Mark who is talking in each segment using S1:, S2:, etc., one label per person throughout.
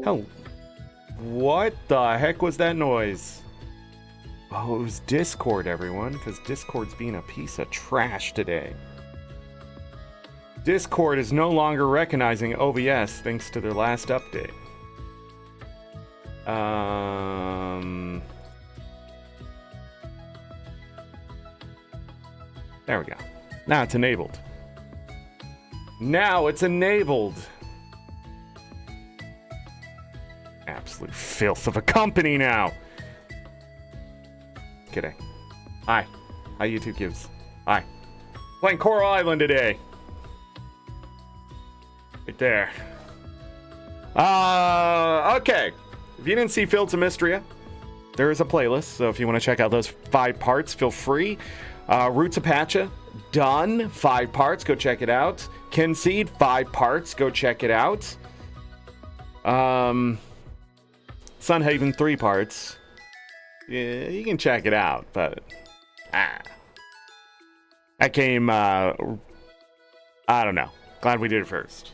S1: Oh, what the heck was that noise? Oh, it was Discord, everyone, because Discord's being a piece of trash today. Discord is no longer recognizing OBS thanks to their last update. There we go. Now it's enabled. Now it's enabled. Absolute filth of a company now. Kidding. Hi. Hi, YouTube Cubes. Hi. Playing Coral Island today. Right there. Okay. If you didn't see Fields of Mystria, there is a playlist. So if you want to check out those 5 parts, feel free. Roots Apache, done. 5 parts. Go check it out. Kinseed, 5 parts. Go check it out. Sunhaven, 3 parts. Yeah, you can check it out, but that came. I don't know. Glad we did it first.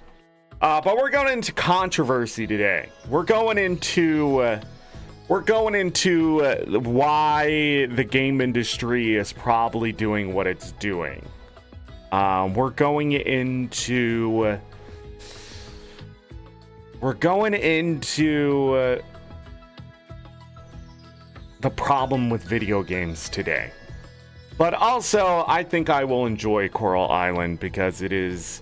S1: But we're going into controversy today. We're going into why the game industry is probably doing what it's doing. We're going into the problem with video games today. But also, I think I will enjoy Coral Island because it is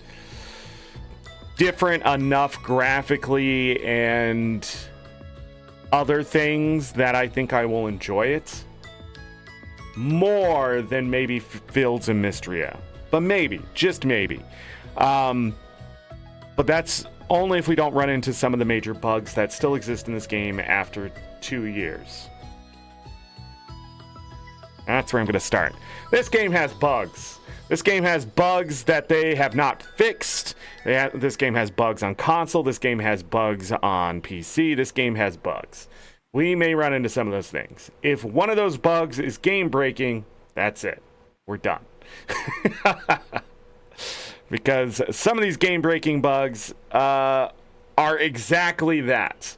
S1: different enough graphically and other things that I think I will enjoy it more than maybe Fields of Mystria. But maybe, just maybe. But that's only if we don't run into some of the major bugs that still exist in this game after 2 years. That's where I'm going to start. This game has bugs. This game has bugs that they have not fixed. This game has bugs on console. This game has bugs on PC. This game has bugs. We may run into some of those things. If one of those bugs is game breaking, that's it. We're done. Because some of these game breaking bugs are exactly that.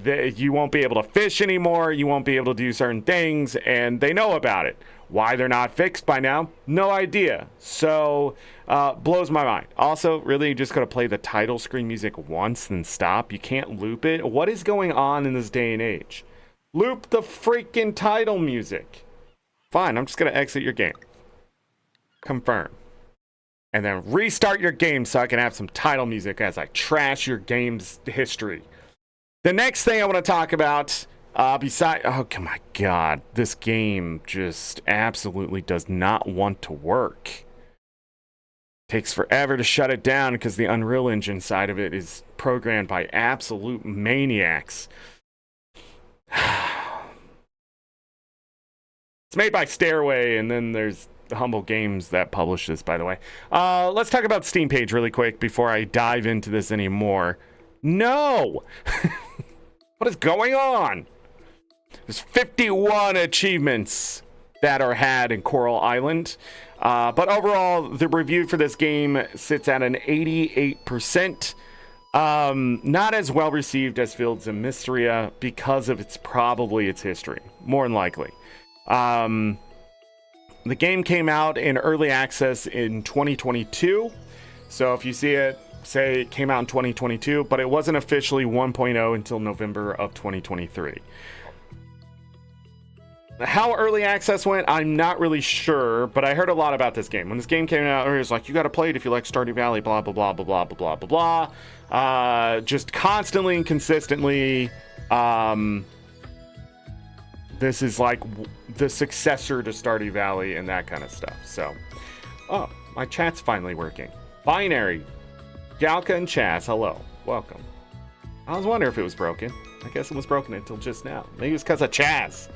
S1: You won't be able to fish anymore. You won't be able to do certain things, and they know about it. Why they're not fixed by now, no idea. So, blows my mind. Also, really, you just got to play the title screen music once and stop. You can't loop it. What is going on in this day and age? Loop the freaking title music. Fine, I'm just going to exit your game. Confirm. And then restart your game so I can have some title music as I trash your game's history. The next thing I want to talk about, oh my god, this game just absolutely does not want to work. Takes forever to shut it down because the Unreal Engine side of it is programmed by absolute maniacs. It's made by Stairway, and then there's Humble Games that published this, by the way. Let's talk about the Steam page really quick before I dive into this anymore. No! What is going on? There's 51 achievements that are had in Coral Island. But overall, the review for this game sits at an 88%. Not as well received as Fields of Mystria because of its history, more than likely. The game came out in early access in 2022. So if you see it, say it came out in 2022, but it wasn't officially 1.0 until November of 2023. How early access went, I'm not really sure, but I heard a lot about this game. When this game came out, it was like, you got to play it if you like Stardew Valley, blah, blah, blah, blah, blah, blah, blah, blah, blah. Just constantly and consistently, this is like the successor to Stardew Valley and that kind of stuff. So, oh, my chat's finally working. Binary. Galka and Chaz, hello. Welcome. I was wondering if it was broken. I guess it was broken until just now. Maybe it's because of Chaz.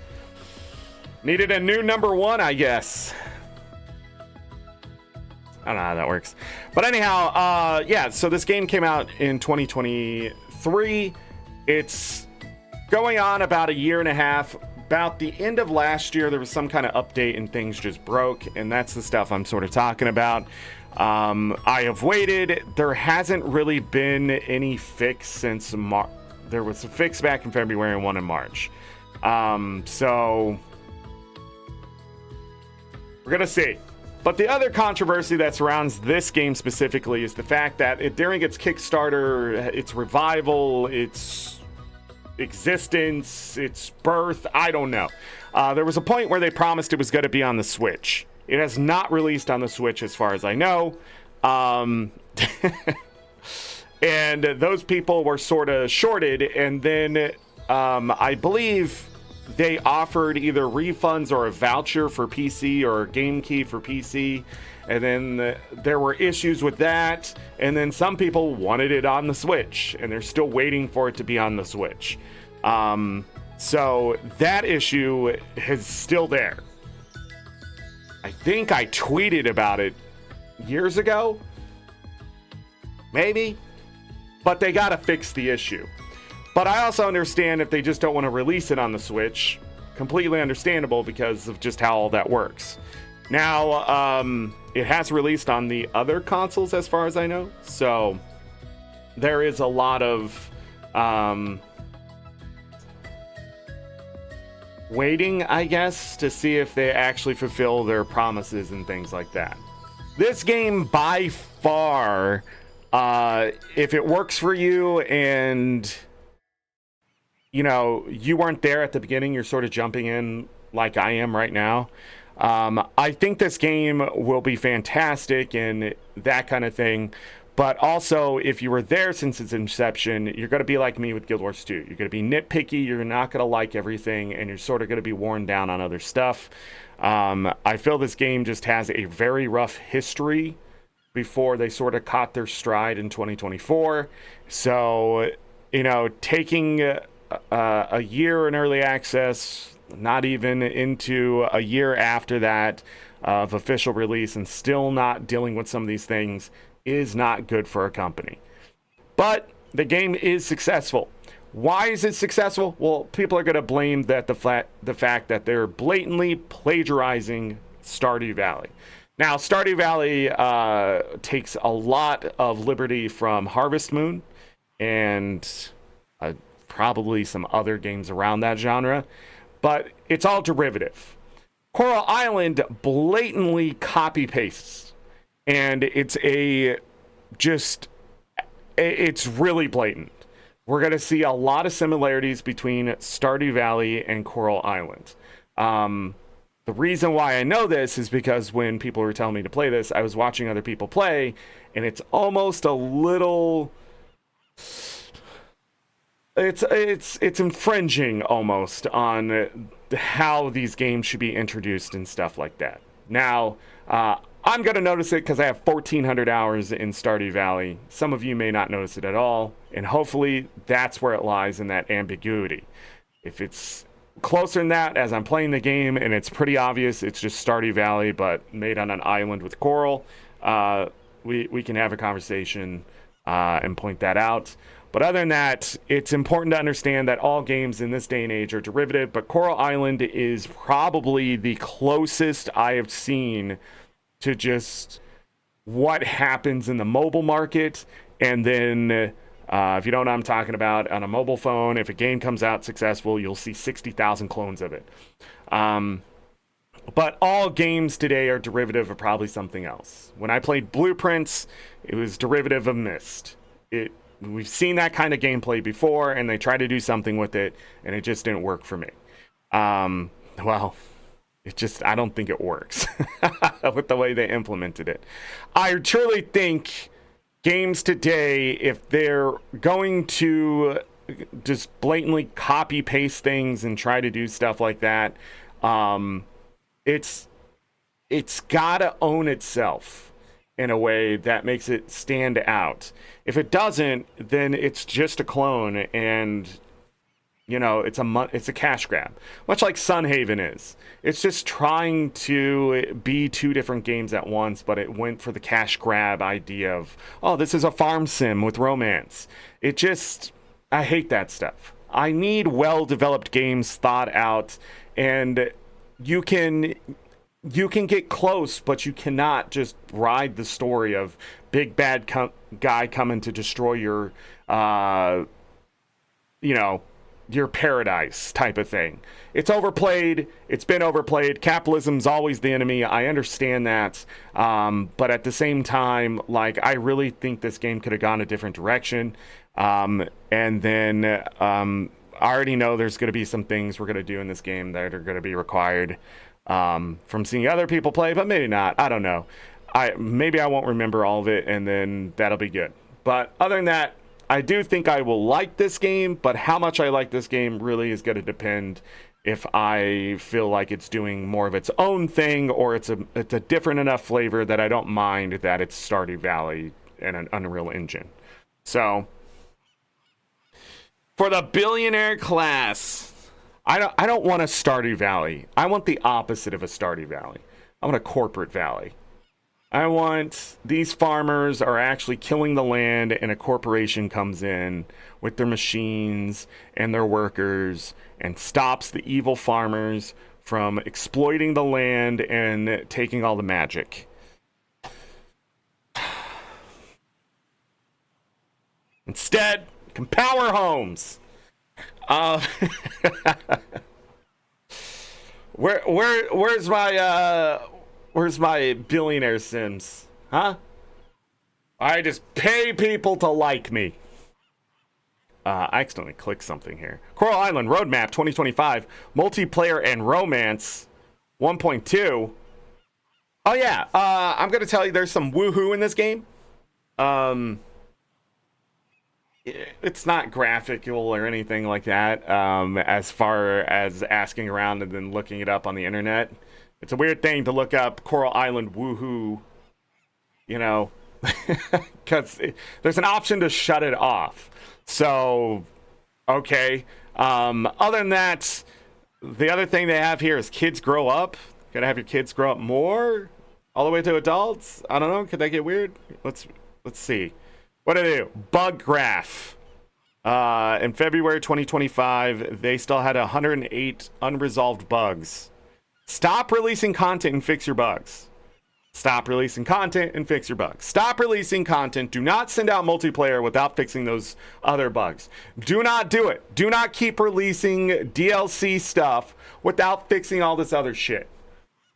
S1: Needed a new number 1, I guess. I don't know how that works. But anyhow, yeah, so this game came out in 2023. It's going on about a year and a half. About the end of last year, there was some kind of update and things just broke, and that's the stuff I'm sort of talking about. I have waited. There hasn't really been any fix since There was a fix back in February and one in March. So we're going to see. But the other controversy that surrounds this game specifically is the fact that during its Kickstarter, its revival, its existence, its birth, I don't know. There was a point where they promised it was going to be on the Switch. It has not released on the Switch as far as I know. And those people were sort of shorted, and then I believe they offered either refunds or a voucher for PC or a game key for PC, and then there were issues with that, and then some people wanted it on the Switch, and they're still waiting for it to be on the Switch. So that issue is still there. I think I tweeted about it years ago, maybe, but they gotta fix the issue. But I also understand if they just don't want to release it on the Switch. Completely understandable because of just how all that works. Now, it has released on the other consoles as far as I know. So there is a lot of waiting, I guess, to see if they actually fulfill their promises and things like that. This game, by far, if it works for you and you weren't there at the beginning, you're sort of jumping in like I am right now. I think this game will be fantastic and that kind of thing. But also, if you were there since its inception, you're going to be like me with Guild Wars 2. You're going to be nitpicky, you're not going to like everything, and you're sort of going to be worn down on other stuff. I feel this game just has a very rough history before they sort of caught their stride in 2024. So, taking a year in early access, not even into a year after that of official release, and still not dealing with some of these things is not good for a company. But the game is successful. Why is it successful? Well, people are going to blame that the fact that they're blatantly plagiarizing Stardew Valley. Now, Stardew Valley takes a lot of liberty from Harvest Moon and probably some other games around that genre, but it's all derivative. Coral Island blatantly copy pastes, and it's really blatant. We're going to see a lot of similarities between Stardew Valley and Coral Island. The reason why I know this is because when people were telling me to play this, I was watching other people play, and it's almost a little... It's infringing almost on how these games should be introduced and stuff like that. Now, I'm going to notice it because I have 1,400 hours in Stardew Valley. Some of you may not notice it at all, and hopefully that's where it lies in that ambiguity. If it's closer than that as I'm playing the game and it's pretty obvious it's just Stardew Valley but made on an island with coral, we can have a conversation and point that out. But other than that, it's important to understand that all games in this day and age are derivative, but Coral Island is probably the closest I have seen to just what happens in the mobile market. And then, if you don't know what I'm talking about, on a mobile phone, if a game comes out successful, you'll see 60,000 clones of it. But all games today are derivative of probably something else. When I played Blueprints, it was derivative of Myst. We've seen that kind of gameplay before, and they tried to do something with it, and it just didn't work for me. I don't think it works with the way they implemented it. I truly think games today, if they're going to just blatantly copy paste things and try to do stuff like that, it's gotta own itself in a way that makes it stand out. If it doesn't, then it's just a clone, and it's a cash grab, much like Sunhaven is. It's just trying to be two different games at once, but it went for the cash grab idea of, oh, this is a farm sim with romance. I hate that stuff. I need well-developed games thought out, and you can get close, but you cannot just ride the story of big bad guy coming to destroy your you know, your paradise type of thing. It's overplayed. It's been overplayed. Capitalism's always the enemy. I understand that. But at the same time, like, I really think this game could have gone a different direction. And then I already know there's going to be some things we're going to do in this game that are going to be required from seeing other people play, but maybe not. I don't know. Maybe I won't remember all of it, and then that'll be good. But other than that, I do think I will like this game, but how much I like this game really is going to depend if I feel like it's doing more of its own thing, or it's a different enough flavor that I don't mind that it's Stardew Valley and an Unreal Engine. So, for the Billionaire Class, I don't want a Stardew Valley. I want the opposite of a Stardew Valley. I want a corporate valley. I want these farmers are actually killing the land, and a corporation comes in with their machines and their workers and stops the evil farmers from exploiting the land and taking all the magic. Instead, can power homes. Where's my billionaire Sims? Huh? I just pay people to like me. I accidentally clicked something here. Coral Island Roadmap 2025. Multiplayer and Romance 1.2. Oh, yeah. I'm going to tell you there's some woohoo in this game. It's not graphical or anything like that, as far as asking around and then looking it up on the internet. It's a weird thing to look up Coral Island woohoo, you know, because there's an option to shut it off. So, okay. Other than that, the other thing they have here is kids grow up. Gotta have your kids grow up more, all the way to adults. I don't know. Could that get weird? Let's see. What do they do? Bug graph. In February 2025, they still had 108 unresolved bugs. Stop releasing content and fix your bugs. Stop releasing content and fix your bugs. Stop releasing content. Do not send out multiplayer without fixing those other bugs. Do not do it. Do not keep releasing DLC stuff without fixing all this other shit.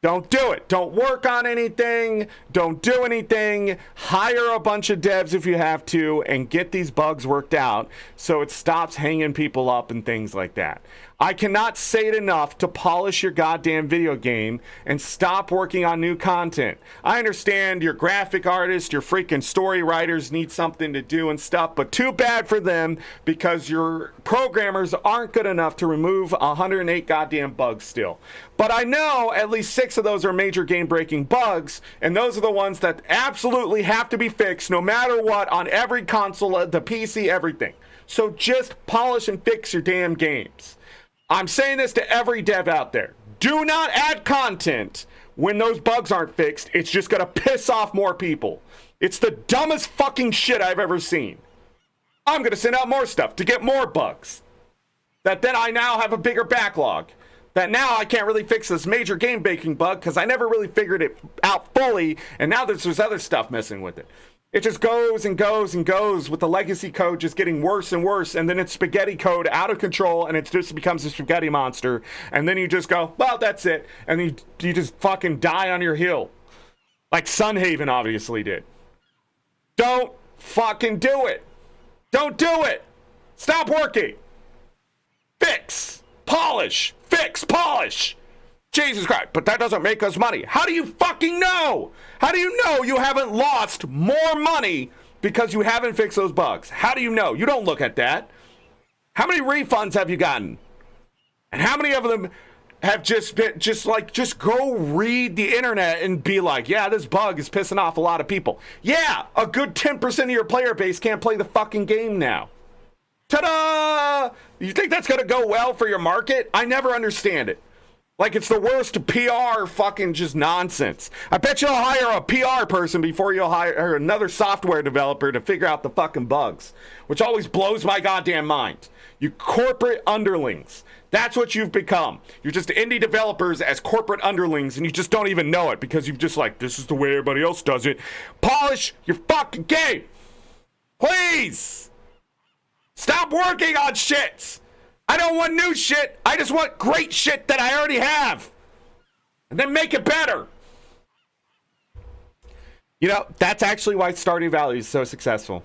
S1: Don't do it. Don't work on anything. Don't do anything. Hire a bunch of devs if you have to and get these bugs worked out so it stops hanging people up and things like that. I cannot say it enough to polish your goddamn video game and stop working on new content. I understand your graphic artists, your freaking story writers need something to do and stuff, but too bad for them because your programmers aren't good enough to remove 108 goddamn bugs still. But I know at least 6 of those are major game-breaking bugs, and those are the ones that absolutely have to be fixed no matter what on every console, the PC, everything. So just polish and fix your damn games. I'm saying this to every dev out there. Do not add content when those bugs aren't fixed. It's just going to piss off more people. It's the dumbest fucking shit I've ever seen. I'm going to send out more stuff to get more bugs. That then I now have a bigger backlog. That now I can't really fix this major game breaking bug because I never really figured it out fully. And now there's other stuff messing with it. It just goes and goes and goes with the legacy code just getting worse and worse. And then it's spaghetti code out of control and it just becomes a spaghetti monster. And then you just go, well, that's it. And you just fucking die on your hill. Like Sunhaven obviously did. Don't fucking do it. Don't do it. Stop working. Fix. Polish. Fix. Polish. Jesus Christ, but that doesn't make us money. How do you fucking know? How do you know you haven't lost more money because you haven't fixed those bugs? How do you know? You don't look at that. How many refunds have you gotten? And how many of them have just been just go read the internet and be like, yeah, this bug is pissing off a lot of people. Yeah, a good 10% of your player base can't play the fucking game now. Ta-da! You think that's going to go well for your market? I never understand it. Like, it's the worst PR fucking just nonsense. I bet you'll hire a PR person before you'll hire another software developer to figure out the fucking bugs, which always blows my goddamn mind. You corporate underlings. That's what you've become. You're just indie developers as corporate underlings, and you just don't even know it because you've just like, this is the way everybody else does it. Polish your fucking game. Please. Stop working on shit. I don't want new shit. I just want great shit that I already have. And then make it better. You know, that's actually why Stardew Valley is so successful.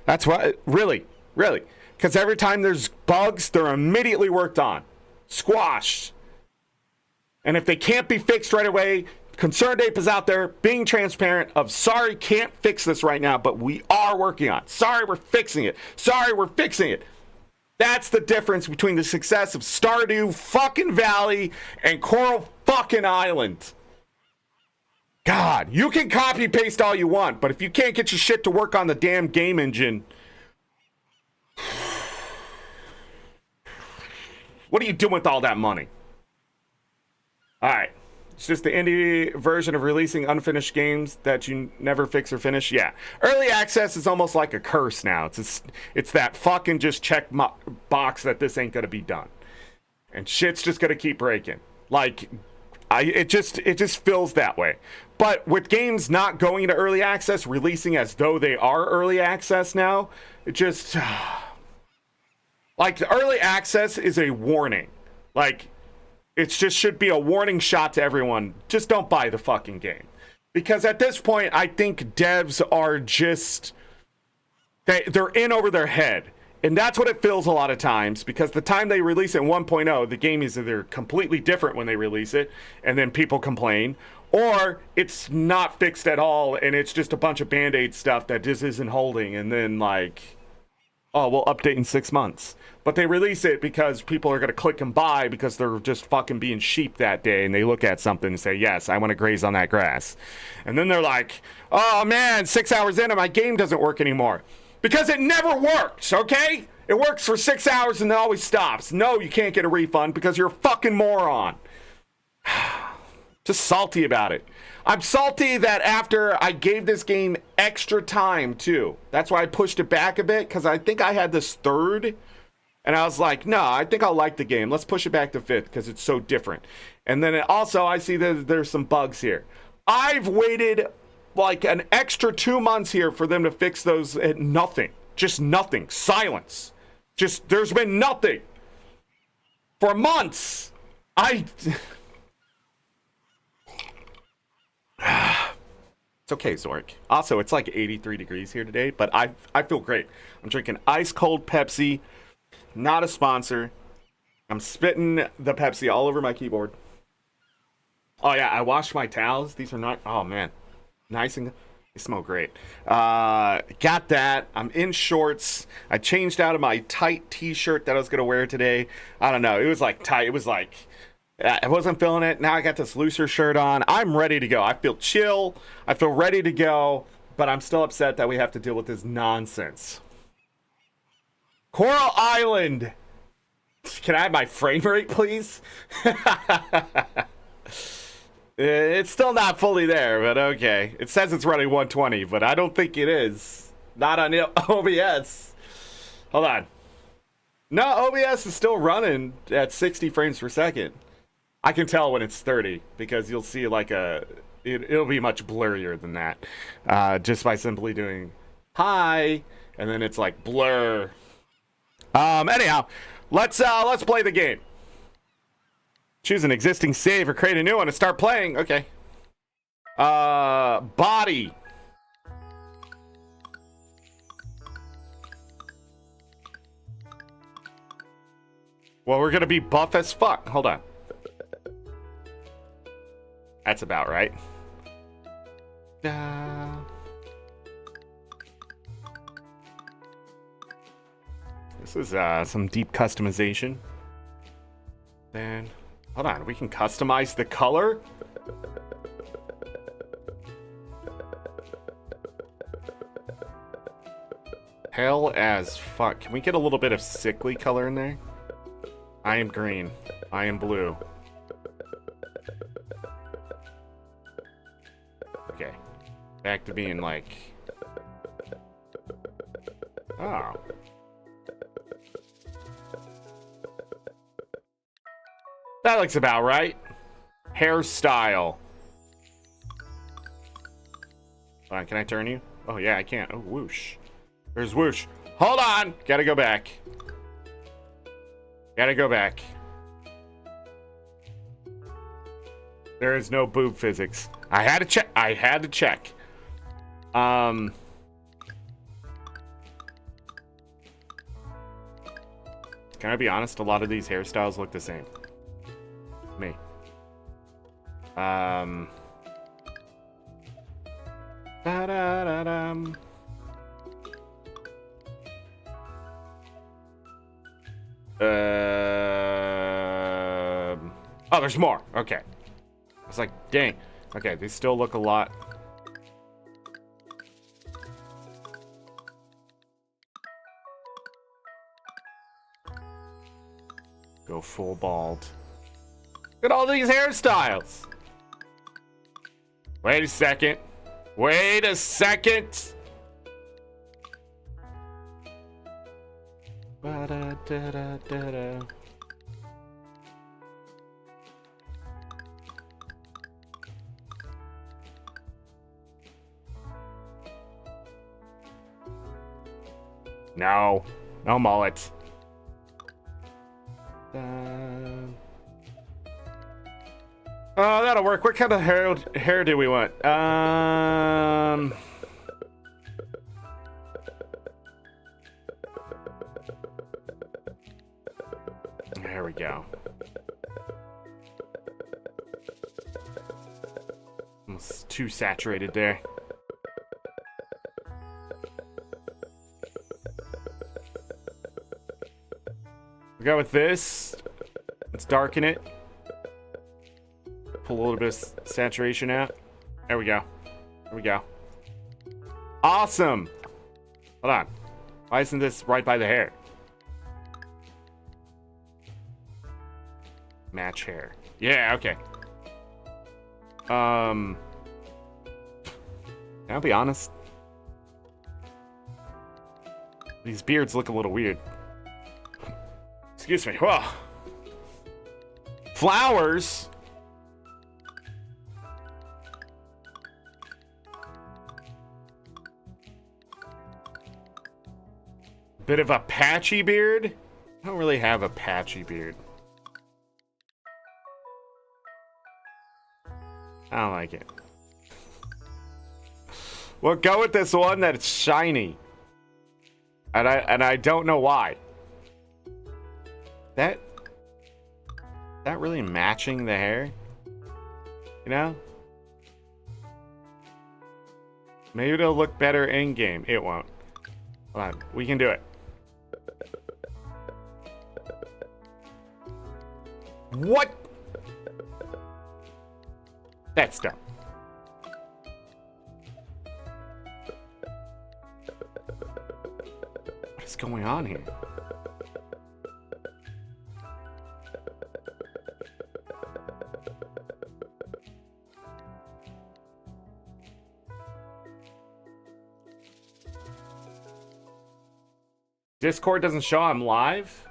S1: That's why, really. Because every time there's bugs, they're immediately worked on. Squashed. And if they can't be fixed right away, Concerned Ape is out there being transparent of, sorry, can't fix this right now, but we are working on it. Sorry, we're fixing it. Sorry, we're fixing it. That's the difference between the success of Stardew fucking Valley and Coral fucking Island. God, you can copy paste all you want, but if you can't get your shit to work on the damn game engine, what are you doing with all that money? All right. It's just the indie version of releasing unfinished games that you never fix or finish. Yeah. Early access is almost like a curse now. It's that fucking just check box that this ain't going to be done. And shit's just going to keep breaking. Like, it just feels that way. But with games not going into early access, releasing as though they are early access now, it just... like, the early access is a warning. Like... it just should be a warning shot to everyone. Just don't buy the fucking game. Because at this point, I think devs are just... they're in over their head. And that's what it feels a lot of times. Because the time they release it in 1.0, the game is either completely different when they release it, and then people complain. Or it's not fixed at all, and it's just a bunch of Band-Aid stuff that just isn't holding. And then, like... oh, we'll update in 6 months. But they release it because people are going to click and buy because they're just fucking being sheep that day. And they look at something and say, yes, I want to graze on that grass. And then they're like, oh man, 6 hours in and my game doesn't work anymore. Because it never works, okay? It works for 6 hours and then always stops. No, you can't get a refund because you're a fucking moron. Just salty about it. I'm salty that after I gave this game extra time, too. That's why I pushed it back a bit, because I think I had this third, and I was like, no, I think I'll like the game. Let's push it back to fifth, because it's so different. And then also, I see that there's some bugs here. I've waited like an extra 2 months here for them to fix those. Nothing. Just nothing. Silence. Just, there's been nothing. For months. It's okay, Zork. Also, it's like 83 degrees here today, but I feel great. I'm drinking ice cold Pepsi. Not a sponsor. I'm spitting the Pepsi all over my keyboard. Oh yeah, I washed my towels. These are not, oh man, nice and they smell great. Got that. I'm in shorts. I changed out of my tight t-shirt that I was gonna wear today. I don't know. It was like tight. It was like, I wasn't feeling it. Now I got this looser shirt on. I'm ready to go. I feel chill. I feel ready to go. But I'm still upset that we have to deal with this nonsense. Coral Island. Can I have my frame rate, please? It's still not fully there, but okay. It says it's running 120, but I don't think it is. Not on OBS. Hold on. No, OBS is still running at 60 frames per second. I can tell when it's 30 because you'll see like it'll be much blurrier than that. Just by simply doing hi, and then it's like blur. Anyhow, let's play the game. Choose an existing save or create a new one and start playing. Okay. Body. Well, we're gonna be buff as fuck. Hold on. That's about right. This is some deep customization. Then, hold on, we can customize the color? Hell as fuck. Can we get a little bit of sickly color in there? I am green. I am blue. Okay. Back to being like... oh. That looks about right. Hairstyle. Hold on, can I turn you? Oh yeah, I can. Oh, whoosh. There's whoosh. Hold on. Gotta go back. Gotta go back. There is no boob physics. I had to check. I had to check. Can I be honest? A lot of these hairstyles look the same. Me. Da-da-da-dum. Oh, there's more. Okay. I was like, dang. Okay, they still look a lot. Go full bald. Look at all these hairstyles. Wait a second. Wait a second. Ba-da-da-da-da-da. No. No mullet. Oh, that'll work. What kind of hair do we want? There we go. Almost too saturated there. We go with this. Let's darken it. Pull a little bit of saturation out. There we go. There we go. Awesome. Hold on. Why isn't this right by the hair? Match hair. Yeah, okay. Can I be honest? These beards look a little weird. Excuse me. Whoa. Flowers. Bit of a patchy beard. I don't really have a patchy beard. I don't like it. We'll go with this one that's shiny. And I don't know why. That really matching the hair? You know? Maybe it'll look better in game. It won't. Hold on. We can do it. What? That's dumb. What is going on here? Discord doesn't show I'm live?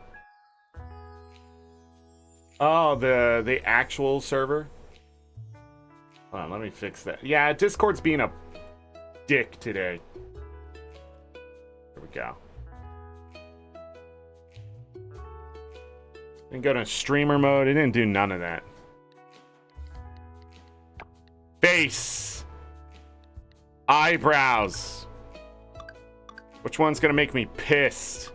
S1: Oh, the actual server? Hold on, let me fix that. Yeah, Discord's being a dick today. There we go. Didn't go to streamer mode. It didn't do none of that. Face. Eyebrows. Which one's gonna make me pissed?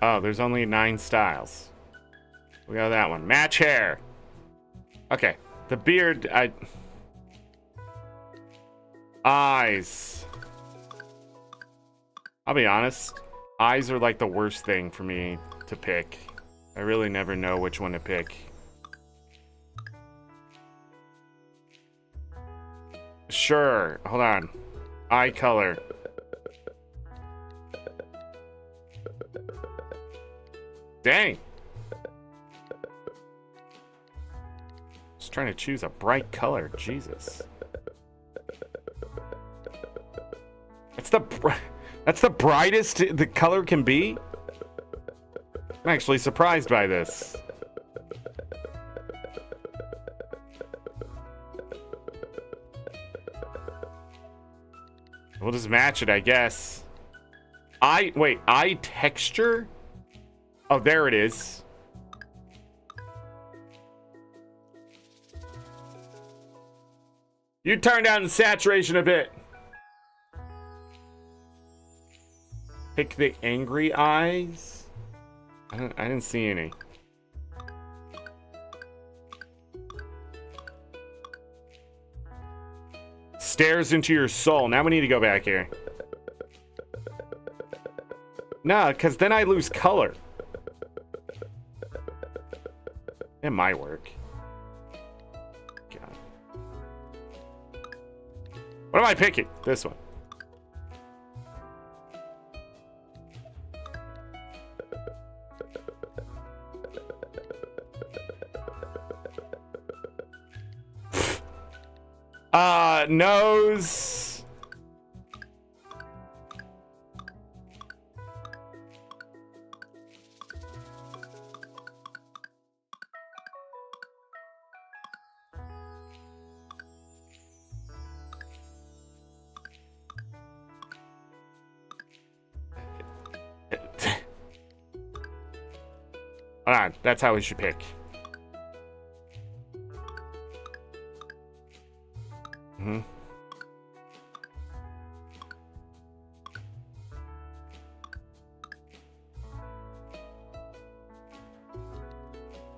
S1: Oh, there's only 9 styles. We got that one. Match hair. Okay. The beard, eyes. I'll be honest. Eyes are like the worst thing for me to pick. I really never know which one to pick. Sure. Hold on. Eye color. Dang. Just trying to choose a bright color. Jesus. That's the brightest the color can be? I'm actually surprised by this. We'll just match it, I guess. Wait, eye texture? Oh, there it is. You turn down the saturation a bit. Pick the angry eyes. I didn't see any. Stares into your soul. Now we need to go back here. No, because then I lose color. It might work. God. What am I picking? This one. Nose. Hold on, that's how we should pick.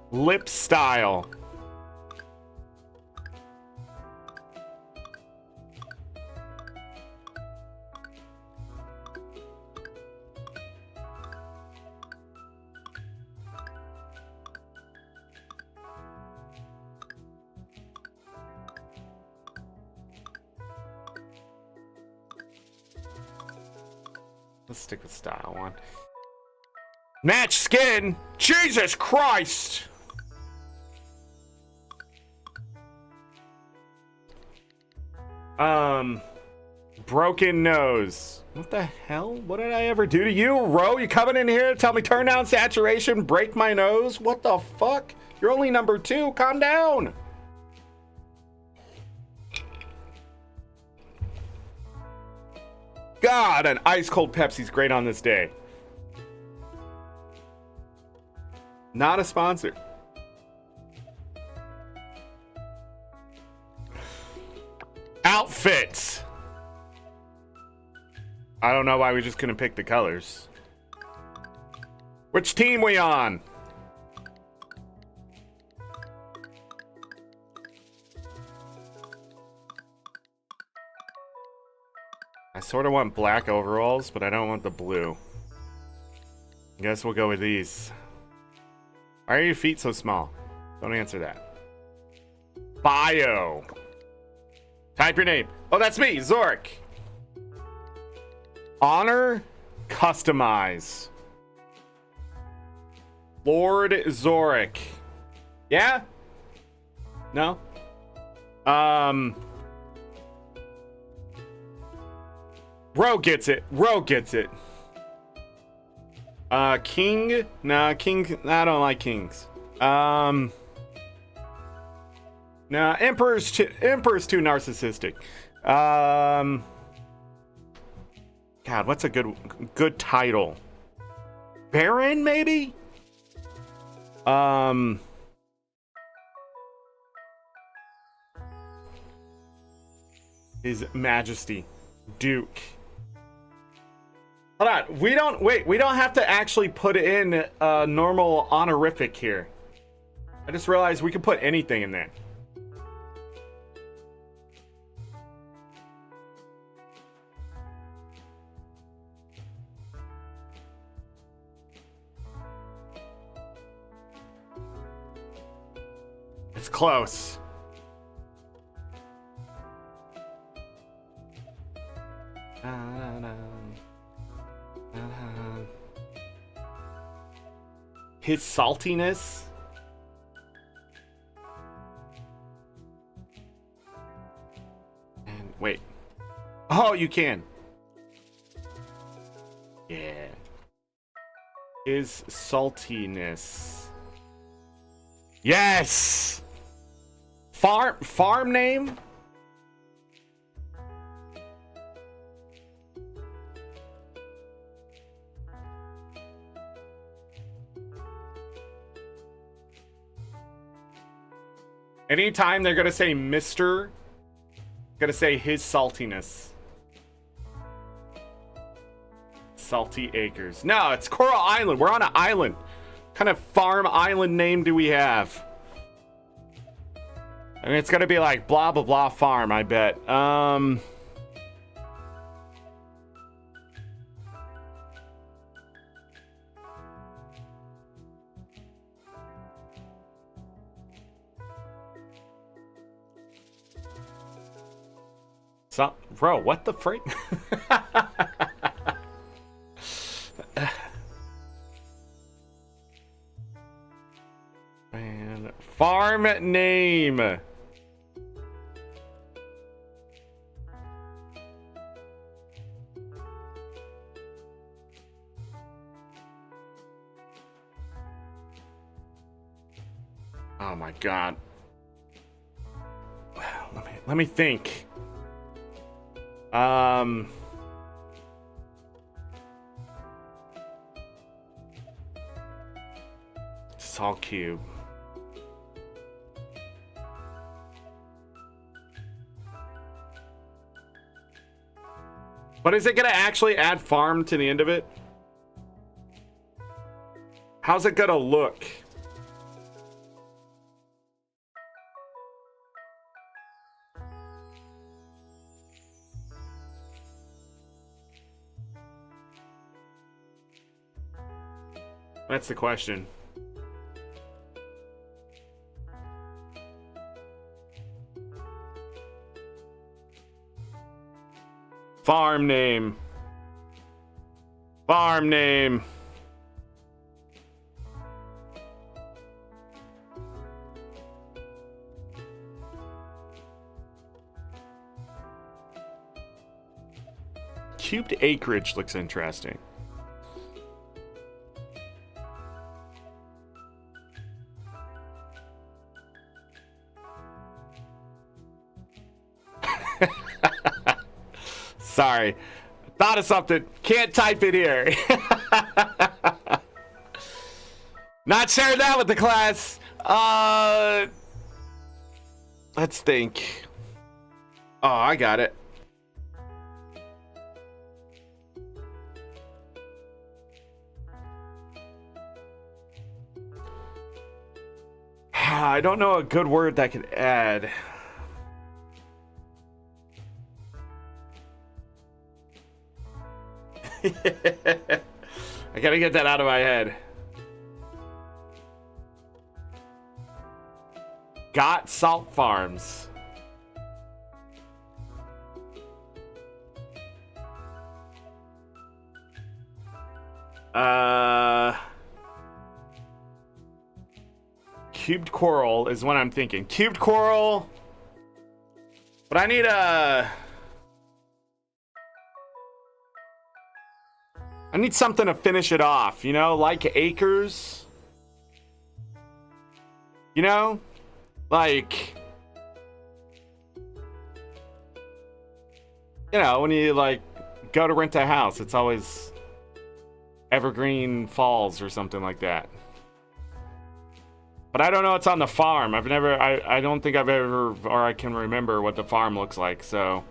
S1: Lip style. Let's stick with style one. Match skin. Jesus Christ. Broken nose. What the hell? What did I ever do to you, Ro? You coming in here to tell me turn down saturation, break my nose? What the fuck? You're only number 2. Calm down. God, an ice cold Pepsi's great on this day. Not a sponsor. Outfits. I don't know why we just couldn't pick the colors. Which team we on? I sort of want black overalls, but I don't want the blue. I guess we'll go with these. Why are your feet so small? Don't answer that. Bio. Type your name. Oh, that's me, Zork. Honor, customize. Lord Zorric. Yeah? No? Ro gets it. Ro gets it. King? Nah, king. I don't like kings. Nah, Emperor's too narcissistic. God, what's a good title? Baron, maybe? His Majesty, Duke. Hold on, we don't have to actually put in a normal honorific here. I just realized we can put anything in there. It's close. His saltiness. And wait. Oh, you can. Yeah. His saltiness. Yes! Farm name? Anytime they're gonna say Mr., gonna say his saltiness. Salty Acres. No, it's Coral Island. We're on an island. What kind of farm island name do we have? And it's gonna be like blah blah blah farm, I bet. So, bro, what the freak? Man, farm name. Oh my god. Let me think. Salt cube. But is it gonna actually add farm to the end of it? How's it gonna look? That's the question. Farm name. Farm name. Cubed acreage looks interesting. Sorry. Thought of something. Can't type it here. Not sharing that with the class. Let's think. Oh, I got it. I don't know a good word that could add. I gotta get that out of my head. Got salt farms. Cubed coral is what I'm thinking. Cubed coral. But I need I need something to finish it off, you know, like acres. You know? Like, you know, when you like go to rent a house, it's always Evergreen Falls or something like that. But I don't know what's on the farm. I don't think I've ever, or I can remember what the farm looks like, so.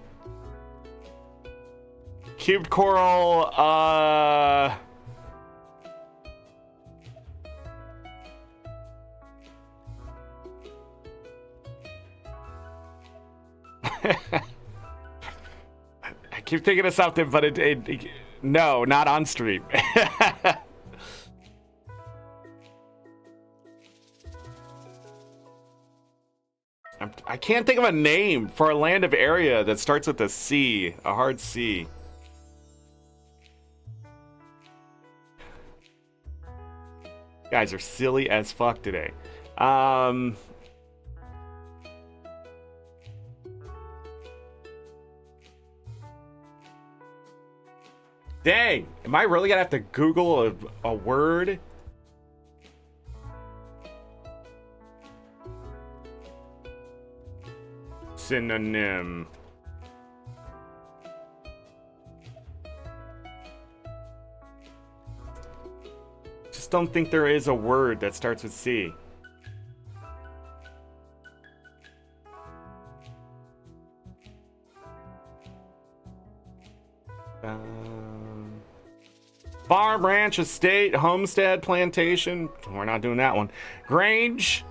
S1: Cubed coral, I keep thinking of something, but no, not on stream. I can't think of a name for a land of area that starts with a C, a hard C. Guys are silly as fuck today. Dang, am I really gonna have to Google a word? Synonym. Just don't think there is a word that starts with C. Farm, ranch, estate, homestead, plantation. We're not doing that one. Grange,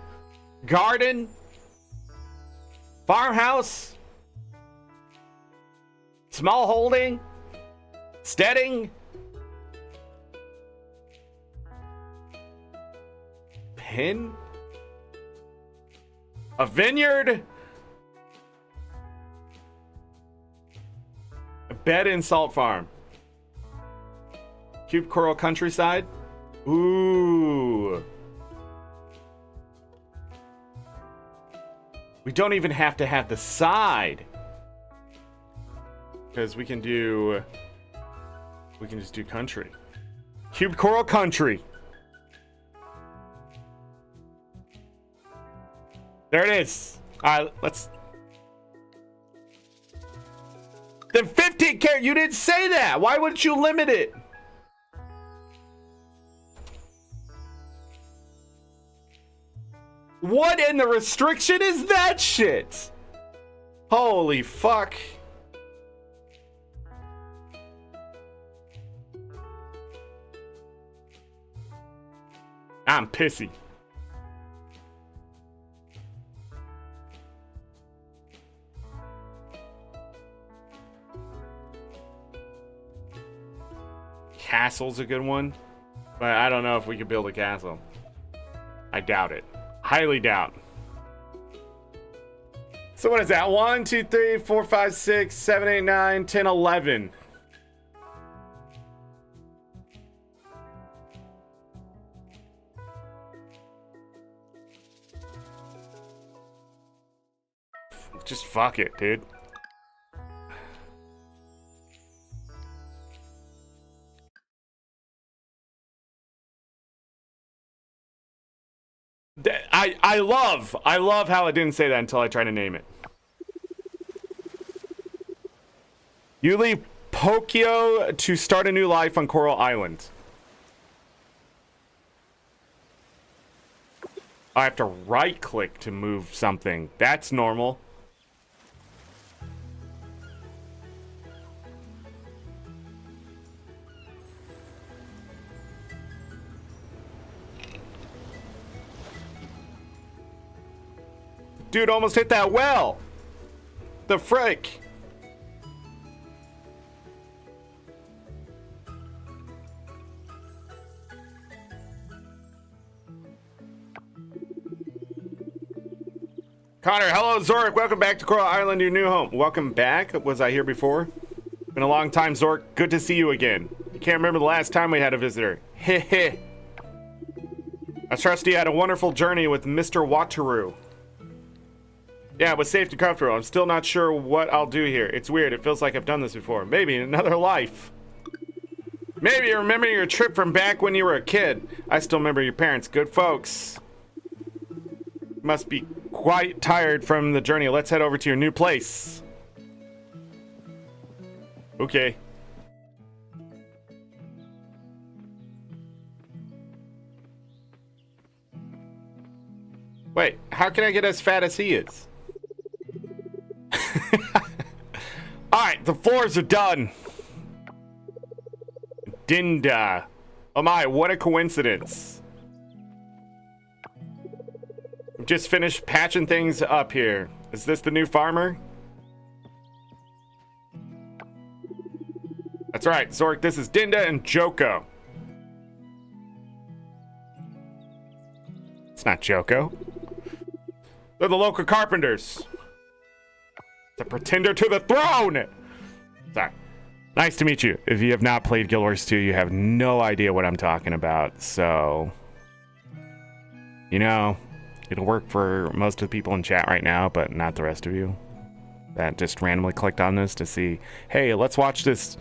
S1: garden, farmhouse, small holding, steading, pen, a vineyard, a bed and salt farm. Cube Coral Countryside. Ooh. We don't even have to have the side. Because we can just do country. Cube Coral Country. There it is. All right, let's. Then 15 carat. You didn't say that. Why wouldn't you limit it? What in the restriction is that shit? Holy fuck. I'm pissy. Castle's a good one, but I don't know if we could build a castle. I doubt it. Highly doubt. So what is that? 1, 2, 3, 4, 5, 6, 7, 8, 9, 10, 11. Just fuck it, dude. I love how I didn't say that until I tried to name it. You leave Pokio to start a new life on Coral Island. I have to right click to move something. That's normal. Dude almost hit that well. The frick. Connor, hello Zork. Welcome back to Coral Island, your new home. Welcome back. Was I here before? Been a long time, Zork. Good to see you again. I can't remember the last time we had a visitor. Heh heh. I trust you had a wonderful journey with Mr. Wataru. Yeah, it was safe and comfortable. I'm still not sure what I'll do here. It's weird. It feels like I've done this before. Maybe in another life. Maybe you remember your trip from back when you were a kid. I still remember your parents. Good folks. Must be quite tired from the journey. Let's head over to your new place. Okay. Wait, how can I get as fat as he is? Alright, the floors are done. Dinda. Oh my, what a coincidence. We've just finished patching things up here. Is this the new farmer? That's right, Zork, this is Dinda and Joko. It's not Joko. They're the local carpenters. The pretender to the throne! Sorry. Nice to meet you. If you have not played Guild Wars 2, you have no idea what I'm talking about. So, you know, it'll work for most of the people in chat right now, but not the rest of you that just randomly clicked on this to see, hey, let's watch this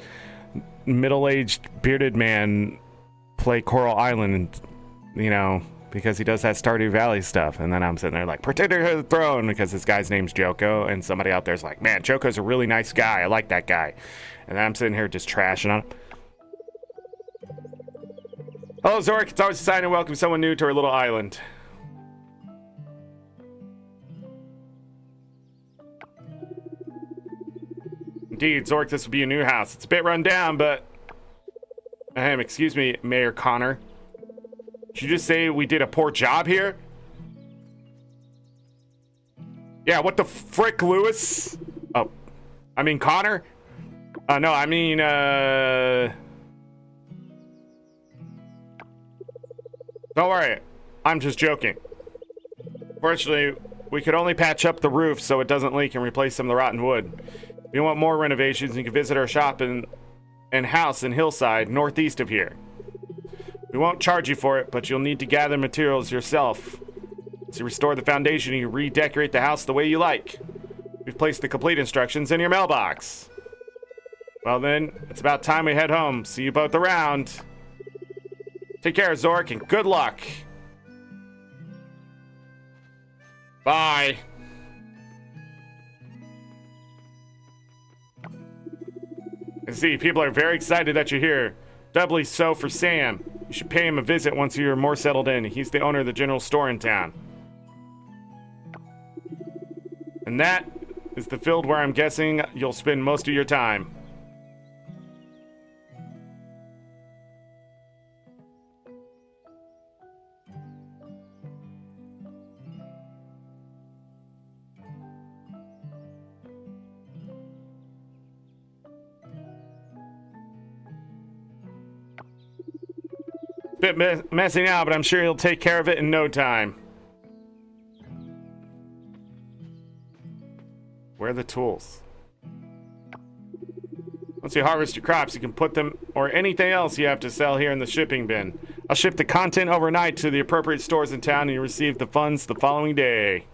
S1: middle-aged bearded man play Coral Island, you know, because he does that Stardew Valley stuff. And then I'm sitting there like, Protector of the Throne, because this guy's name's Joko, and somebody out there's like, man, Joko's a really nice guy. I like that guy. And then I'm sitting here just trashing on him. Hello, Zork. It's always exciting to welcome someone new to our little island. Indeed, Zork, this will be a new house. It's a bit run down, but... excuse me, Mayor Connor. Did you just say we did a poor job here? Yeah, what the frick, Lewis? Oh, I mean Connor? No, I mean, Don't worry, I'm just joking. Fortunately, we could only patch up the roof so it doesn't leak and replace some of the rotten wood. If you want more renovations, you can visit our shop and house in Hillside, northeast of here. We won't charge you for it, but you'll need to gather materials yourself. To restore the foundation, you redecorate the house the way you like. We've placed the complete instructions in your mailbox. Well then, it's about time we head home. See you both around. Take care, Zork, and good luck. Bye. I see, people are very excited that you're here. Doubly so for Sam. You should pay him a visit once you're more settled in. He's the owner of the general store in town. And that is the field where I'm guessing you'll spend most of your time. Bit messy now, but I'm sure he'll take care of it in no time. Where are the tools? Once you harvest your crops, you can put them or anything else you have to sell here in the shipping bin. I'll ship the content overnight to the appropriate stores in town and you receive the funds the following day.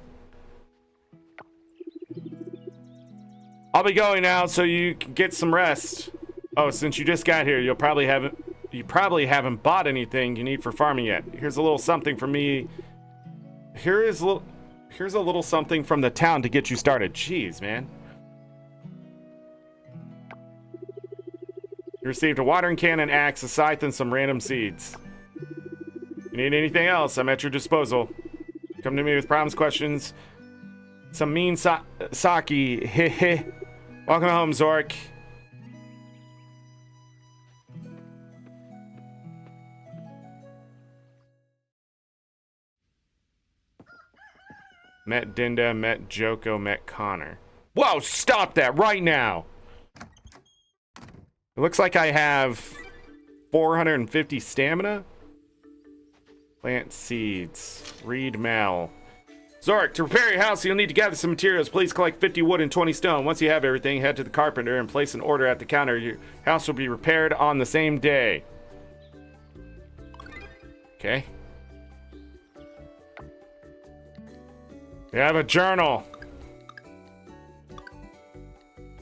S1: I'll be going now so you can get some rest. Oh, since you just got here, you probably haven't bought anything you need for farming yet. Here's a little something from me. Here's a little something from the town to get you started. Jeez, man. You received a watering can, an axe, a scythe, and some random seeds. If you need anything else, I'm at your disposal. Come to me with problems, questions. Some mean sake. Heh. Welcome home, Zork. Met Dinda, met Joko, met Connor. Whoa, stop that right now! It looks like I have 450 stamina. Plant seeds. Read mail. Zork, to repair your house, you'll need to gather some materials. Please collect 50 wood and 20 stone. Once you have everything, head to the carpenter and place an order at the counter. Your house will be repaired on the same day. Okay. We have a journal.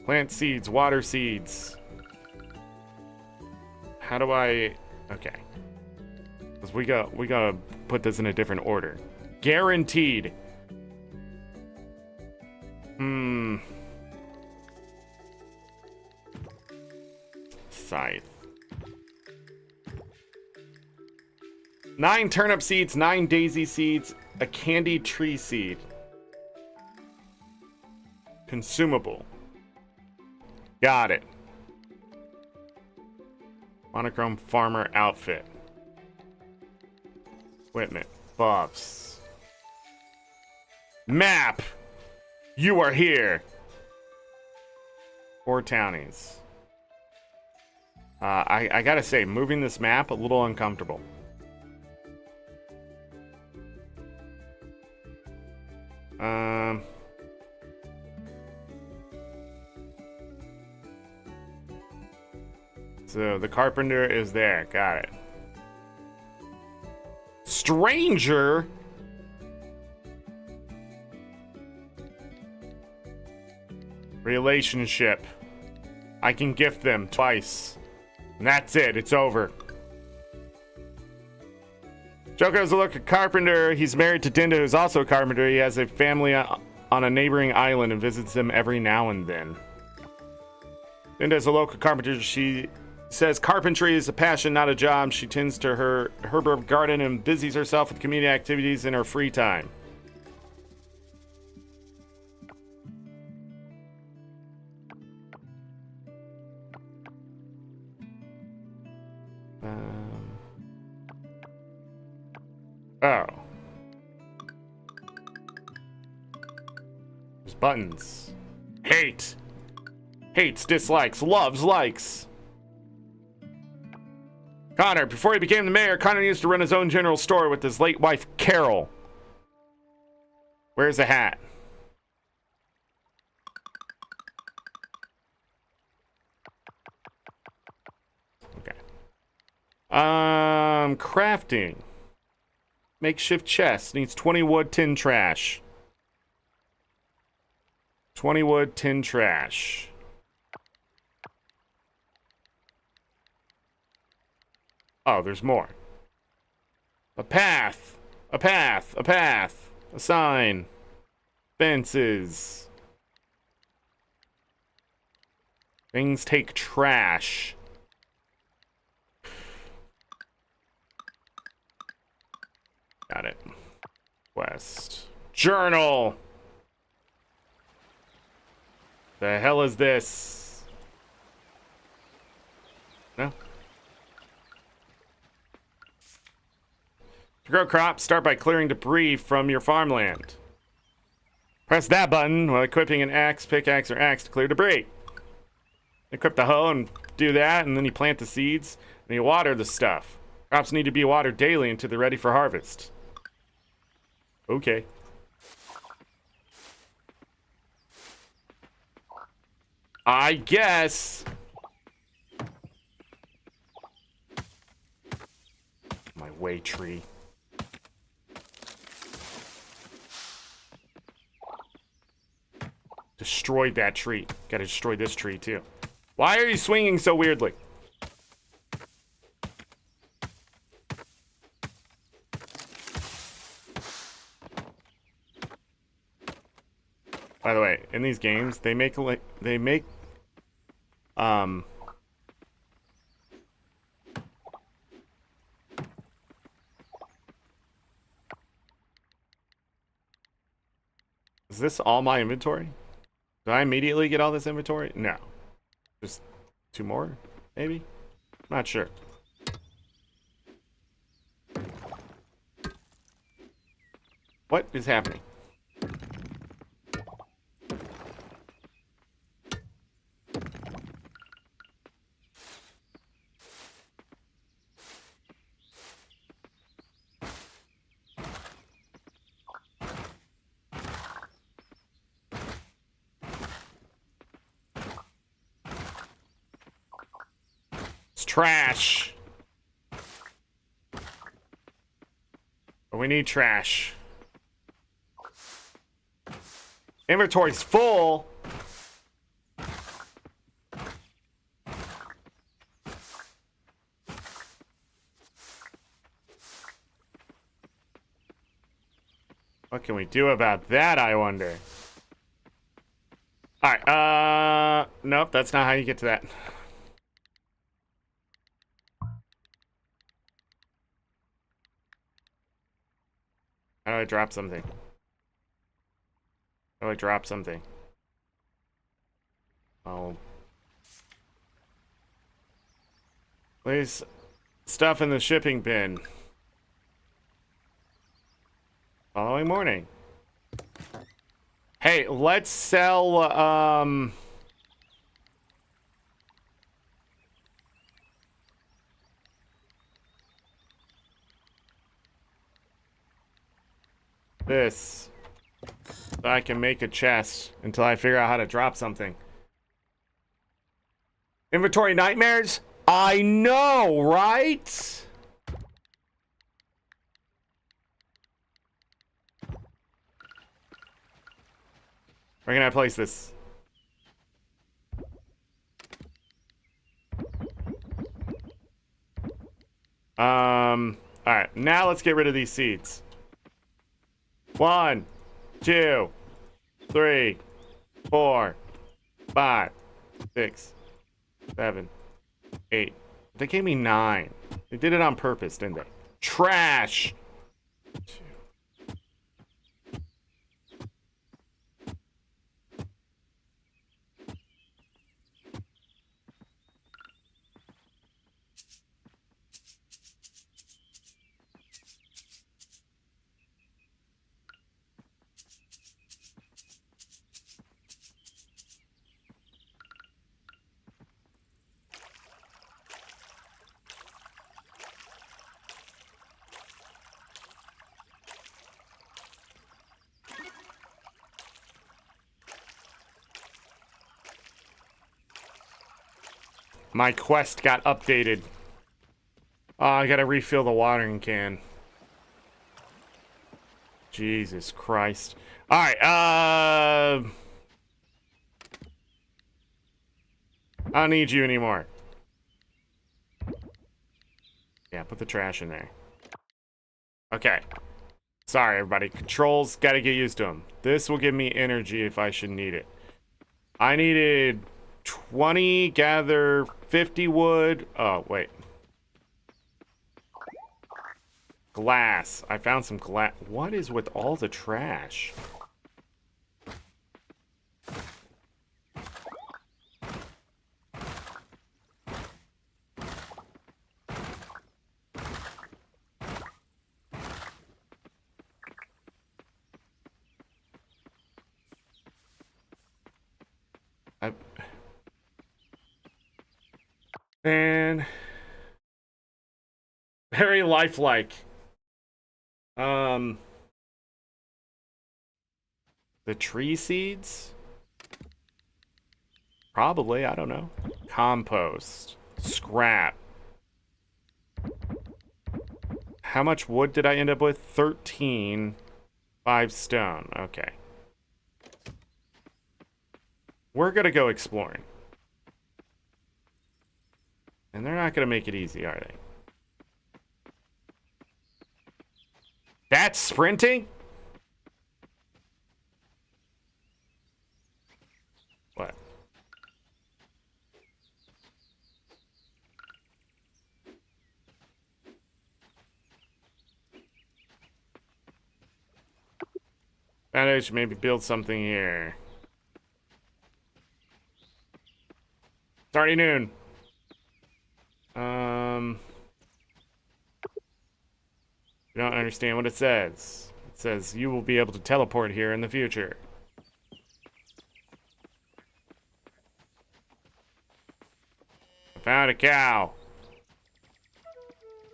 S1: Plant seeds, water seeds. How do I... Okay. Because we gotta put this in a different order. Guaranteed. Scythe. 9 turnip seeds, 9 daisy seeds, a candy tree seed. Consumable. Got it. Monochrome farmer outfit. Equipment. Buffs. Map! You are here! 4 townies. I gotta say, moving this map a little uncomfortable. So the carpenter is there. Got it. Stranger? Relationship. I can gift them twice. And that's it. It's over. Joker has a local carpenter. He's married to Dinda, who's also a carpenter. He has a family on a neighboring island and visits them every now and then. Dinda is a local carpenter. She says carpentry is a passion, not a job. She tends to her herb garden and busies herself with community activities in her free time. Oh. There's buttons. Hate. Hates, dislikes, loves, likes. Connor, before he became the mayor, Connor used to run his own general store with his late wife, Carol. Where's the hat? Okay. Crafting. Makeshift chest. Needs 20 wood, 10 trash. 20 wood, 10 trash. Oh, there's more. A path. A path. A path. A sign. Fences. Things take trash. Got it. Quest. Journal. The hell is this? No. To grow crops, start by clearing debris from your farmland. Press that button while equipping an axe, pickaxe, or axe to clear debris. Equip the hoe and do that, and then you plant the seeds, and you water the stuff. Crops need to be watered daily until they're ready for harvest. Okay. I guess. My way tree. Destroyed that tree. Gotta destroy this tree too. Why are you swinging so weirdly? By the way, in these games, they make is this all my inventory? Did I immediately get all this inventory? No. Just 2 more, maybe? Not sure. What is happening? Trash. But we need trash. Inventory's full. What can we do about that, I wonder? Alright, nope, that's not how you get to that. How do I drop something? How do I drop something? Oh. Place stuff in the shipping bin. Following morning. Hey, let's sell, this. So I can make a chest until I figure out how to drop something. Inventory nightmares? I know, right? Where can I place this? All right, now let's get rid of these seeds. 1, 2, 3, 4, 5, 6, 7, 8. They gave me 9. They did it on purpose, didn't they? Trash. My quest got updated. Oh, I gotta refill the watering can. Jesus Christ. Alright, I don't need you anymore. Yeah, put the trash in there. Okay. Sorry, everybody. Controls, gotta get used to them. This will give me energy if I should need it. I needed 20, gather 50 wood. Oh, wait. Glass. I found some glass. What is with all the trash? Man. Very lifelike. The tree seeds? Probably, I don't know. Compost. Scrap. How much wood did I end up with? 13. 5 stone. Okay. We're gonna go exploring. And they're not gonna make it easy, are they? That's sprinting? What? I should maybe build something here. It's already noon. You don't understand what it says. It says you will be able to teleport here in the future. I found a cow.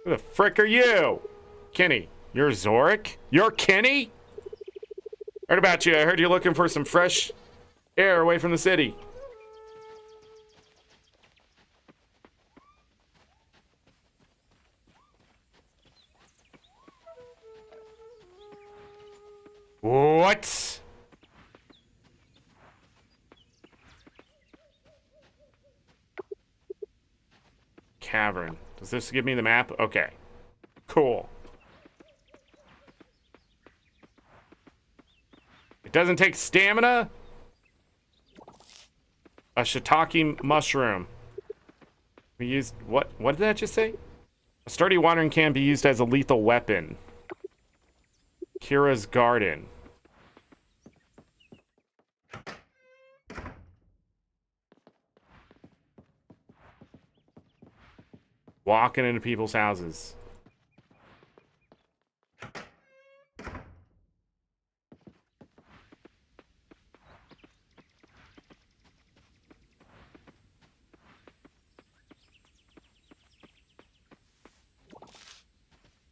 S1: Who the frick are you? Kenny. You're Zork? You're Kenny? Heard about you. I heard you're looking for some fresh air away from the city. What? Cavern. Does this give me the map? Okay. Cool. It doesn't take stamina? A shiitake mushroom. We used... What did that just say? A sturdy watering can be used as a lethal weapon. Kira's garden. Walking into people's houses.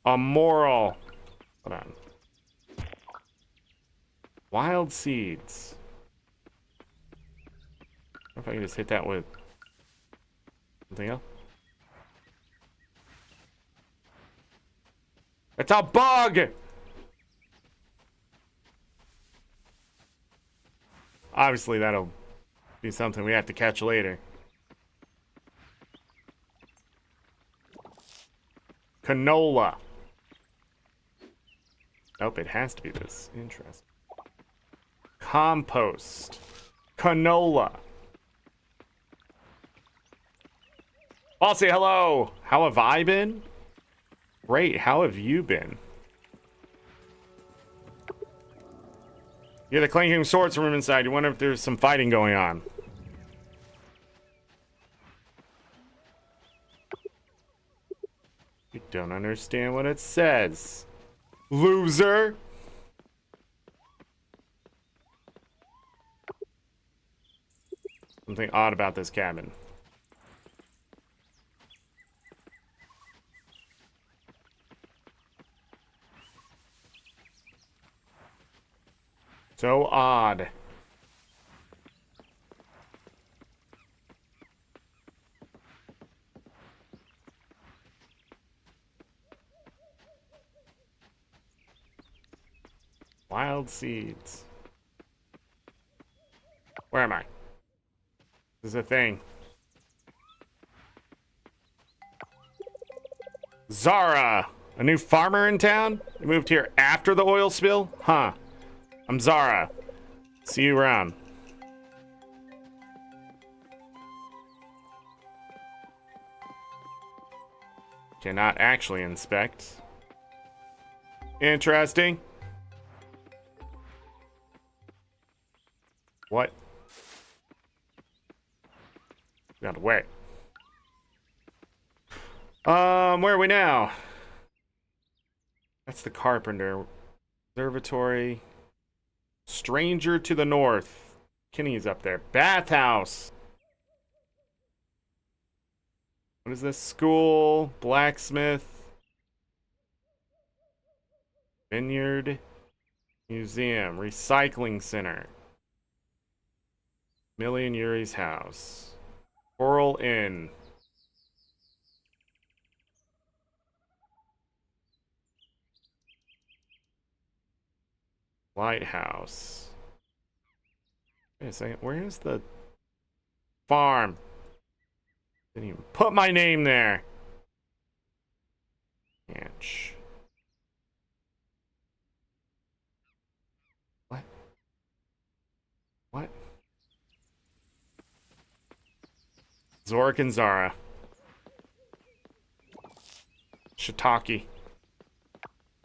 S1: A moral. Hold on. Wild seeds. I wonder if I can just hit that with something else. It's a bug! Obviously, that'll be something we have to catch later. Canola. Nope, it has to be this. Interesting. Compost. Canola. I'll say hello. How have I been? Great. How have you been? Yeah, the clanking swords from inside. You wonder if there's some fighting going on. You don't understand what it says. Loser. Something odd about this cabin. So odd. Wild seeds. Where am I? This is a thing. Zara! A new farmer in town? You moved here after the oil spill? Huh. I'm Zara. See you around. Cannot actually inspect. Interesting. What? Got away. Where are we now? That's the carpenter. Observatory. Stranger to the north. Kenny's up there. Bathhouse. What is this? School. Blacksmith. Vineyard. Museum. Recycling center. Millie and Yuri's house. Coral Inn. Lighthouse. Wait a second. Where is the farm? Didn't even put my name there. Ranch. What? What? Zork and Zara. Shiitake.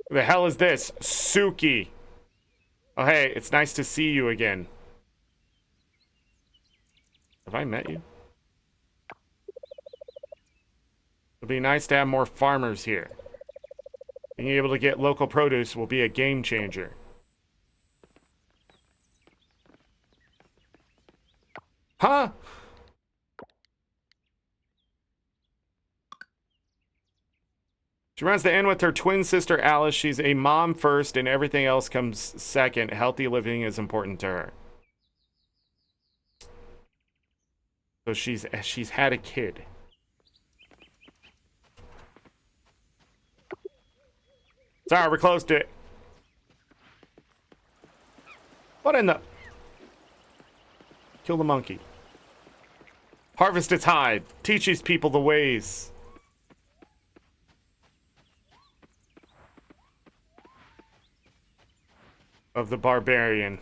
S1: Who the hell is this? Suki. Oh, hey, it's nice to see you again. Have I met you? It'll be nice to have more farmers here. Being able to get local produce will be a game changer. Huh? She runs the inn with her twin sister Alice. She's a mom first and everything else comes second. Healthy living is important to her. So she's had a kid. Sorry, we're close to it. What in the... Kill the monkey. Harvest its hide. Teach these people the ways. Of the barbarian.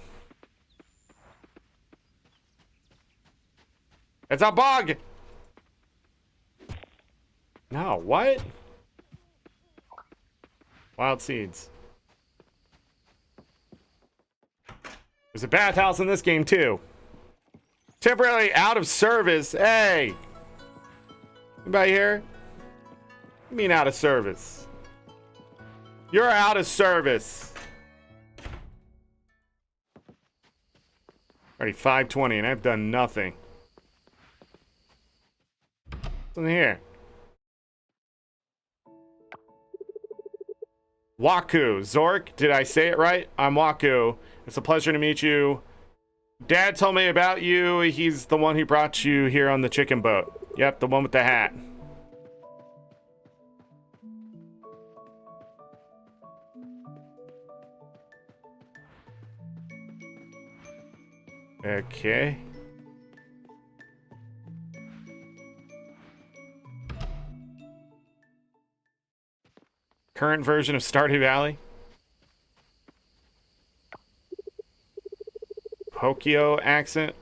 S1: It's a bug! No, what? Wild seeds. There's a bathhouse in this game too. Temporarily out of service. Hey! Anybody here? What do you mean out of service? You're out of service. Already 5:20 and I've done nothing. What's in here? Waku. Zork, did I say it right? I'm Waku. It's a pleasure to meet you. Dad told me about you. He's the one who brought you here on the chicken boat. Yep, the one with the hat. Okay. Current version of Stardew Valley. Pokio accent.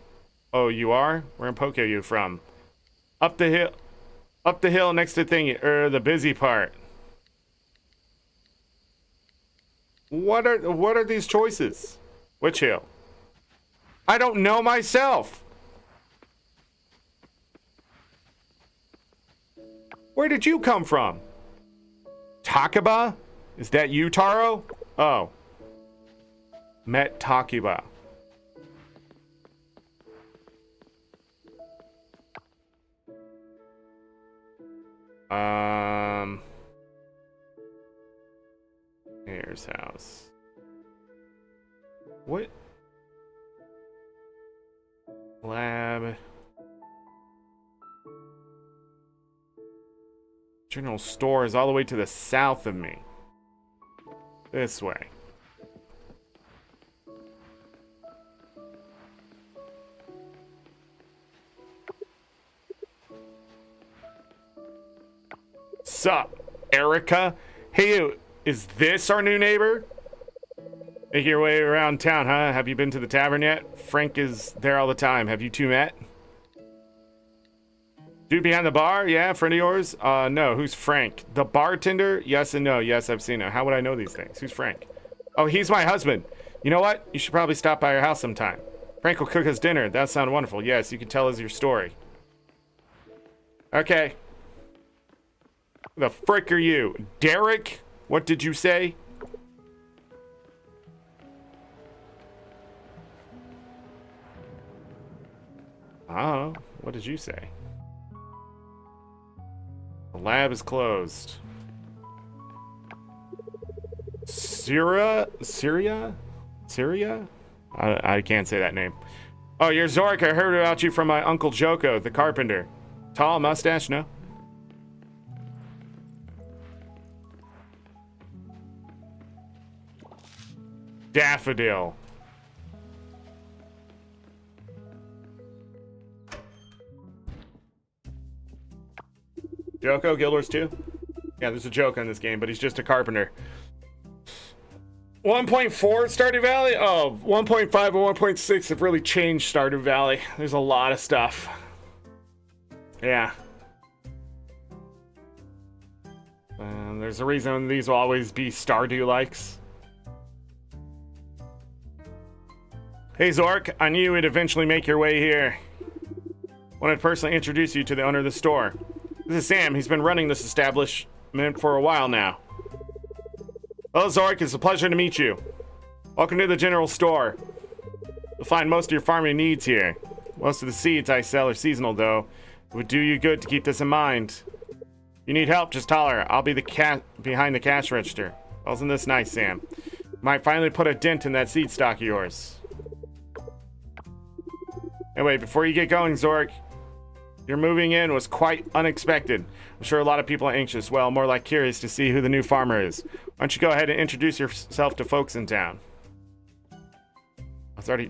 S1: Oh, you are? Where in Pokio you from? Up the hill. Up the hill next to thingy, the busy part. What are these choices? Which hill? I don't know myself. Where did you come from? Takiba? Is that you, Taro? Oh. Met Takiba. Mayor's house. What? Lab. General store is all the way to the south of me. This way. Sup, Erica? Hey, you, is this our new neighbor? Make your way around town, huh? Have you been to the tavern yet? Frank is there all the time. Have you two met? Dude behind the bar? Yeah, friend of yours? No. Who's Frank? The bartender? Yes and no. Yes, I've seen him. How would I know these things? Who's Frank? Oh, he's my husband. You know what? You should probably stop by our house sometime. Frank will cook us dinner. That sounds wonderful. Yes, you can tell us your story. Okay. Who the frick are you? Derek? What did you say? Oh, what did you say? The lab is closed. Syria? I can't say that name. Oh, you're Zork. I heard about you from my Uncle Joko, the carpenter. Tall mustache, no? Daffodil. Joko, Guild Wars 2? Yeah, there's a joke on this game, but he's just a carpenter. 1.4 Stardew Valley? Oh, 1.5 and 1.6 have really changed Stardew Valley. There's a lot of stuff. Yeah. There's a reason these will always be Stardew likes. Hey Zork, I knew you would eventually make your way here. Wanted to personally introduce you to the owner of the store. This is Sam. He's been running this establishment for a while now. Hello Zork, it's a pleasure to meet you. Welcome to the general store. You'll find most of your farming needs here. Most of the seeds I sell are seasonal though. It would do you good to keep this in mind. If you need help, just holler. I'll be the cat behind the cash register. Wasn't this nice, Sam? Might finally put a dent in that seed stock of yours. Anyway, before you get going, Zork, your moving in was quite unexpected. I'm sure a lot of people are anxious, well, more like curious to see who the new farmer is. Why don't you go ahead and introduce yourself to folks in town? I thought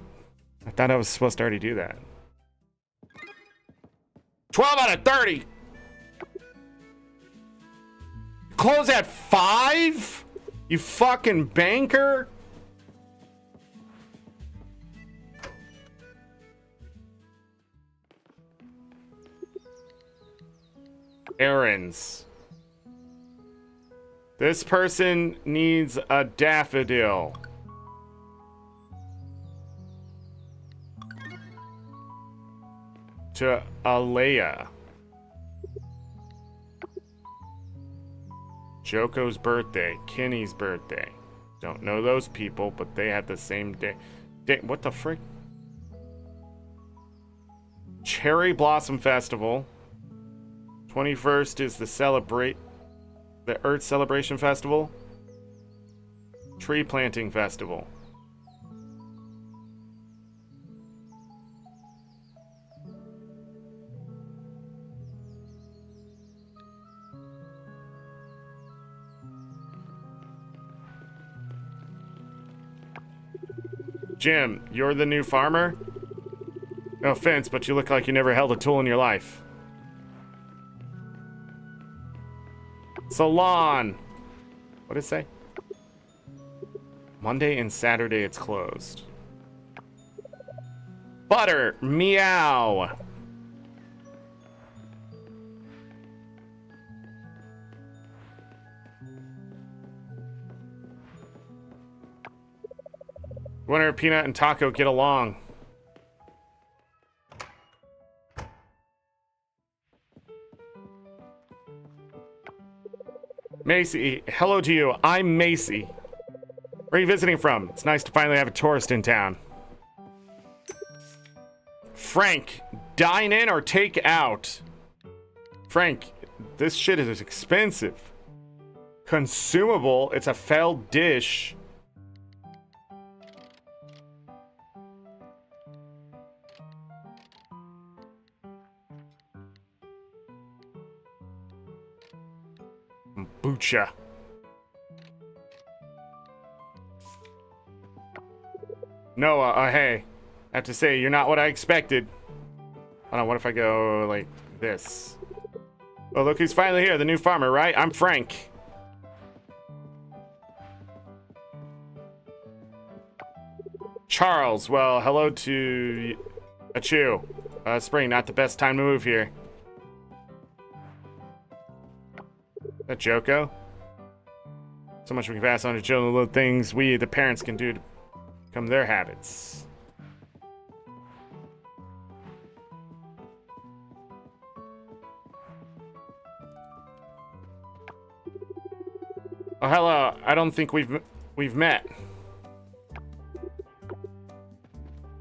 S1: I was supposed to already do that. 12 out of 30! Close at 5? You fucking banker? Errands. This person needs a daffodil. To Alea. Joko's birthday. Kenny's birthday. Don't know those people, but they had the same day. What the frick? Cherry Blossom Festival. 21st is the Earth Celebration Festival. Tree Planting Festival. Jim, you're the new farmer? No offense, but you look like you never held a tool in your life. Salon. What did it say? Monday and Saturday it's closed. Butter, meow. Wonder if Peanut and Taco get along. Macy, hello to you. I'm Macy. Where are you visiting from? It's nice to finally have a tourist in town. Frank, dine in or take out? Frank, this shit is expensive. Consumable, it's a failed dish. Kombucha. Noah, hey. I have to say, you're not what I expected. Hold on, what if I go like this? Oh, look who's finally here, the new farmer, right? I'm Frank. Charles, well, hello to Achu. Spring, not the best time to move here. Is that Joko? So much we can pass on to children, the little things we, the parents, can do to become their habits. Oh, hello. I don't think we've met.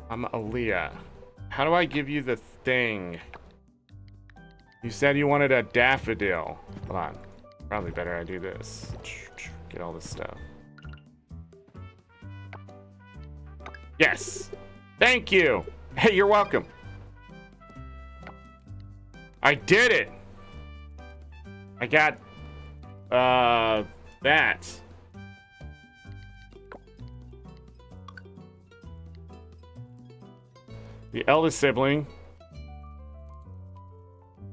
S1: I'm Aaliyah. How do I give you the thing? You said you wanted a daffodil. Hold on. Probably better I do this. Get all this stuff. Yes. Thank you. Hey, you're welcome. I did it. I got that. The eldest sibling.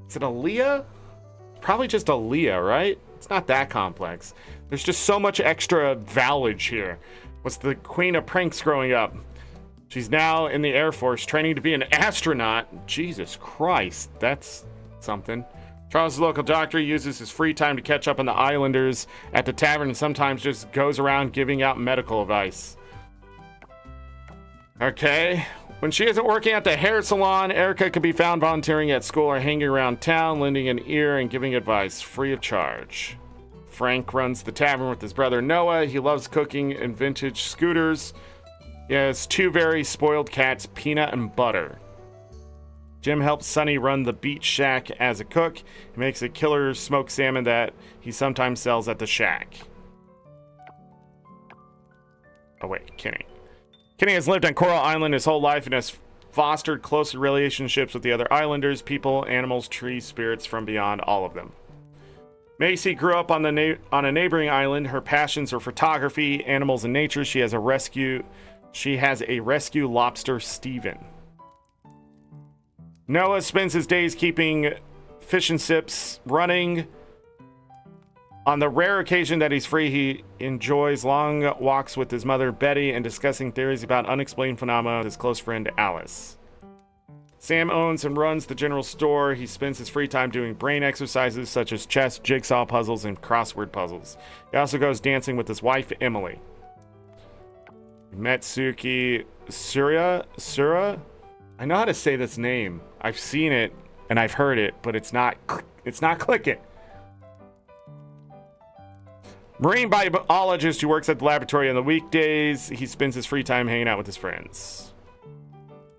S1: Is it Aaliyah? Probably just Aaliyah, right? It's not that complex. There's just so much extra vowelage here. Was the queen of pranks growing up? She's now in the Air Force training to be an astronaut. Jesus Christ, that's something. Charles' local doctor uses his free time to catch up on the islanders at the tavern and sometimes just goes around giving out medical advice. Okay. When she isn't working at the hair salon, Erica could be found volunteering at school or hanging around town, lending an ear and giving advice free of charge. Frank runs the tavern with his brother Noah. He loves cooking and vintage scooters. He has two very spoiled cats, Peanut and Butter. Jim helps Sonny run the beach shack as a cook. He makes a killer smoked salmon that he sometimes sells at the shack. Oh wait, Kenny. Kenny has lived on Coral Island his whole life and has fostered close relationships with the other islanders, people, animals, trees, spirits from beyond, all of them. Macy grew up on a neighboring island. Her passions are photography, animals, and nature. She has a rescue lobster, Steven. Noah spends his days keeping fish and sips running. On the rare occasion that he's free, he enjoys long walks with his mother, Betty, and discussing theories about unexplained phenomena with his close friend, Alice. Sam owns and runs the general store. He spends his free time doing brain exercises such as chess, jigsaw puzzles, and crossword puzzles. He also goes dancing with his wife, Emily. We met Suki. Sura? I know how to say this name. I've seen it and I've heard it, but it's not clicking. Marine biologist who works at the laboratory on the weekdays. He spends his free time hanging out with his friends.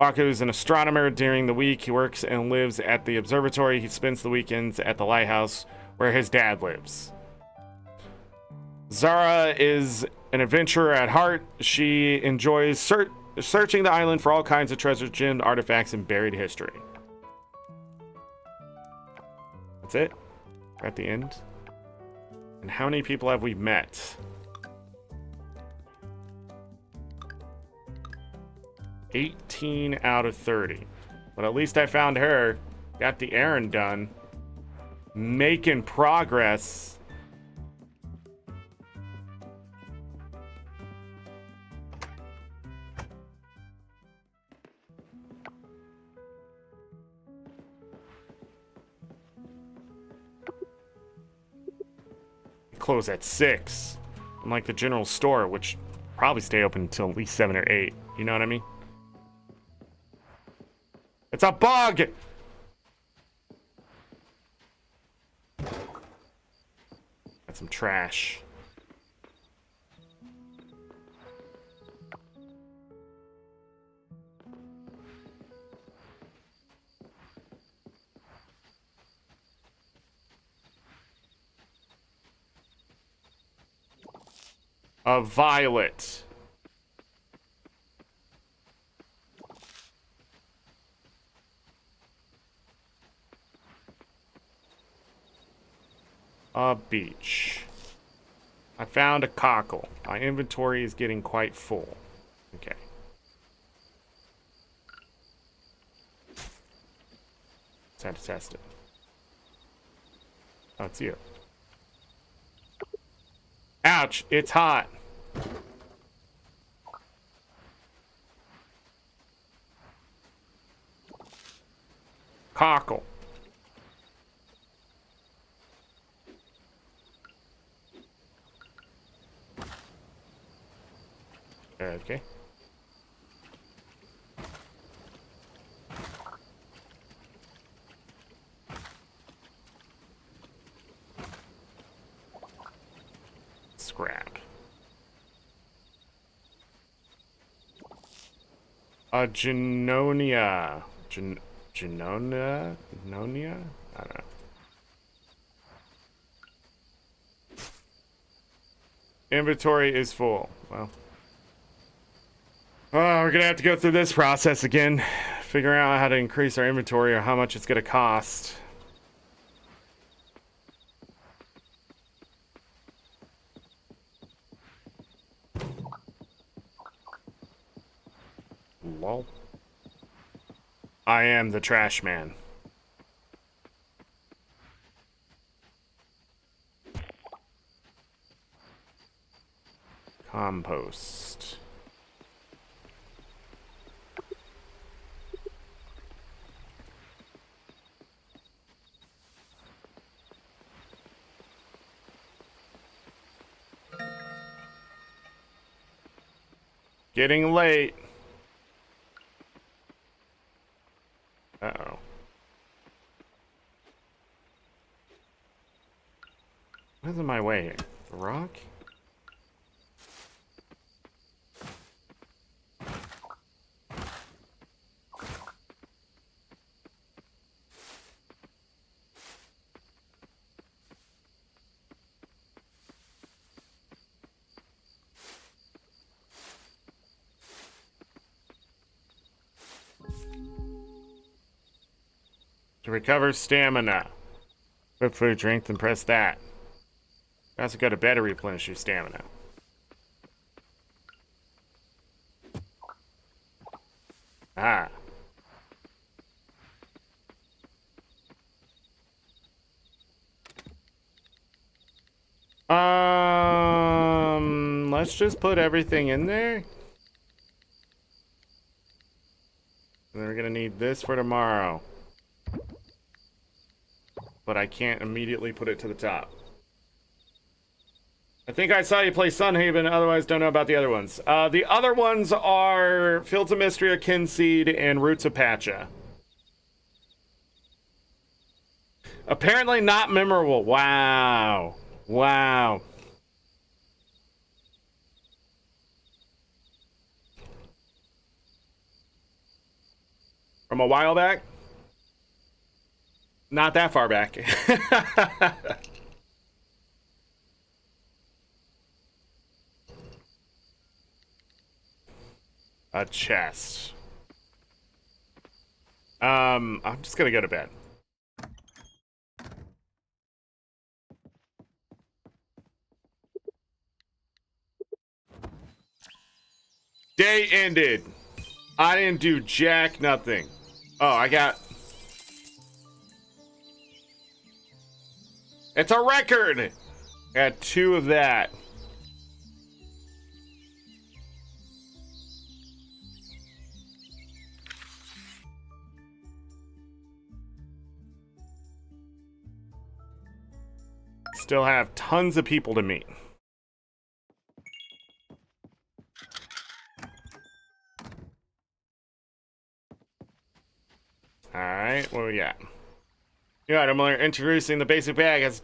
S1: Waku is an astronomer. During the week, he works and lives at the observatory. He spends the weekends at the lighthouse where his dad lives. Zara is an adventurer at heart. She enjoys searching the island for all kinds of treasures, gems, artifacts, and buried history. That's it? We're at the end. And how many people have we met? 18 out of 30. But at least I found her. Got the errand done. Making progress. close at 6. Unlike the general store, which probably stay open until at least 7 or 8. You know what I mean? It's a bug! Got some trash. A violet. A beach. I found a cockle. My inventory is getting quite full. Okay. Just had to test it. Oh, it's you. Ouch, it's hot. Cockle. Okay. Scrap. Genonia. Genonia? Genonia? I don't know. Inventory is full. Well. Oh, we're gonna have to go through this process again. Figuring out how to increase our inventory or how much it's gonna cost. Lol. I am the trash man. Compost. Getting late. Uh-oh. What's in my way here? The rock? To recover stamina. Put food, drink, and press that. You also go to bed to replenish your stamina. Ah. Let's just put everything in there. And then we're gonna need this for tomorrow. But I can't immediately put it to the top. I think I saw you play Sunhaven, otherwise don't know about the other ones. The other ones are Fields of Mystria, Kinseed, and Roots of Pacha. Apparently not memorable. Wow. Wow. From a while back? Not that far back. A chest. I'm just gonna go to bed. Day ended. I didn't do jack nothing. Oh, I got... It's a record! I got 2 of that. still have tons of people to meet. Alright, what we got? New item alert. Introducing the basic bag as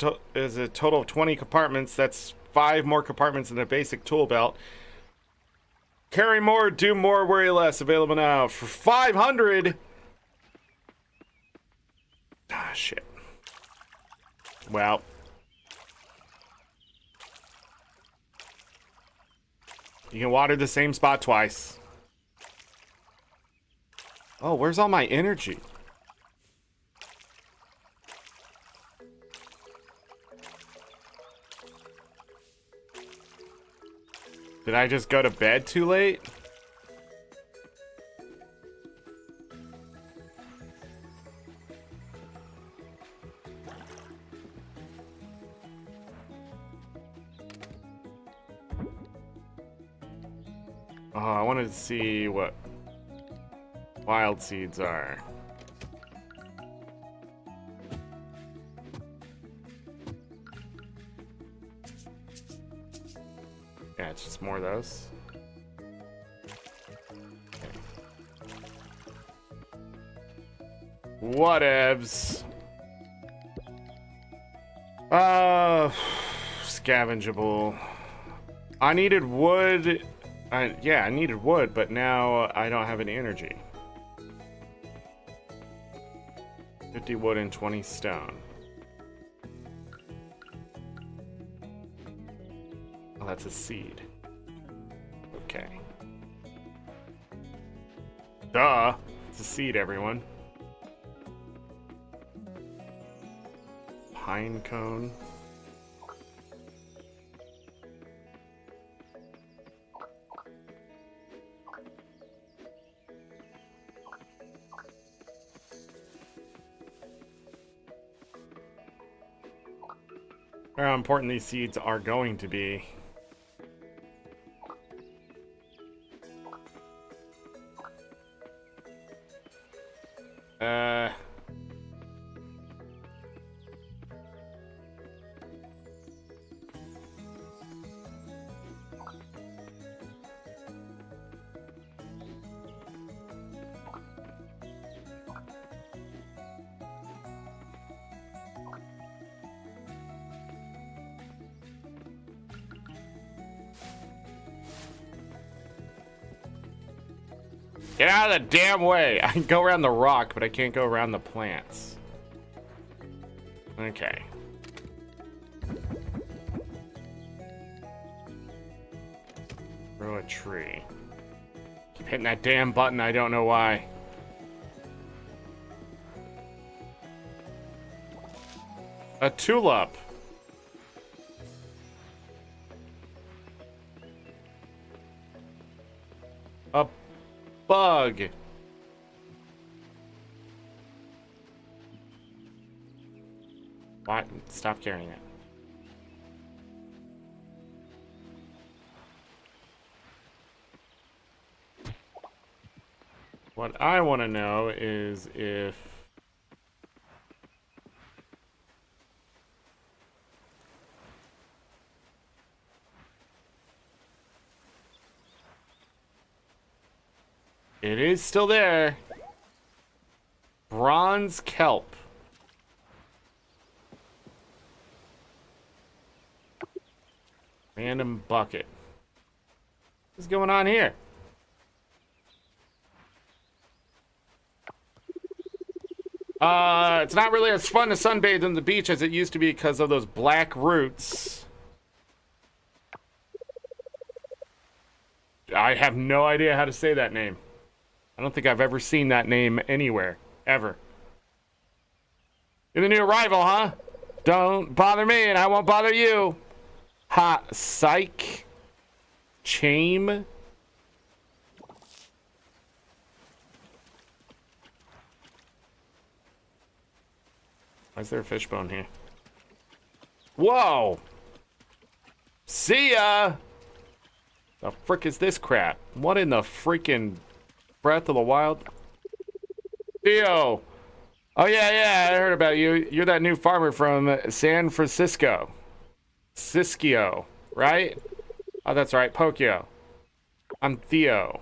S1: a total of 20 compartments. That's 5 more compartments in the basic tool belt. Carry more, do more, worry less. Available now for 500. Ah, shit. Well. You can water the same spot twice. Oh, where's all my energy? Did I just go to bed too late? Oh, I wanted to see what wild seeds are. Yeah, it's just more of those. Okay. Whatevs. Scavengeable. I needed wood. Yeah, I needed wood, but now I don't have any energy. 50 wood and 20 stone. Oh, that's a seed. Okay. Duh! It's a seed, everyone. Pine cone. How important these seeds are going to be. Get out of the damn way! I can go around the rock, but I can't go around the plants. Okay. Grow a tree. Keep hitting that damn button, I don't know why. A tulip. A bug. What? Stop carrying it. What I want to know is if it is still there. Bronze kelp. Random bucket. What's going on here? It's not really as fun to sunbathe on the beach as it used to be because of those black roots. I have no idea how to say that name. I don't think I've ever seen that name anywhere, ever. You're the new arrival, huh? Don't bother me and I won't bother you. Ha, psych. Chame. Why is there a fishbone here? Whoa! See ya! The frick is this crap? What in the freaking Breath of the Wild? Theo! Oh yeah, I heard about you. You're that new farmer from San Francisco. Siskio, right? Oh, that's right, Pokio. I'm Theo.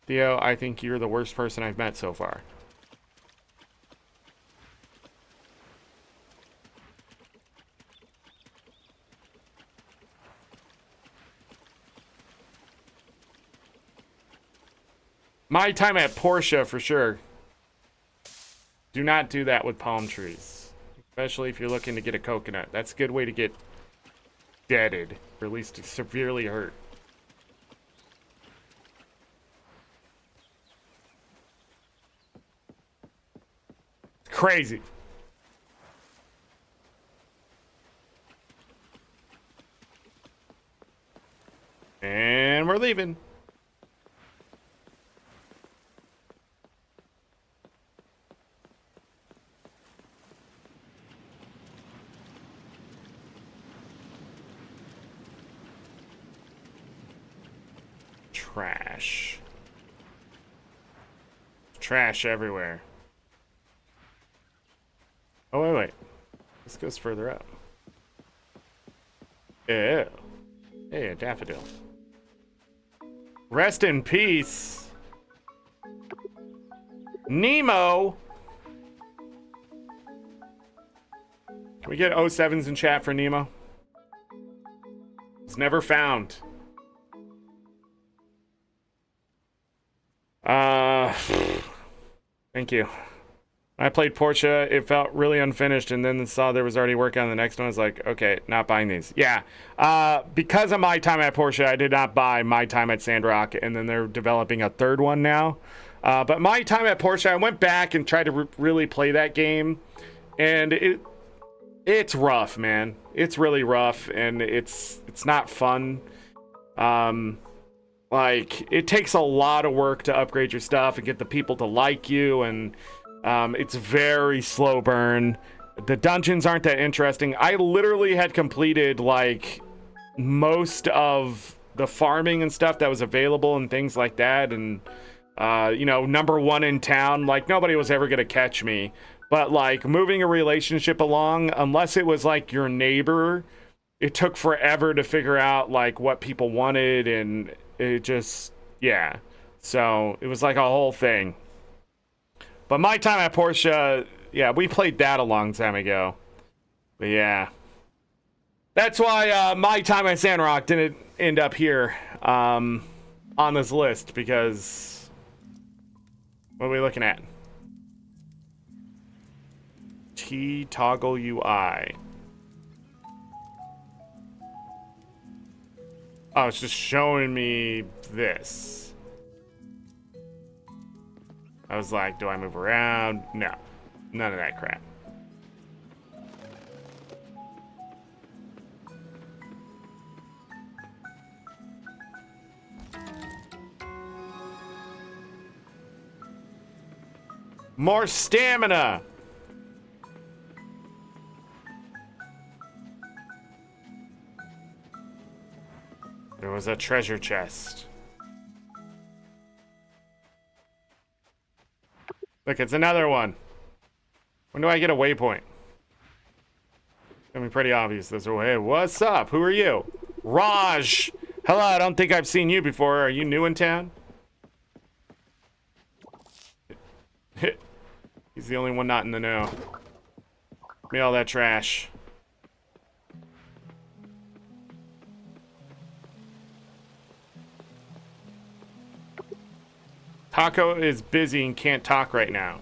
S1: Theo, I think you're the worst person I've met so far. My time at Porsche for sure. Do not do that with palm trees. Especially if you're looking to get a coconut. That's a good way to get deaded. Or at least severely hurt. Crazy. And we're leaving. Trash. Trash everywhere. Oh, wait. This goes further up. Ew. Hey, a daffodil. Rest in peace. Nemo. Can we get 07s in chat for Nemo? It's never found. Thank you. I played Porsche, it felt really unfinished, and then saw there was already work on the next one. I was like, okay, not buying these. Yeah, because of my time at Porsche, I did not buy my time at Sandrock, and then they're developing a third one now. But my time at Porsche, I went back and tried to really play that game, and it's rough, man. It's really rough, and it's not fun. Like, it takes a lot of work to upgrade your stuff and get the people to like you, and it's very slow burn. The dungeons aren't that interesting. I literally had completed, like, most of the farming and stuff that was available and things like that, and, you know, #1 in town. Like, nobody was ever gonna catch me. But, like, moving a relationship along, unless it was, like, your neighbor, it took forever to figure out, like, what people wanted, and it just, yeah. So it was like a whole thing. But my time at Porsche, yeah, we played that a long time ago. But yeah. That's why my time at Sandrock didn't end up here on this list, because what are we looking at? T toggle UI. Oh, it's just showing me this. I was like, do I move around? No. None of that crap. More stamina! There was a treasure chest. Look, it's another one. When do I get a waypoint? It's gonna be pretty obvious. This way. Hey, what's up? Who are you? Raj! Hello, I don't think I've seen you before. Are you new in town? He's the only one not in the know. Give me all that trash. Taco is busy and can't talk right now.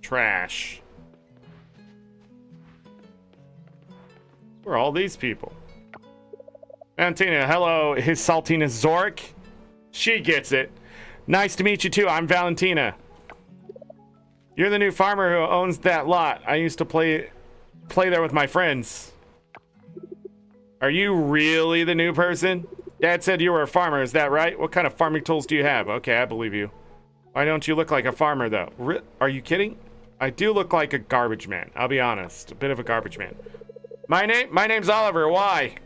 S1: Trash. Who are all these people? Valentina, hello, his saltiness Zork. She gets it. Nice to meet you too, I'm Valentina. You're the new farmer who owns that lot. I used to play there with my friends. Are you really the new person? Dad said you were a farmer, is that right? What kind of farming tools do you have? Okay, I believe you. Why don't you look like a farmer, though? Are you kidding? I do look like a garbage man, I'll be honest. A bit of a garbage man. My name's Oliver, why?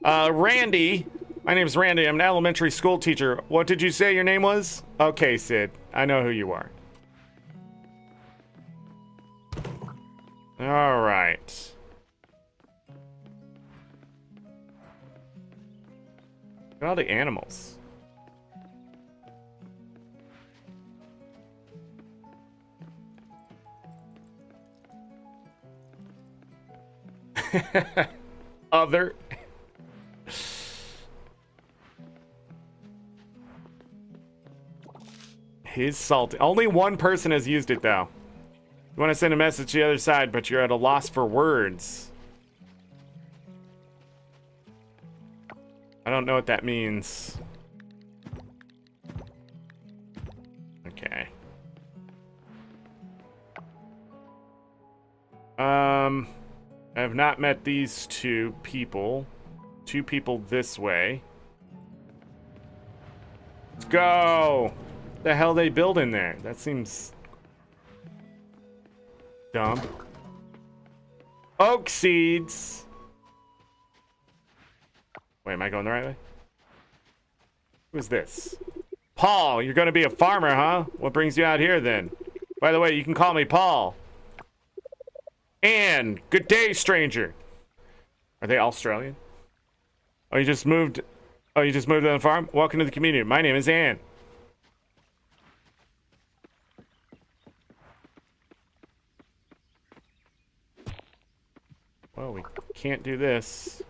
S1: Randy, My name's Randy. I'm an elementary school teacher. What did you say your name was? Okay, Sid. I know who you are. All right. Look at all the animals. Other. His salty. Only one person has used it though. You want to send a message to the other side, but you're at a loss for words. I don't know what that means. Okay. I have not met these two people. Two people this way. Let's go. What the hell they build in there? That seems dumb. Oak seeds. Wait, am I going the right way? Who's this? Paul, you're gonna be a farmer, huh? What brings you out here then? By the way, you can call me Paul. Anne, good day, stranger. Are they Australian? Oh, you just moved. Oh, you just moved to the farm? Welcome to the community. My name is Anne. Well, we can't do this.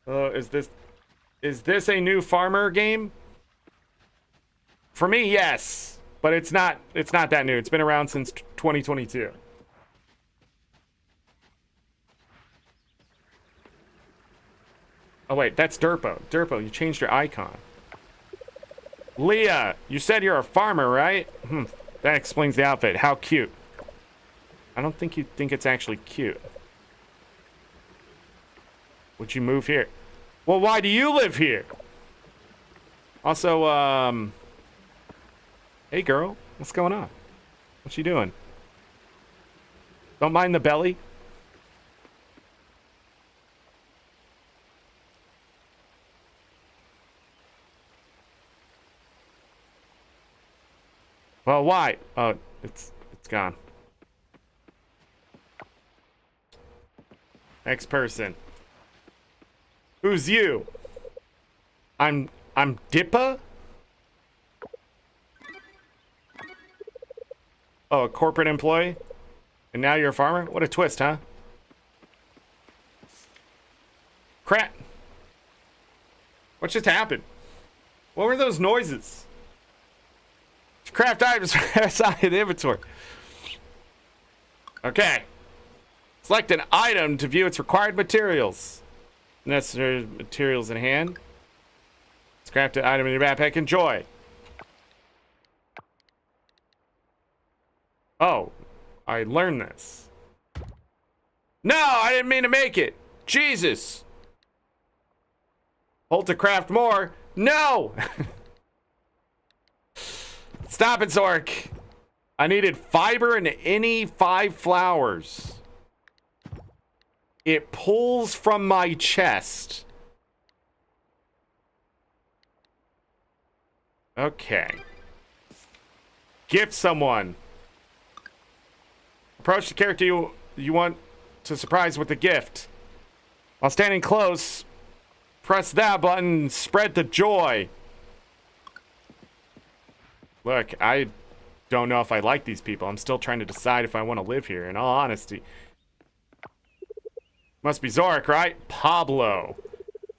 S1: Oh, is this a new farmer game? For me, yes, but it's not that new. It's been around since 2022. Oh wait, that's Derpo. Derpo, you changed your icon. Leah, you said you're a farmer, right? That explains the outfit. How cute. I don't think you think it's actually cute. Would you move here? Well, why do you live here? Also, hey girl, what's going on? What you doing? Don't mind the belly. Well, why? Oh, it's gone. Next person. Who's you? I'm Dippa? Oh, a corporate employee? And now you're a farmer? What a twist, huh? Crap. What just happened? What were those noises? Craft items outside the inventory. Okay. Select an item to view its required materials. Necessary materials in hand. Let's craft an item in your backpack. Enjoy. Oh, I learned this. No, I didn't mean to make it. Jesus. Hold to craft more. No. Stop it, Zork. I needed fiber and any 5 flowers. It pulls from my chest. Okay. Gift someone. Approach the character you want to surprise with a gift. While standing close, press that button and spread the joy. Look, I don't know if I like these people. I'm still trying to decide if I want to live here, in all honesty. Must be Zork, right? Pablo.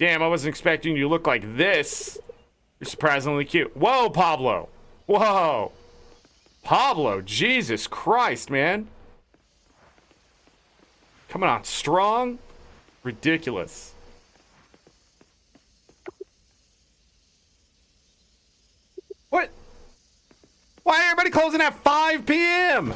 S1: Damn, I wasn't expecting you to look like this. You're surprisingly cute. Whoa, Pablo. Whoa. Pablo, Jesus Christ, man. Coming on strong. Ridiculous. What? Why everybody closing at 5 p.m.?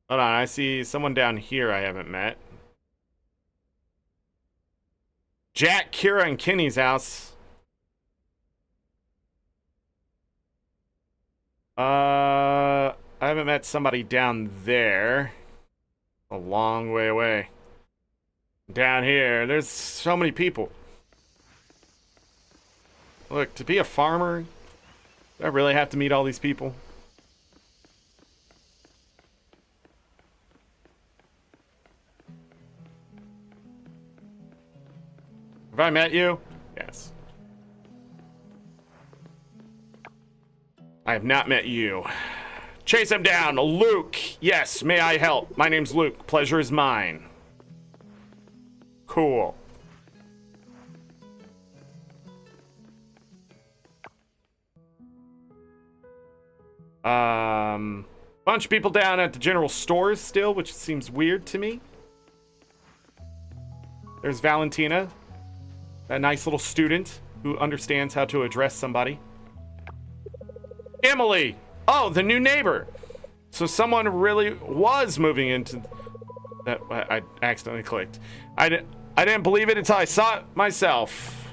S1: Hold on, I see someone down here I haven't met. Jack, Kira, and Kenny's house. I haven't met somebody down there. A long way away. Down here, there's so many people. Look, to be a farmer, do I really have to meet all these people? Have I met you? Yes. I have not met you. Chase him down. Luke. Yes, may I help? My name's Luke. Pleasure is mine. Cool. Bunch of people down at the general stores still, which seems weird to me. There's Valentina, a nice little student who understands how to address somebody. Emily! Oh, the new neighbor! So someone really was moving into... That I accidentally clicked. I didn't believe it until I saw it myself.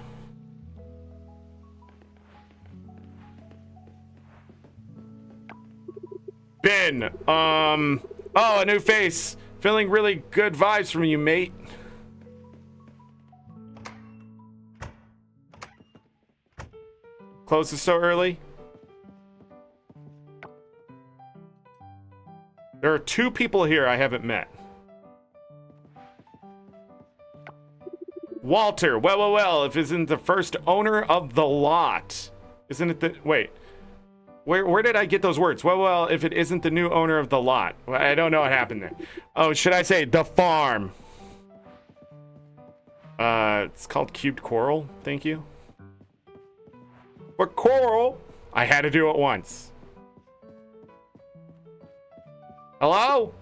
S1: Ben, oh, a new face. Feeling really good vibes from you, mate. Closes so early. There are 2 people here I haven't met. Walter, well, if isn't the first owner of the lot. Isn't it the... Wait. Where did I get those words? Well, if it isn't the new owner of the lot. Well, I don't know what happened there. Oh, should I say the farm? It's called Cubed Coral. Thank you. But coral, I had to do it once. Hello?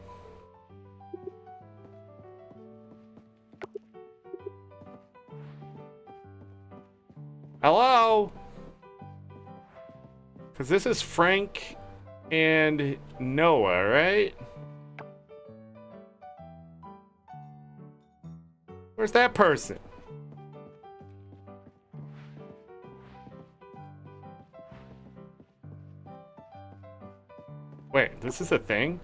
S1: Hello? Because this is Frank and Noah, right? Where's that person? Wait, this is a thing?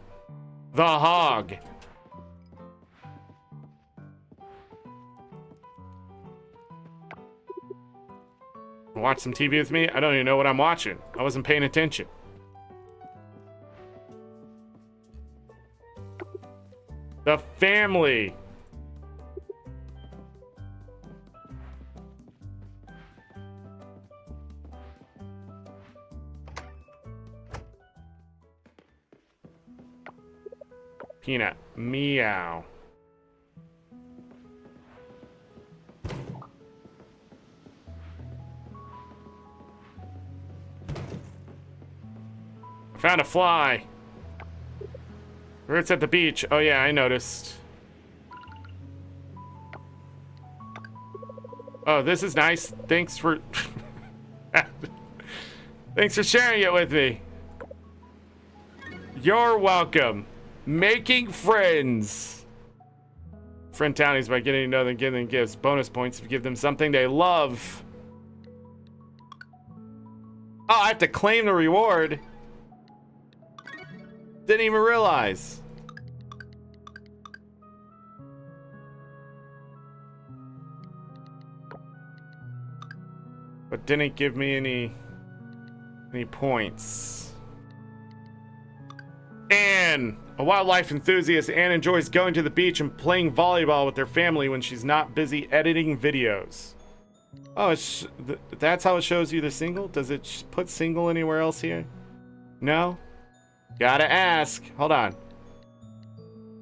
S1: The hog. Watch some TV with me? I don't even know what I'm watching. I wasn't paying attention. The family. Peanut. Meow. Found a fly. Roots at the beach. Oh yeah, I noticed. Oh, this is nice. Thanks for... Thanks for sharing it with me. You're welcome. Making friends. Friend townies by getting to know them, giving them gifts. Bonus points if you give them something they love. Oh, I have to claim the reward. Didn't even realize. But didn't give me any points. Anne, a wildlife enthusiast, Anne enjoys going to the beach and playing volleyball with her family when she's not busy editing videos. Oh, that's how it shows you the single? Does it put single anywhere else here? No? Gotta ask. Hold on.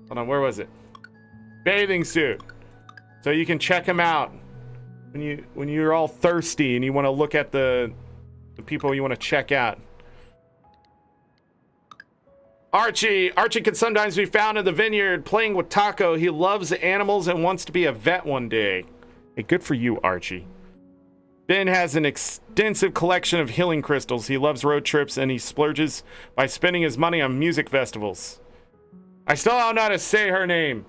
S1: Where was it? Bathing suit. So you can check them out when you're all thirsty and you want to look at the people you want to check out. Archie can sometimes be found in the vineyard playing with Taco. He loves animals and wants to be a vet one day. Hey, good for you, Archie. Ben has an extensive collection of healing crystals. He loves road trips and he splurges by spending his money on music festivals. I still don't know how to say her name.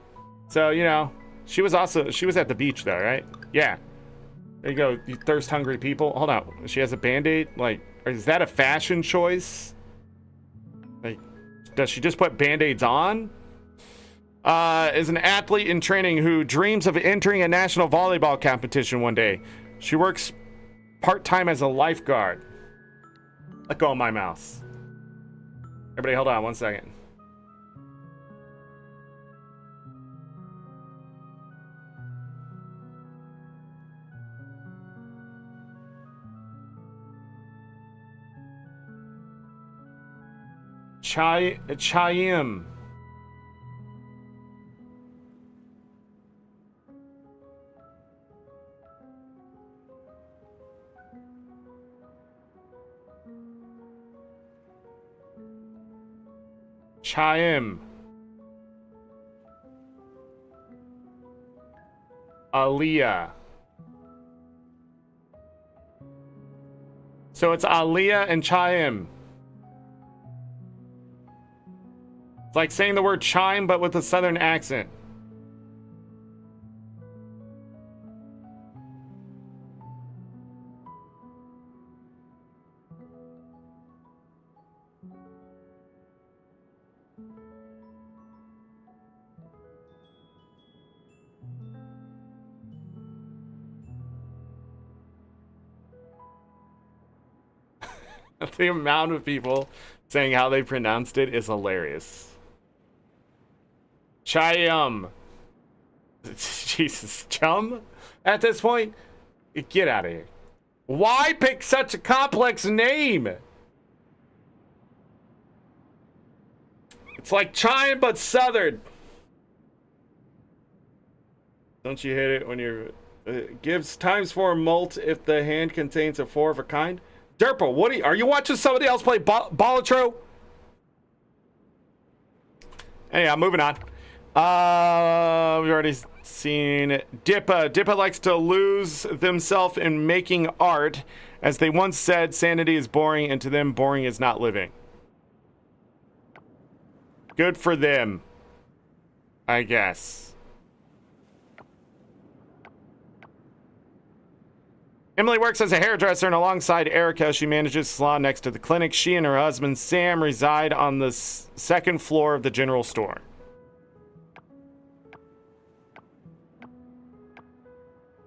S1: So, you know, she was at the beach though, right? Yeah. There you go, you thirst hungry people. Hold on, she has a band-aid? Like, is that a fashion choice? Like, does she just put band-aids on? Is an athlete in training who dreams of entering a national volleyball competition one day. She works part-time as a lifeguard. Let go of my mouse. Everybody hold on 1 second. Chaim. Chaim. Aliyah. So it's Aliyah and Chaim. It's like saying the word chime, but with a southern accent. The amount of people saying how they pronounced it is hilarious. Chayum. Jesus, chum? At this point, get out of here. Why pick such a complex name? It's like chime, but southern. Don't you hit it when you're... gives times 4 mult if the hand contains a 4 of a kind? Derpa, what are you watching somebody else play Bollatro? Anyhow, moving on. We've already seen Dippa. Dippa likes to lose themselves in making art. As they once said, sanity is boring, and to them, boring is not living. Good for them, I guess. Emily works as a hairdresser, and alongside Erica, she manages a salon next to the clinic. She and her husband, Sam, reside on the second floor of the general store.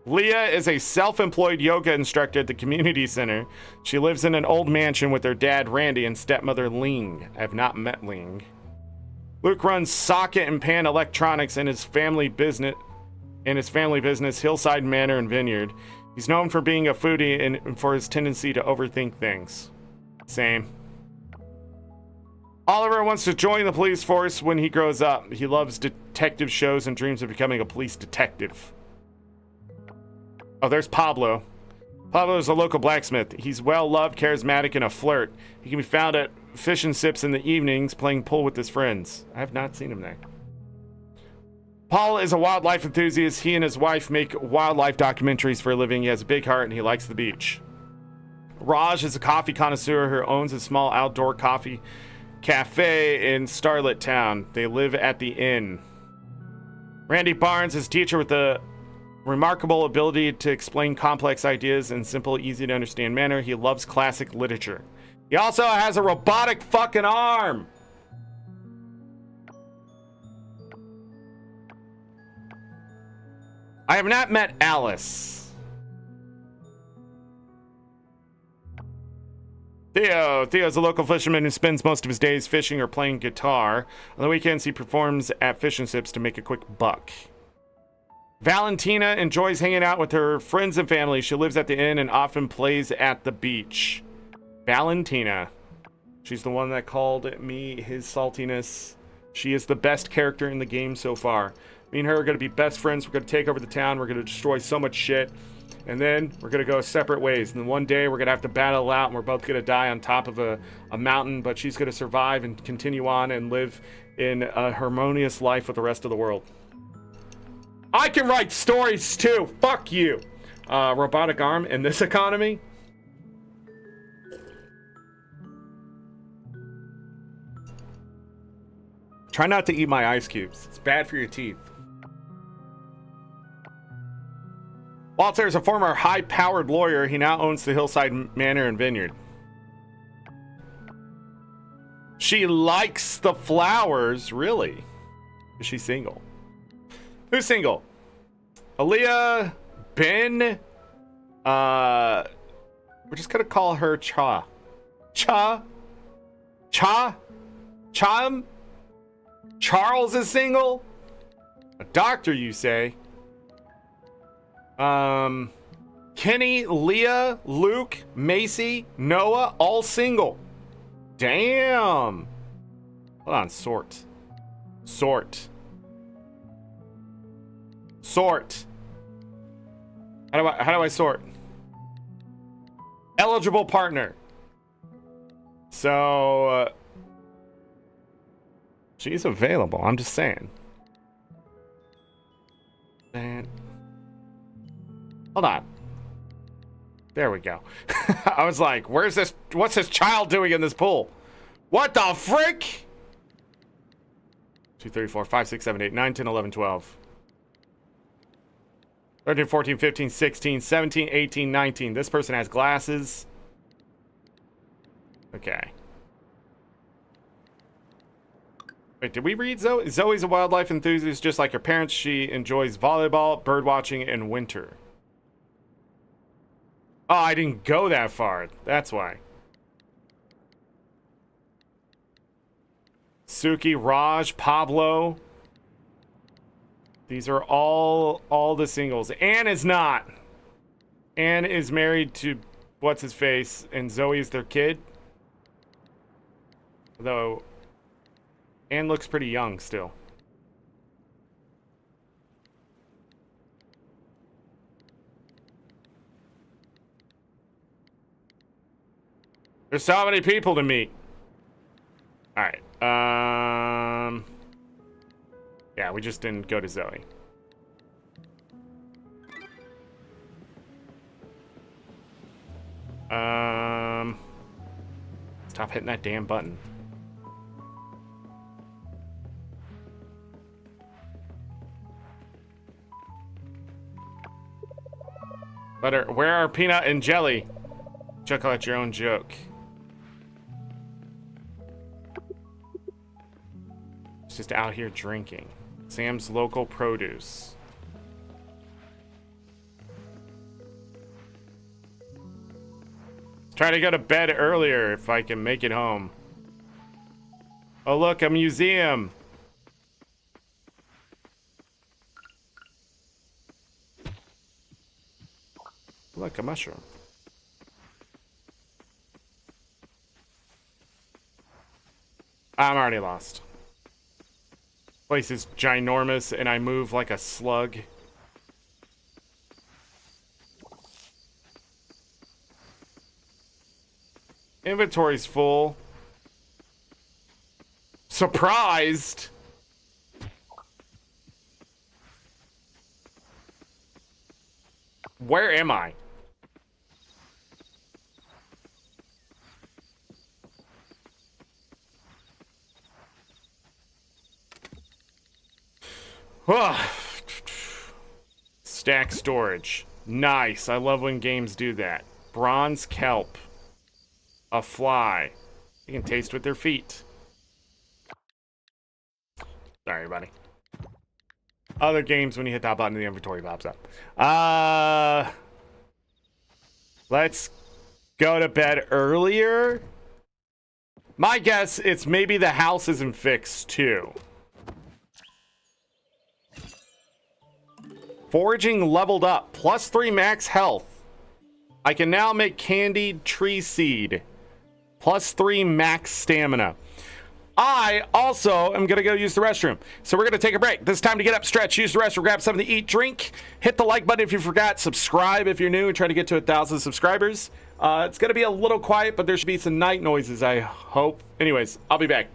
S1: Leah is a self-employed yoga instructor at the community center. She lives in an old mansion with her dad, Randy, and stepmother, Ling. I have not met Ling. Luke runs socket and pan electronics in his family business, Hillside Manor and Vineyard. He's known for being a foodie and for his tendency to overthink things. Same. Oliver wants to join the police force when he grows up. He loves detective shows and dreams of becoming a police detective. Oh, there's Pablo. Pablo is a local blacksmith. He's well-loved, charismatic, and a flirt. He can be found at Fish and Sips in the evenings playing pool with his friends. I have not seen him there. Paul is a wildlife enthusiast. He and his wife make wildlife documentaries for a living. He has a big heart and he likes the beach. Raj is a coffee connoisseur who owns a small outdoor coffee cafe in Starlit Town. They live at the inn. Randy Barnes is a teacher with a remarkable ability to explain complex ideas in simple, easy to understand manner. He loves classic literature. He also has a robotic fucking arm. I have not met Alice. Theo's a local fisherman who spends most of his days fishing or playing guitar. On the weekends, he performs at Fish and Sips to make a quick buck. Valentina enjoys hanging out with her friends and family. She lives at the inn and often plays at the beach. Valentina. She's the one that called me his saltiness. She is the best character in the game so far. Me and her are going to be best friends. We're going to take over the town. We're going to destroy so much shit. And then we're going to go separate ways. And then one day we're going to have to battle out and we're both going to die on top of a mountain. But she's going to survive and continue on and live in a harmonious life with the rest of the world. I can write stories too. Fuck you. Robotic arm in this economy. Try not to eat my ice cubes. It's bad for your teeth. Walter is a former high-powered lawyer. He now owns the Hillside Manor and Vineyard. She likes the flowers, really. Is she single? Who's single? Aaliyah, Ben. We're just gonna call her Cha. Cha? Cham? Charles is single? A doctor, you say? Kenny, Leah, Luke, Macy, Noah, all single. Damn. Hold on, sort. How do I sort? Eligible partner. So she's available. I'm just saying. And hold on. There we go. I was like, where's this? What's this child doing in this pool? What the frick? 2, 3, 4, 5, 6, 7, 8, 9, 10, 11, 12. 13, 14, 15, 16, 17, 18, 19. This person has glasses. Okay. Wait, did we read Zoe? Zoe's a wildlife enthusiast just like her parents. She enjoys volleyball, bird watching, and winter. Oh, I didn't go that far. That's why. Suki, Raj, Pablo. These are all the singles. Anne is not. Anne is married to what's his face, and Zoe is their kid. Though Anne looks pretty young still. There's so many people to meet. All right. Yeah, we just didn't go to Zoe. Stop hitting that damn button. Butter, where are peanut and jelly? Chuckle at your own joke. It's just out here drinking. Sam's local produce. Try to go to bed earlier if I can make it home. Oh look, a museum. Look, a mushroom. I'm already lost. Place is ginormous and I move like a slug. Inventory's full. Surprised. Where am I? Stack storage. Nice. I love when games do that. Bronze kelp. A fly. You can taste with their feet. Sorry, buddy. Other games, when you hit that button, the inventory pops up. Let's go to bed earlier. My guess, it's maybe the house isn't fixed, too. Foraging leveled up. +3 max health. I can now make candied tree seed. +3 max stamina. I also am going to go use the restroom. So we're going to take a break. This is time to get up, stretch, use the restroom, grab something to eat, drink. Hit the like button if you forgot. Subscribe if you're new and try to get to 1,000 subscribers. It's going to be a little quiet, but there should be some night noises, I hope. Anyways, I'll be back.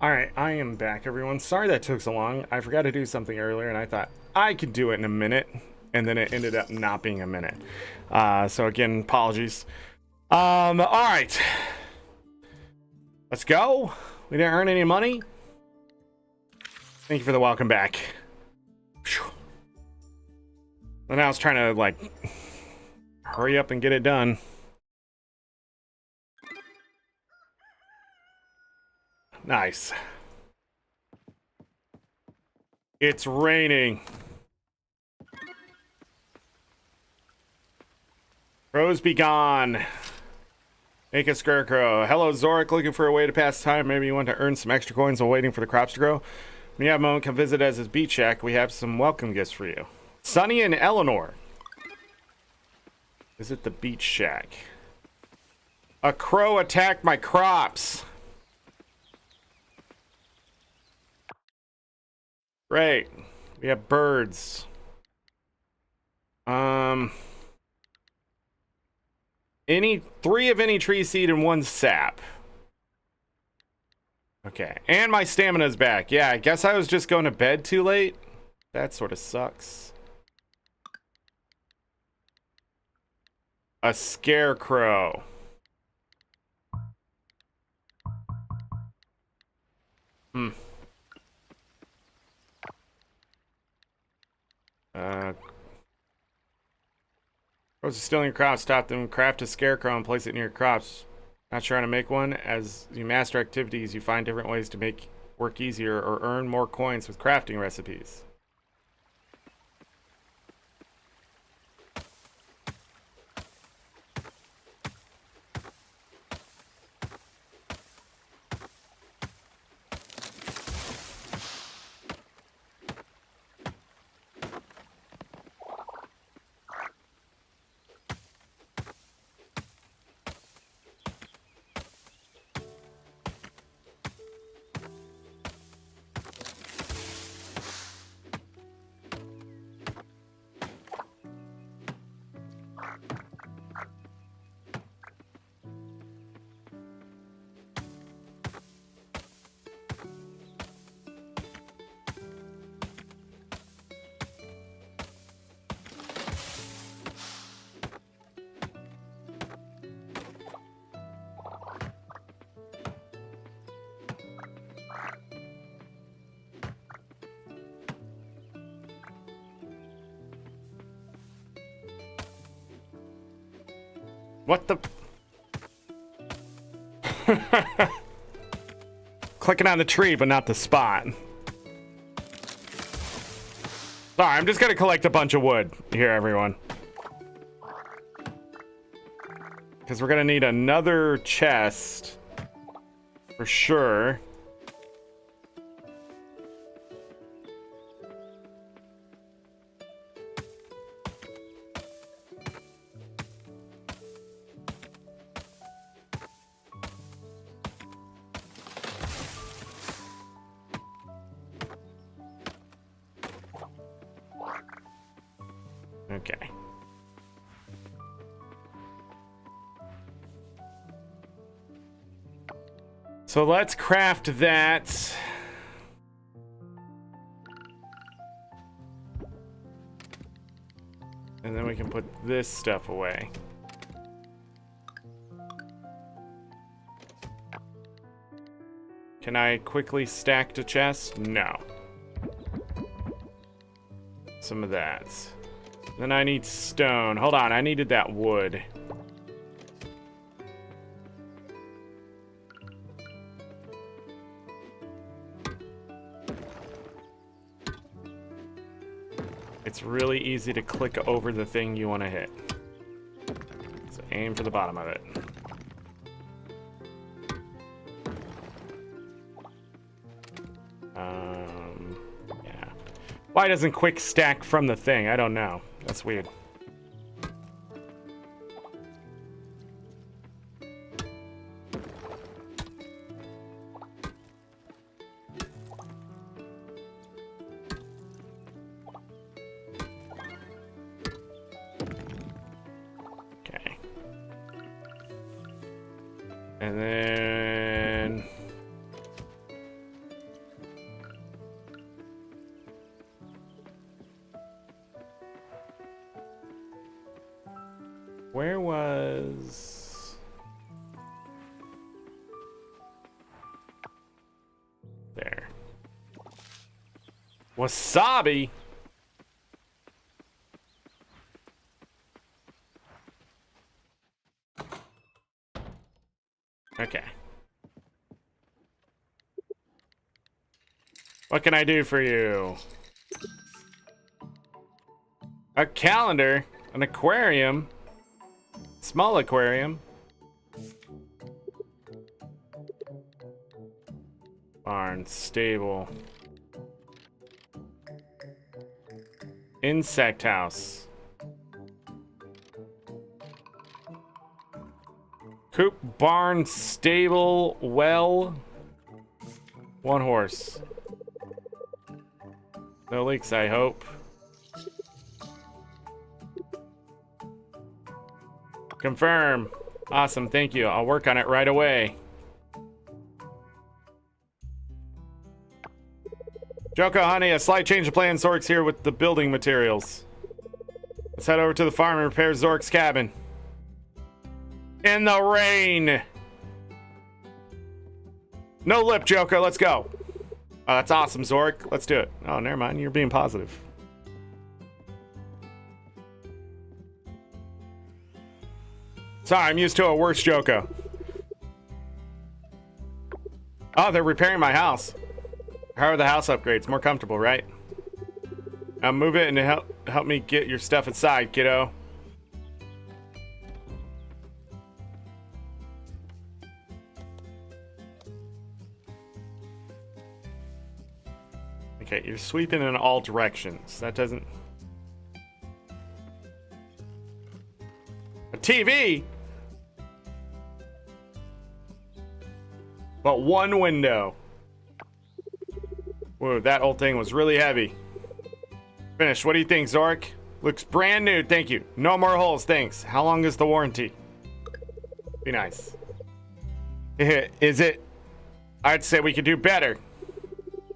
S1: All right, I am back, everyone. Sorry that took so long. I forgot to do something earlier, and I thought I could do it in a minute, and then it ended up not being a minute. So again, apologies. All right. Let's go. We didn't earn any money. Thank you for the welcome back. And I was trying to, like, hurry up and get it done. Nice. It's raining. Crows be gone. Make a scarecrow. Hello, Zork. Looking for a way to pass time. Maybe you want to earn some extra coins while waiting for the crops to grow. When you have a moment, come visit us at Beach Shack. We have some welcome gifts for you. Sunny and Eleanor. Visit the Beach Shack. A crow attacked my crops. Great. We have birds. Three of any tree seed and one sap. Okay, and my stamina's back. Yeah, I guess I was just going to bed too late. That sort of sucks. A scarecrow. Crows are stealing your crops. Stop them. Craft a scarecrow and place it near your crops. Not sure how to make one? As you master activities, you find different ways to make work easier or earn more coins with crafting recipes. What the? Clicking on the tree, but not the spot. Sorry, I'm just gonna collect a bunch of wood here, everyone. Because we're gonna need another chest. For sure. Okay. So let's craft that. And then we can put this stuff away. Can I quickly stack the chest? No. Some of that. Then I need stone. Hold on, I needed that wood. It's really easy to click over the thing you want to hit. So aim for the bottom of it. Yeah. Why doesn't quick stack from the thing? I don't know. That's weird. Okay. And then where was... There. Wasabi? Okay. What can I do for you? A calendar, an aquarium, small aquarium. Barn, stable. Insect house. Coop, barn, stable, well. One horse. No leaks, I hope. Confirm. Awesome, thank you. I'll work on it right away. Joko, honey, a slight change of plan. Zork's here with the building materials. Let's head over to the farm and repair Zork's cabin. In the rain. No lip, Joko. Let's go. Oh, that's awesome, Zork. Let's do it. Oh, never mind. You're being positive. Sorry, I'm used to a worse Joko. Oh, they're repairing my house. How are the house upgrades? More comfortable, right? Move it and help me get your stuff inside, kiddo. Okay, you're sweeping in all directions. That doesn't... A TV? But one window. Whoa, that old thing was really heavy. Finished. What do you think, Zork? Looks brand new, thank you. No more holes, thanks. How long is the warranty? Be nice. Is it? I'd say we could do better.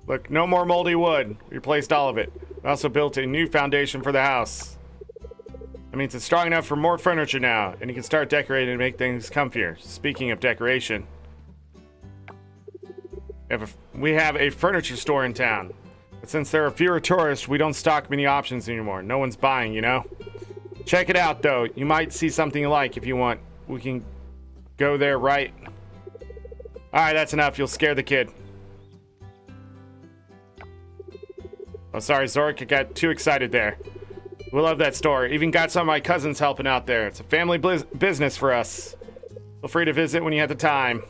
S1: Look, no more moldy wood. We replaced all of it. We also built a new foundation for the house. That means it's strong enough for more furniture now, and you can start decorating to make things comfier. Speaking of decoration, we have a furniture store in town. But since there are fewer tourists, we don't stock many options anymore. No one's buying, you know? Check it out, though. You might see something you like if you want. We can go there, right? Alright, that's enough. You'll scare the kid. Oh, sorry, Zork. I got too excited there. We love that store. Even got some of my cousins helping out there. It's a family business for us. Feel free to visit when you have the time.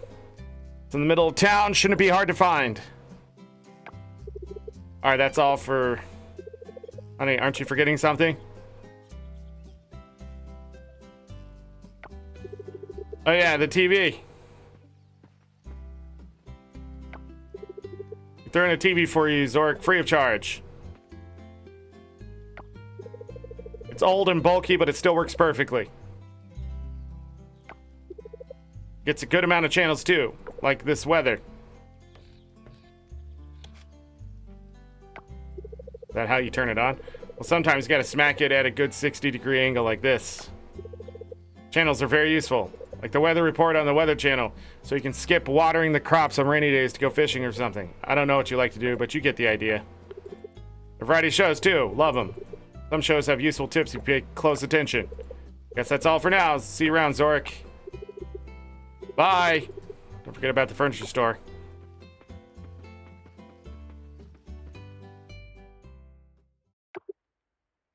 S1: It's in the middle of town. Shouldn't be hard to find. Alright, that's all for... Honey, aren't you forgetting something? Oh yeah, the TV. Throw in a TV for you, Zork, free of charge. It's old and bulky, but it still works perfectly. Gets a good amount of channels too, like this weather. Is that how you turn it on? Well, sometimes you gotta smack it at a good 60-degree angle like this. Channels are very useful, like the weather report on the Weather Channel, so you can skip watering the crops on rainy days to go fishing or something. I don't know what you like to do, but you get the idea. A variety of shows too, love them. Some shows have useful tips if you pay close attention. Guess that's all for now. See you around, Zork. Bye. Don't forget about the furniture store.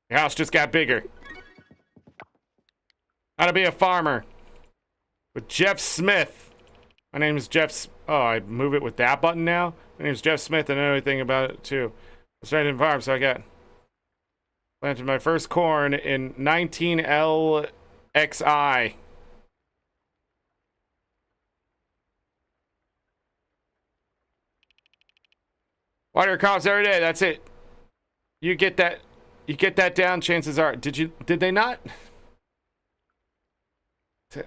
S1: Your house just got bigger. How to be a farmer. With Jeff Smith. My name is Jeff... Oh, I move it with that button now? My name is Jeff Smith and I know everything about it too. I started in farm, so I got... Planted my first corn in 19LXI. Water your crops every day, that's it. You get that down, chances are. Did they not? You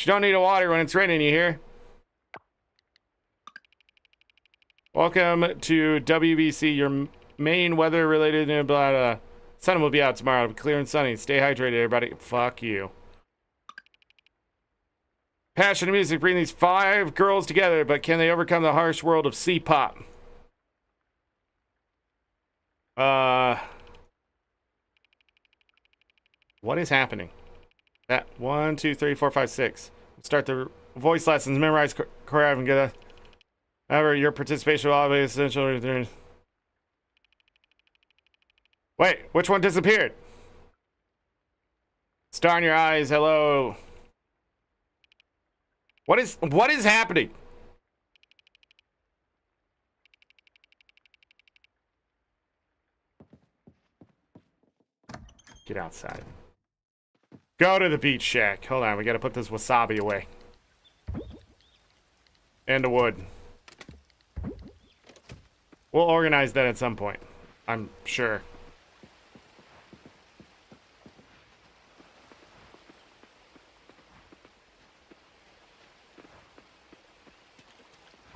S1: don't need to water when it's raining, you hear? Welcome to WBC, your main weather-related blah blah. Sun will be out tomorrow. It'll be clear and sunny. Stay hydrated, everybody. Fuck you. Passion and music bring these 5 girls together, but can they overcome the harsh world of C-pop? What is happening? That 1, 2, 3, 4, 5, 6. Start the voice lessons, memorize choreography, and get a. However, your participation will always be essential. Wait, which one disappeared? Star in your eyes, hello. What is happening? Get outside. Go to the beach shack. Hold on, we gotta put this wasabi away. And the wood. We'll organize that at some point, I'm sure.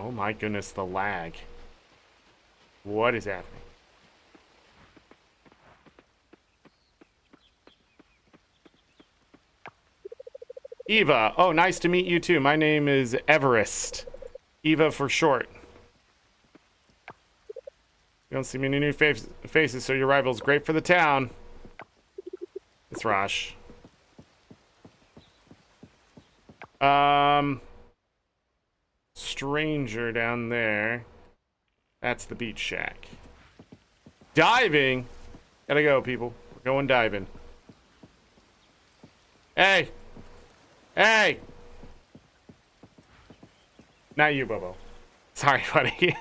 S1: Oh my goodness, the lag. What is happening? Eva. Oh, nice to meet you too. My name is Everest. Eva for short. You don't see many new faces, so your rival's great for the town. It's Rosh. Stranger down there. That's the beach shack. Diving? Gotta go, people. We're going diving. Hey! Hey! Not you, Bobo. Sorry, buddy.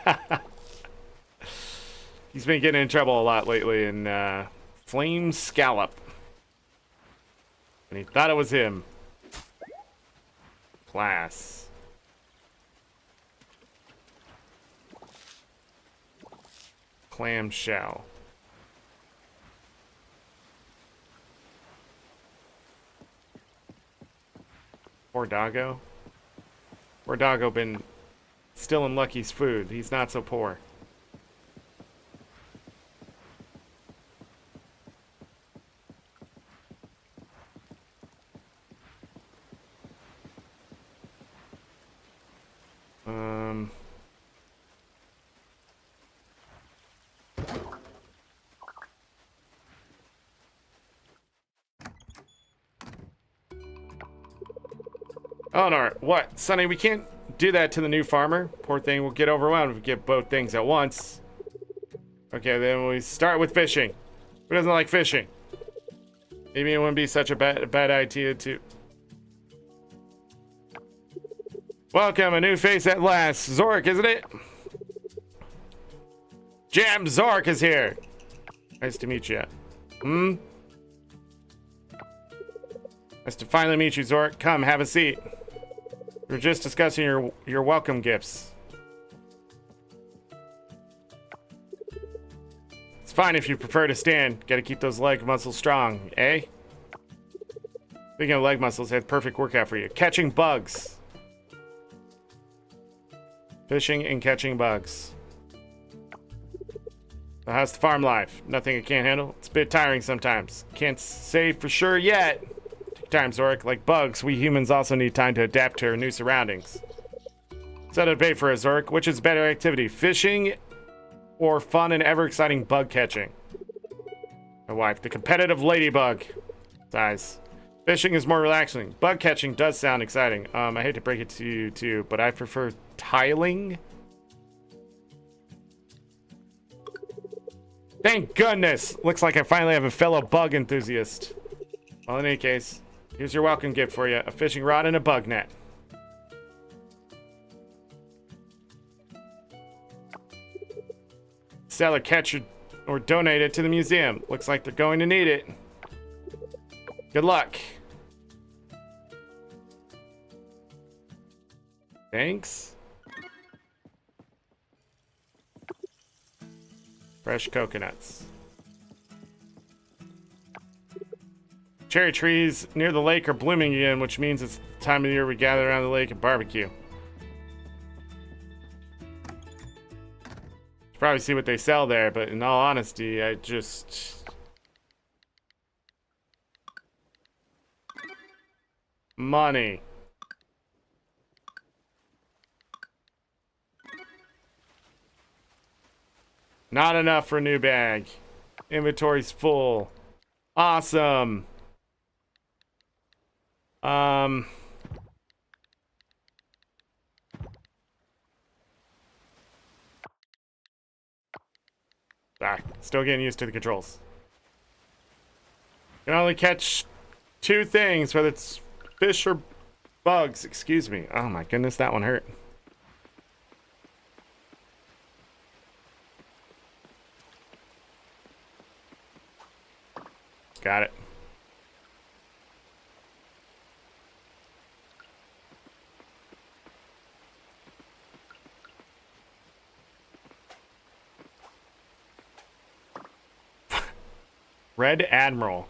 S1: He's been getting in trouble a lot lately in Flame Scallop. And he thought it was him. Class. Clamshell. Poor doggo. Poor doggo been stealing Lucky's food. He's not so poor. Oh no, what? Sonny, we can't do that to the new farmer. Poor thing will get overwhelmed if we get both things at once. Okay, then we start with fishing. Who doesn't like fishing? Maybe it wouldn't be such a bad idea to... Welcome, a new face at last. Zork, isn't it? Jam Zork is here. Nice to meet you. Nice to finally meet you, Zork. Come, have a seat. We were just discussing your welcome gifts. It's fine if you prefer to stand. Gotta keep those leg muscles strong, eh? Speaking of leg muscles, I have perfect workout for you. Catching bugs. Fishing and catching bugs. So how's the farm life? Nothing I can't handle? It's a bit tiring sometimes. Can't say for sure yet. Time, Zork. Like bugs, we humans also need time to adapt to our new surroundings. Set a debate for us, Zork. Which is better activity, fishing or fun and ever-exciting bug catching? My wife, the competitive ladybug. Size. Fishing is more relaxing. Bug catching does sound exciting. I hate to break it to you too, but I prefer tiling. Thank goodness! Looks like I finally have a fellow bug enthusiast. Well, in any case, here's your welcome gift for you. A fishing rod and a bug net. Sell or catch or donate it to the museum. Looks like they're going to need it. Good luck. Thanks. Fresh coconuts. Cherry trees near the lake are blooming again, which means it's the time of year we gather around the lake and barbecue. Should probably see what they sell there, but in all honesty, I just... Money. Not enough for a new bag. Inventory's full. Awesome. Still getting used to the controls. Can only catch 2 things, whether it's fish or bugs. Excuse me. Oh my goodness, that one hurt. Got it. Red Admiral.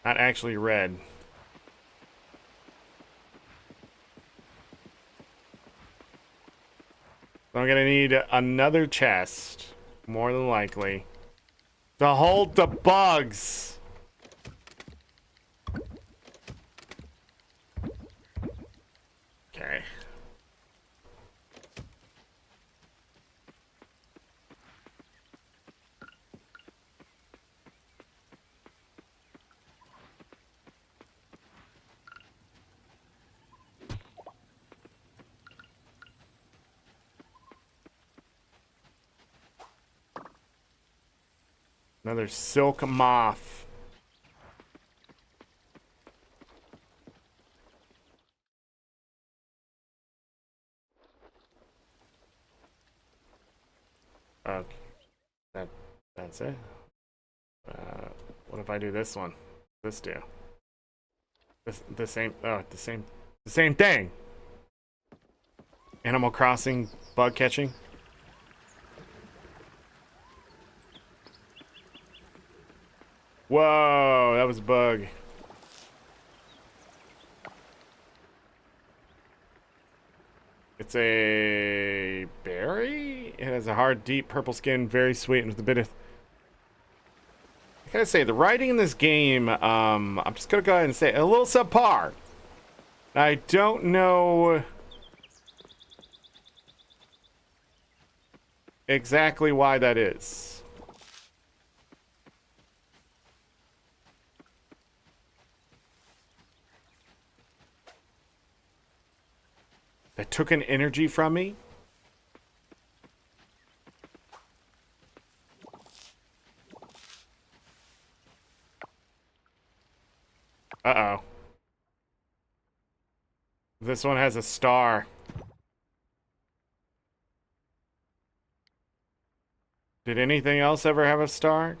S1: Not actually red. So I'm gonna need another chest, more than likely, to hold the bugs. Okay. Another silk moth. Okay. That's it. What if I do this one? This do. The same thing. Animal Crossing bug catching. Whoa, that was a bug. It's a berry. It has a hard, deep purple skin, very sweet, and with a bit of. I gotta say, the writing in this game, I'm just gonna go ahead and say a little subpar. I don't know exactly why that is. That took an energy from me? Uh-oh. This one has a star. Did anything else ever have a star?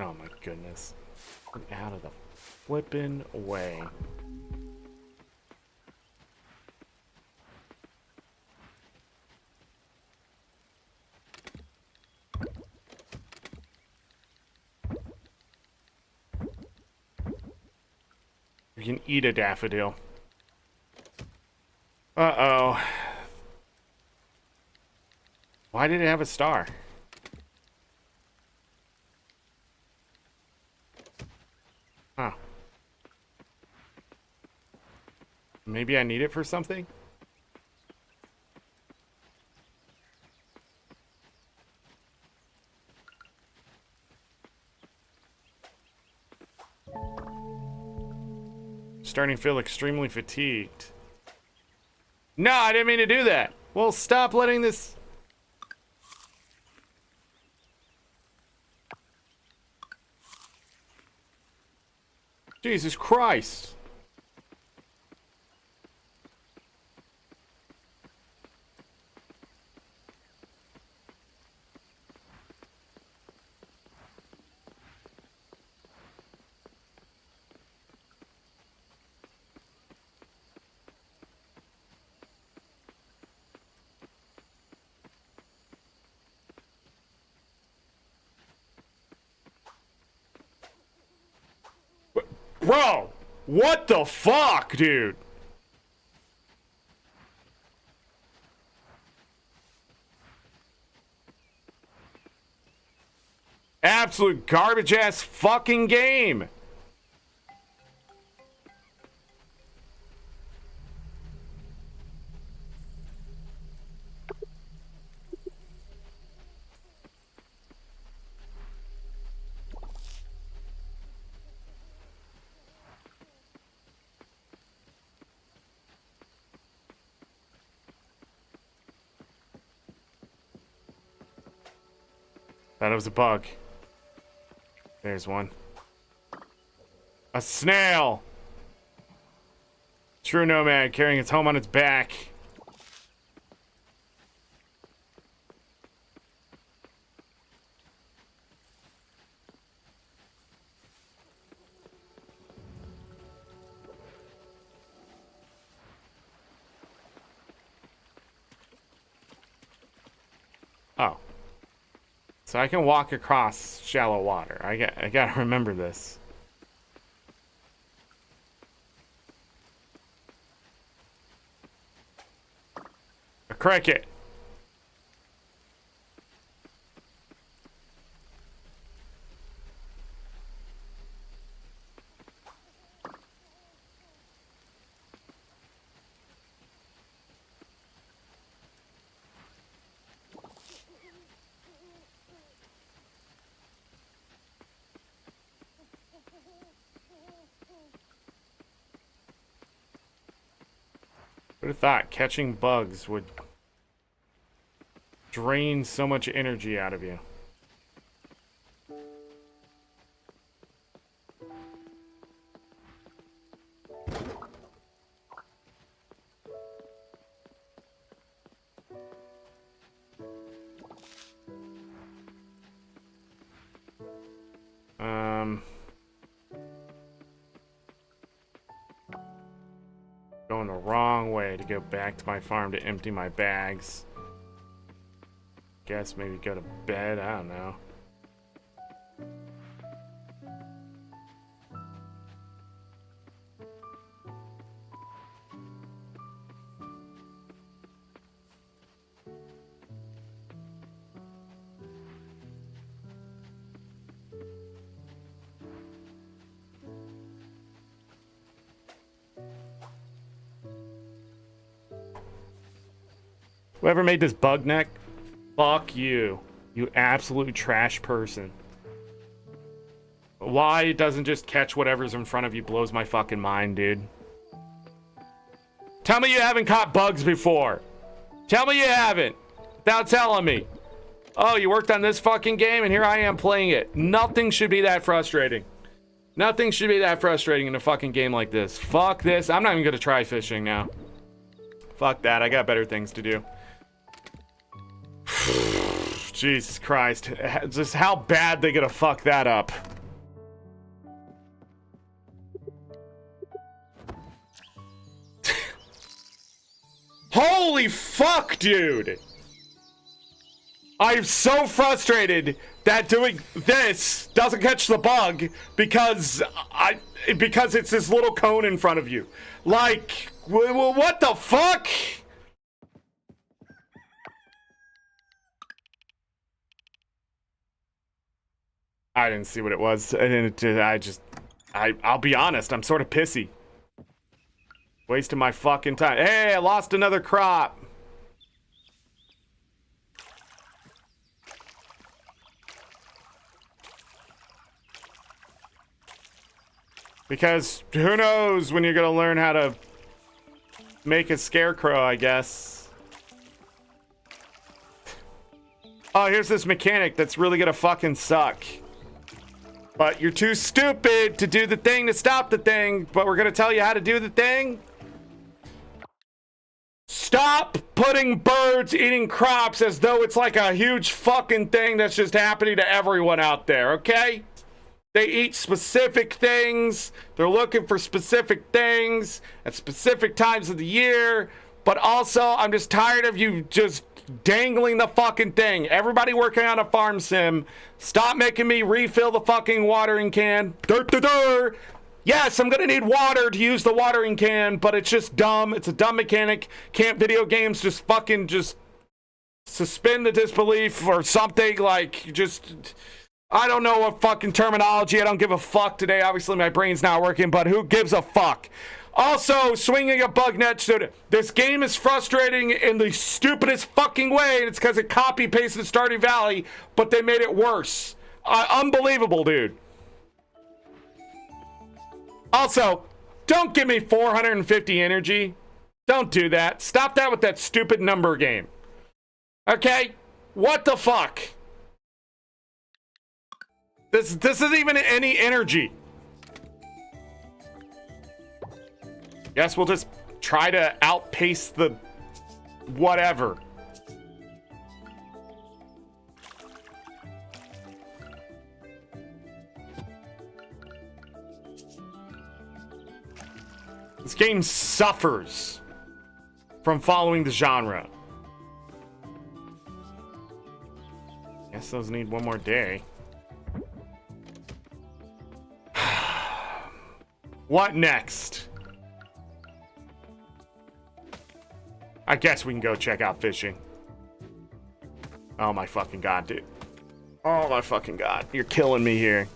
S1: Oh my goodness. Get out of the flippin' way. You can eat a daffodil. Uh-oh. Why did it have a star? Huh. Maybe I need it for something? Starting to feel extremely fatigued. No, I didn't mean to do that. Well, stop letting this... Jesus Christ. Bro, what the fuck, dude? Absolute garbage ass fucking game. Thought it was a bug. There's one. A snail! True nomad carrying its home on its back. Oh. So I can walk across shallow water. I gotta remember this. A cricket. Who'd have thought catching bugs would drain so much energy out of you? Going the wrong way to go back to my farm to empty my bags. Guess maybe go to bed, I don't know. Whoever made this bug neck, fuck you. You absolute trash person. Why it doesn't just catch whatever's in front of you blows my fucking mind, dude. Tell me you haven't caught bugs before. Tell me you haven't. Without telling me. Oh, you worked on this fucking game and here I am playing it. Nothing should be that frustrating. Nothing should be that frustrating in a fucking game like this. Fuck this. I'm not even gonna try fishing now. Fuck that. I got better things to do. Jesus Christ. Just how bad they gonna fuck that up. Holy fuck, dude! I'm so frustrated that doing this doesn't catch the bug because it's this little cone in front of you. Like, what the fuck? I didn't see what it was. I'll be honest, I'm sort of pissy. Wasting my fucking time. Hey, I lost another crop. Because who knows when you're gonna learn how to make a scarecrow, I guess. Oh, here's this mechanic that's really gonna fucking suck. But you're too stupid to do the thing to stop the thing, but we're gonna tell you how to do the thing. Stop putting birds eating crops as though it's like a huge fucking thing that's just happening to everyone out there, okay? They eat specific things. They're looking for specific things at specific times of the year. But also, I'm just tired of you just dangling the fucking thing. Everybody working on a farm sim, stop making me refill the fucking watering can. Yes, I'm gonna need water to use the watering can, but it's just dumb. It's a dumb mechanic. Can't video games just fucking just suspend the disbelief or something? Like, just I don't know what fucking terminology. I don't give a fuck today. Obviously, my brain's not working, but who gives a fuck? Also, swinging a bug net stood. This game is frustrating in the stupidest fucking way, and it's because it copy-pasted Stardew Valley, but they made it worse. Unbelievable, dude. Also, don't give me 450 energy. Don't do that. Stop that with that stupid number game. Okay? What the fuck? This isn't even any energy. Guess we'll just try to outpace the whatever. This game suffers from following the genre. Guess those need one more day. What next? I guess we can go check out fishing. Oh my fucking god, dude. Oh my fucking god. You're killing me here.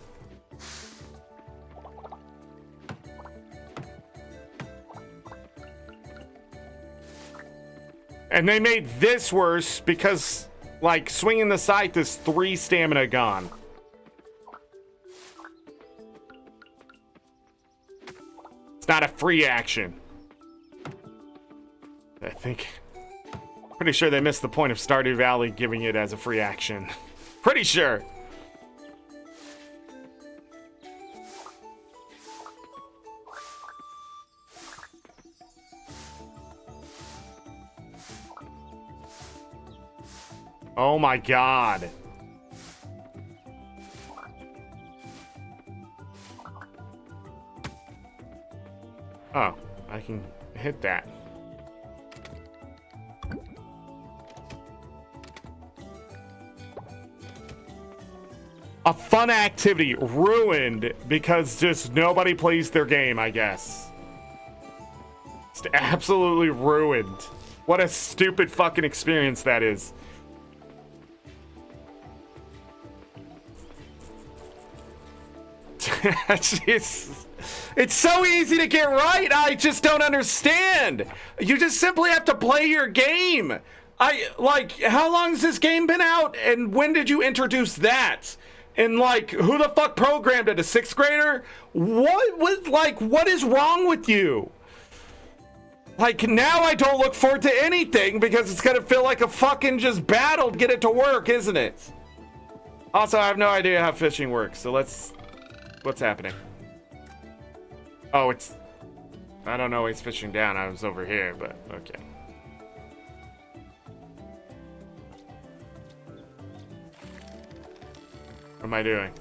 S1: And they made this worse because, like, swinging the scythe is 3 stamina gone. It's not a free action. I think... Pretty sure they missed the point of Stardew Valley giving it as a free action. Pretty sure. Oh my god. Oh, I can hit that. A fun activity ruined because just nobody plays their game, I guess. It's absolutely ruined. What a stupid fucking experience that is. It's so easy to get right. I just don't understand. You just simply have to play your game. How long has this game been out? And when did you introduce that? And like, who the fuck programmed it? A 6th grader? What is wrong with you? Like, now I don't look forward to anything because it's gonna feel like a fucking just battle to get it to work, isn't it? Also, I have no idea how fishing works, so what's happening? Oh, I don't know, he's fishing down. I was over here, but okay. What am I doing?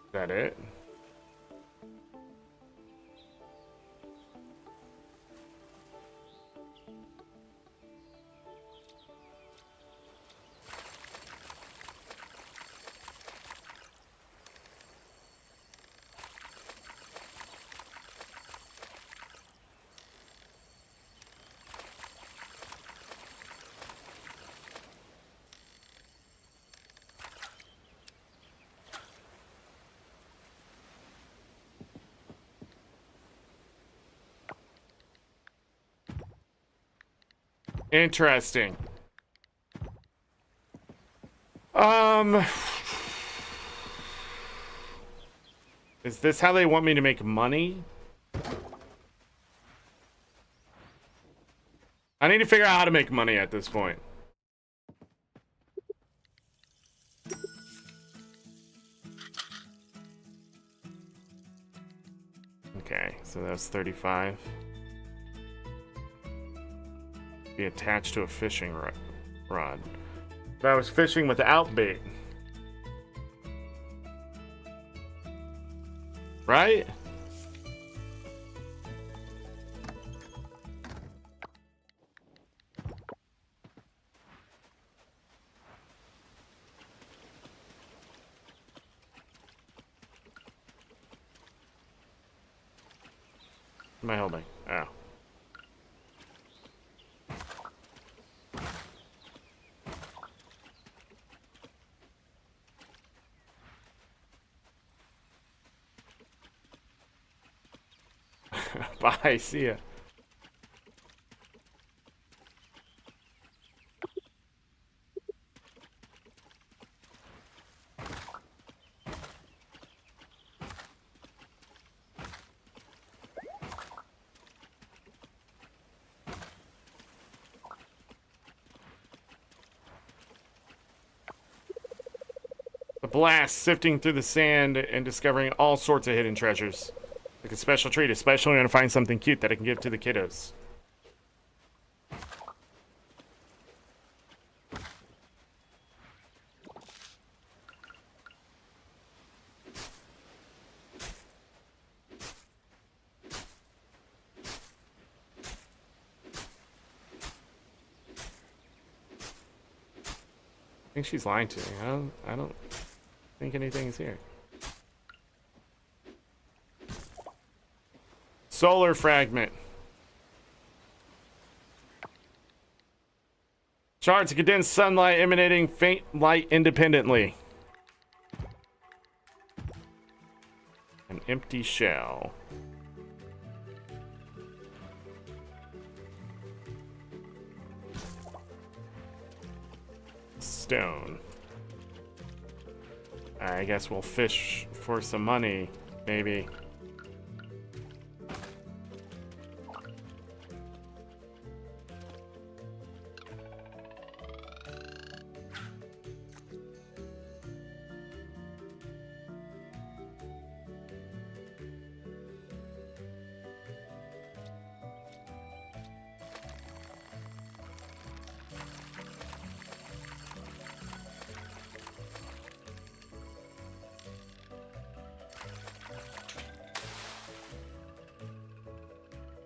S1: Is that it? Interesting. Is this how they want me to make money? I need to figure out how to make money at this point. Okay, so that's 35. Be attached to a fishing rod. But I was fishing without bait. Right? am I holding? Oh. Bye, see ya. The blast, sifting through the sand and discovering all sorts of hidden treasures. Like a special treat, especially when I find something cute that I can give to the kiddos. I think she's lying to me. I don't think anything's here. Solar fragment. Shards of condensed sunlight emanating faint light independently. An empty shell. Stone. I guess we'll fish for some money, maybe.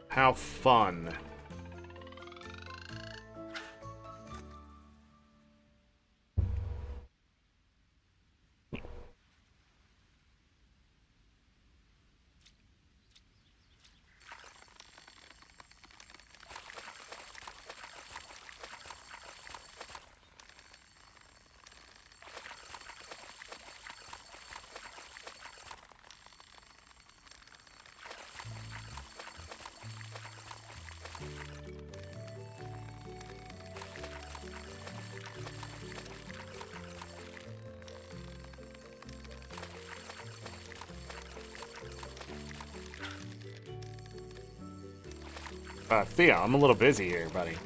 S1: How fun. Theo, I'm a little busy here, buddy.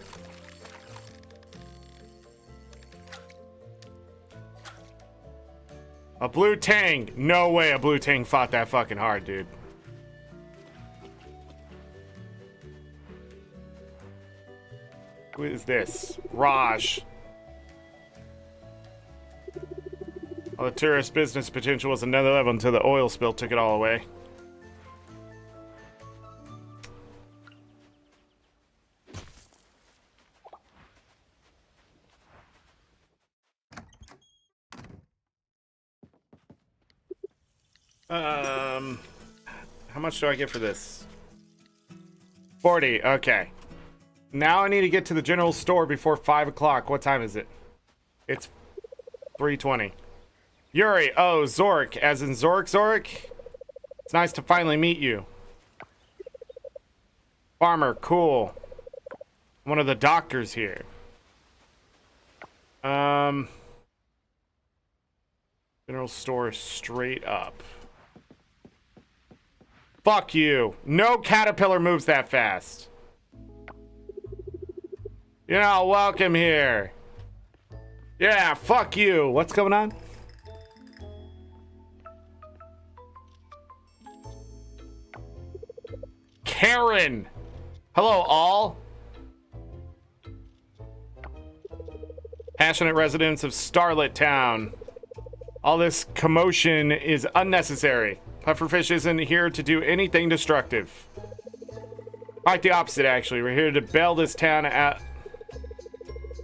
S1: A blue tang. No way a blue tang fought that fucking hard, dude. Who is this? Raj. All the tourist business potential was another level until the oil spill took it all away. How much do I get for this? 40, okay. Now I need to get to the general store before 5 o'clock. What time is it? It's 3:20. Yuri, oh, Zork, as in Zork? It's nice to finally meet you. Farmer, cool. One of the doctors here. General store straight up. Fuck you. No caterpillar moves that fast. You're not welcome here. Yeah, fuck you. What's going on? Karen. Hello, all. Passionate residents of Starlit Town. All this commotion is unnecessary. Pufferfish isn't here to do anything destructive. Quite the opposite, actually. We're here to bail this town out.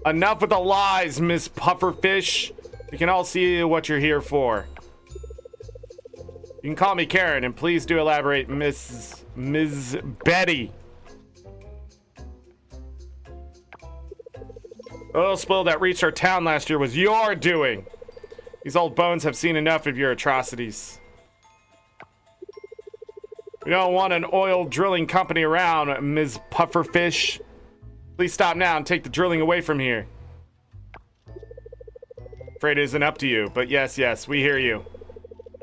S1: Enough with the lies, Miss Pufferfish. We can all see what you're here for. You can call me Karen, and please do elaborate, Ms. Betty. Oil spill that reached our town last year was your doing. These old bones have seen enough of your atrocities. We don't want an oil drilling company around, Ms. Pufferfish. Please stop now and take the drilling away from here. Afraid it isn't up to you, but yes, we hear you.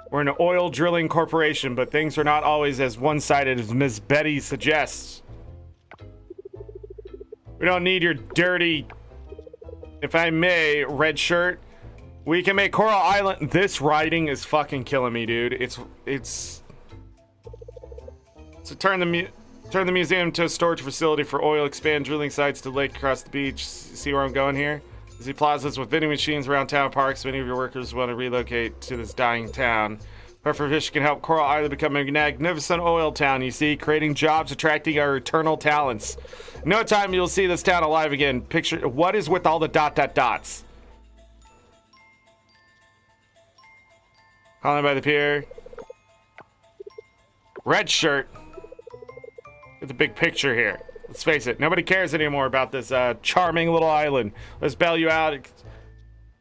S1: We're an oil drilling corporation, but things are not always as one-sided as Ms. Betty suggests. We don't need your dirty, if I may, red shirt. We can make Coral Island. This writing is fucking killing me, dude. It's so turn the museum to a storage facility for oil, expand drilling sites to lake across the beach. See where I'm going here? See plazas with vending machines around town parks. Many of your workers want to relocate to this dying town. Pufferfish can help Coral Island become a magnificent oil town, you see, creating jobs, attracting our eternal talents. In no time, you'll see this town alive again. Picture, what is with all the dots? Calling by the pier. Red shirt. Get the big picture here. Let's face it, nobody cares anymore about this charming little island. Let's bail you out.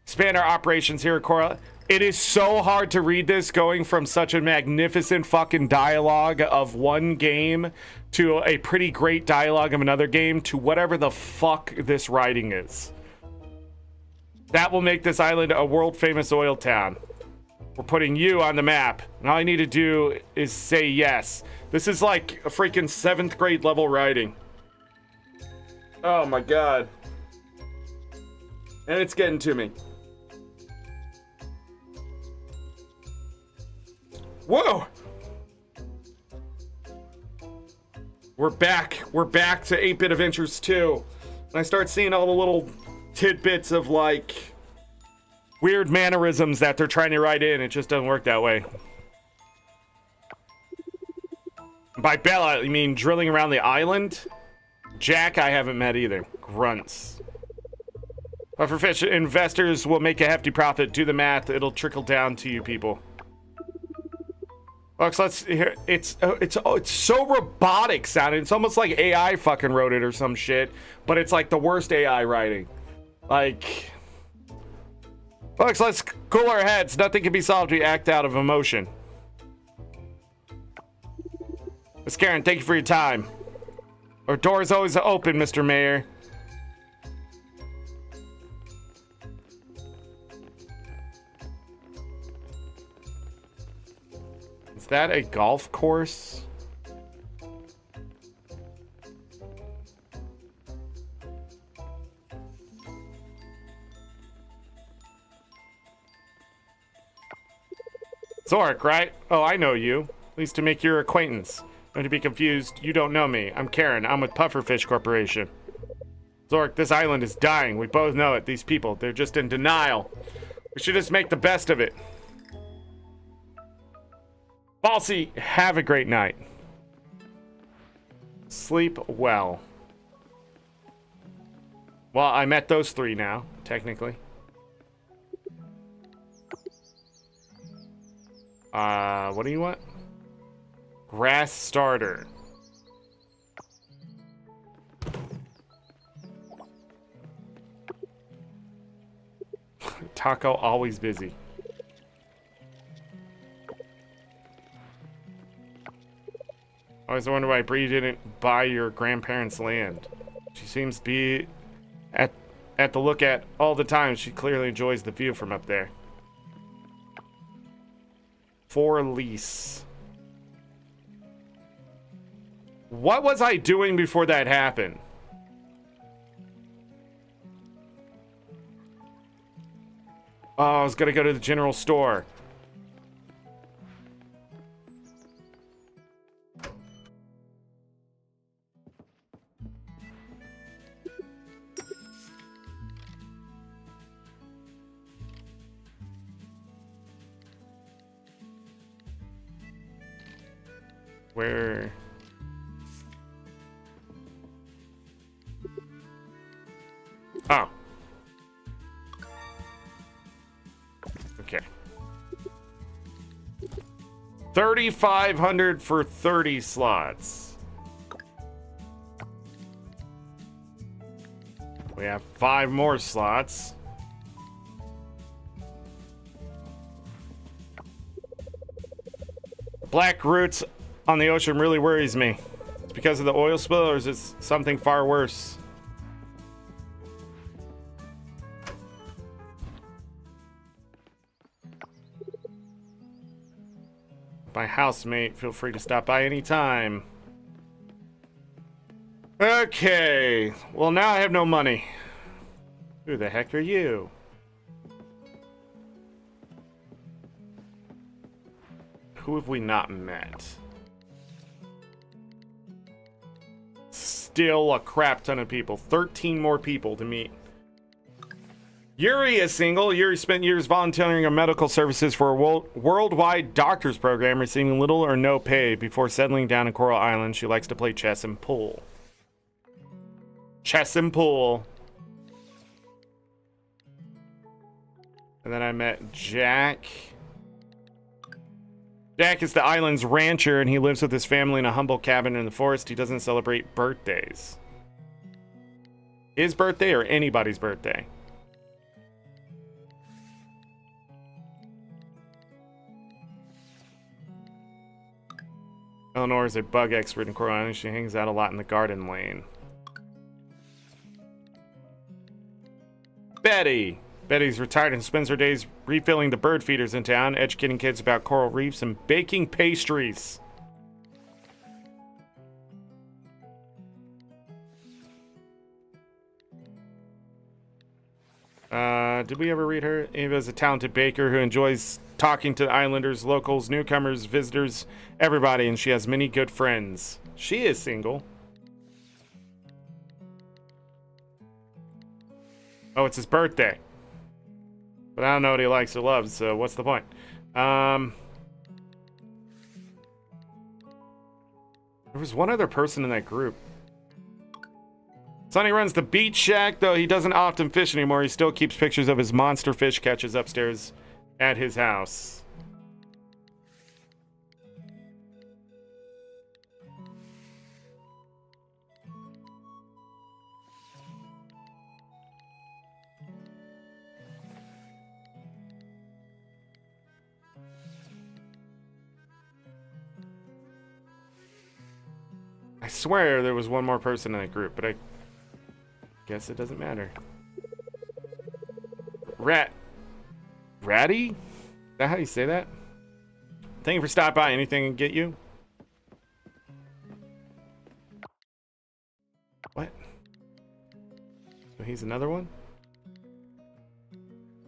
S1: Expand our operations here at Coral. It is so hard to read this, going from such a magnificent fucking dialogue of one game to a pretty great dialogue of another game to whatever the fuck this writing is. That will make this island a world famous oil town. We're putting you on the map, and all I need to do is say yes. This is like a freaking 7th grade level writing. Oh my god. And it's getting to me. Whoa! We're back. We're back to 8-Bit Adventures 2. And I start seeing all the little tidbits of like weird mannerisms that they're trying to write in. It just doesn't work that way. By Bella, you mean drilling around the island? Jack, I haven't met either. Grunts. Pufferfish investors will make a hefty profit. Do the math. It'll trickle down to you people. Folks, let's hear. It's so robotic sounding. It's almost like AI fucking wrote it or some shit. But it's like the worst AI writing. Like, folks, let's cool our heads. Nothing can be solved. We act out of emotion. Miss Karen, thank you for your time. Our door is always open, Mr. Mayor. Is that a golf course? Zork, right? Oh, I know you. Pleased to make your acquaintance. Don't to be confused, you don't know me. I'm Karen. I'm with Pufferfish Corporation. Zork, this island is dying. We both know it. These people, they're just in denial. We should just make the best of it. Falsey, have a great night. Sleep well. Well, I met those three now, technically. What do you want? Grass starter. Taco always busy. I always wonder why Bree didn't buy your grandparents' land. She seems to be at the look at all the time. She clearly enjoys the view from up there. For lease. What was I doing before that happened? Oh, I was gonna go to the general store. Where? Oh. Okay. $3,500 for 30 slots. We have 5 more slots. Black roots on the ocean really worries me. It's because of the oil spill, or is it something far worse? My housemate, feel free to stop by anytime. Okay, well now I have no money. Who the heck are you? Who have we not met? Still a crap ton of people. 13 more people to meet. Yuri is single. Yuri spent years volunteering on medical services for a worldwide doctor's program, receiving little or no pay before settling down in Coral Island. She likes to play chess and pool. Chess and pool. And then I met Jack. Jack is the island's rancher, and he lives with his family in a humble cabin in the forest. He doesn't celebrate birthdays. His birthday or anybody's birthday? Eleanor is a bug expert in Coral Island. She hangs out a lot in the garden lane. Betty. Betty's retired and spends her days refilling the bird feeders in town, educating kids about coral reefs, and baking pastries. Did we ever read her? Ava is a talented baker who enjoys talking to islanders, locals, newcomers, visitors, everybody, and she has many good friends. She is single. Oh, it's his birthday. But I don't know what he likes or loves, so what's the point? There was one other person in that group. Sonny runs the beach shack, though he doesn't often fish anymore. He still keeps pictures of his monster fish catches upstairs at his house. I swear there was one more person in that group, but I guess it doesn't matter. Ratty? Is that how you say that? Thank you for stopping by. Anything I can get you? What? So he's another one?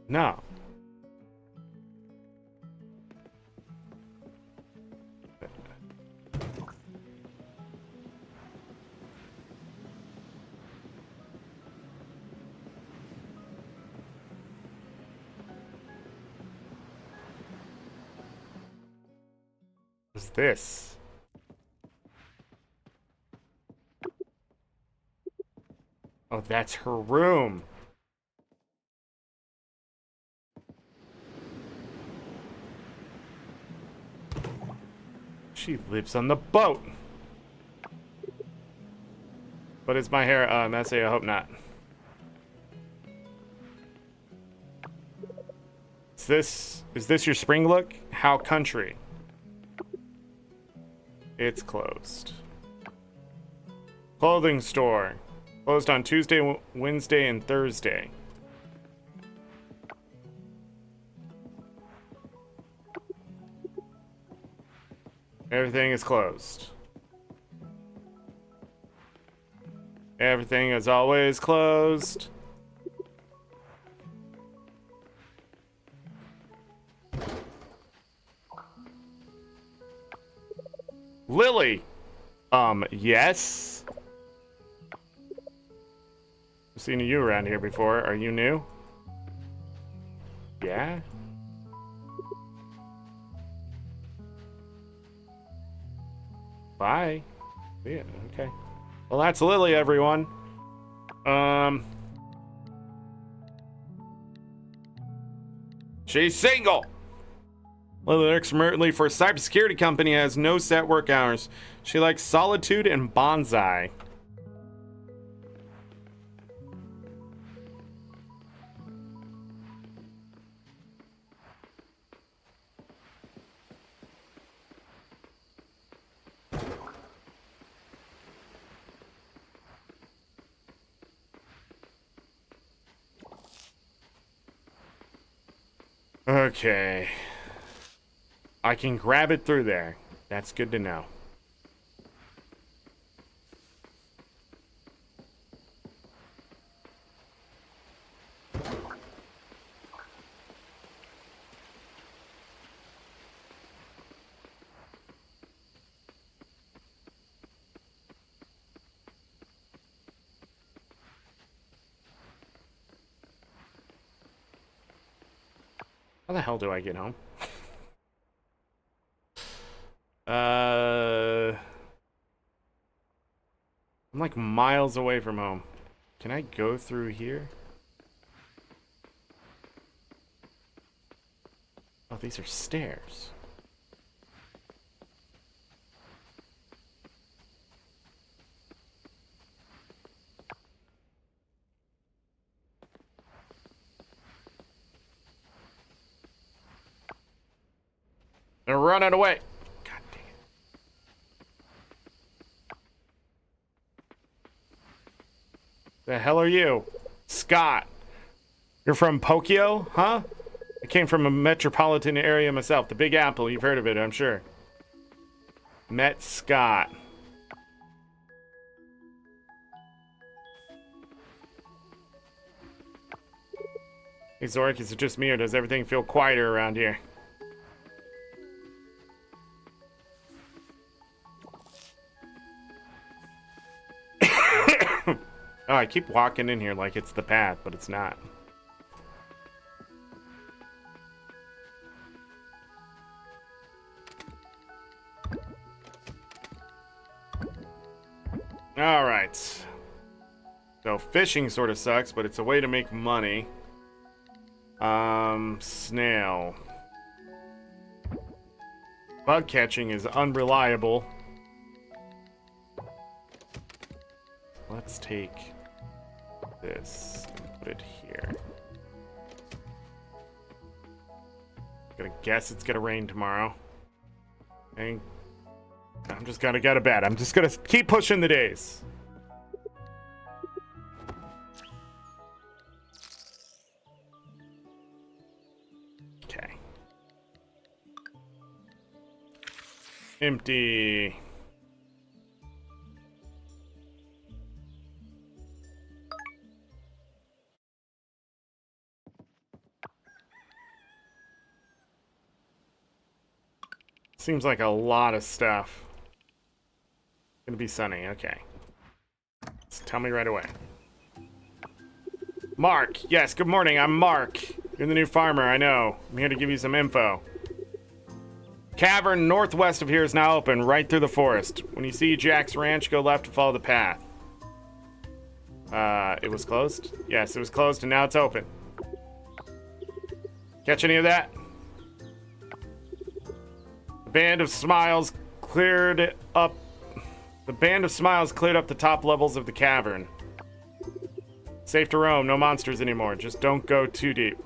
S1: No. What's this? Oh, that's her room. She lives on the boat. But is my hair messy? I hope not. Is this your spring look? How country? It's closed. Clothing store. Closed on Tuesday, Wednesday, and Thursday. Everything is closed. Everything is always closed. Lily. Yes. I've seen you around here before. Are you new? Yeah. Bye. Yeah, okay. Well, that's Lily, everyone. She's single. Lily works remotely for a cybersecurity company, has no set work hours. She likes solitude and bonsai. Okay. I can grab it through there. That's good to know. How the hell do I get home? I'm like miles away from home. Can I go through here? Oh, these are stairs. They're running away. God dang it. The hell are you? Scott. You're from Pokio, huh? I came from a metropolitan area myself. The Big Apple. You've heard of it, I'm sure. Met Scott. Hey, Zork, is it just me or does everything feel quieter around here? Oh, I keep walking in here like it's the path, but it's not. Alright. So fishing sort of sucks, but it's a way to make money. Snail. Bug catching is unreliable. Let's take this and put it here. Gonna guess it's gonna rain tomorrow. And I'm just gonna go to bed. I'm just gonna keep pushing the days. Okay. Empty. Seems like a lot of stuff. Gonna be sunny, okay. Just tell me right away. Mark, yes, good morning, I'm Mark. You're the new farmer, I know. I'm here to give you some info. Cavern northwest of here is now open, right through the forest. When you see Jack's ranch, go left and follow the path. It was closed? Yes, it was closed and now it's open. Catch any of that? The band of smiles cleared up the top levels of the cavern. Safe to roam, no monsters anymore. Just don't go too deep.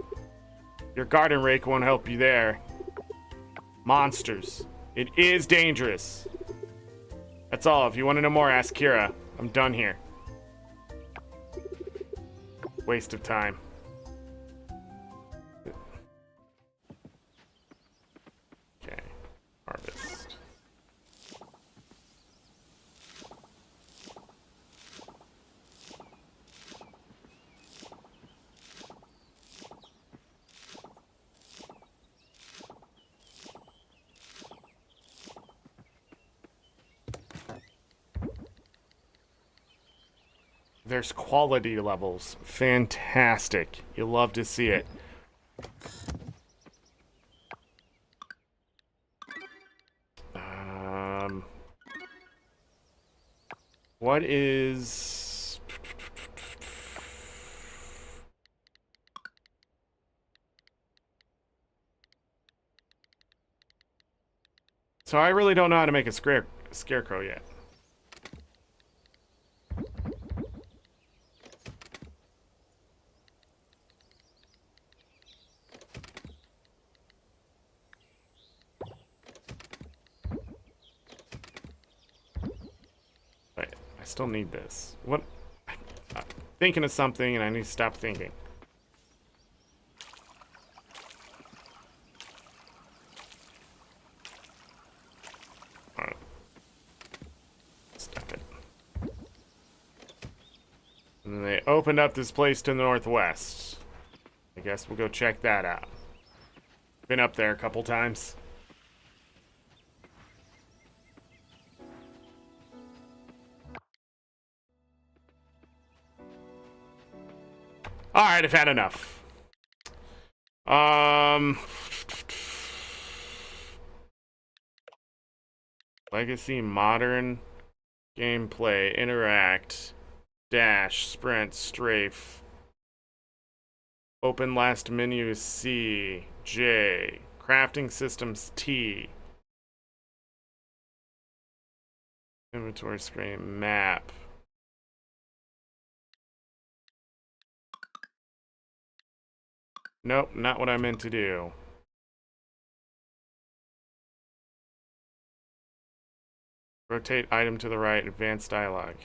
S1: Your garden rake won't help you there. Monsters. It is dangerous. That's all. If you want to know more, ask Kira. I'm done here. Waste of time. Okay. Harvest. There's quality levels. Fantastic. You'll love to see it. What is... So I really don't know how to make a scarecrow yet. Wait, I still need this. What? I'm thinking of something and I need to stop thinking. And they opened up this place to the northwest. I guess we'll go check that out. Been up there a couple times. Alright, I've had enough. Legacy, modern, gameplay, interact, dash, sprint, strafe, open last menu C, J, crafting systems T, inventory screen, map. Nope, not what I meant to do. Rotate item to the right, advanced dialogue.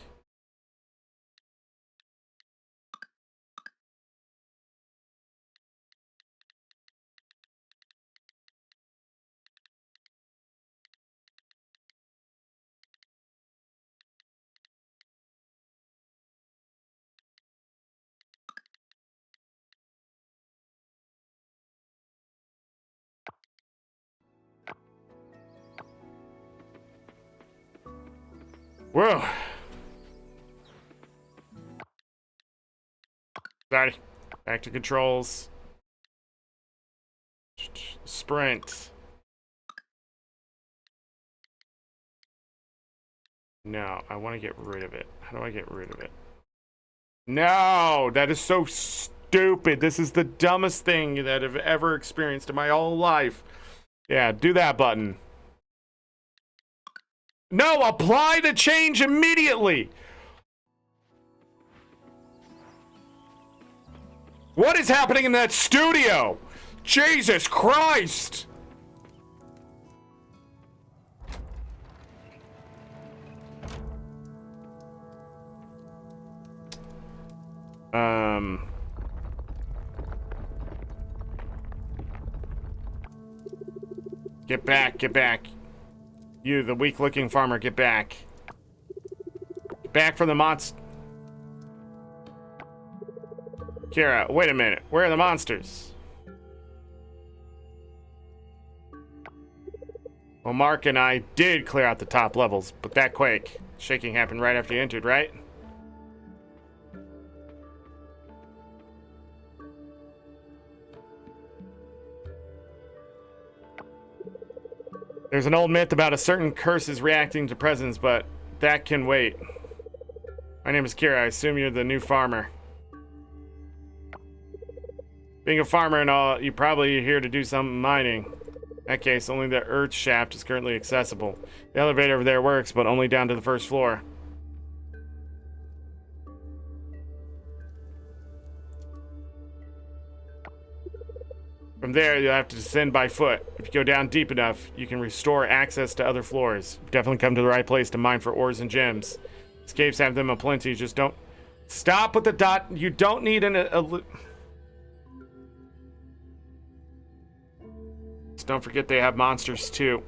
S1: Whoa. Sorry. Back to controls. Sprint. No, I want to get rid of it. How do I get rid of it? No, that is so stupid. This is the dumbest thing that I've ever experienced in my whole life. Yeah, do that button. No, apply the change immediately. What is happening in that studio? Jesus Christ. Get back, get back. You, the weak-looking farmer, get back. Get back from the monster. Kira, wait a minute. Where are the monsters? Well, Mark and I did clear out the top levels, but that quake. Shaking happened right after you entered, right? There's an old myth about a certain curses reacting to presence, but that can wait. My name is Kira. I assume you're the new farmer. Being a farmer and all, you're probably here to do some mining. In that case, only the earth shaft is currently accessible. The elevator over there works, but only down to the first floor. From there, you'll have to descend by foot. If you go down deep enough, you can restore access to other floors. You've definitely come to the right place to mine for ores and gems. These caves have them aplenty, just don't... Stop with the dot. You don't need Just don't forget they have monsters, too.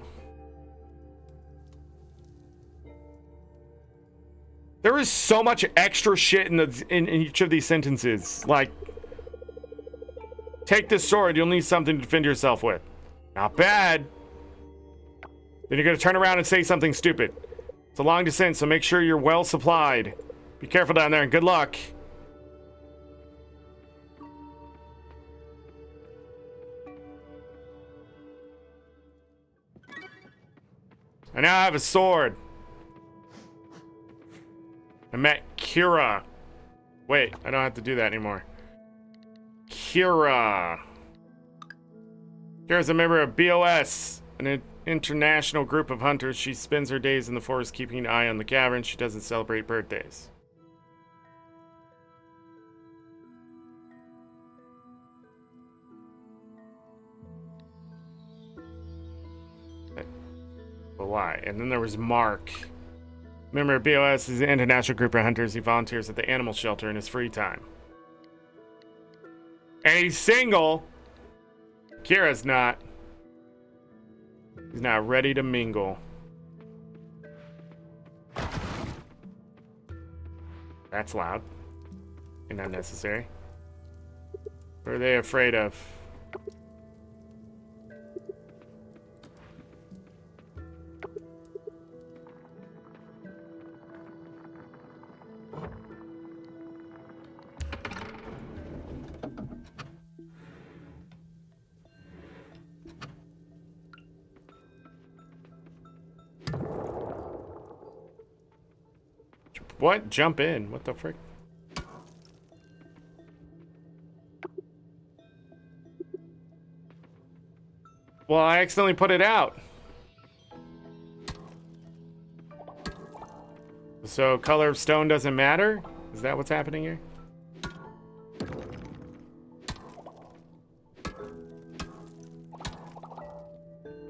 S1: There is so much extra shit in each of these sentences. Like... Take this sword, you'll need something to defend yourself with. Not bad. Then you're gonna turn around and say something stupid. It's a long descent, so make sure you're well supplied. Be careful down there and good luck. I now have a sword. I met Kira. Wait, I don't have to do that anymore. Kira. Kira's a member of BOS. An international group of hunters. She spends her days in the forest keeping an eye on the cavern. She doesn't celebrate birthdays. But why? And then there was Mark. Member of BOS is an international group of hunters. He volunteers at the animal shelter in his free time. And he's single. Kira's not. He's not ready to mingle. That's loud and unnecessary. What are they afraid of? What? Jump in. What the frick? Well, I accidentally put it out. So color of stone doesn't matter? Is that what's happening here?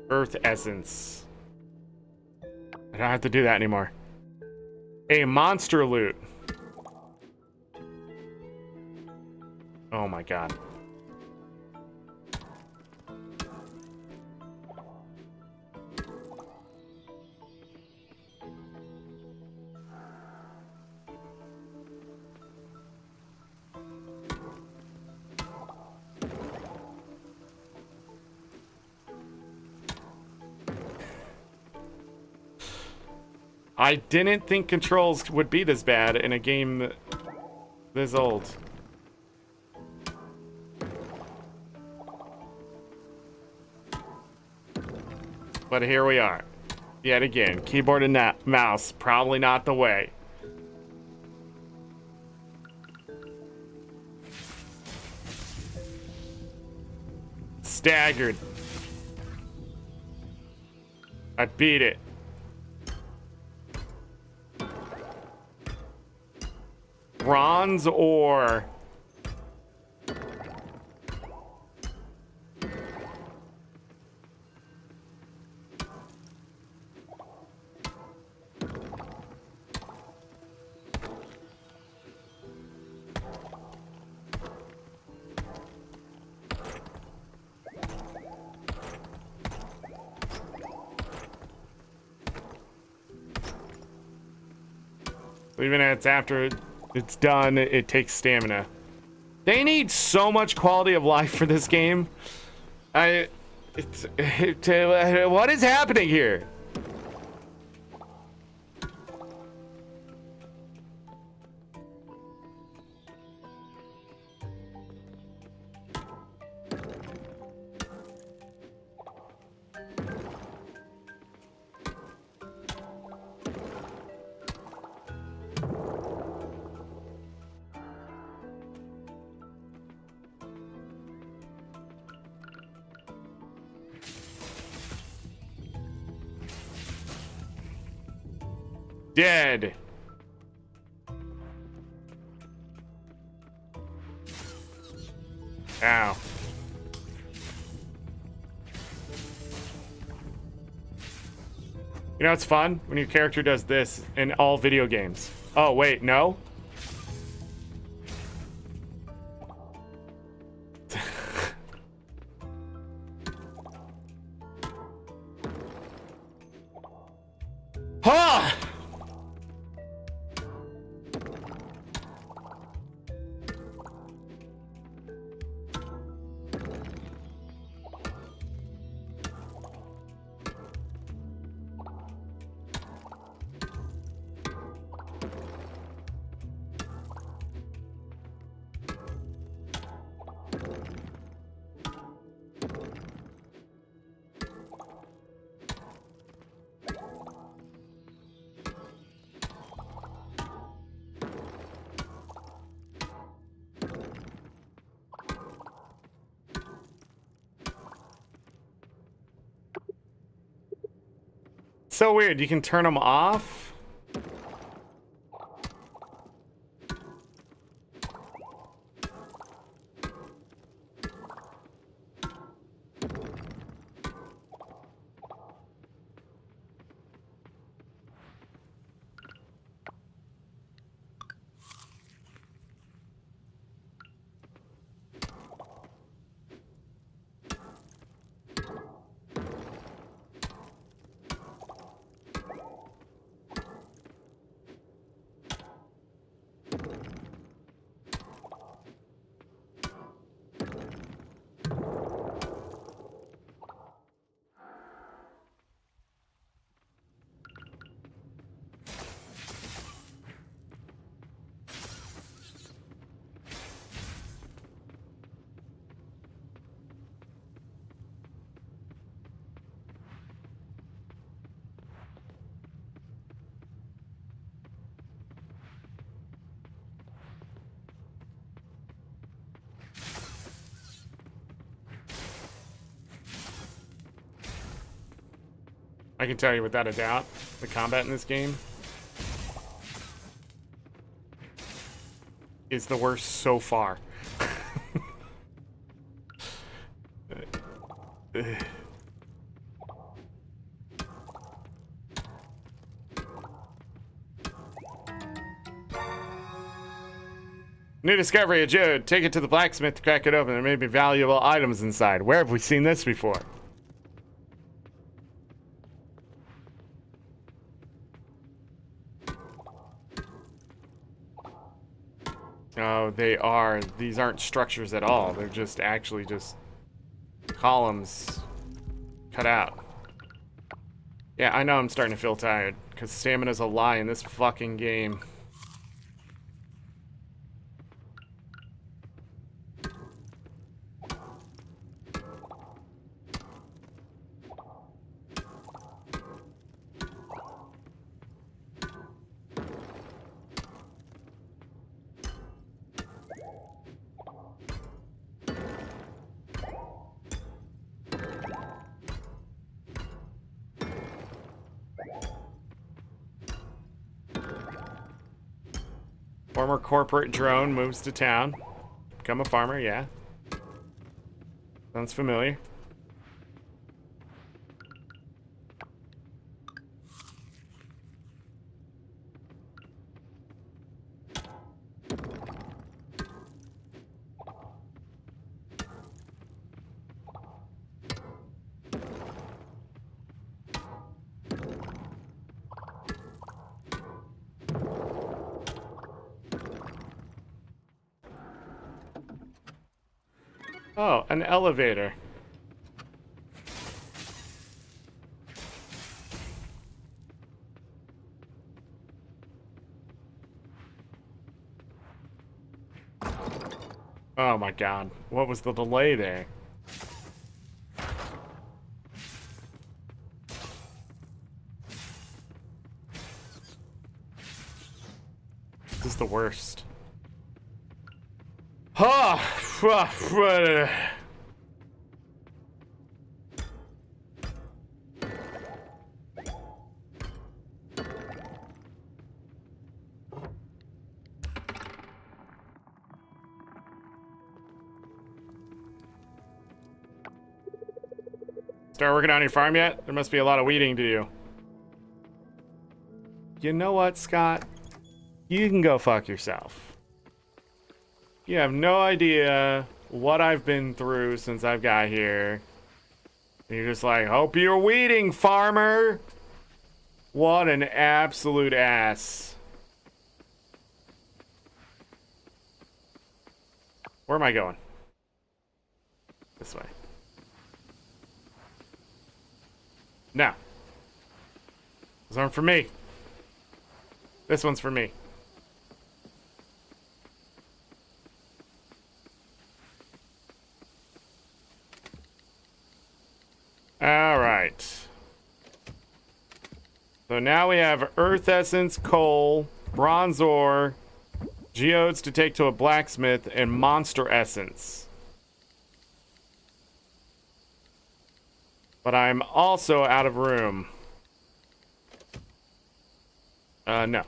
S1: Earth essence. I don't have to do that anymore. A monster loot. Oh my god. I didn't think controls would be this bad in a game this old. But here we are. Yet again, keyboard and mouse, probably not the way. Staggered. I beat it. Bronze ore. Even after it's done, it takes stamina. They need so much quality of life for this game. What is happening here? Dead. Ow. You know it's fun? When your character does this in all video games. Oh, wait, no? Huh! so weird. You can turn them off. I can tell you without a doubt, the combat in this game is the worst so far. New discovery of Jude. Take it to the blacksmith to crack it open. There may be valuable items inside. Where have we seen this before? Oh, they are. These aren't structures at all. They're just actually just columns cut out. Yeah, I know I'm starting to feel tired because stamina's a lie in this fucking game. Former corporate drone moves to town. Become a farmer, yeah. Sounds familiar. Oh, an elevator. Oh my god. What was the delay there? This is the worst. Ha! Start working on your farm yet? There must be a lot of weeding to do. You know what, Scott? You can go fuck yourself. You have no idea what I've been through since I've got here. And you're just like, hope you're weeding, farmer. What an absolute ass. Where am I going? This way. No. Those aren't for me. This one's for me. Alright. So now we have Earth Essence, Coal, Bronze Ore, Geodes to take to a blacksmith, and Monster Essence. But I'm also out of room. No.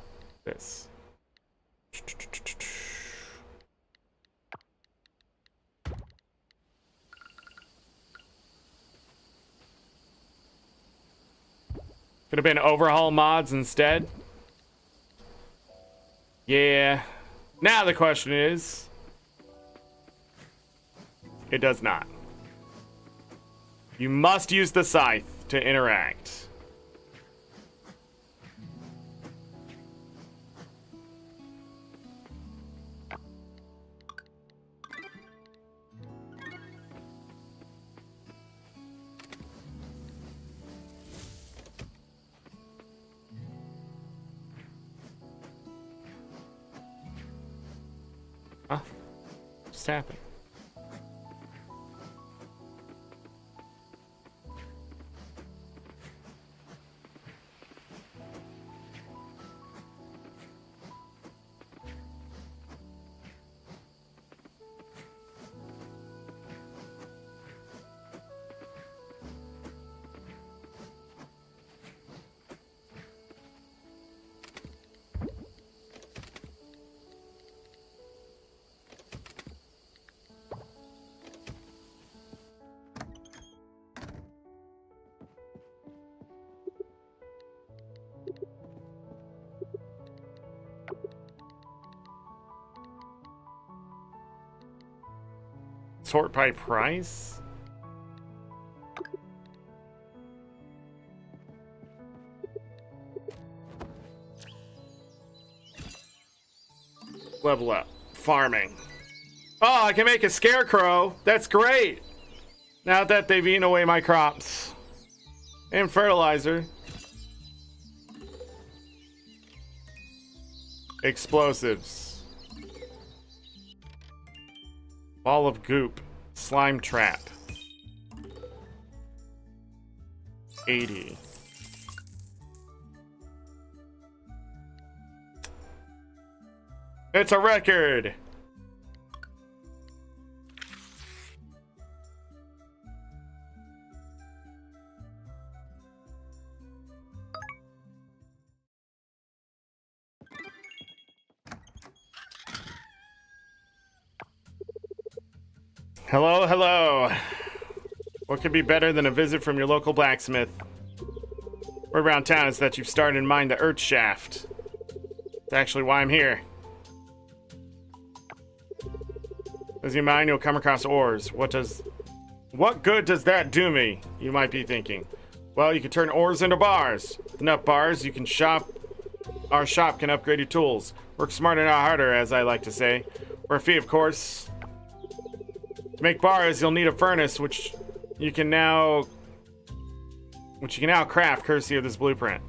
S1: This. Could have been overhaul mods instead. Yeah. Now the question is... It does not. You must use the scythe to interact. Huh? What's happening? Sort by price? Level up. Farming. Oh, I can make a scarecrow. That's great. Now that they've eaten away my crops. And fertilizer. Explosives. Ball of goop. Slime trap. 80. It's a record. Hello, hello. What could be better than a visit from your local blacksmith? Word around town is that you've started in mine the earth shaft. That's actually why I'm here. As you mine, you'll come across ores. What good does that do me? You might be thinking. Well, you can turn ores into bars. With enough bars, you can shop. Our shop can upgrade your tools. Work smarter, not harder, as I like to say. For a fee, of course. To make bars, you'll need a furnace, which you can now craft courtesy of this blueprint.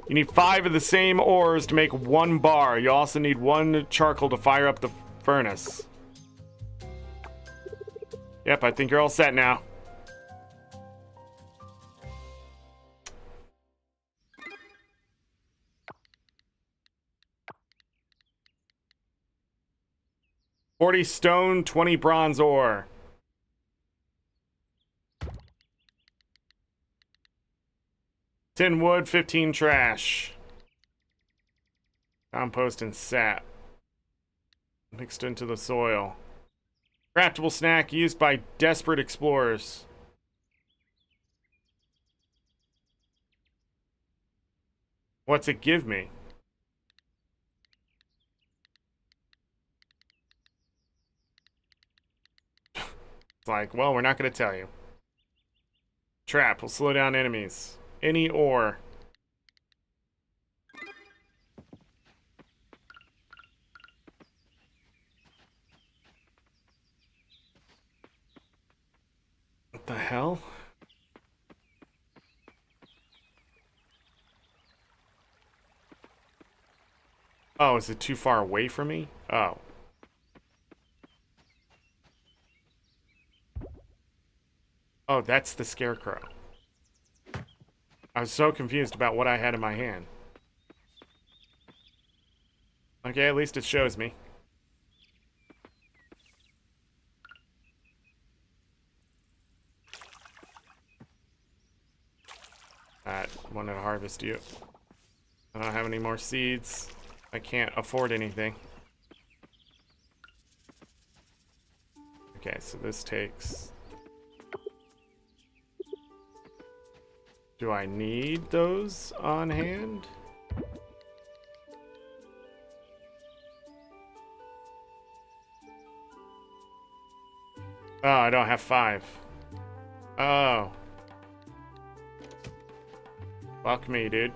S1: You need 5 of the same ores to make 1 bar. You also need 1 charcoal to fire up the furnace. Yep, I think you're all set now. $40 stone, 20 bronze ore. Tin wood, 15 trash. Compost and sap. Mixed into the soil. Craftable snack used by desperate explorers. What's it give me? It's like, well, we're not going to tell you. Trap will slow down enemies. Any ore. What the hell? Oh, is it too far away from me? Oh. Oh, that's the scarecrow. I was so confused about what I had in my hand. Okay, at least it shows me. I wanted to harvest you. I don't have any more seeds. I can't afford anything. Okay, so this takes... Do I need those on hand? Oh, I don't have 5. Oh. Fuck me, dude.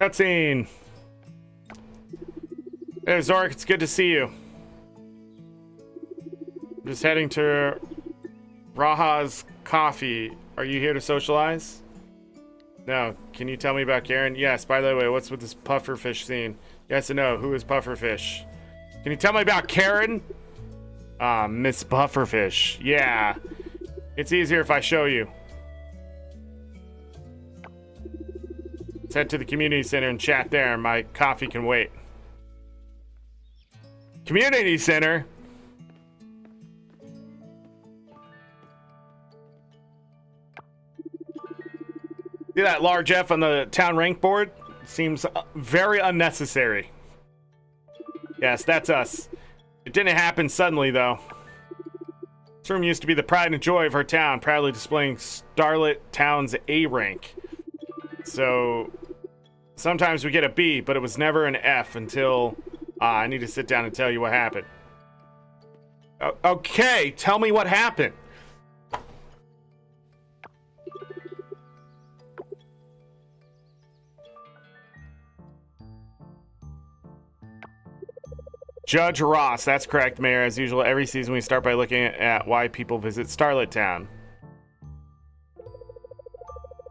S1: Cutscene. Hey, Zork, it's good to see you. I'm just heading to Raha's Coffee. Are you here to socialize? No. Can you tell me about Karen? Yes. By the way, what's with this pufferfish scene? Yes and no. Who is pufferfish? Can you tell me about Karen? Miss Pufferfish. Yeah. It's easier if I show you. Let's head to the community center and chat there. My coffee can wait. Community center? See that large F on the town rank board? Seems very unnecessary. Yes, that's us. It didn't happen suddenly, though. This room used to be the pride and joy of our town, proudly displaying Starlit Town's A rank. So, sometimes we get a B, but it was never an F until... I need to sit down and tell you what happened. Okay, tell me what happened. Judge Ross, that's correct, Mayor. As usual, every season we start by looking at why people visit Starlit Town.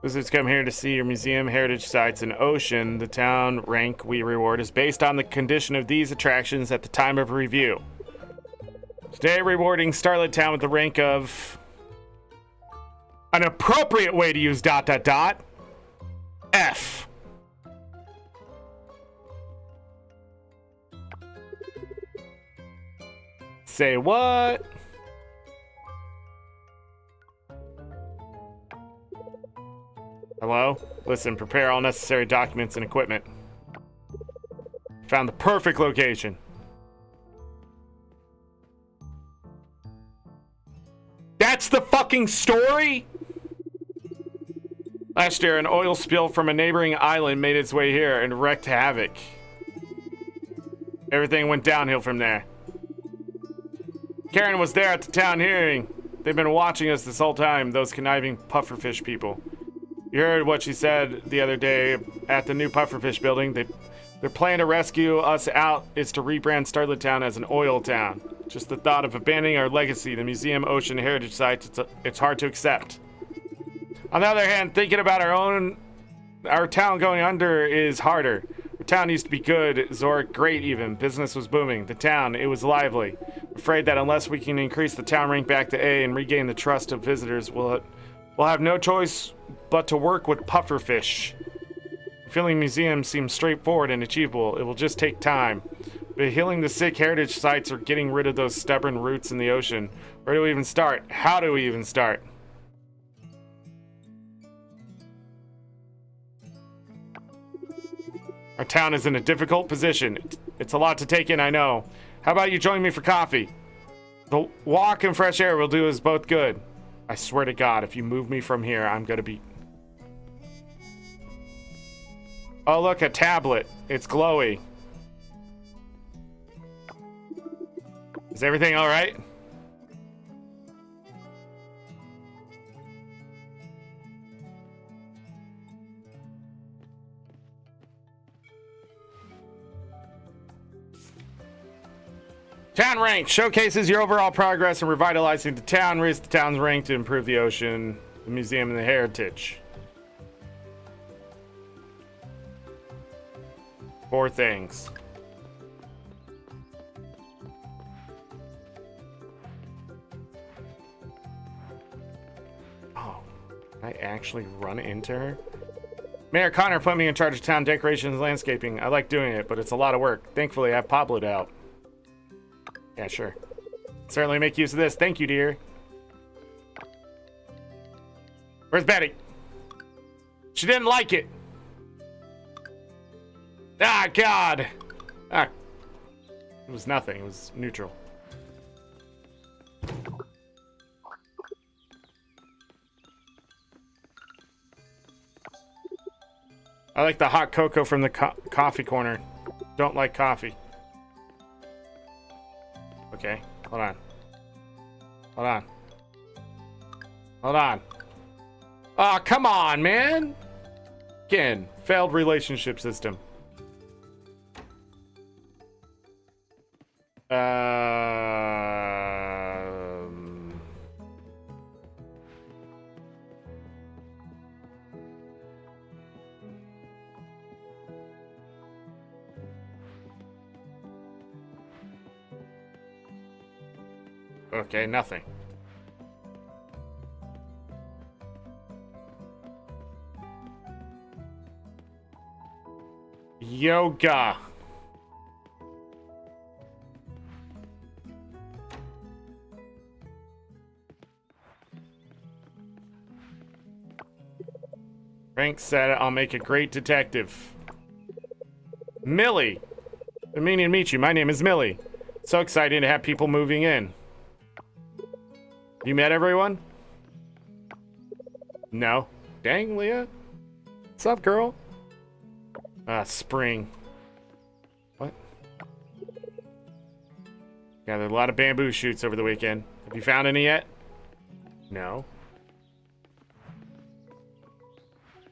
S1: Visitors come here to see your museum, heritage sites, and ocean. The town rank we reward is based on the condition of these attractions at the time of review. Today, rewarding Starlit Town with the rank of... An appropriate way to use ... F. Say what? Hello? Listen, prepare all necessary documents and equipment. Found the perfect location. That's the fucking story? Last year, an oil spill from a neighboring island made its way here and wreaked havoc. Everything went downhill from there. Karen was there at the town hearing. They've been watching us this whole time, those conniving pufferfish people. You heard what she said the other day at the new pufferfish building. Their plan to rescue us out is to rebrand Starlit Town as an oil town. Just the thought of abandoning our legacy, the museum, ocean, heritage sites, it's hard to accept. On the other hand, thinking about our town going under is harder. The town used to be good, Zork, great even. Business was booming. The town, it was lively. I'm afraid that unless we can increase the town rank back to A and regain the trust of visitors, we'll have no choice but to work with pufferfish. The Feeling Museum seems straightforward and achievable. It will just take time. But healing the sick heritage sites or getting rid of those stubborn roots in the ocean. Where do we even start? How do we even start? Our town is in a difficult position. It's a lot to take in, I know. How about you join me for coffee? The walk and fresh air will do us both good. I swear to God, if you move me from here, I'm gonna be... Oh, look, a tablet. It's glowy. Is everything all right? Town rank showcases your overall progress in revitalizing the town. Raise the town's rank to improve the ocean, the museum, and the heritage. 4 things. Oh, can I actually run into her? Mayor Connor put me in charge of town decorations and landscaping. I like doing it, but it's a lot of work. Thankfully, I have Pablo out. Yeah, sure. Certainly make use of this. Thank you, dear. Where's Betty? She didn't like it. Ah, God. Ah. It was nothing. It was neutral. I like the hot cocoa from the coffee corner. Don't like coffee. Okay, hold on. Hold on. Hold on. Oh, come on, man. Again, failed relationship system. Okay, nothing. Yoga. Frank said I'll make a great detective. Millie. I'm meaning to meet you. My name is Millie. So exciting to have people moving in. You met everyone? No. Dang, Leah. What's up, girl? Spring. What? Gathered a lot of bamboo shoots over the weekend. Have you found any yet? No.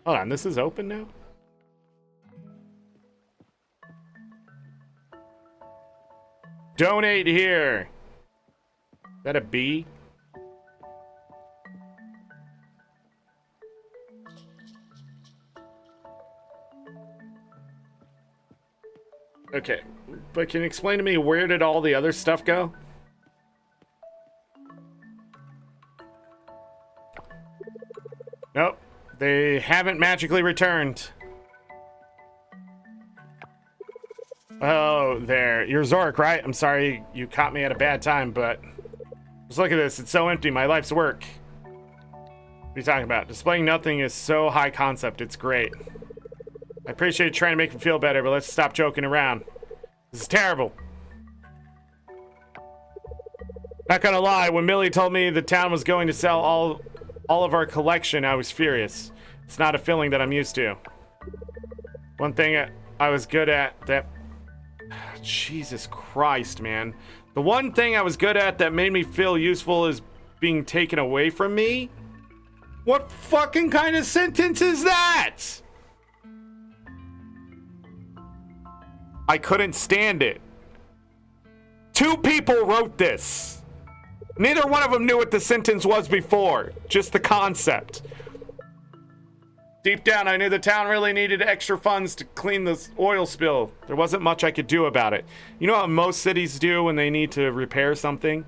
S1: Hold on, this is open now? Donate here. Is that a bee? Okay, but can you explain to me where did all the other stuff go? Nope, they haven't magically returned. Oh, there. You're Zork, right? I'm sorry you caught me at a bad time, but just look at this. It's so empty. My life's work. What are you talking about? Displaying nothing is so high concept. It's great. I appreciate you trying to make me feel better, but let's stop joking around. This is terrible. Not gonna lie, when Millie told me the town was going to sell all of our collection, I was furious. It's not a feeling that I'm used to. One thing I was good at that... Jesus Christ, man. The one thing I was good at that made me feel useful is being taken away from me? What fucking kind of sentence is that? I couldn't stand it. 2 people wrote this. Neither one of them knew what the sentence was before, just the concept. Deep down, I knew the town really needed extra funds to clean this oil spill. There wasn't much I could do about it. You know what most cities do when they need to repair something?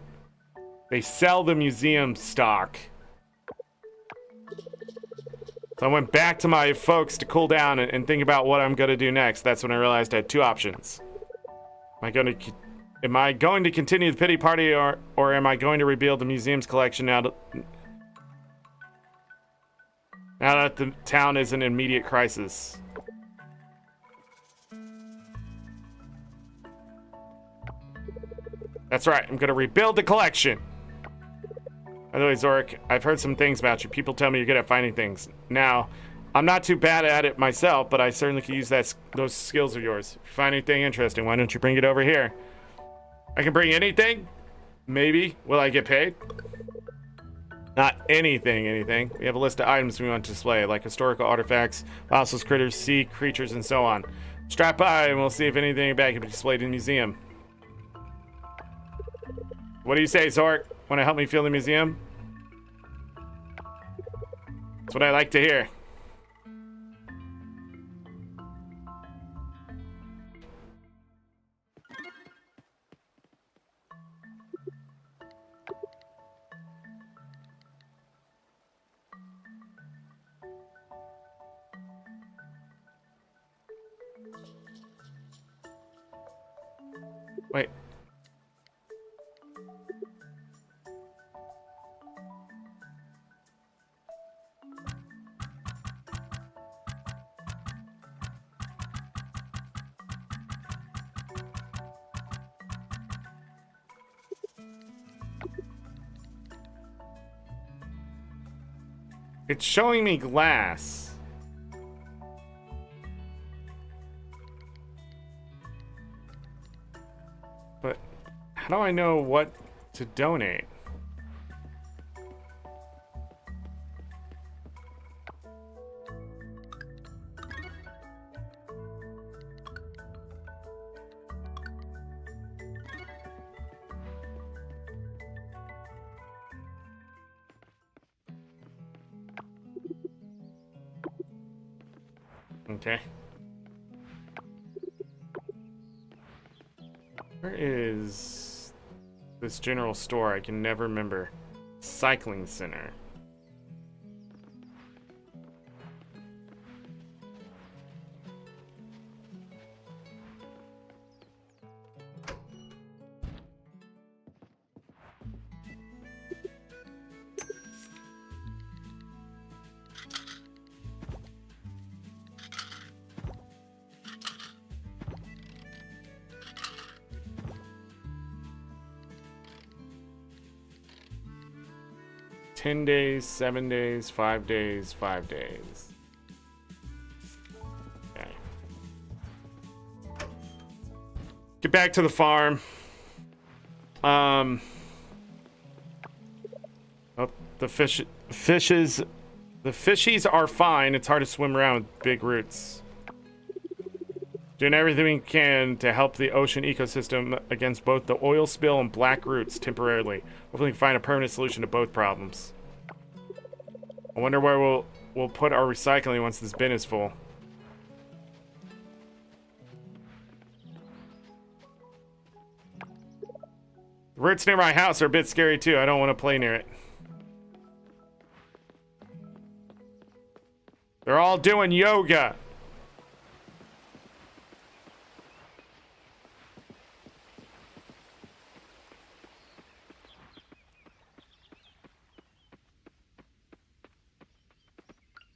S1: They sell the museum stock. So I went back to my folks to cool down and think about what I'm going to do next. That's when I realized I had 2 options. Am I going to continue the pity party or am I going to rebuild the museum's collection now that the town is in immediate crisis? That's right, I'm going to rebuild the collection. By the way, Zork, I've heard some things about you. People tell me you're good at finding things. Now, I'm not too bad at it myself, but I certainly could use those skills of yours. If you find anything interesting, why don't you bring it over here? I can bring anything? Maybe. Will I get paid? Not anything. We have a list of items we want to display, like historical artifacts, fossils, critters, sea creatures, and so on. Strap by and we'll see if anything about can be displayed in the museum. What do you say, Zork? Want to help me fill the museum? That's what I like to hear. Wait. It's showing me glass. But how do I know what to donate? Okay. Where is this general store? I can never remember. Cycling center. $10 days, 7 days, 5 days, 5 days. Okay. Get back to the farm. Oh, the fishes are fine. It's hard to swim around with big roots. Doing everything we can to help the ocean ecosystem against both the oil spill and black roots temporarily. Hopefully we can find a permanent solution to both problems. I wonder where we'll put our recycling once this bin is full. The roots near my house are a bit scary too. I don't want to play near it. They're all doing yoga.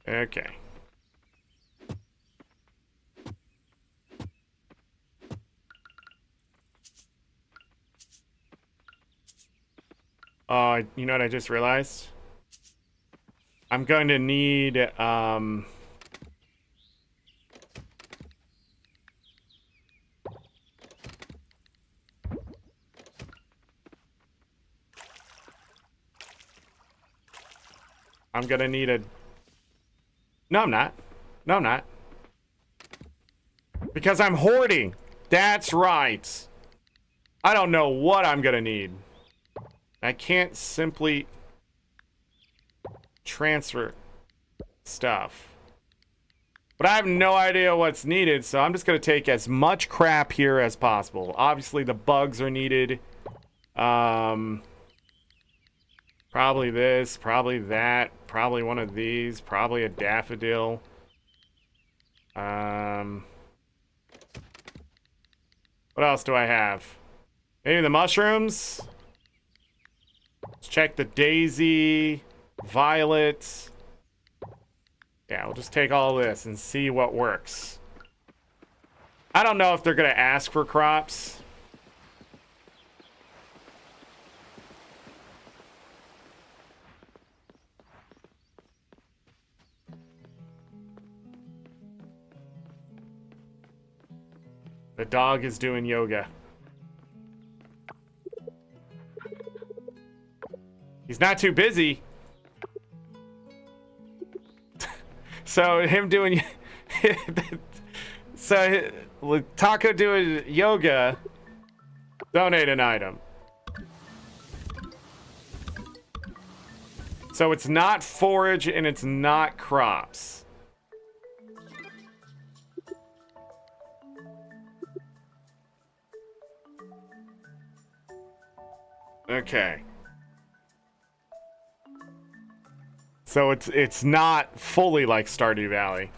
S1: Okay. You know what I just realized? I'm going to need, I'm gonna need a... No, I'm not. No, I'm not. Because I'm hoarding. That's right. I don't know what I'm gonna need. I can't simply transfer stuff. But I have no idea what's needed, so I'm just gonna take as much crap here as possible. Obviously, the bugs are needed. Probably this, probably that, probably one of these, probably a daffodil. What else do I have? Maybe the mushrooms? Let's check the daisy, violet. Yeah, we'll just take all this and see what works. I don't know if they're gonna ask for crops. The dog is doing yoga. He's not too busy. So him doing... so Taco doing yoga. Donate an item. So it's not forage and it's not crops. Okay. So it's not fully like Stardew Valley.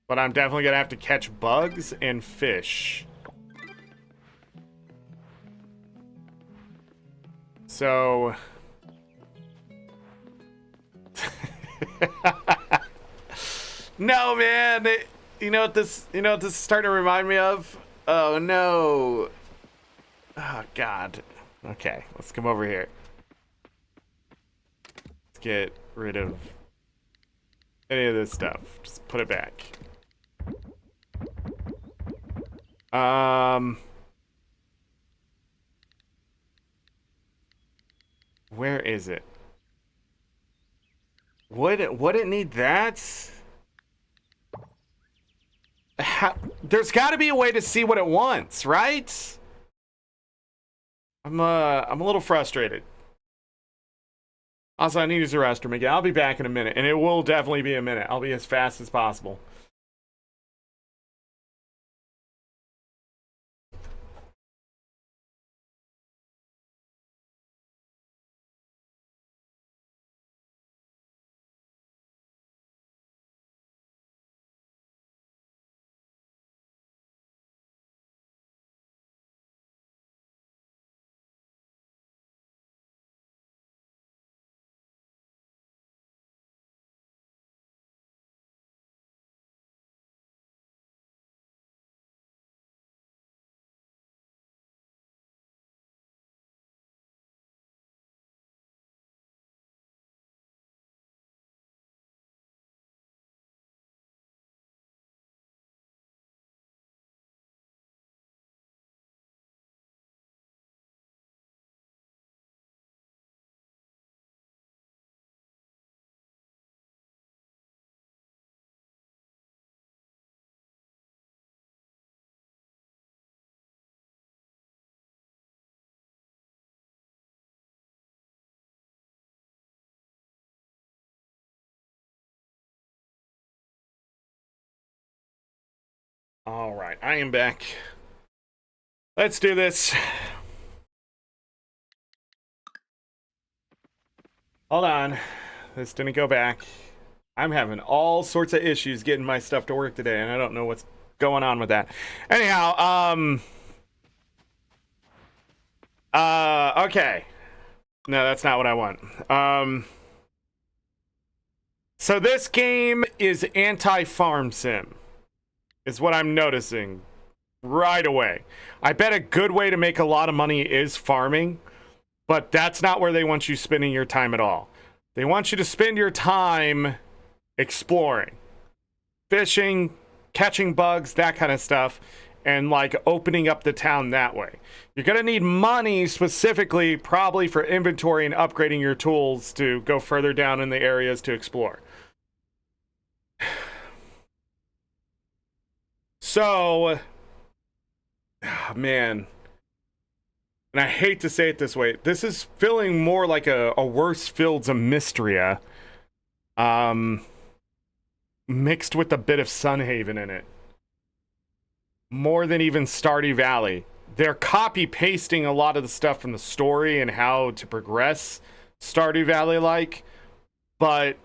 S1: But I'm definitely gonna have to catch bugs and fish. So... No, man. You know what this is starting to remind me of? Oh, no. Oh, God. Okay, let's come over here. Let's get rid of any of this stuff. Just put it back. Where is it? Would it need that? There's got to be a way to see what it wants, right? I'm a little frustrated. Also, I need to use the restroom again. I'll be back in a minute, and it will definitely be a minute. I'll be as fast as possible. All right, I am back. Let's do this. Hold on. This didn't go back. I'm having all sorts of issues getting my stuff to work today, and I don't know what's going on with that. Anyhow, okay. No, that's not what I want. So this game is anti-farm sim, is what I'm noticing right away. I bet a good way to make a lot of money is farming, but that's not where they want you spending your time at all. They want you to spend your time exploring, fishing, catching bugs, that kind of stuff, and like opening up the town that way. You're gonna need money specifically, probably for inventory and upgrading your tools to go further down in the areas to explore. So, man, and I hate to say it this way, this is feeling more like a worse Fields of Mystria, mixed with a bit of Sunhaven in it. More than even Stardew Valley. They're copy-pasting a lot of the stuff from the story and how to progress Stardew Valley-like, but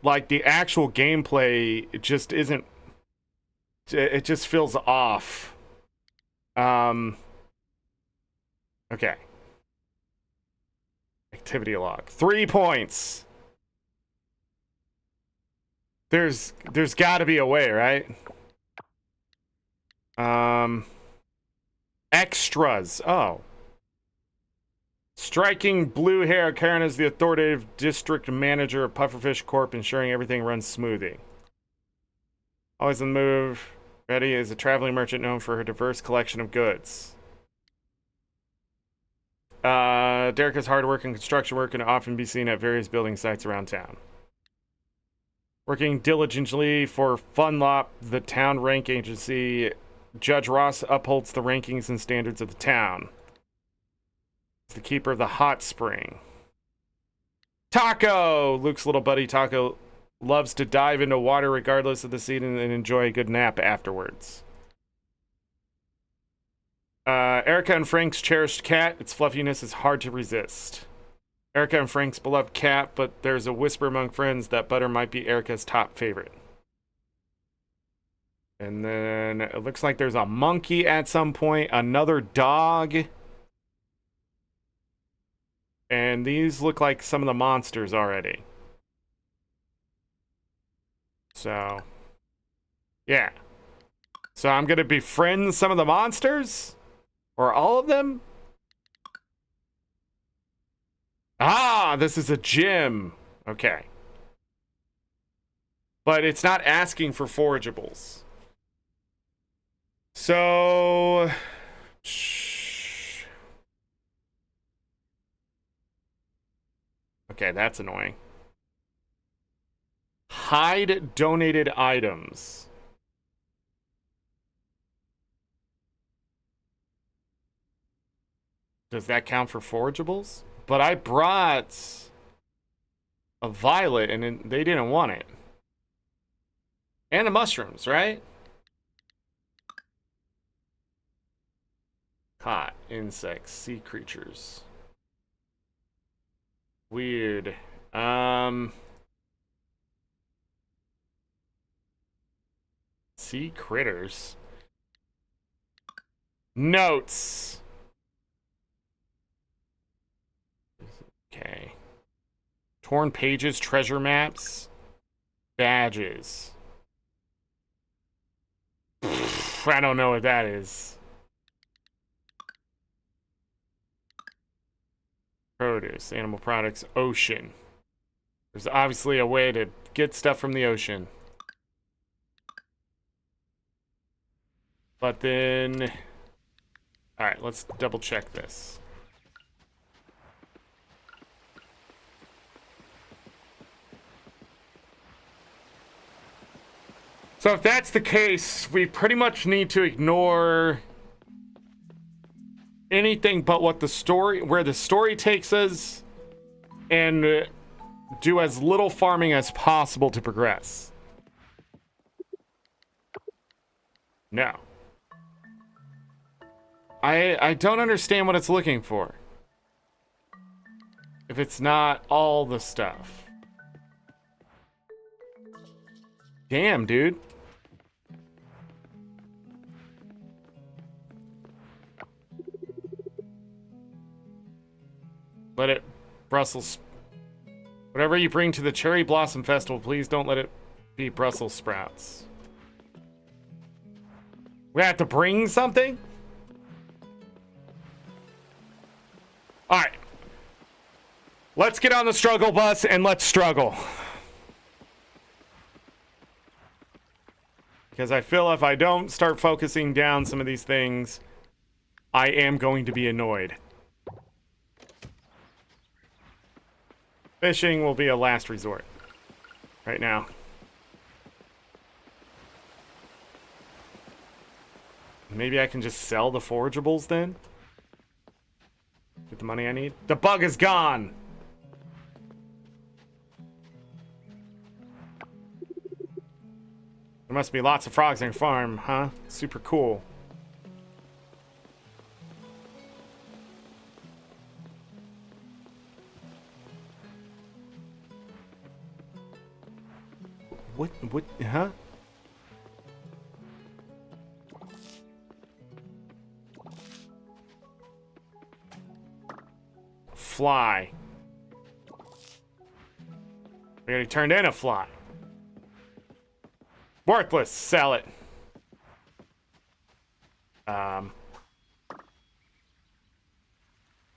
S1: like the actual gameplay, it just isn't. It just feels off. Okay. Activity log. 3 points. There's got to be a way, right? Extras. Oh. Striking blue hair. Karen is the authoritative district manager of Pufferfish Corp, ensuring everything runs smoothly. Always on the move. Betty is a traveling merchant known for her diverse collection of goods. Derek is hard work and construction work and often be seen at various building sites around town. Working diligently for Funlop, the town rank agency, Judge Ross upholds the rankings and standards of the town. He's the keeper of the hot spring. Taco! Luke's little buddy Taco loves to dive into water regardless of the season and enjoy a good nap afterwards. Erica and Frank's cherished cat. Its fluffiness is hard to resist. Erica and Frank's beloved cat, but there's a whisper among friends that Butter might be Erica's top favorite. And then it looks like there's a monkey at some point, another dog. And these look like some of the monsters already. So, yeah. So I'm going to befriend some of the monsters? Or all of them? Ah, this is a gym. Okay. But it's not asking for forageables. So... Okay, that's annoying. Hide donated items. Does that count for forageables? But I brought a violet and they didn't want it. And the mushrooms, right? Hot insects, sea creatures. Weird. Sea critters. Notes. Okay. Torn pages, treasure maps, badges. I don't know what that is. Produce, animal products, ocean. There's obviously a way to get stuff from the ocean. But then... Alright, let's double check this. So if that's the case, we pretty much need to ignore anything but what the story, where the story takes us, and do as little farming as possible to progress. No. I don't understand what it's looking for. If it's not all the stuff. Damn, dude. Let it Brussels. Whatever you bring to the Cherry Blossom Festival, please don't let it be Brussels sprouts. We have to bring something? Alright. Let's get on the struggle bus and let's struggle. Because I feel if I don't start focusing down some of these things, I am going to be annoyed. Fishing will be a last resort. Right now. Maybe I can just sell the forageables then? Get the money I need? The bug is gone! There must be lots of frogs on your farm, huh? Super cool. What, huh? Fly. We already turned in a fly. Worthless. Sell it.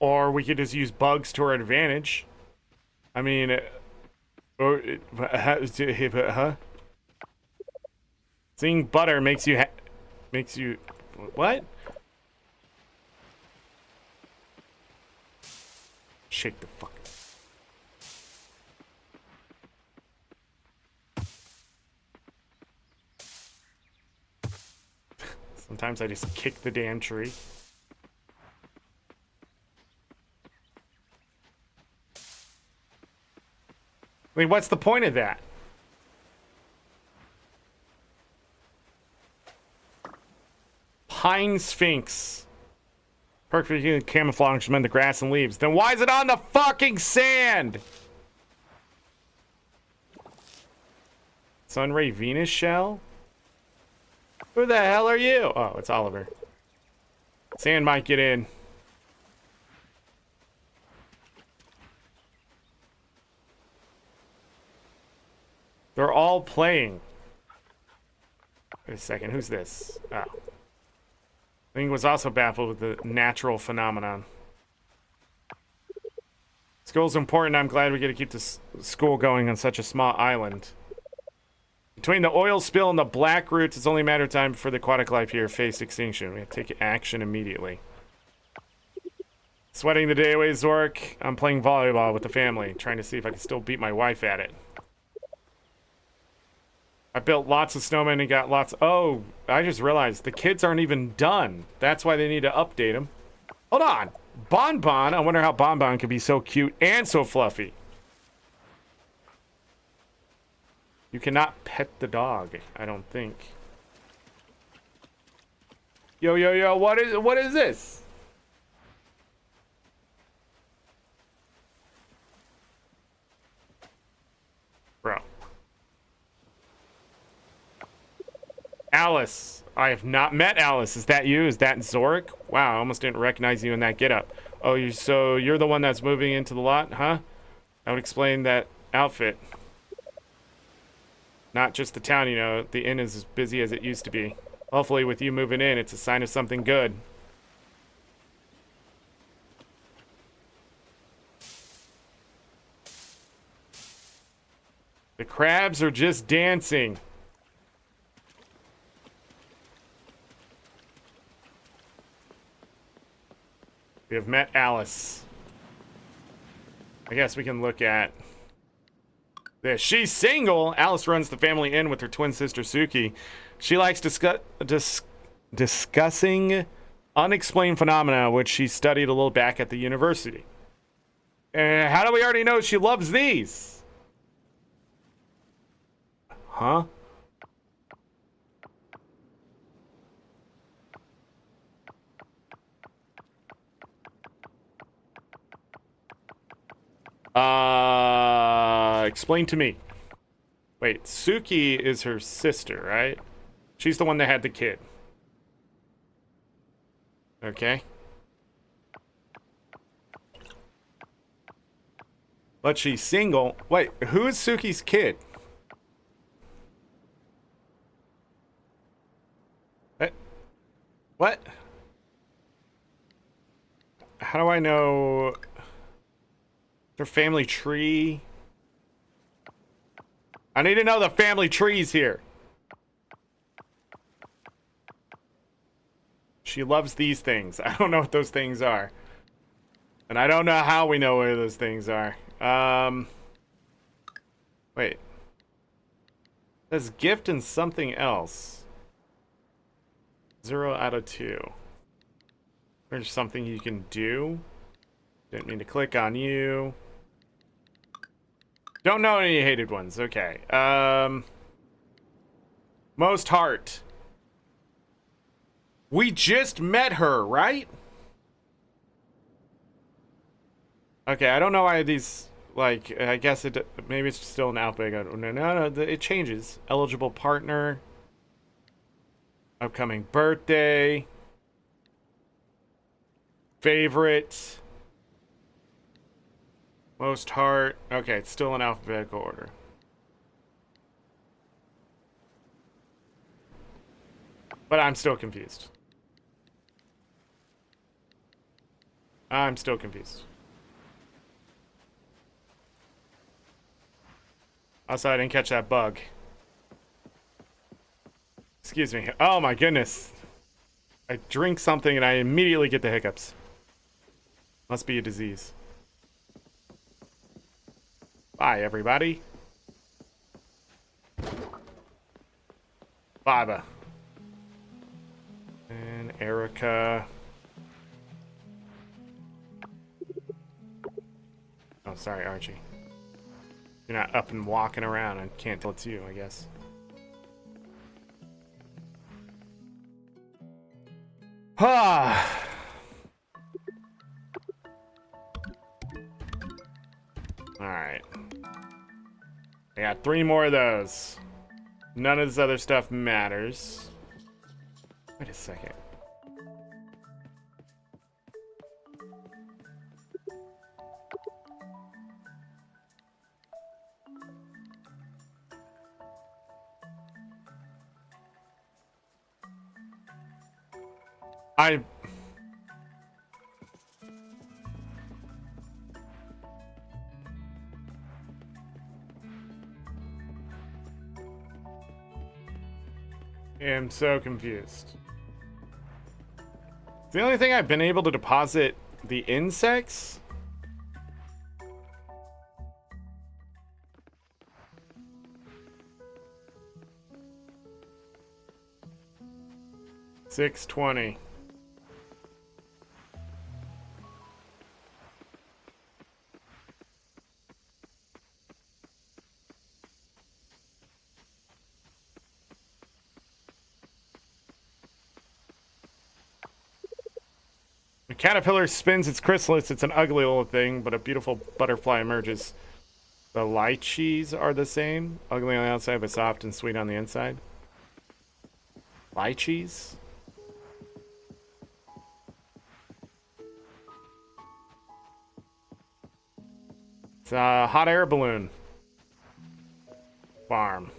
S1: Or we could just use bugs to our advantage. I mean, huh? Seeing butter makes you what? Shake the fuck. Sometimes I just kick the damn tree. I mean, what's the point of that? Pine Sphinx. Perfectly camouflage among the grass and leaves. Then why is it on the fucking sand? Sunray Venus shell? Who the hell are you? Oh, it's Oliver. Sand might get in. They're all playing. Wait a second, who's this? Oh. Thing was also baffled with the natural phenomenon. School's important. I'm glad we get to keep this school going on such a small island. Between the oil spill and the black roots, it's only a matter of time before the aquatic life here face extinction. We have to take action immediately. Sweating the day away, Zork. I'm playing volleyball with the family, trying to see if I can still beat my wife at it. I built lots of snowmen and got lots. Oh, I just realized the kids aren't even done. That's why they need to update them. Hold on. Bonbon. I wonder how Bonbon could be so cute and so fluffy. You cannot pet the dog, I don't think. Yo, yo, yo, what is this? Bro. Alice. I have not met Alice. Is that you? Is that Zork? Wow, I almost didn't recognize you in that getup. Oh, you're the one that's moving into the lot, huh? That would explain that outfit. Not just the town, you know. The inn is as busy as it used to be. Hopefully with you moving in, it's a sign of something good. The crabs are just dancing. We have met Alice. I guess we can look at this. She's single. Alice runs the family inn with her twin sister Suki. She likes discussing unexplained phenomena, which she studied a little back at the university. How do we already know she loves these? Huh? Explain to me. Wait, Suki is her sister, right? She's the one that had the kid. Okay. But she's single. Wait, who is Suki's kid? What? How do I know their family tree? I need to know the family trees here. She loves these things. I don't know what those things are. And I don't know how we know where those things are. Wait. There's gift and something else. 0 out of 2. There's something you can do. Didn't mean to click on you. Don't know any hated ones. Okay. Most heart. We just met her, right? Okay, I don't know why these, like, I guess maybe it's still an outbreak. No, it changes. Eligible partner. Upcoming birthday. Favorite. Most heart. Okay, it's still in alphabetical order. But I'm still confused. I'm still confused. Also, I didn't catch that bug. Excuse me. Oh my goodness. I drink something and I immediately get the hiccups. Must be a disease. Bye, everybody. Baba. And Erica. Oh, sorry, Archie. You're not up and walking around. I can't tell it's you, I guess. Ah. Alright. I got 3 more of those. None of this other stuff matters. Wait a second. I am so confused. The only thing I've been able to deposit the insects. $6.20. The caterpillar spins its chrysalis. It's an ugly little thing, but a beautiful butterfly emerges. The lychees are the same. Ugly on the outside, but soft and sweet on the inside. Lychees? It's a hot air balloon farm.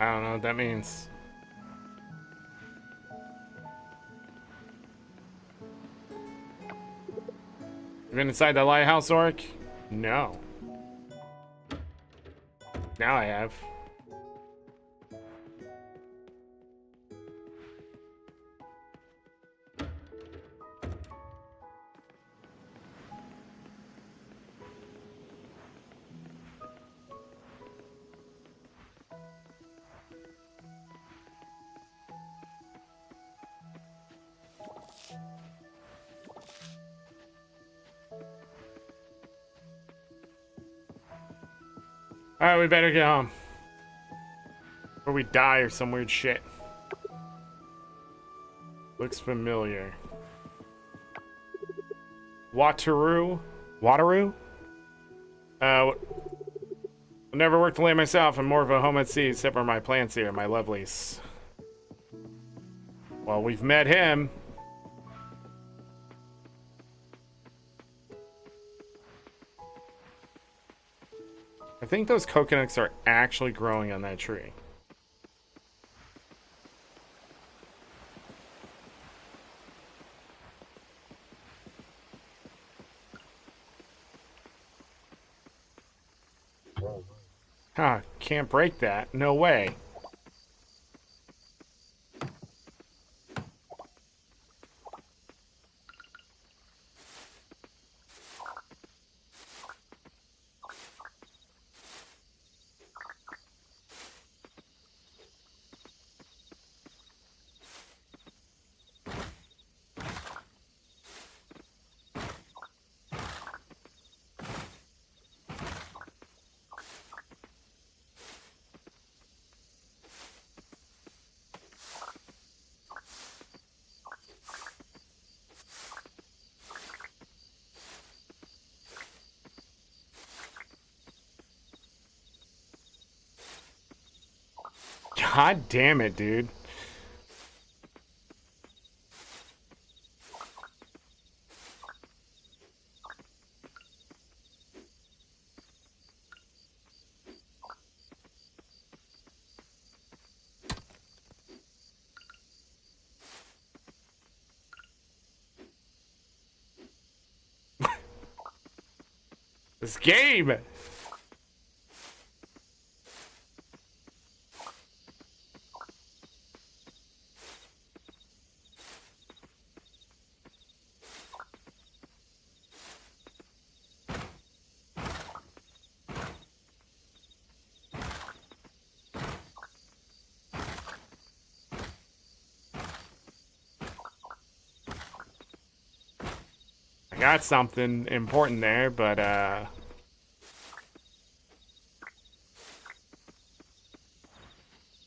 S1: I don't know what that means. You been inside the lighthouse, Zork? No. Now I have. Alright, we better get home. Or we die or some weird shit. Looks familiar. Wateroo? Wateroo? Never worked the land myself. I'm more of a home at sea, except for my plants here, my lovelies. Well, we've met him. I think those coconuts are actually growing on that tree. Huh, can't break that. No way. God damn it, dude. This game! got something important there, but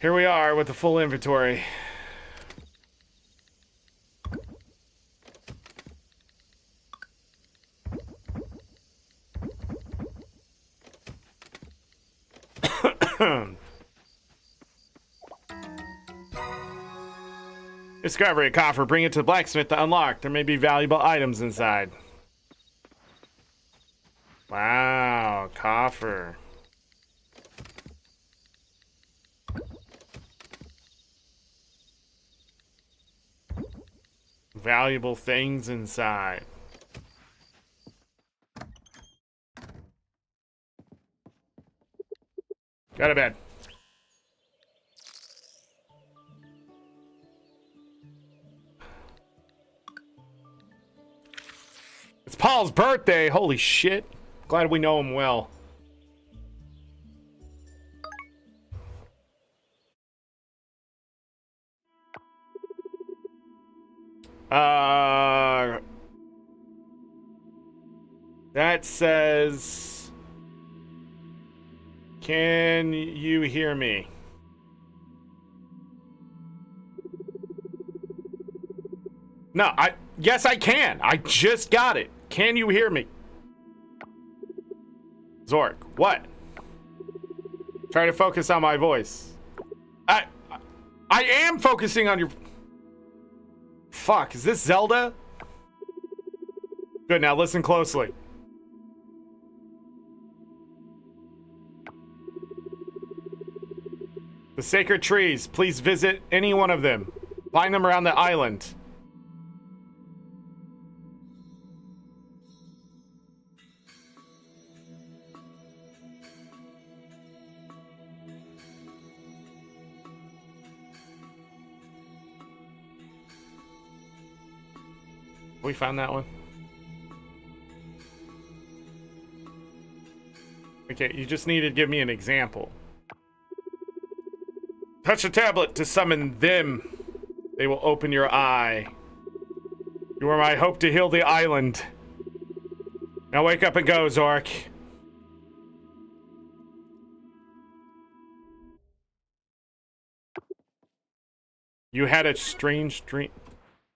S1: here we are with the full inventory. Discovery a coffer. Bring it to the blacksmith to unlock. There may be valuable items inside. Wow, coffer. Valuable things inside. Go to bed. It's Paul's birthday. Holy shit. Glad we know him well. That says, can you hear me? No, yes, I can. I just got it. Can you hear me? Zork, what? Try to focus on my voice. I am focusing on your... Fuck, is this Zelda? Good, now listen closely. The sacred trees, please visit any one of them. Find them around the island. We found that one. Okay, you just need to give me an example. Touch the tablet to summon them. They will open your eye. You are my hope to heal the island. Now wake up and go, Zork. You had a strange dream.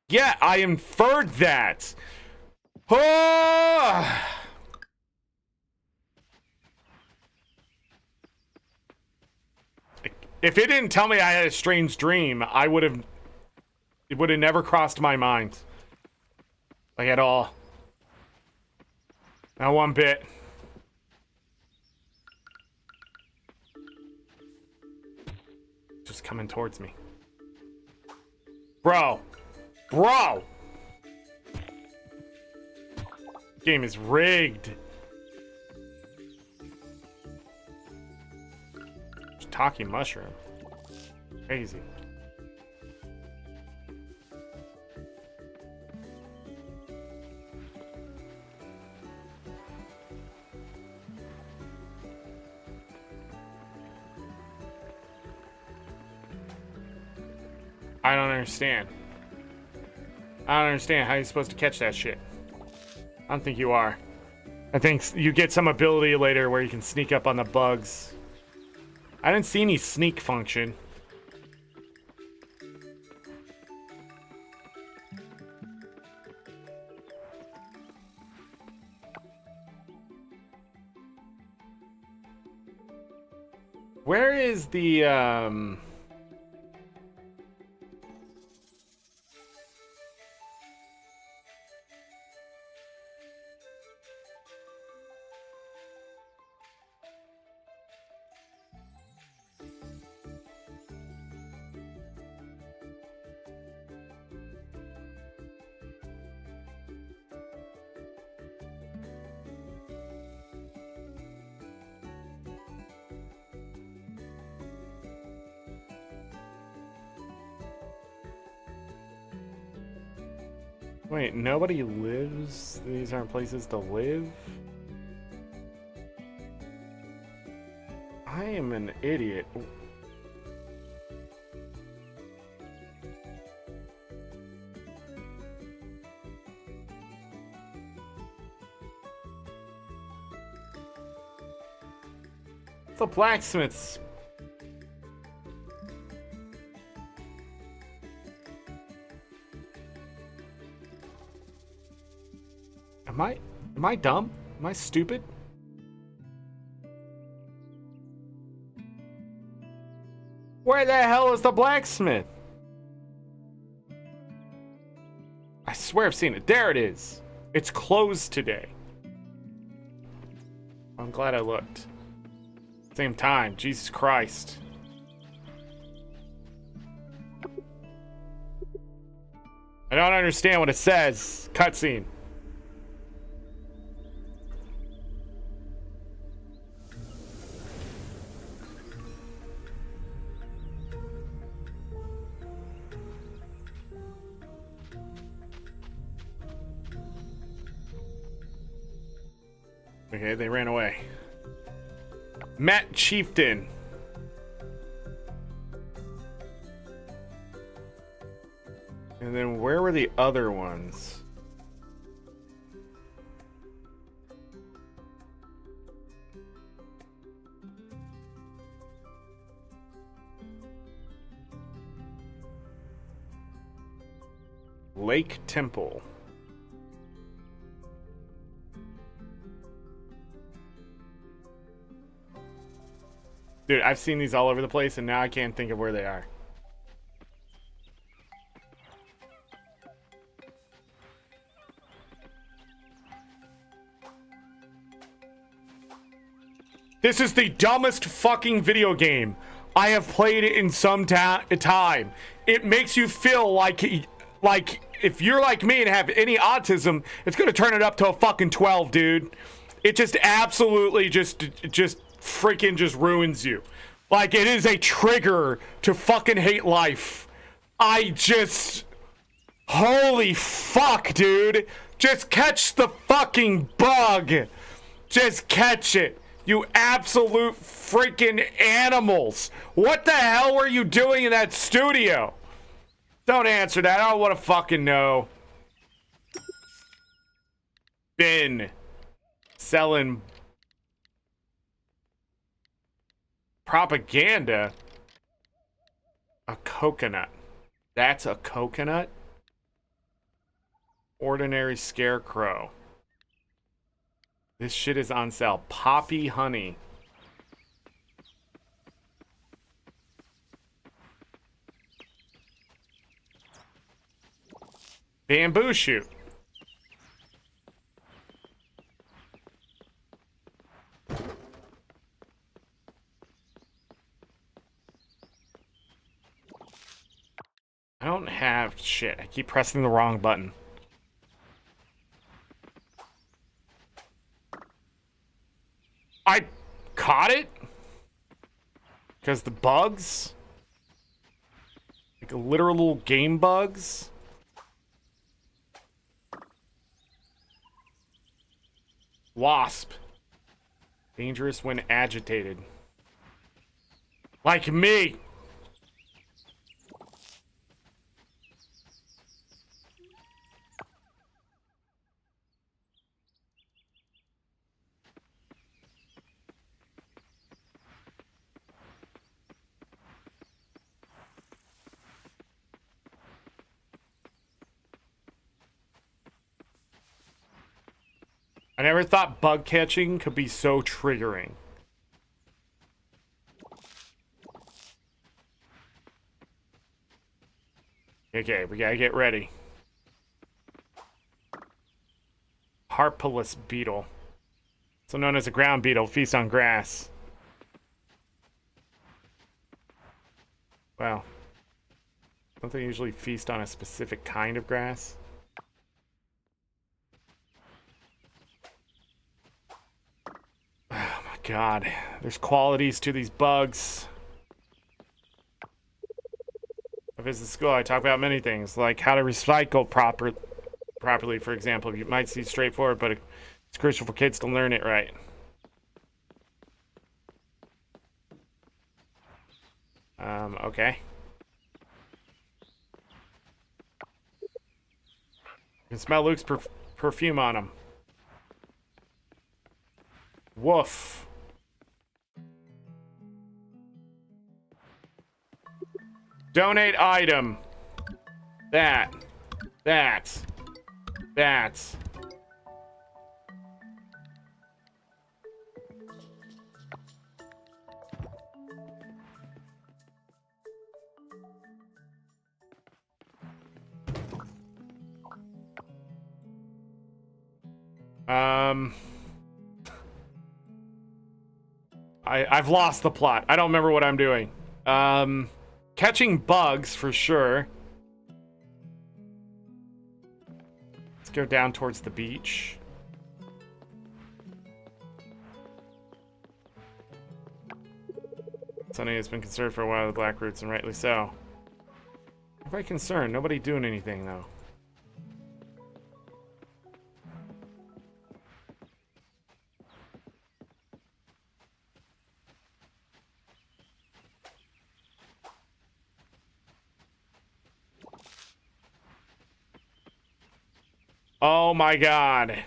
S1: Yeah, I inferred that. Oh! If it didn't tell me I had a strange dream, it would have never crossed my mind. Like at all. Not one bit. Just coming towards me. Bro. Bro! Game is rigged. Talking mushroom. Crazy. I don't understand. I don't understand how you're supposed to catch that shit. I don't think you are. I think you get some ability later where you can sneak up on the bugs. I didn't see any sneak function. Where is the, wait, nobody lives? These aren't places to live? I am an idiot. It's the blacksmith's. Am I dumb? Am I stupid? Where the hell is the blacksmith? I swear I've seen it. There it is. It's closed today. I'm glad I looked. Same time. Jesus Christ. I don't understand what it says. Cutscene. Okay, they ran away. Matt Chieftain. And then where were the other ones? Lake Temple. Dude, I've seen these all over the place, and now I can't think of where they are. This is the dumbest fucking video game I have played in some time. It makes you feel like if you're like me and have any autism, it's gonna turn it up to a fucking 12, dude. It just absolutely just freaking just ruins you. Like, it is a trigger to fucking hate life. Holy fuck, dude. Just catch the fucking bug. Just catch it. You absolute freaking animals. What the hell were you doing in that studio? Don't answer that. I don't want to fucking know. Been selling propaganda. A coconut. That's a coconut? Ordinary scarecrow. This shit is on sale. Poppy honey. Bamboo shoot. I don't have shit. I keep pressing the wrong button. I caught it? Because the bugs? Like literal game bugs? Wasp. Dangerous when agitated. Like me! I never thought bug catching could be so triggering. Okay, we gotta get ready. Harpalus beetle. Also known as a ground beetle, feasts on grass. Wow. Don't they usually feast on a specific kind of grass? Oh my god. There's qualities to these bugs. I visit school, I talk about many things, like how to recycle properly, for example. You might see straightforward, but it's crucial for kids to learn it right. Okay. You can smell Luke's perfume on him. Woof. Donate item. That. I've lost the plot. I don't remember what I'm doing. Catching bugs for sure. Let's go down towards the beach. Sunny has been concerned for a while with black roots, and rightly so. I'm quite concerned. Nobody doing anything though. Oh my god.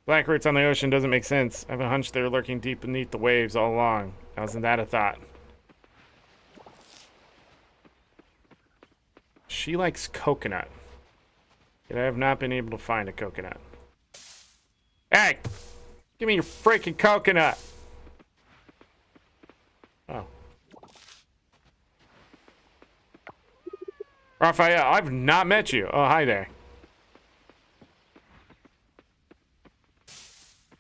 S1: Black roots on the ocean doesn't make sense. I have a hunch they're lurking deep beneath the waves all along. Wasn't that a thought? She likes coconut. Yet I have not been able to find a coconut. Hey! Give me your freaking coconut! Oh. Raphael, I've not met you. Oh, hi there.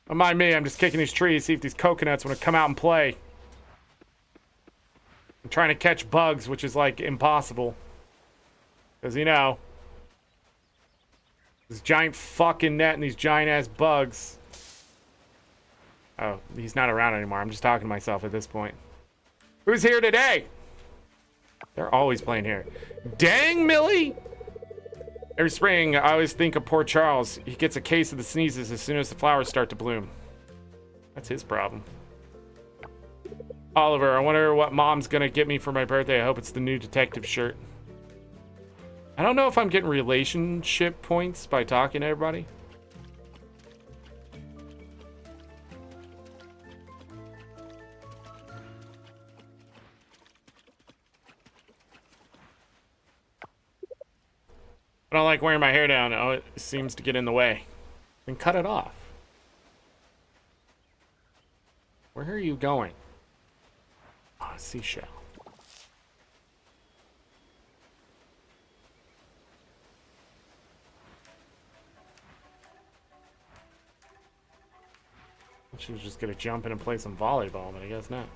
S1: Don't mind me, I'm just kicking these trees, see if these coconuts want to come out and play. I'm trying to catch bugs, which is, like, impossible. Because, you know, this giant fucking net and these giant-ass bugs. Oh, he's not around anymore. I'm just talking to myself at this point. Who's here today? They're always playing here. Dang, Millie! Every spring, I always think of poor Charles. He gets a case of the sneezes as soon as the flowers start to bloom. That's his problem. Oliver, I wonder what Mom's gonna get me for my birthday. I hope it's the new detective shirt. I don't know if I'm getting relationship points by talking to everybody. I don't like wearing my hair down. Oh, it seems to get in the way. Then cut it off. Where are you going? Oh, a seashell. She was just gonna jump in and play some volleyball, but I guess not.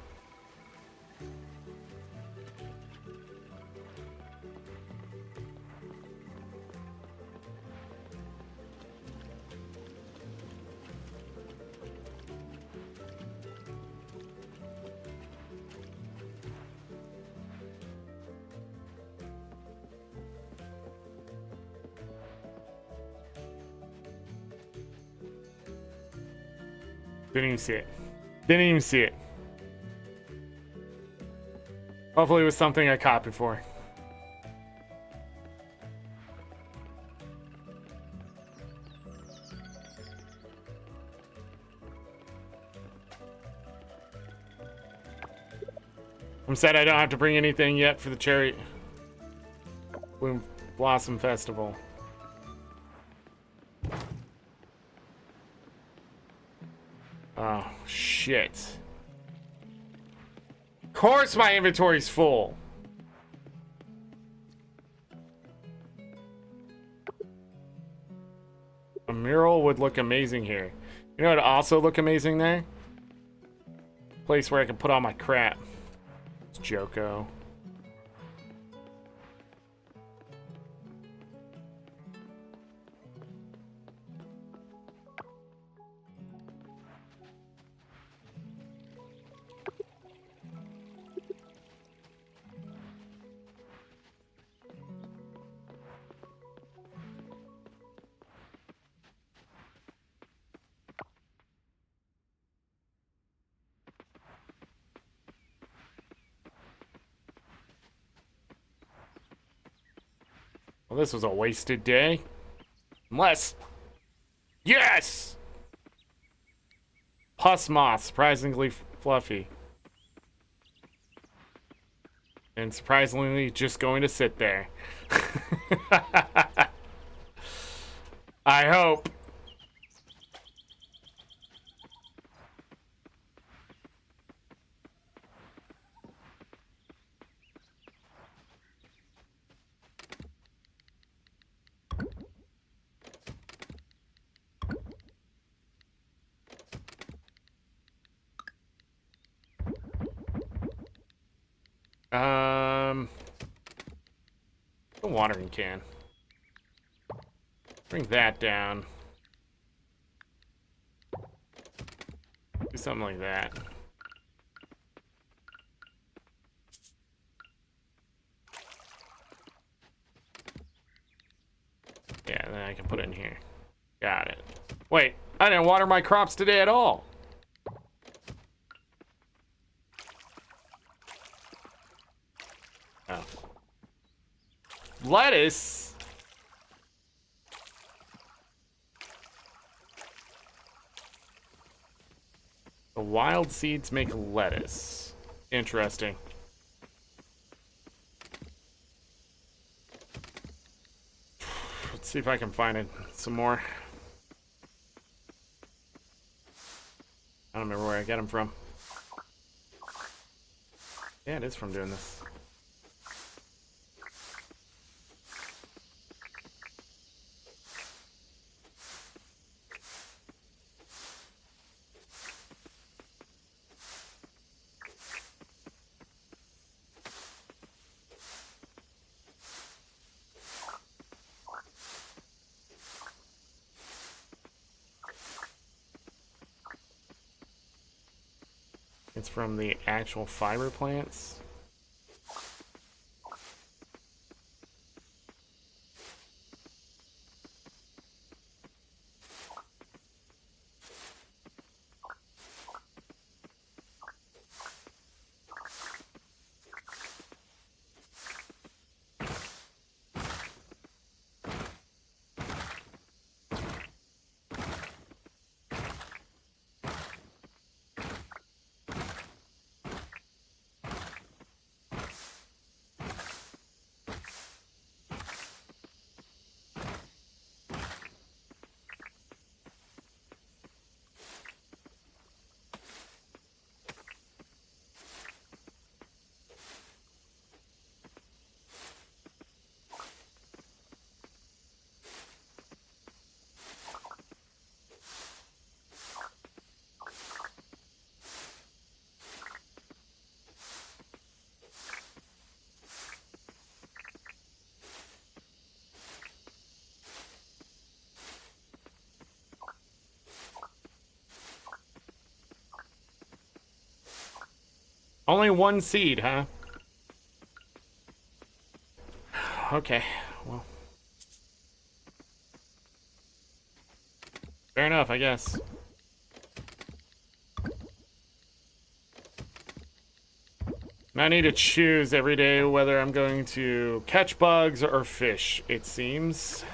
S1: Didn't even see it. Didn't even see it. Hopefully it was something I caught before. I'm sad I don't have to bring anything yet for the Cherry Bloom Blossom Festival. Oh, shit. Of course my inventory's full. A mural would look amazing here. You know what would also look amazing there? Place where I can put all my crap. It's Joko. Well, this was a wasted day. Unless... Yes! Pus moth, surprisingly fluffy. And surprisingly, just going to sit there. I hope. The watering can. Bring that down. Do something like that. Yeah, then I can put it in here. Got it. Wait, I didn't water my crops today at all. Oh. Lettuce? The wild seeds make lettuce. Interesting. Let's see if I can find it some more. I don't remember where I got them from. Yeah, it is from doing this. It's from the actual fiber plants. Only one seed, huh? Okay, well. Fair enough, I guess. I need to choose every day whether I'm going to catch bugs or fish, it seems.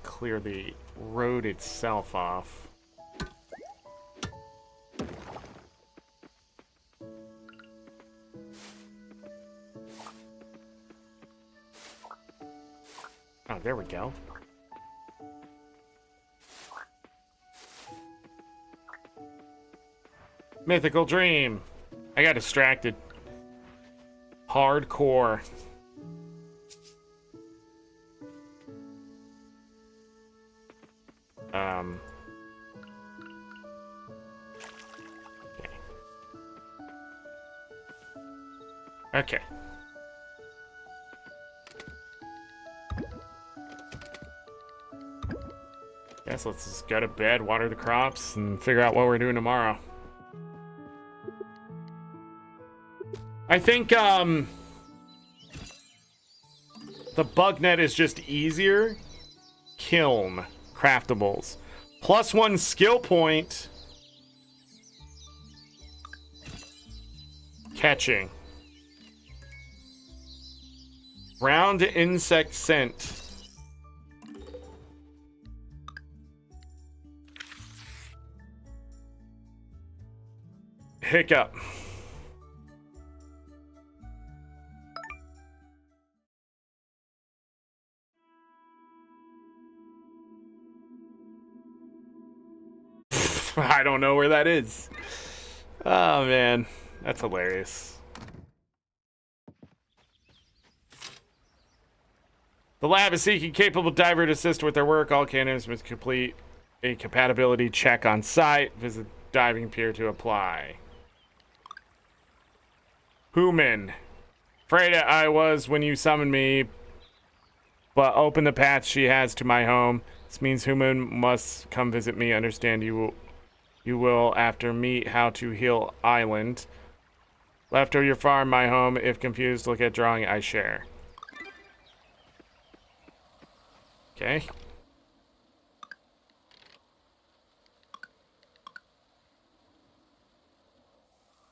S1: Clear the road itself off. Oh, there we go. Mythical dream. I got distracted. Hardcore. Okay. Guess let's just go to bed, water the crops, and figure out what we're doing tomorrow. I think, the bug net is just easier. Kiln. Craftables. +1 skill point. Catching. Ground insect scent. Hiccup. I don't know where that is. Oh man, that's hilarious. The lab is seeking capable diver to assist with their work. All candidates must complete a compatibility check on site. Visit diving pier to apply. Human. Afraid I was when you summoned me, but open the path she has to my home. This means Human must come visit me. Understand you will after meet how to heal island. Left of your farm, my home. If confused, look at drawing I share. Okay.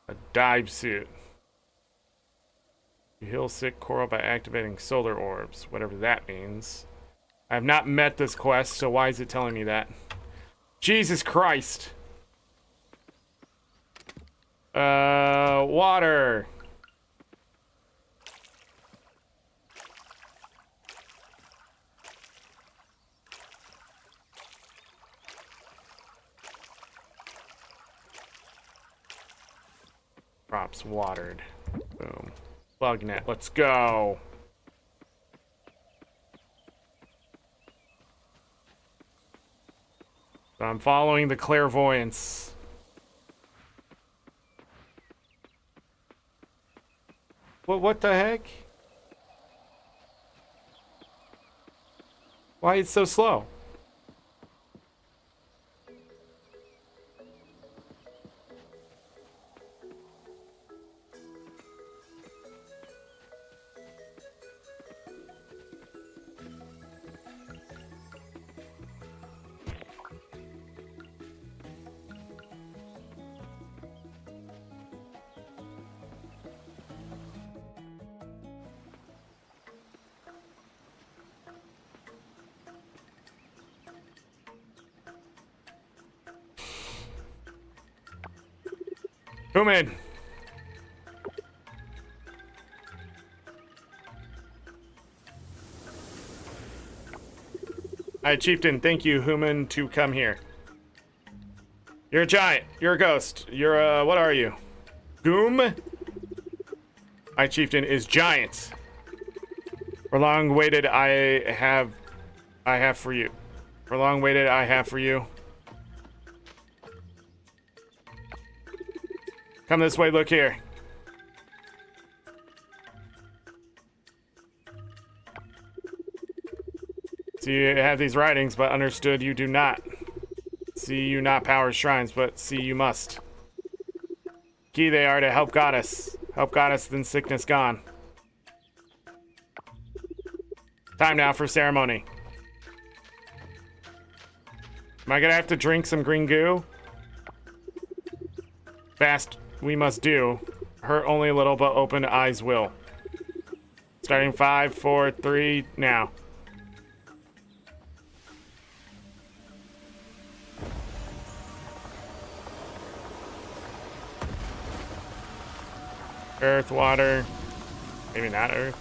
S1: A dive suit. You heal sick coral by activating solar orbs, whatever that means. I have not met this quest, so why is it telling me that? Jesus Christ. Water. Crops watered. Boom. Bug net. Let's go. So I'm following the clairvoyance. What the heck? Why it's so slow? Come in. Hi, Chieftain. Thank you, Human, to come here. You're a giant. You're a ghost. You're what are you? Goom? My Chieftain is giant. For long waited, I have for you. For long waited, I have for you. Come this way, look here. See, you have these writings, but understood you do not. See you not power shrines, but see you must. Key they are to help goddess. Help goddess, then sickness gone. Time now for ceremony. Am I gonna have to drink some green goo? Fast we must do. Hurt only a little, but open eyes will. Starting 5, 4, 3, now. Earth, water. Maybe not earth.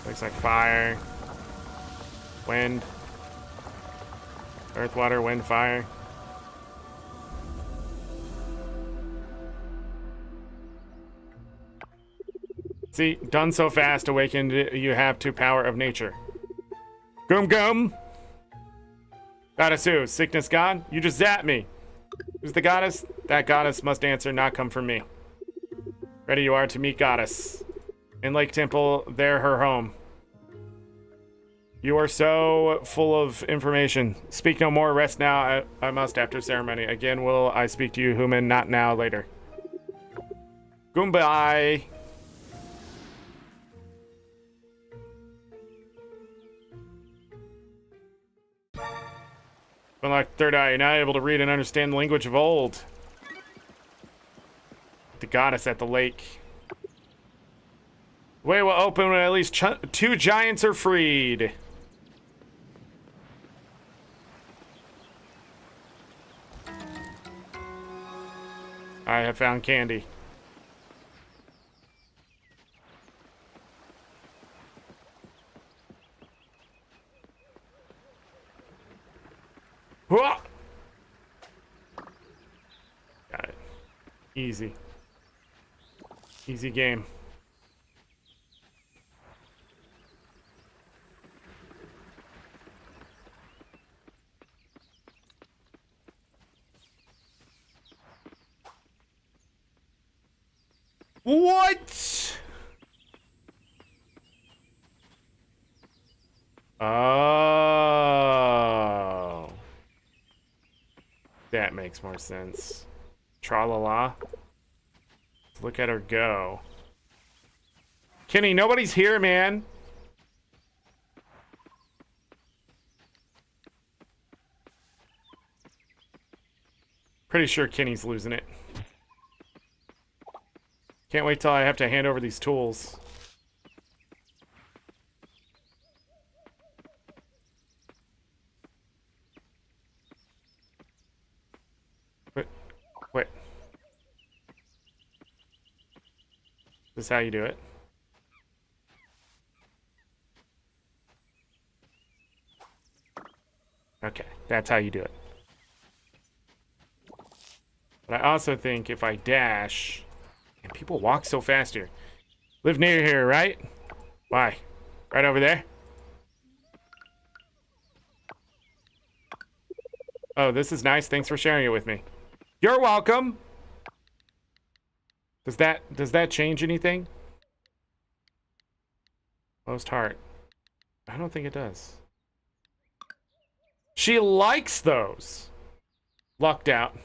S1: Looks like fire. Wind. Earth, water, wind, fire. See, done so fast, awakened you have to power of nature. Goom goom! Goddess who? Sickness gone? You just zapped me. Who's the goddess? That goddess must answer, not come from me. Ready you are to meet goddess. In Lake Temple, there her home. You are so full of information. Speak no more, rest now. I must after ceremony. Again will I speak to you, human, not now, later. Goodbye. Unlock third eye, you're now able to read and understand the language of old. The goddess at the lake. Way will open when at least 2 giants are freed. I have found candy. Whoa! Got it. Easy. Easy game. What? Oh. That makes more sense. Tra-la-la. Let's look at her go. Kenny, nobody's here, man. Pretty sure Kenny's losing it. Can't wait till I have to hand over these tools. Wait. This is how you do it. Okay, that's how you do it. But I also think if I dash... And people walk so fast here. Live near here, right? Why? Right over there? Oh, this is nice. Thanks for sharing it with me. You're welcome. Does that change anything? Most heart. I don't think it does. She likes those. Lucked out.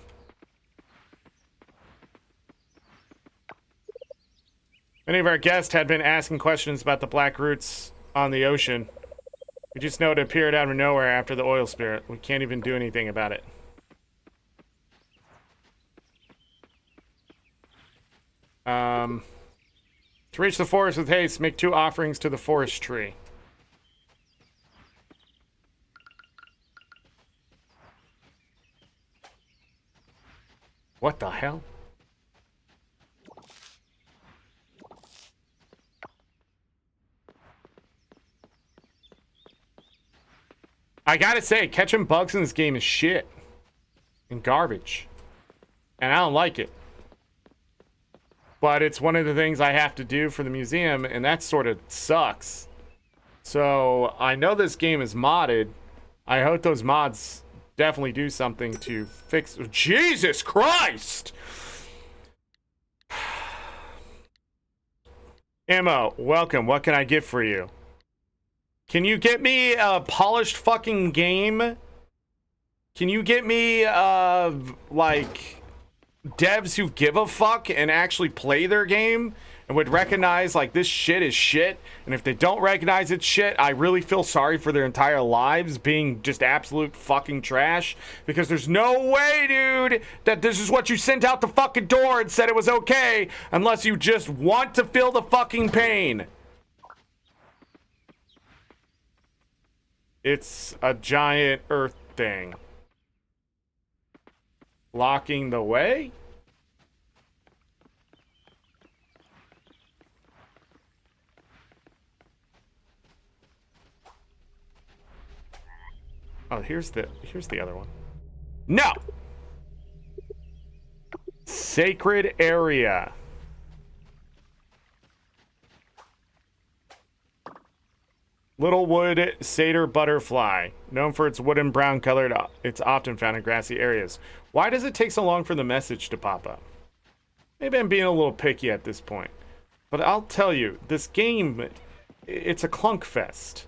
S1: Many of our guests had been asking questions about the black roots on the ocean. We just know it appeared out of nowhere after the oil spirit. We can't even do anything about it. To reach the forest with haste, make 2 offerings to the forest tree. What the hell? I gotta say, catching bugs in this game is shit. And garbage. And I don't like it. But it's one of the things I have to do for the museum, and that sort of sucks. So, I know this game is modded. I hope those mods definitely do something to fix... Jesus Christ! Ammo, welcome. What can I get for you? Can you get me a polished fucking game? Can you get me, like, devs who give a fuck and actually play their game and would recognize, like, this shit is shit? And if they don't recognize it's shit, I really feel sorry for their entire lives being just absolute fucking trash. Because there's no way, dude, that this is what you sent out the fucking door and said it was okay unless you just want to feel the fucking pain. It's a giant earth thing. Blocking the way? Oh, here's the other one. No! Sacred area. Little wood satyr butterfly, known for its wooden brown colored, it's often found in grassy areas. Why does it take so long for the message to pop up? Maybe I'm being a little picky at this point. But I'll tell you, this game, it's a clunk fest.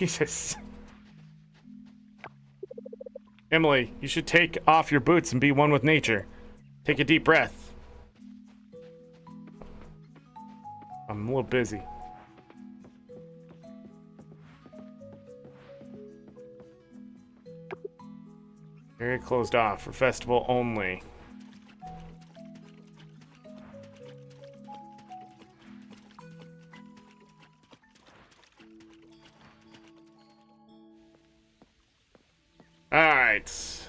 S1: Jesus. Emily, you should take off your boots and be one with nature. Take a deep breath. I'm a little busy. Area closed off for festival only. Alright.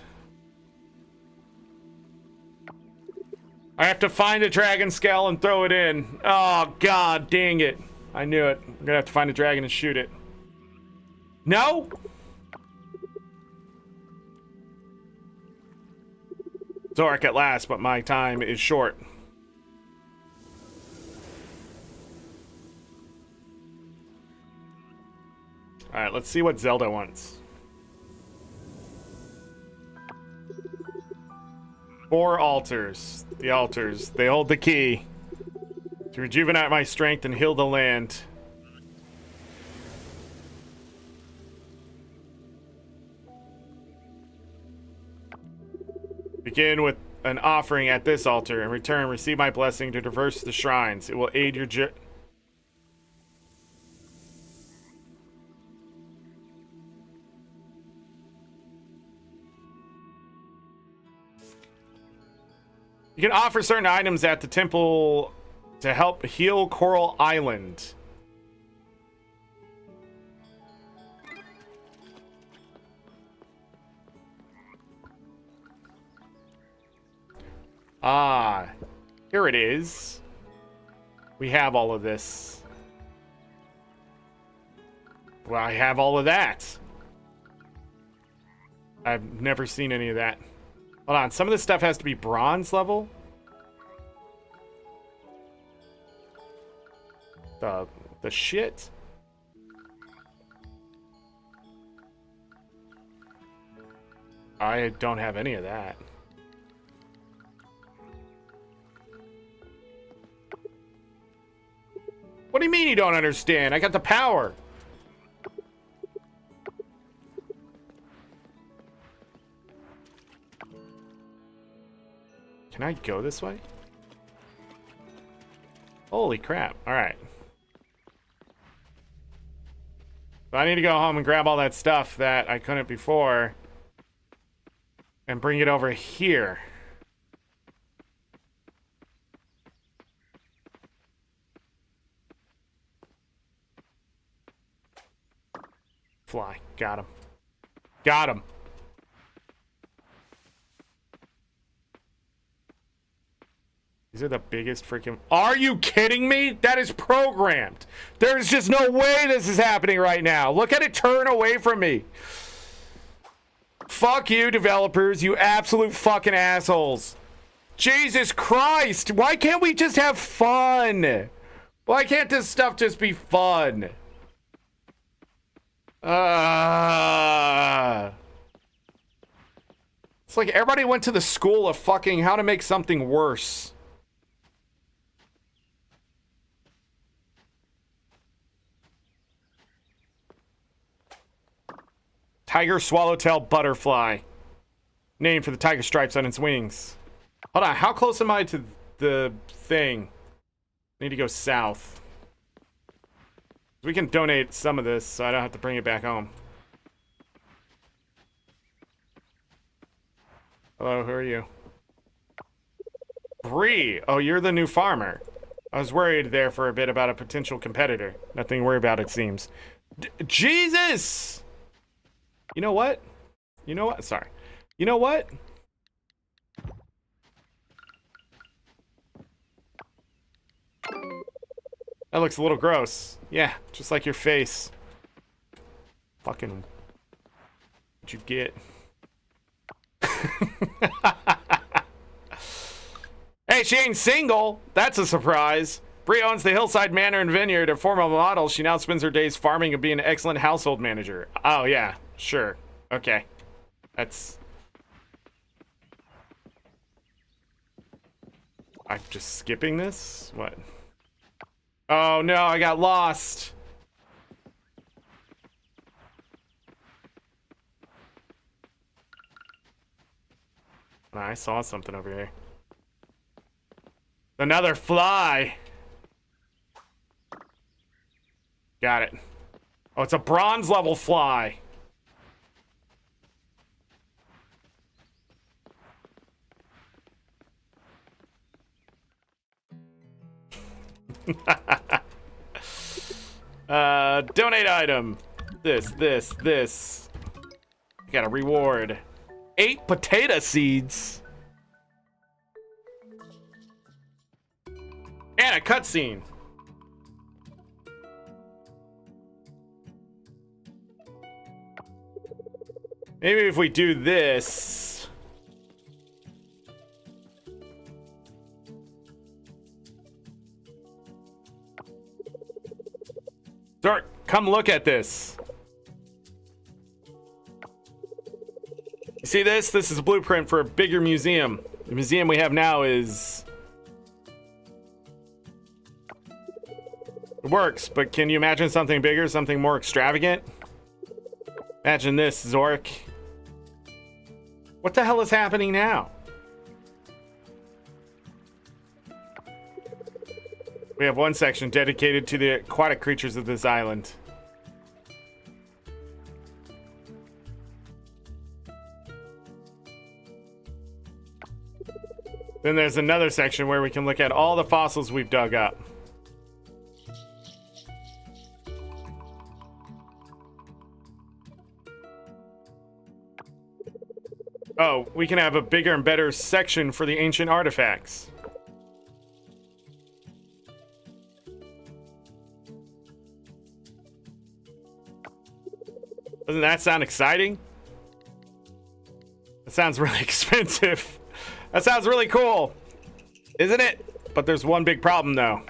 S1: I have to find a dragon scale and throw it in. Oh, god dang it. I knew it. I'm gonna have to find a dragon and shoot it. No? Zork at last, but my time is short. Alright, let's see what Zelda wants. 4 altars. The altars. They hold the key to rejuvenate my strength and heal the land. Begin with an offering at this altar. In return, receive my blessing to traverse the shrines. It will aid your You can offer certain items at the temple to help heal Coral Island. Ah, here it is. We have all of this. Well, I have all of that. I've never seen any of that. Hold on, some of this stuff has to be bronze level. The shit. I don't have any of that. What do you mean you don't understand? I got the power. Can I go this way? Holy crap. All right. So I need to go home and grab all that stuff that I couldn't before and bring it over here. Fly. Got him. Got him. These are the biggest freaking... Are you kidding me? That is programmed. There's just no way this is happening right now. Look at it turn away from me. Fuck you, developers. You absolute fucking assholes. Jesus Christ. Why can't we just have fun? Why can't this stuff just be fun? It's like everybody went to the school of fucking how to make something worse. Tiger swallowtail butterfly. Name for the tiger stripes on its wings. Hold on, how close am I to the thing? I need to go south. We can donate some of this so I don't have to bring it back home. Hello, who are you? Bree! Oh, you're the new farmer. I was worried there for a bit about a potential competitor. Nothing to worry about, it seems. Jesus! You know what? You know what? Sorry. You know what? That looks a little gross. Yeah, just like your face. Fucking... What'd you get? Hey, she ain't single. That's a surprise. Bree owns the Hillside Manor and Vineyard. A former model, she now spends her days farming and being an excellent household manager. Oh, yeah. Sure. Okay. That's... I'm just skipping this? What? Oh, no, I got lost. I saw something over here. Another fly. Got it. Oh, it's a bronze level fly. Donate item. This. Got a reward. 8 potato seeds. And a cutscene. Maybe if we do this. Zork, come look at this. You see this? This is a blueprint for a bigger museum. The museum we have now is... It works, but can you imagine something bigger, something more extravagant? Imagine this, Zork. What the hell is happening now? We have one section dedicated to the aquatic creatures of this island. Then there's another section where we can look at all the fossils we've dug up. Oh, we can have a bigger and better section for the ancient artifacts. Doesn't that sound exciting? That sounds really expensive. That sounds really cool, isn't it? But there's one big problem, though.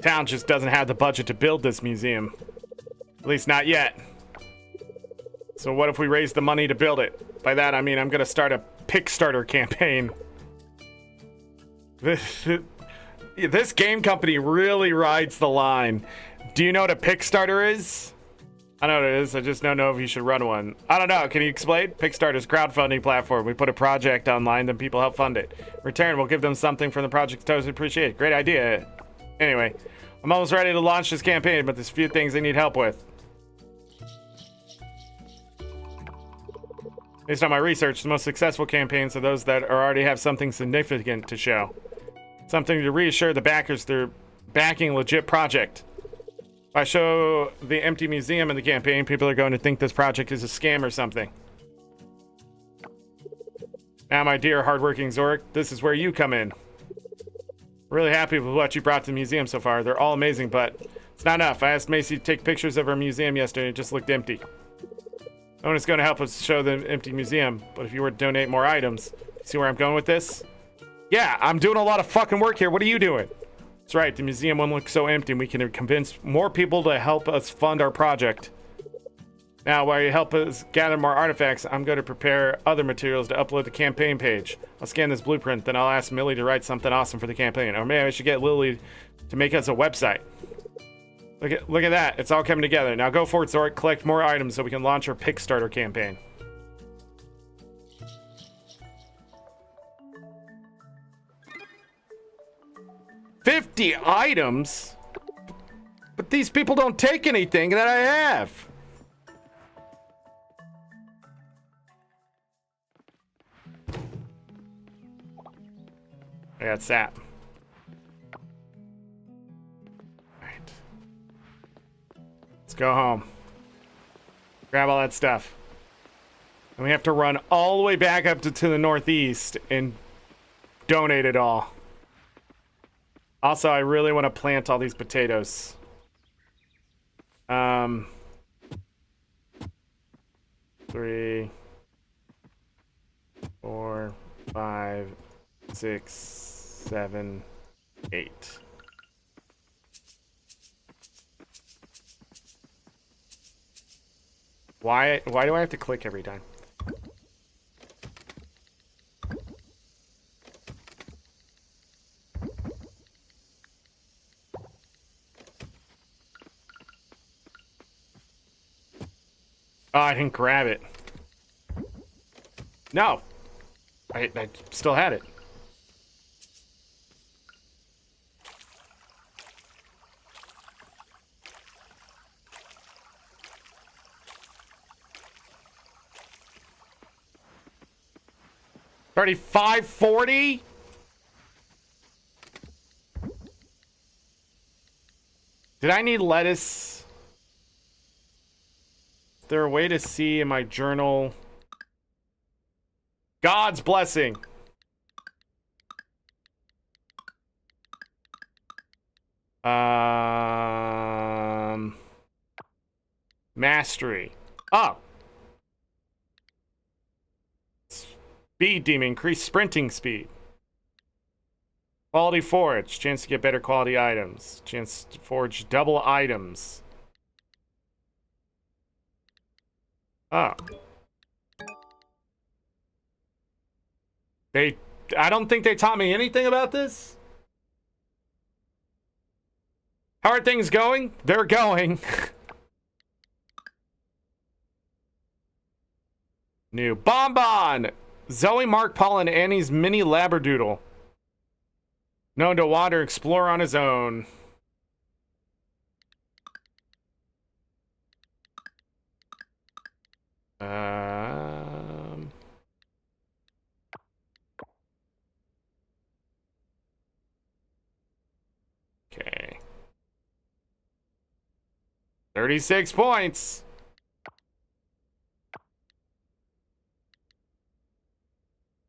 S1: Town just doesn't have the budget to build this museum. At least not yet. So what if we raise the money to build it? By that, I mean I'm gonna start a Kickstarter campaign. This game company really rides the line. Do you know what a Kickstarter is? I know what it is. I just don't know if you should run one. I don't know. Can you explain? Kickstarter is a crowdfunding platform. We put a project online, then people help fund it. In return, we'll give them something from the project totally appreciate. Great idea. Anyway, I'm almost ready to launch this campaign, but there's a few things I need help with. Based on my research, the most successful campaigns are those that already have something significant to show. Something to reassure the backers they're backing a legit project. If I show the empty museum in the campaign, people are going to think this project is a scam or something. Now, my dear hardworking Zork, this is where you come in. Really happy with what you brought to the museum so far. They're all amazing, but it's not enough. I asked Macy to take pictures of our museum yesterday. It just looked empty. No one is going to help us show the empty museum, but if you were to donate more items, see where I'm going with this? Yeah, I'm doing a lot of fucking work here. What are you doing? That's right, the museum won't look so empty, and we can convince more people to help us fund our project. Now, while you help us gather more artifacts, I'm going to prepare other materials to upload the campaign page. I'll scan this blueprint, then I'll ask Millie to write something awesome for the campaign. Or maybe I should get Lily to make us a website. Look at that. It's all coming together. Now go for it, Zork. Collect more items so we can launch our Kickstarter campaign. $50 items? But these people don't take anything that I have. I got sap. Alright. Let's go home. Grab all that stuff. And we have to run all the way back up to the northeast and donate it all. Also, I really want to plant all these potatoes. 3, 4, 5, 6, 7, 8. Why do I have to click every time? Oh, I didn't grab it. No. I still had it. Already 540? Did I need lettuce? Is there a way to see in my journal? God's blessing. Mastery. Oh. Speed demon, increase sprinting speed. Quality forage, chance to get better quality items. Chance to forge double items. Oh. I don't think they taught me anything about this. How are things going? They're going. New Bonbon! Zoe, Mark, Paul, and Annie's mini labradoodle. Known to wander, explore on his own. Okay. 36 points.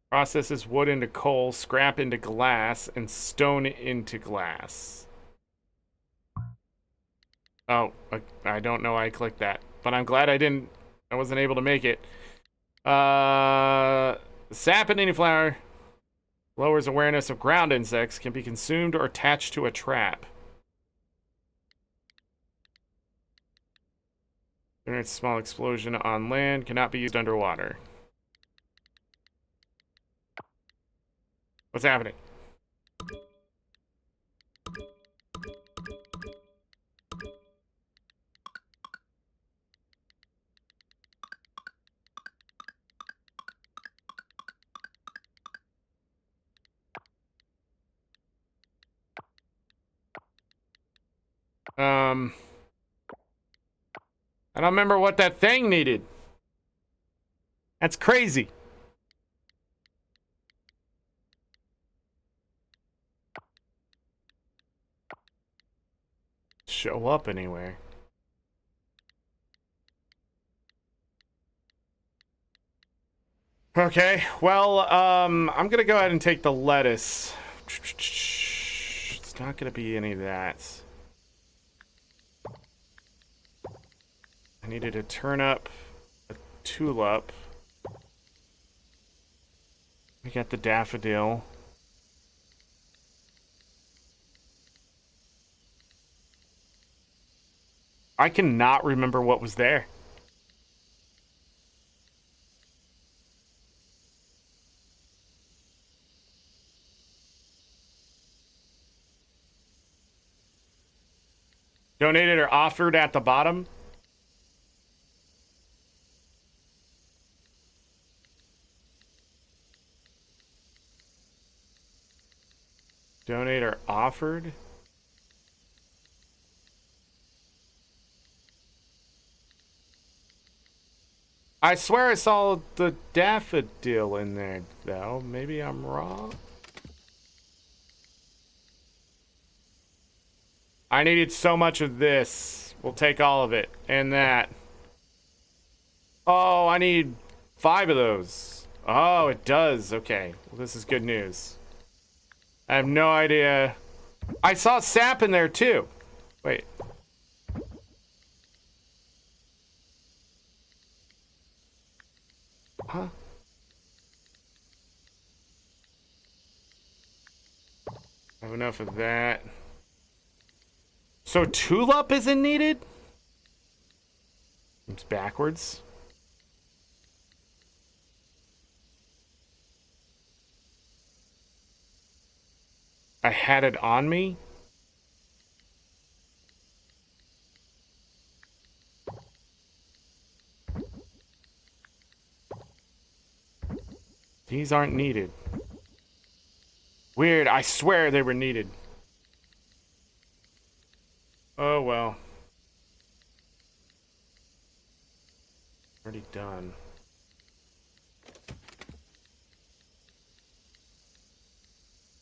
S1: Processes wood into coal, scrap into glass, and stone into glass. Oh, I don't know why I clicked that, but I'm glad I wasn't able to make it. Sap in any flower lowers awareness of ground insects, can be consumed or attached to a trap. Generates a small explosion on land, cannot be used underwater. What's happening? I don't remember what that thing needed. That's crazy. Show up anywhere. Okay, well, I'm gonna go ahead and take the lettuce. It's not gonna be any of that. I needed a turnip, a tulip. We got the daffodil. I cannot remember what was there. Donated or offered at the bottom. Donate or offered. I swear I saw the daffodil in there, though. Maybe I'm wrong. I needed so much of this. We'll take all of it. And that. Oh, I need 5 of those. Oh, it does. Okay. Well, this is good news. I have no idea. I saw sap in there, too. Wait. Huh? I have enough of that. So tulip isn't needed? It's backwards. I had it on me? These aren't needed. Weird, I swear they were needed. Oh well. Already done.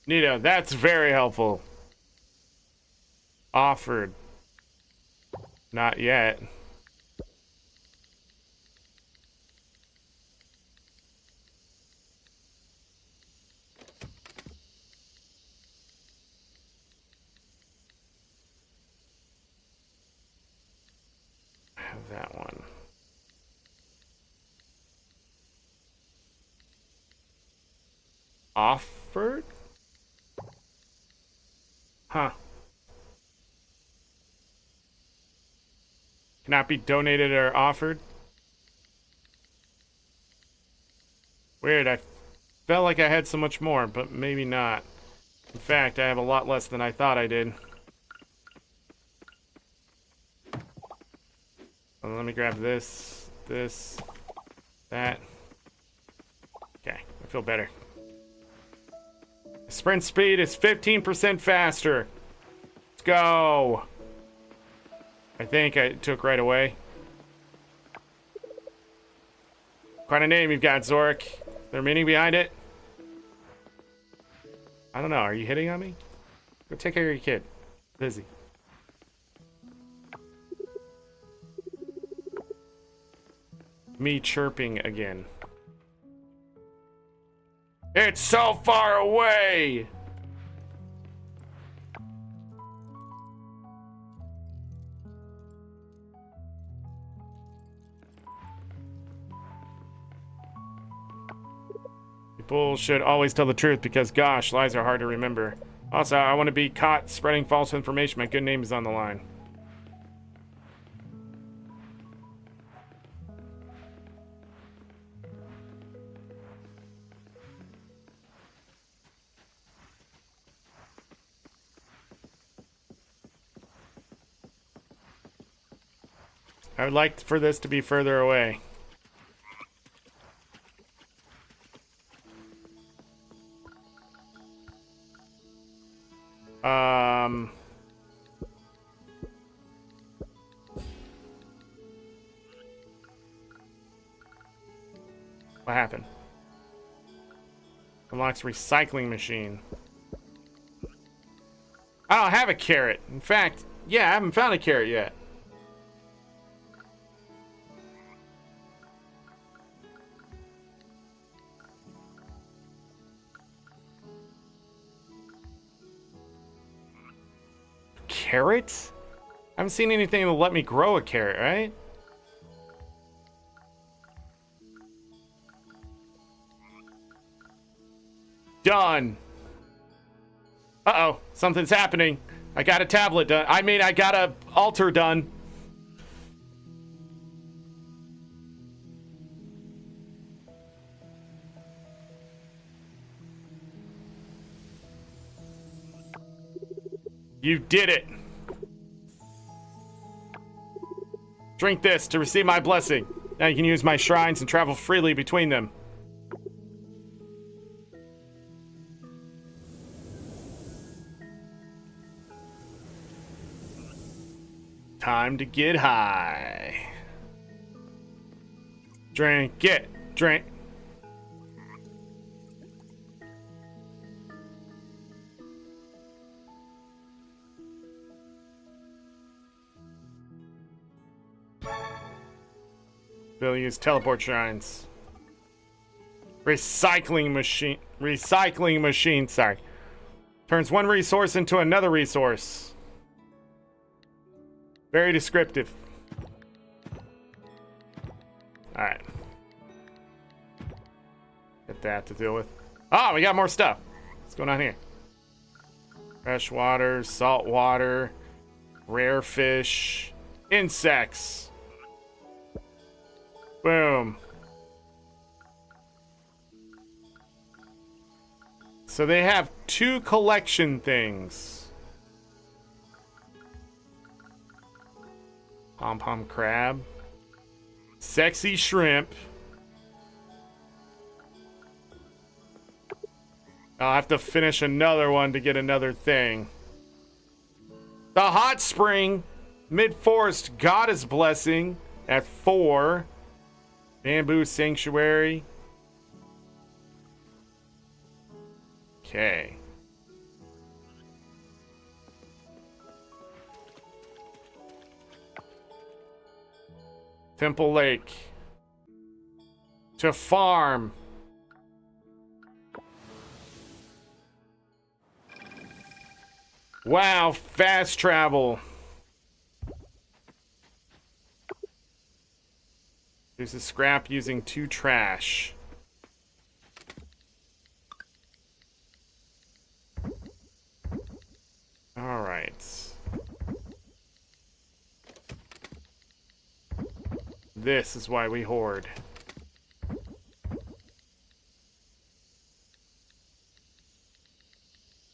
S1: Nita, that's very helpful. Offered. Not yet. I have that one. Offered? Huh. Cannot be donated or offered? Weird, I felt like I had so much more, but maybe not. In fact, I have a lot less than I thought I did. Well, let me grab this, that. Okay, I feel better. Sprint speed is 15% faster. Let's go. I think I took right away. Quite a name you've got, Zork. Is there meaning behind it? I don't know. Are you hitting on me? Go take care of your kid. Busy. Me chirping again. It's so far away! People should always tell the truth because, gosh, lies are hard to remember. Also, I want to be caught spreading false information. My good name is on the line. I would like for this to be further away. What happened? Unlocks recycling machine. I don't have a carrot. In fact, yeah, I haven't found a carrot yet. Carrots? I haven't seen anything that'll let me grow a carrot, right? Done. Uh-oh, something's happening. I got a tablet done. I mean, I got a altar done. You did it. Drink this to receive my blessing. Now you can use my shrines and travel freely between them. Time to get high. Drink it. Drink. They'll use teleport shrines. Recycling machine, sorry. Turns one resource into another resource. Very descriptive. Alright. Get that to deal with. Oh, we got more stuff. What's going on here? Fresh water, salt water, rare fish, insects. Boom. So they have two collection things. Pom-pom crab. Sexy shrimp. I'll have to finish another one to get another thing. The hot spring, mid-forest goddess blessing at 4. Bamboo sanctuary. Okay. Temple Lake. To farm. Wow, fast travel. There's a scrap using 2 trash. All right. This is why we hoard.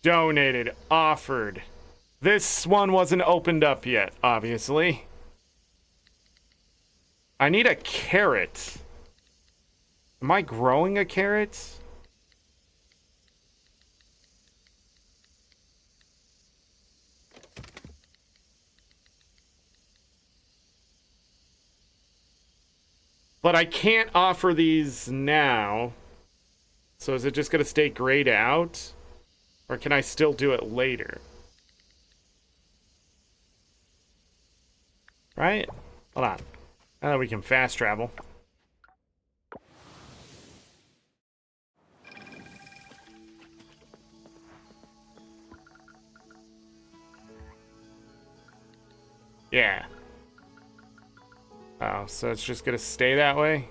S1: Donated, offered. This one wasn't opened up yet, obviously. I need a carrot. Am I growing a carrot? But I can't offer these now. So is it just going to stay grayed out? Or can I still do it later? Right? Hold on. Now that we can fast travel. Yeah. Oh, so it's just gonna stay that way?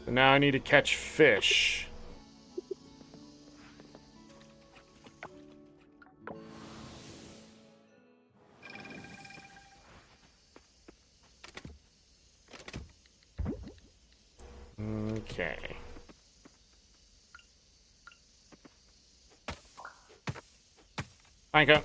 S1: So now I need to catch fish. Okay. Thank you.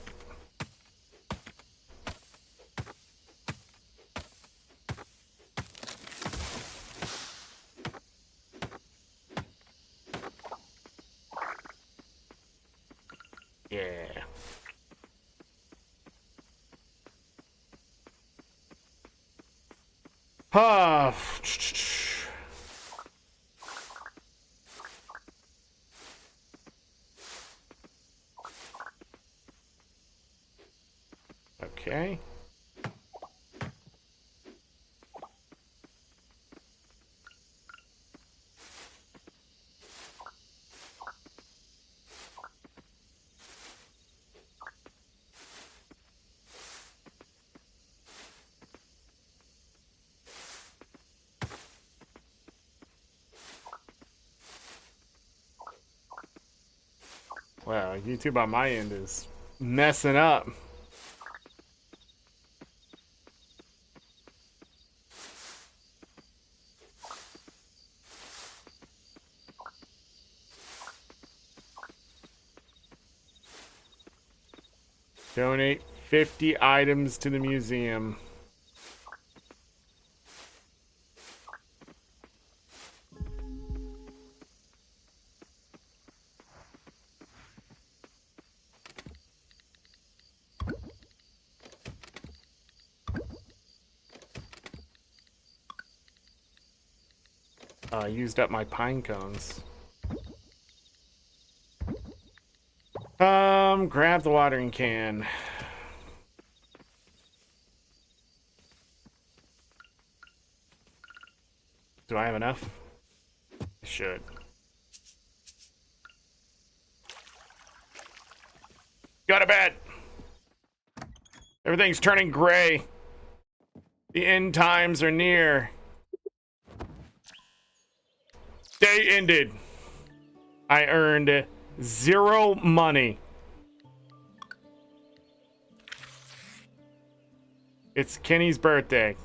S1: Yeah. Ah. Okay. Wow, YouTube on my end is messing up. Donate 50 items to the museum. I used up my pine cones. Grab the watering can. Do I have enough? I should. Go to bed. Everything's turning gray. The end times are near. Day ended. I earned 0 money. It's Kenny's birthday.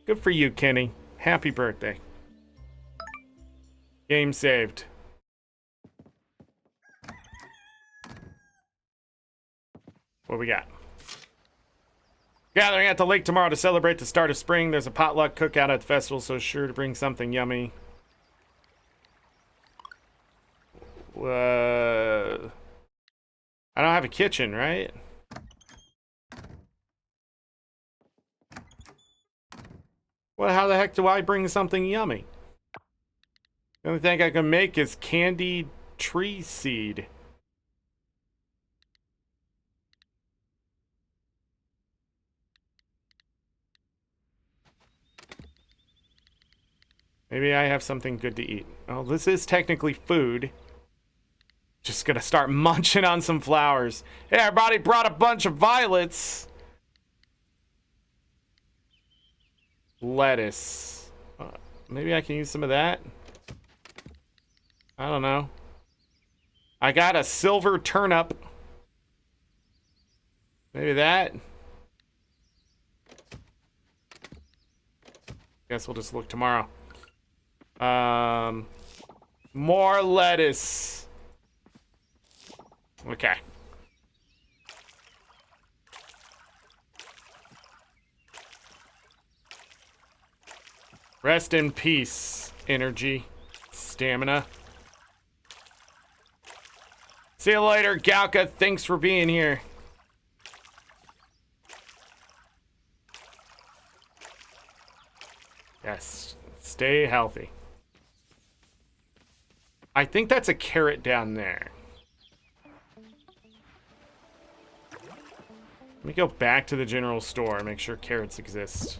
S1: Good for you, Kenny. Happy birthday. Game saved. What we got? Gathering at the lake tomorrow to celebrate the start of spring. There's a potluck cookout at the festival, so sure to bring something yummy. I don't have a kitchen, right? Well, how the heck do I bring something yummy? The only thing I can make is candied tree seed. Maybe I have something good to eat. Oh, this is technically food. Just gonna start munching on some flowers. Hey, everybody brought a bunch of violets. Lettuce. Maybe I can use some of that. I don't know. I got a silver turnip. Maybe that. Guess we'll just look tomorrow. More lettuce. Okay. Rest in peace, energy, stamina. See you later, Galka. Thanks for being here. Yes, stay healthy. I think that's a carrot down there. Let me go back to the general store and make sure carrots exist.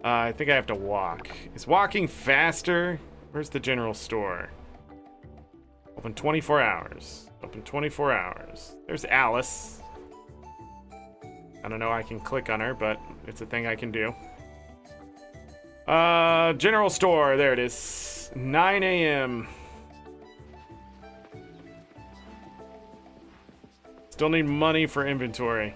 S1: I think I have to walk. Is walking faster? Where's the general store? Open 24 hours. Open 24 hours. There's Alice. I don't know I can click on her, but it's a thing I can do. General store. There it is. 9 a.m. Still need money for inventory.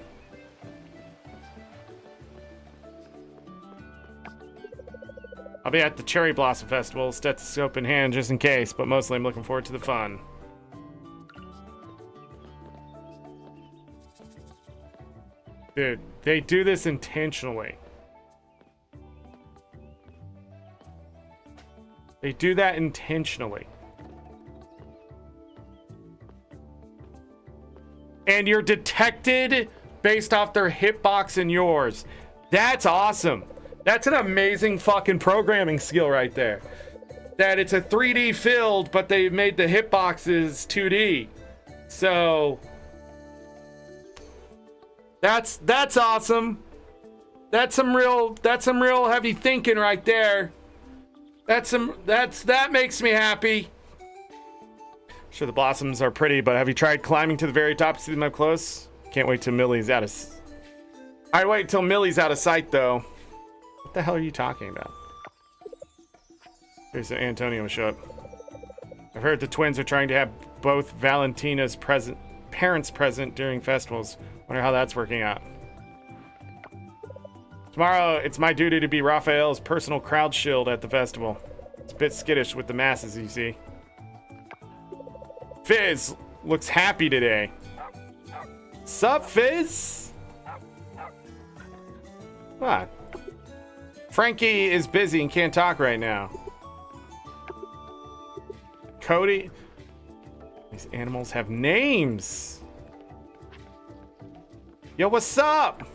S1: I'll be at the Cherry Blossom Festival, stethoscope in hand just in case, but mostly I'm looking forward to the fun. Dude, they do this intentionally. They do that intentionally. And you're detected based off their hitbox and yours. That's awesome. That's an amazing fucking programming skill right there. That it's a 3D field, but they made the hitboxes 2D. So that's awesome. That's some real heavy thinking right there. That makes me happy. Sure, the blossoms are pretty, but have you tried climbing to the very top to see them up close? Can't wait till Millie's out of... I'd wait till Millie's out of sight, though. What the hell are you talking about? Here's Antonio show up. I've heard the twins are trying to have both Valentina's parents present during festivals. Wonder how that's working out. Tomorrow, it's my duty to be Raphael's personal crowd shield at the festival. It's a bit skittish with the masses, you see. Fizz looks happy today. Sup, Fizz? What? Frankie is busy and can't talk right now. Cody? These animals have names. Yo, what's up?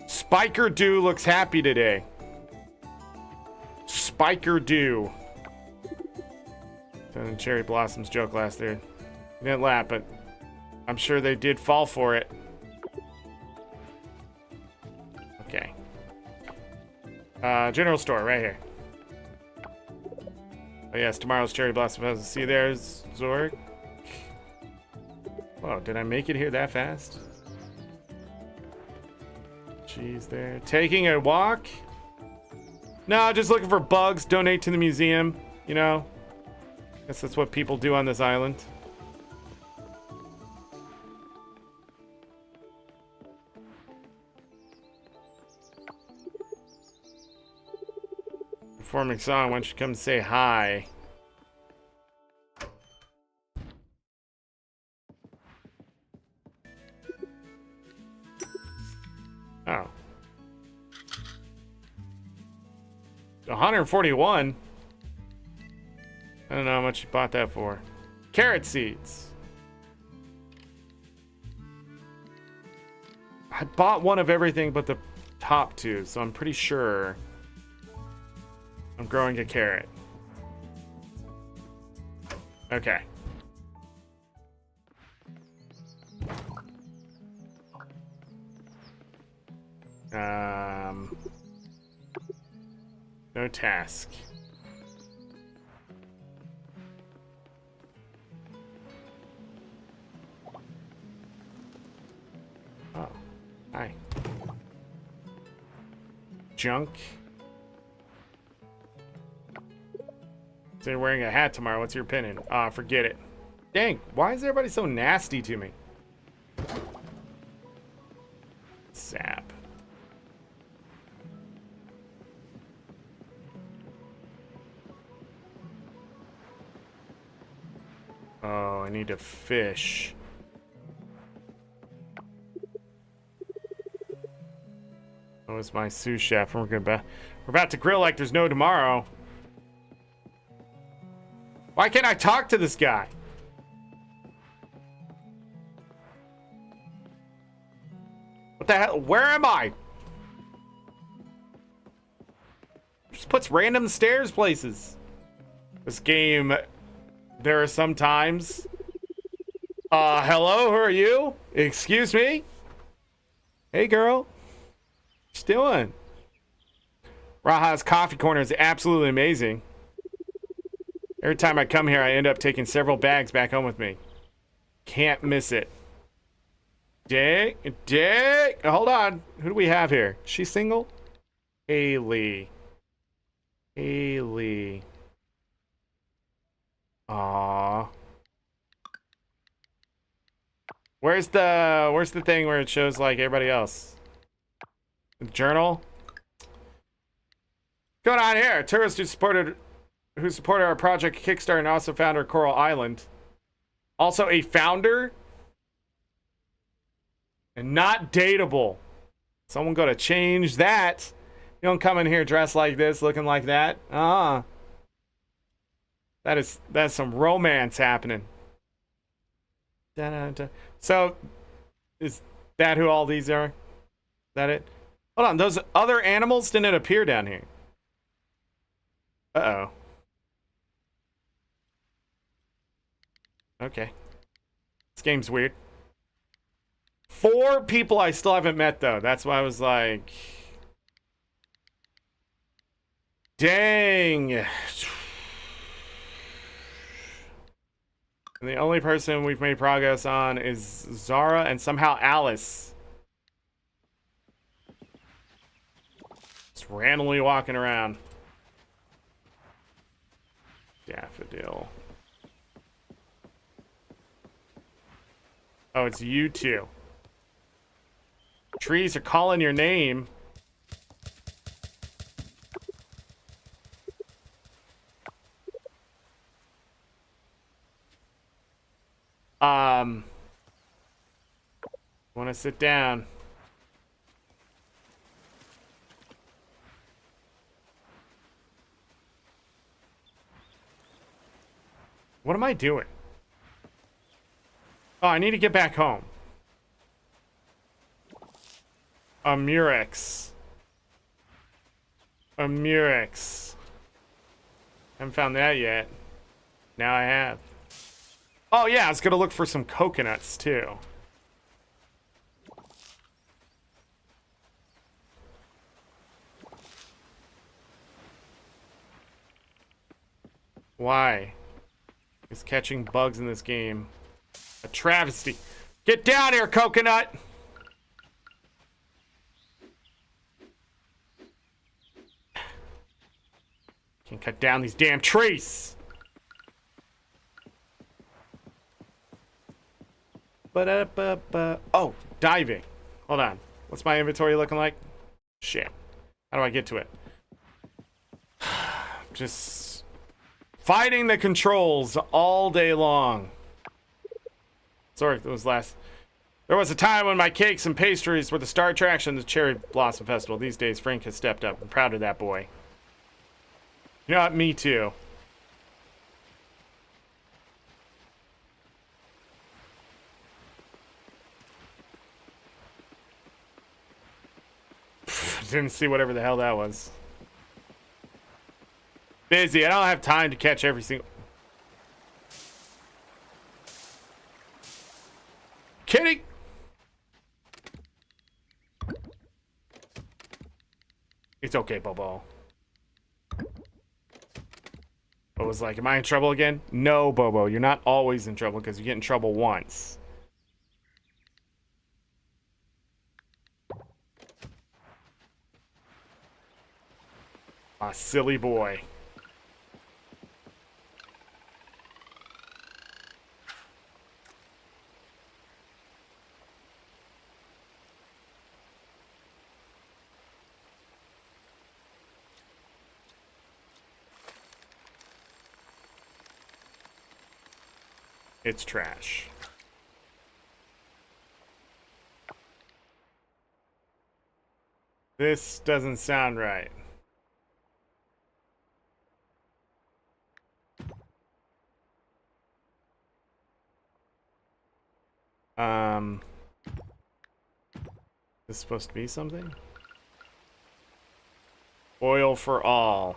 S1: Spiker Dew looks happy today. Spiker Dew. And Cherry Blossom's joke last year. He didn't laugh, but I'm sure they did fall for it. Okay. General store, right here. Oh yes, tomorrow's Cherry Blossom Festival. See you there, Zork. Whoa, did I make it here that fast? Jeez, there. Taking a walk? No, just looking for bugs. Donate to the museum, you know? Guess that's what people do on this island. Performing song, why don't you come say hi? Oh. 141? I don't know how much you bought that for. Carrot seeds. I bought one of everything but the top two, so I'm pretty sure I'm growing a carrot. Okay. No task. Oh, hi. Junk. So you're wearing a hat tomorrow. What's your opinion? Forget it. Dang, why is everybody so nasty to me? Sap. Oh, I need to fish. That was my sous chef. We're about to grill like there's no tomorrow. Why can't I talk to this guy? What the hell? Where am I? Just puts random stairs places. This game, there are some times. Hello, who are you? Excuse me? Hey, girl. What you doing? Raha's coffee corner is absolutely amazing. Every time I come here, I end up taking several bags back home with me. Can't miss it. Dick. Hold on. Who do we have here? She's single? Haley. Aww. Where's the thing where it shows like everybody else? The journal? What's going on here? A tourist who supported our project Kickstarter and also founded Coral Island. Also a founder? And not dateable. Someone gotta change that. You don't come in here dressed like this, looking like that. That's some romance happening. Da-da-da. So, is that who all these are? Is that it? Hold on, those other animals didn't appear down here. Uh-oh. Okay. This game's weird. 4 people I still haven't met, though. That's why I was like... Dang. And the only person we've made progress on is Zara and somehow Alice. Just randomly walking around. Daffodil. Oh, it's you two. Trees are calling your name. Want to sit down? What am I doing? Oh, I need to get back home. A Murex. Haven't found that yet. Now I have. Oh yeah, I was gonna look for some coconuts too. Why is catching bugs in this game a travesty? Get down here, coconut! Can't cut down these damn trees. Oh, diving. Hold on. What's my inventory looking like? Shit. How do I get to it? Just fighting the controls all day long. Sorry, that was last. There was a time when my cakes and pastries were the star attraction of the Cherry Blossom Festival. These days, Frank has stepped up. I'm proud of that boy. You know what? Me too. didn't see whatever the hell that was. Busy. I don't have time to catch every single... Kidding? It's okay, Bobo. Bobo's like, am I in trouble again? No, Bobo, you're not always in trouble because you get in trouble once. Ah, silly boy. It's trash. This doesn't sound right. Is this supposed to be something? Oil for all.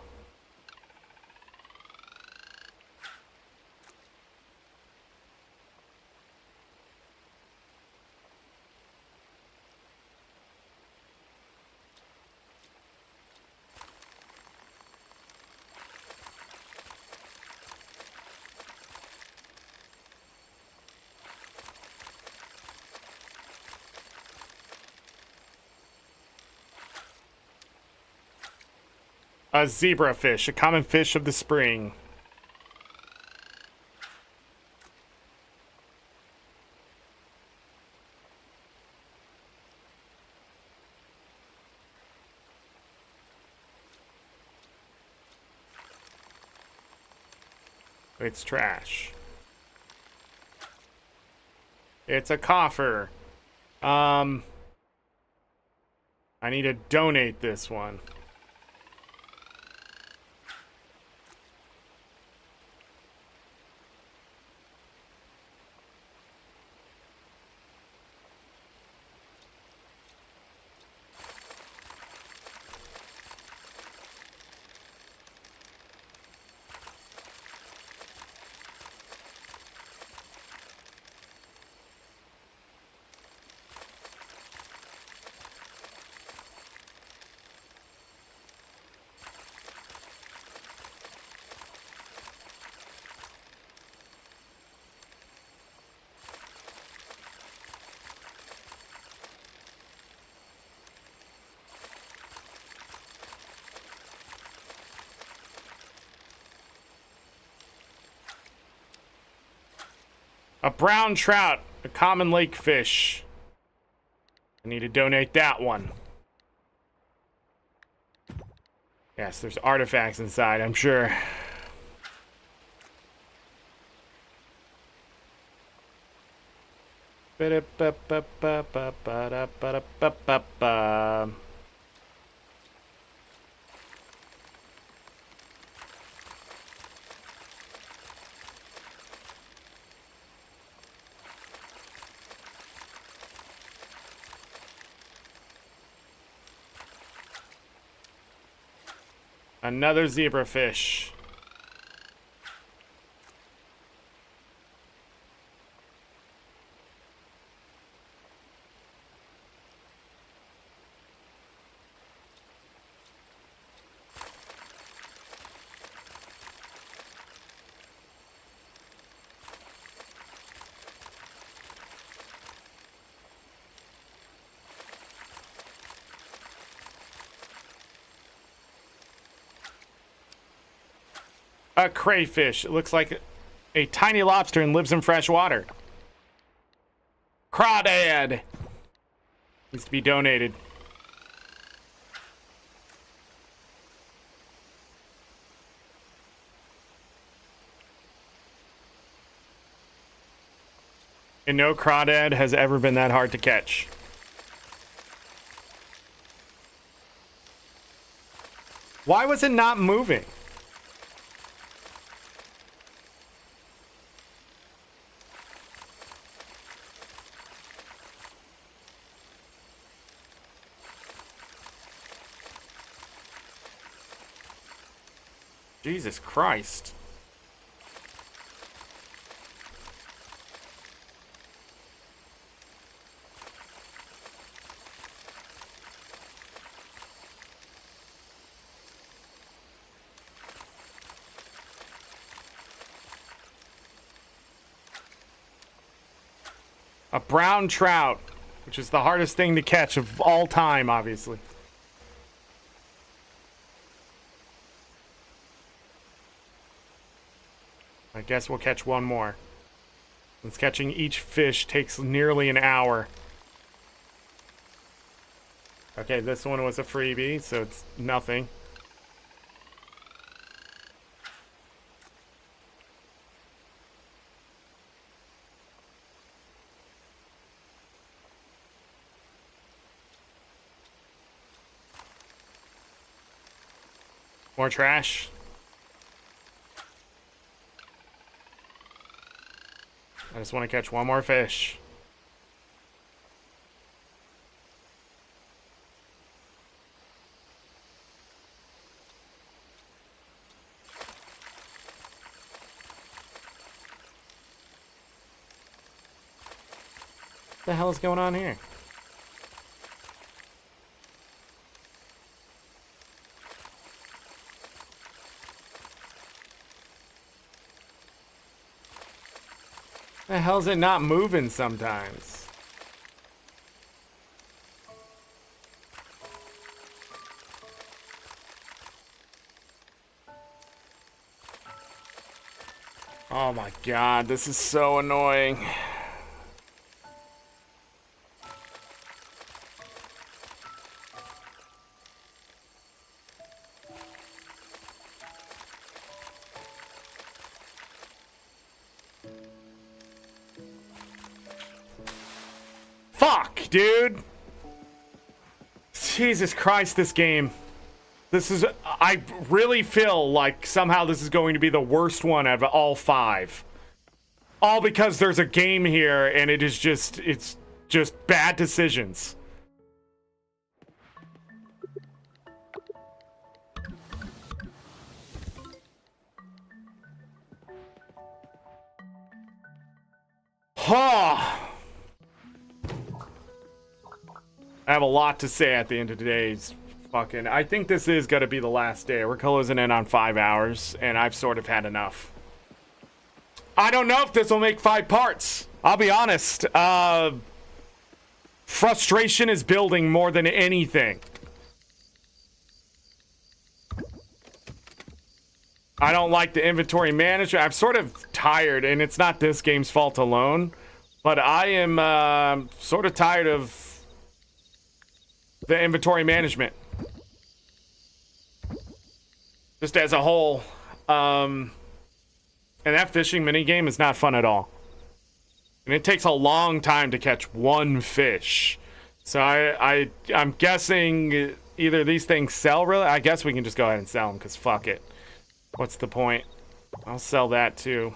S1: A zebrafish, a common fish of the spring. It's trash. It's a coffer. I need to donate this one. A brown trout, a common lake fish. I need to donate that one. Yes, there's artifacts inside, I'm sure. Another zebrafish. A crayfish. It looks like a tiny lobster and lives in fresh water. Crawdad. Needs to be donated. And no crawdad has ever been that hard to catch. Why was it not moving? Jesus Christ. A brown trout, which is the hardest thing to catch of all time, obviously. I guess we'll catch one more. Since catching each fish takes nearly an hour. Okay, this one was a freebie, so it's nothing. More trash. I just want to catch one more fish. What the hell is going on here? The hell's it not moving sometimes? Oh my god, this is so annoying. Fuck, dude. Jesus Christ, this game. This is... I really feel like somehow this is going to be the worst one out of all 5. All because there's a game here and it is just... It's just bad decisions. Huh. I have a lot to say at the end of today's fucking... I think this is going to be the last day. We're closing in on 5 hours, and I've sort of had enough. I don't know if this will make 5 parts. I'll be honest. Frustration is building more than anything. I don't like the inventory management. I'm sort of tired, and it's not this game's fault alone, but I am sort of tired of the inventory management. Just as a whole. And that fishing minigame is not fun at all. And it takes a long time to catch one fish. So I'm guessing either these things sell really. I guess we can just go ahead and sell them because fuck it. What's the point? I'll sell that too.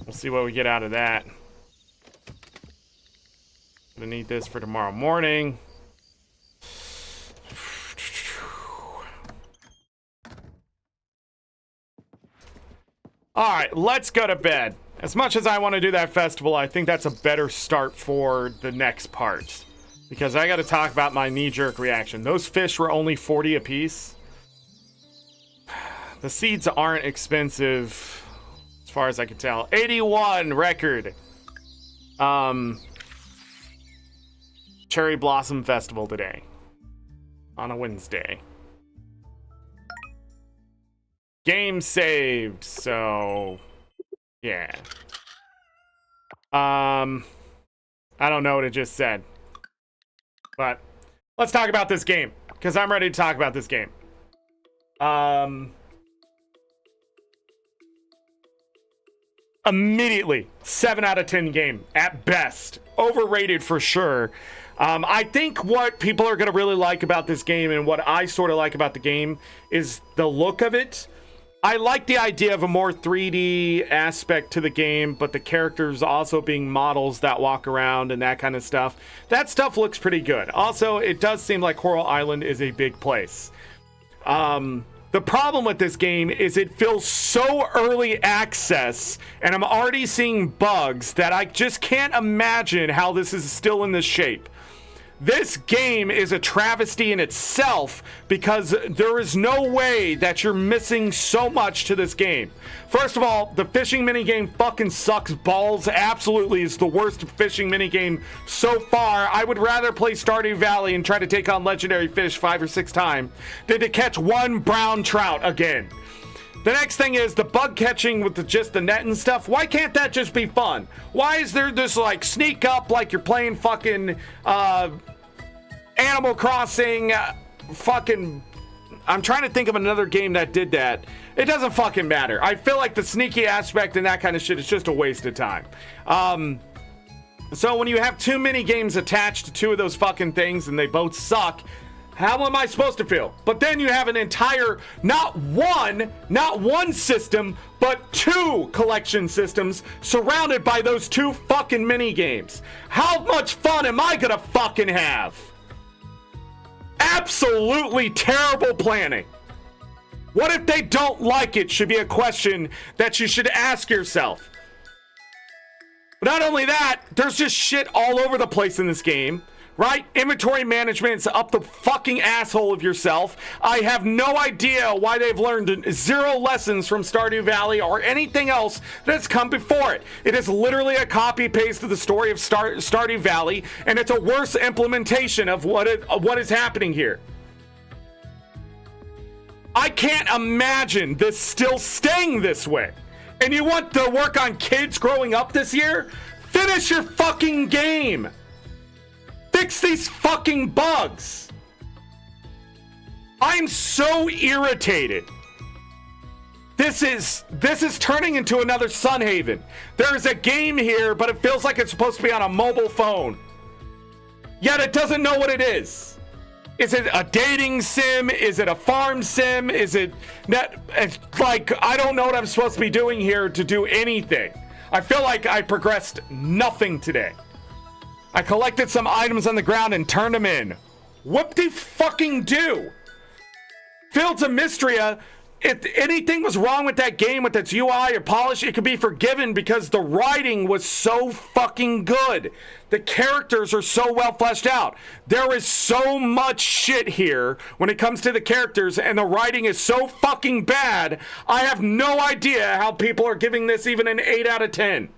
S1: We'll see what we get out of that. Gonna need this for tomorrow morning. Alright, let's go to bed. As much as I want to do that festival, I think that's a better start for the next part. Because I gotta talk about my knee-jerk reaction. Those fish were only 40 apiece. The seeds aren't expensive. As far as I can tell. 81 record. Cherry Blossom Festival today. On a Wednesday. Game saved, so... Yeah. I don't know what it just said. But, let's talk about this game. Because I'm ready to talk about this game. Immediately, 7 out of 10 game, at best. Overrated for sure. I think what people are going to really like about this game, and what I sort of like about the game, is the look of it. I like the idea of a more 3D aspect to the game, but the characters also being models that walk around and that kind of stuff. That stuff looks pretty good. Also, it does seem like Coral Island is a big place. The problem with this game is it feels so early access, and I'm already seeing bugs that I just can't imagine how this is still in this shape. This game is a travesty in itself because there is no way that you're missing so much to this game. First of all, the fishing minigame fucking sucks balls. Absolutely is the worst fishing minigame so far. I would rather play Stardew Valley and try to take on legendary fish 5 or 6 times than to catch one brown trout again. The next thing is the bug catching with just the net and stuff. Why can't that just be fun? Why is there this like sneak up like you're playing fucking Animal Crossing, I'm trying to think of another game that did that. It doesn't fucking matter. I feel like the sneaky aspect and that kind of shit is just a waste of time. So when you have too many games attached to 2 of those fucking things and they both suck, how am I supposed to feel? But then you have an entire, not one system, but 2 collection systems surrounded by those 2 fucking mini games. How much fun am I gonna fucking have? Absolutely terrible planning. What if they don't like it should be a question that you should ask yourself. But not only that, there's just shit all over the place in this game, right? Inventory management is up the fucking asshole of yourself. I have no idea why they've learned 0 lessons from Stardew Valley or anything else that's come before it. It is literally a copy paste of the story of Stardew Valley, and it's a worse implementation of what is happening here. I can't imagine this still staying this way. And you want to work on kids growing up this year? Finish your fucking game. Fix these fucking bugs. I'm so irritated. This is turning into another Sunhaven. There is a game here, but it feels like it's supposed to be on a mobile phone. Yet it doesn't know what it is. Is it a dating sim? Is it a farm sim? Is it net? It's like, I don't know what I'm supposed to be doing here to do anything. I feel like I progressed nothing today. I collected some items on the ground and turned them in. Whoop-de-fucking-do. Fields of Mystria, if anything was wrong with that game, with its UI or polish, it could be forgiven because the writing was so fucking good. The characters are so well fleshed out. There is so much shit here when it comes to the characters, and the writing is so fucking bad, I have no idea how people are giving this even an 8 out of 10.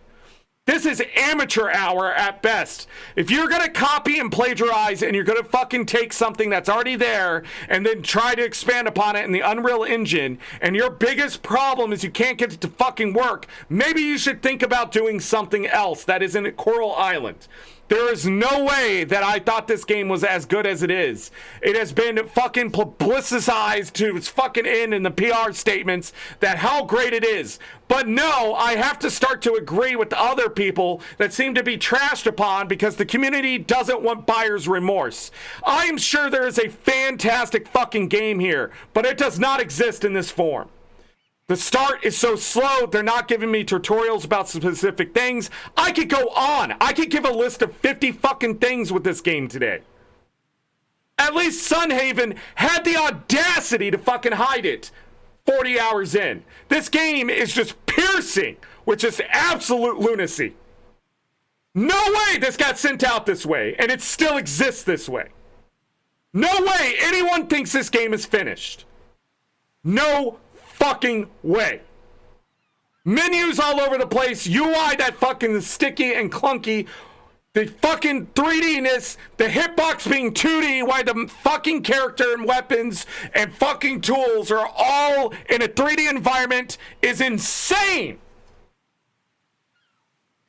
S1: This is amateur hour at best. If you're gonna copy and plagiarize and you're gonna fucking take something that's already there and then try to expand upon it in the Unreal Engine, and your biggest problem is you can't get it to fucking work, maybe you should think about doing something else that isn't Coral Island. There is no way that I thought this game was as good as it is. It has been fucking publicized to its fucking end in the PR statements that how great it is. But no, I have to start to agree with the other people that seem to be trashed upon because the community doesn't want buyer's remorse. I am sure there is a fantastic fucking game here, but it does not exist in this form. The start is so slow, they're not giving me tutorials about specific things. I could go on. I could give a list of 50 fucking things with this game today. At least Sunhaven had the audacity to fucking hide it 40 hours in. This game is just piercing, which is absolute lunacy. No way this got sent out this way, and it still exists this way. No way anyone thinks this game is finished. No fucking way. Menus all over the place, UI that fucking sticky and clunky, the fucking 3D-ness, the hitbox being 2D, why the fucking character and weapons and fucking tools are all in a 3D environment is insane.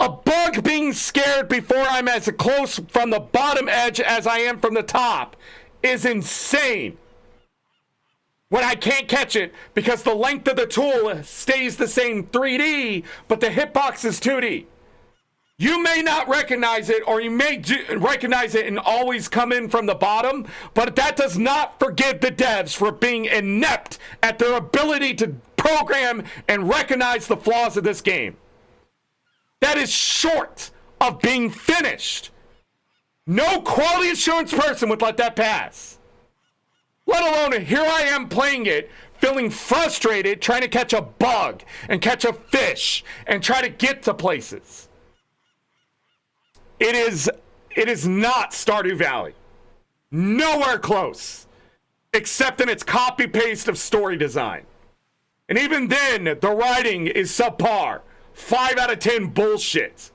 S1: A bug being scared before I'm as close from the bottom edge as I am from the top is insane. When I can't catch it because the length of the tool stays the same 3D, but the hitbox is 2D. You may not recognize it, or you may recognize it and always come in from the bottom, but that does not forgive the devs for being inept at their ability to program and recognize the flaws of this game. That is short of being finished. No quality assurance person would let that pass. Let alone, here I am playing it, feeling frustrated, trying to catch a bug and catch a fish and try to get to places. It is not Stardew Valley. Nowhere close. Except in its copy-paste of story design. And even then, the writing is subpar. 5 out of 10 bullshit.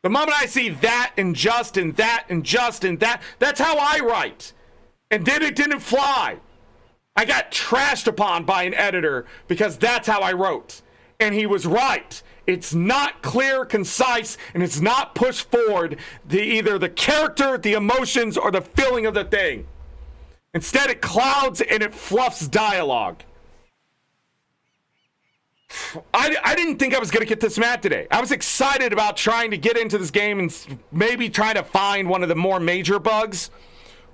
S1: The moment I see that and just and that and just and that, that's how I write. And then it didn't fly. I got trashed upon by an editor because that's how I wrote. And he was right. It's not clear, concise, and it's not pushed forward either the character, the emotions, or the feeling of the thing. Instead, it clouds and it fluffs dialogue. I didn't think I was going to get this mad today. I was excited about trying to get into this game and maybe trying to find one of the more major bugs.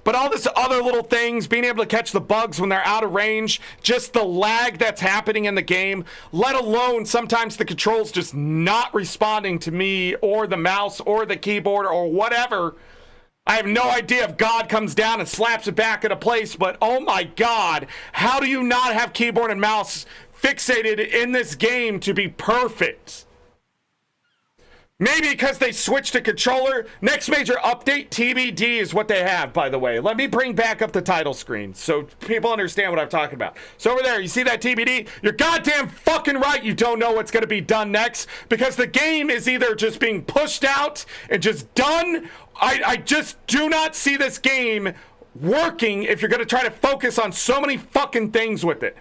S1: But all this other little things, being able to catch the bugs when they're out of range, just the lag that's happening in the game, let alone sometimes the controls just not responding to me or the mouse or the keyboard or whatever. I have no idea if God comes down and slaps it back into place, but oh my God, how do you not have keyboard and mouse fixated in this game to be perfect? Maybe because they switched to controller. Next major update, TBD, is what they have, by the way. Let me bring back up the title screen so people understand what I'm talking about. So over there, you see that TBD? You're goddamn fucking right you don't know what's going to be done next, because the game is either just being pushed out and just done. I just do not see this game working if you're going to try to focus on so many fucking things with it.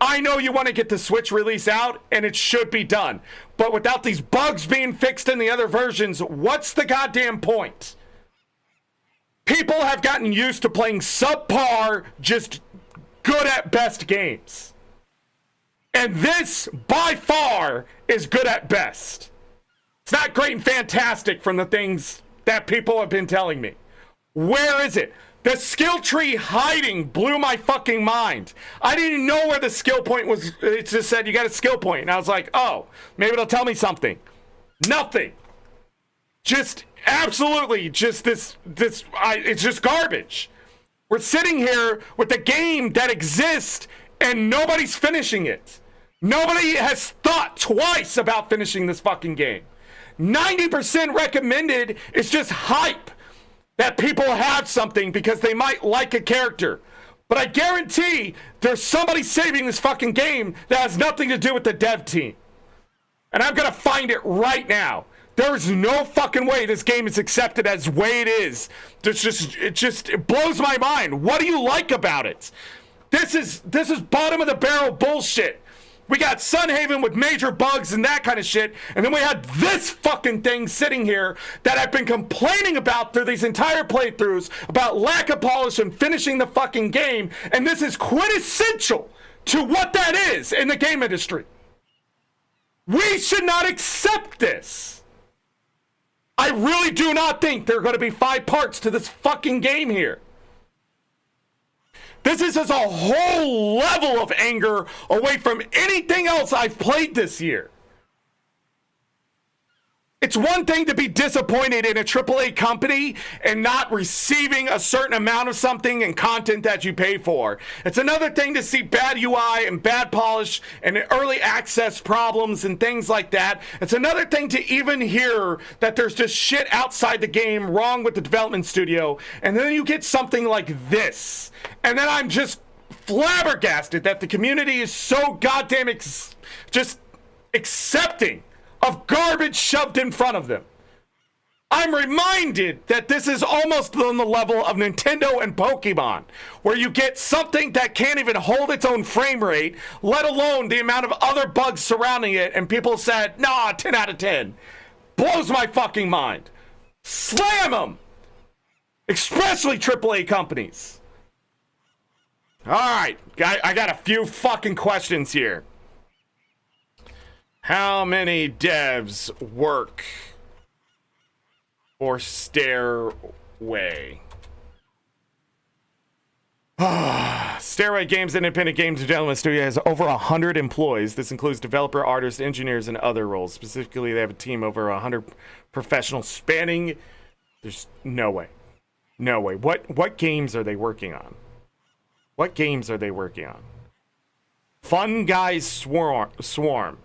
S1: I know you want to get the Switch release out, and it should be done. But without these bugs being fixed in the other versions, what's the goddamn point? People have gotten used to playing subpar, just good at best games. And this, by far, is good at best. It's not great and fantastic from the things that people have been telling me. Where is it? The skill tree hiding blew my fucking mind. I didn't know where the skill point was. It just said you got a skill point. And I was like, oh, maybe it'll tell me something. Nothing. Just absolutely just it's just garbage. We're sitting here with a game that exists and nobody's finishing it. Nobody has thought twice about finishing this fucking game. 90% recommended is just hype. That people have something because they might like a character. But I guarantee there's somebody saving this fucking game that has nothing to do with the dev team. And I'm going to find it right now. There is no fucking way this game is accepted as the way it is. It blows my mind. What do you like about it? This is bottom of the barrel bullshit. We got Sunhaven with major bugs and that kind of shit. And then we had this fucking thing sitting here that I've been complaining about through these entire playthroughs about lack of polish and finishing the fucking game. And this is quintessential to what that is in the game industry. We should not accept this. I really do not think there are going to be 5 parts to this fucking game here. This is just a whole level of anger away from anything else I've played this year. It's one thing to be disappointed in a AAA company and not receiving a certain amount of something and content that you pay for. It's another thing to see bad UI and bad polish and early access problems and things like that. It's another thing to even hear that there's just shit outside the game wrong with the development studio. And then you get something like this. And then I'm just flabbergasted that the community is so goddamn just accepting of garbage shoved in front of them. I'm reminded that this is almost on the level of Nintendo and Pokemon, where you get something that can't even hold its own frame rate, let alone the amount of other bugs surrounding it, and people said, nah, 10 out of 10. Blows my fucking mind. Slam them! Especially AAA companies. Alright, I got a few fucking questions here. How many devs work for Stairway? Stairway Games, independent games development studio, has over 100 employees. This includes developer, artists, engineers, and other roles. Specifically, they have a team over 100 professionals spanning. There's no way. No way. What games are they working on? What games are they working on? Fun Guys Swarm.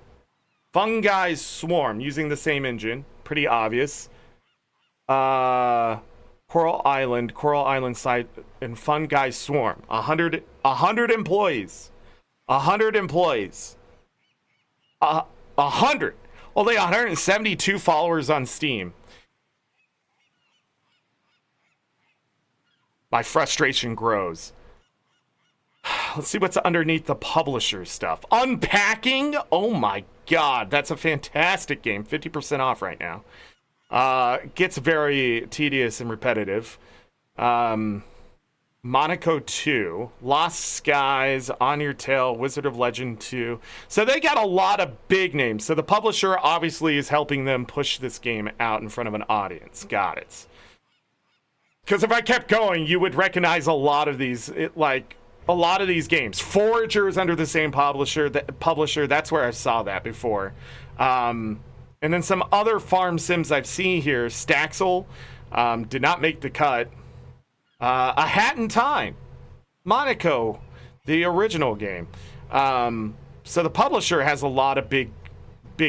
S1: Fun Guys Swarm, using the same engine. Pretty obvious. Coral Island site, and Fun Guys Swarm. 100 employees. 100 employees. 100. Only 172 followers on Steam. My frustration grows. Let's see what's underneath the publisher stuff. Unpacking? Oh my god, that's a fantastic game. 50% off right now. Gets very tedious and repetitive. Monaco 2, Lost Skies, On Your Tail, Wizard of Legend 2. So they got a lot of big names. So the publisher obviously is helping them push this game out in front of an audience. Got it. Because if I kept going, you would recognize a lot of these, a lot of these games. Forager is under the same publisher. That's where I saw that before. And then some other farm sims I've seen here. Staxel did not make the cut. A Hat in Time. Monaco, the original game. So the publisher has a lot of big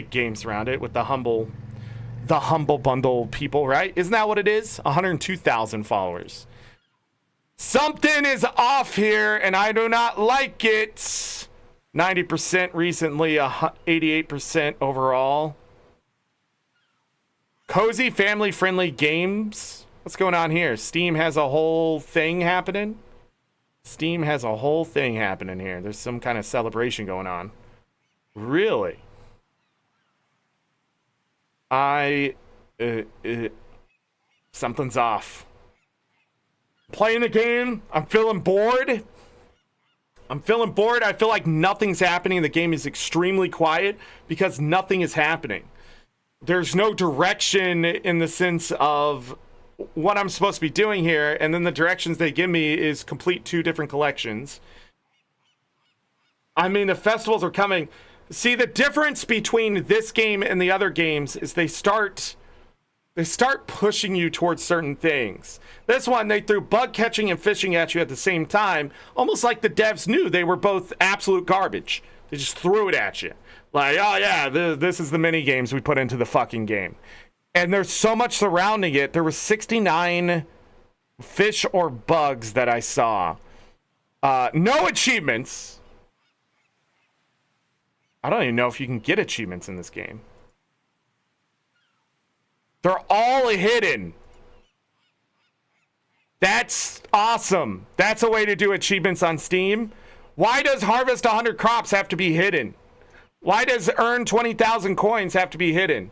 S1: games around it with the humble bundle people, right? Isn't that what it is? 102,000 followers. Something is off here, and I do not like it. 90% recently, 88% overall. Cozy, family-friendly games. What's going on here? Steam has a whole thing happening? Steam has a whole thing happening here. There's some kind of celebration going on. Really? Something's off. Playing the game, I'm feeling bored. I feel like nothing's happening. The game is extremely quiet because nothing is happening. There's no direction in the sense of what I'm supposed to be doing here, and then the directions they give me is complete two different collections. I mean, the festivals are coming. See, the difference between this game and the other games is they start pushing you towards certain things. This one, they threw bug catching and fishing at you at the same time, almost like the devs knew they were both absolute garbage. They just threw it at you. Like, oh yeah, this is the mini games we put into the fucking game. And there's so much surrounding it. There were 69 fish or bugs that I saw. No achievements. I don't even know if you can get achievements in this game. They're all hidden. That's awesome. That's a way to do achievements on Steam. Why does harvest 100 crops have to be hidden? Why does earn 20,000 coins have to be hidden?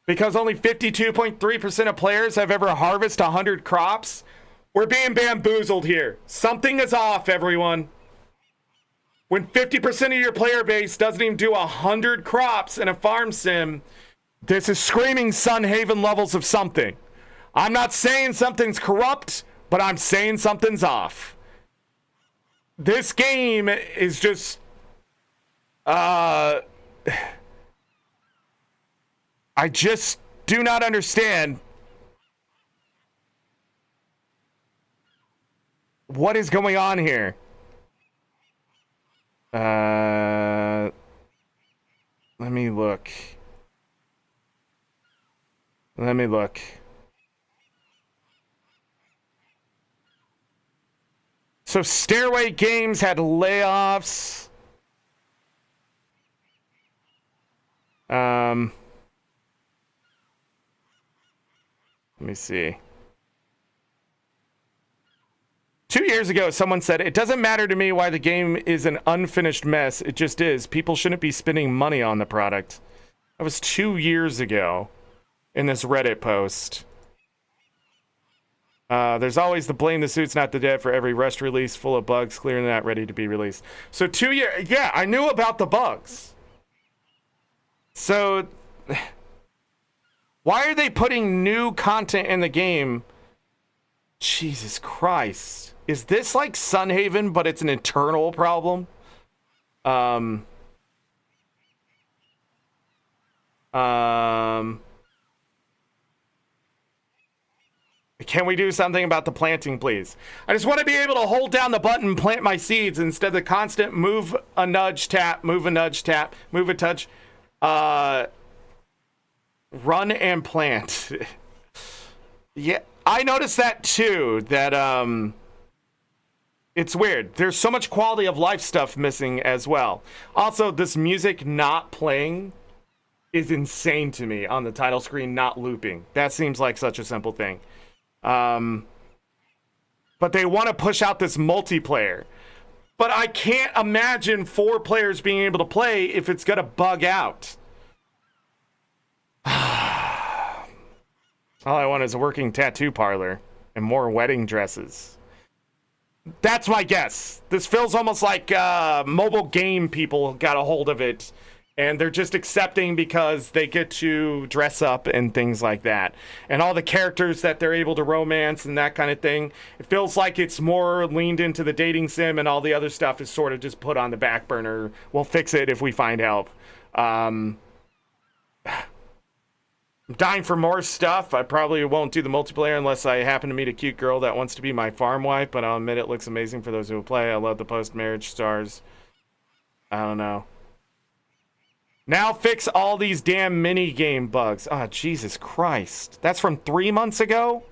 S1: Because only 52.3% of players have ever harvested 100 crops? We're being bamboozled here. Something is off, everyone. When 50% of your player base doesn't even do 100 crops in a farm sim, this is screaming Sunhaven levels of something. I'm not saying something's corrupt, but I'm saying something's off. This game is just... I just do not understand what is going on here. Let me look. So Stairway Games had layoffs. Let me see. 2 years ago, someone said, "It doesn't matter to me why the game is an unfinished mess. It just is. People shouldn't be spending money on the product." That was 2 years ago in this Reddit post. There's always the blame the suits, not the dev for every rushed release full of bugs, clearly not ready to be released. So 2 years, yeah, I knew about the bugs. So why are they putting new content in the game Jesus Christ. Is this like Sunhaven, but it's an internal problem? Um, can we do something about the planting, please? I just want to be able to hold down the button and plant my seeds instead of the constant move a nudge tap, move a nudge tap, move a touch, run and plant. Yeah, I noticed that too, that it's weird. There's so much quality of life stuff missing as well. Also, this music not playing is insane to me on the title screen, not looping. That seems like such a simple thing. But they want to push out this multiplayer. But I can't imagine 4 players being able to play if it's going to bug out. All I want is a working tattoo parlor and more wedding dresses. That's my guess. This feels almost like mobile game people got a hold of it, and they're just accepting because they get to dress up and things like that. And all the characters that they're able to romance and that kind of thing. It feels like it's more leaned into the dating sim, and all the other stuff is sort of just put on the back burner. We'll fix it if we find help. I'm dying for more stuff. I probably won't do the multiplayer unless I happen to meet a cute girl that wants to be my farm wife, but I'll admit it looks amazing for those who will play. I love the post-marriage stars. I don't know. Now fix all these damn mini-game bugs. Oh, Jesus Christ. That's from 3 months ago?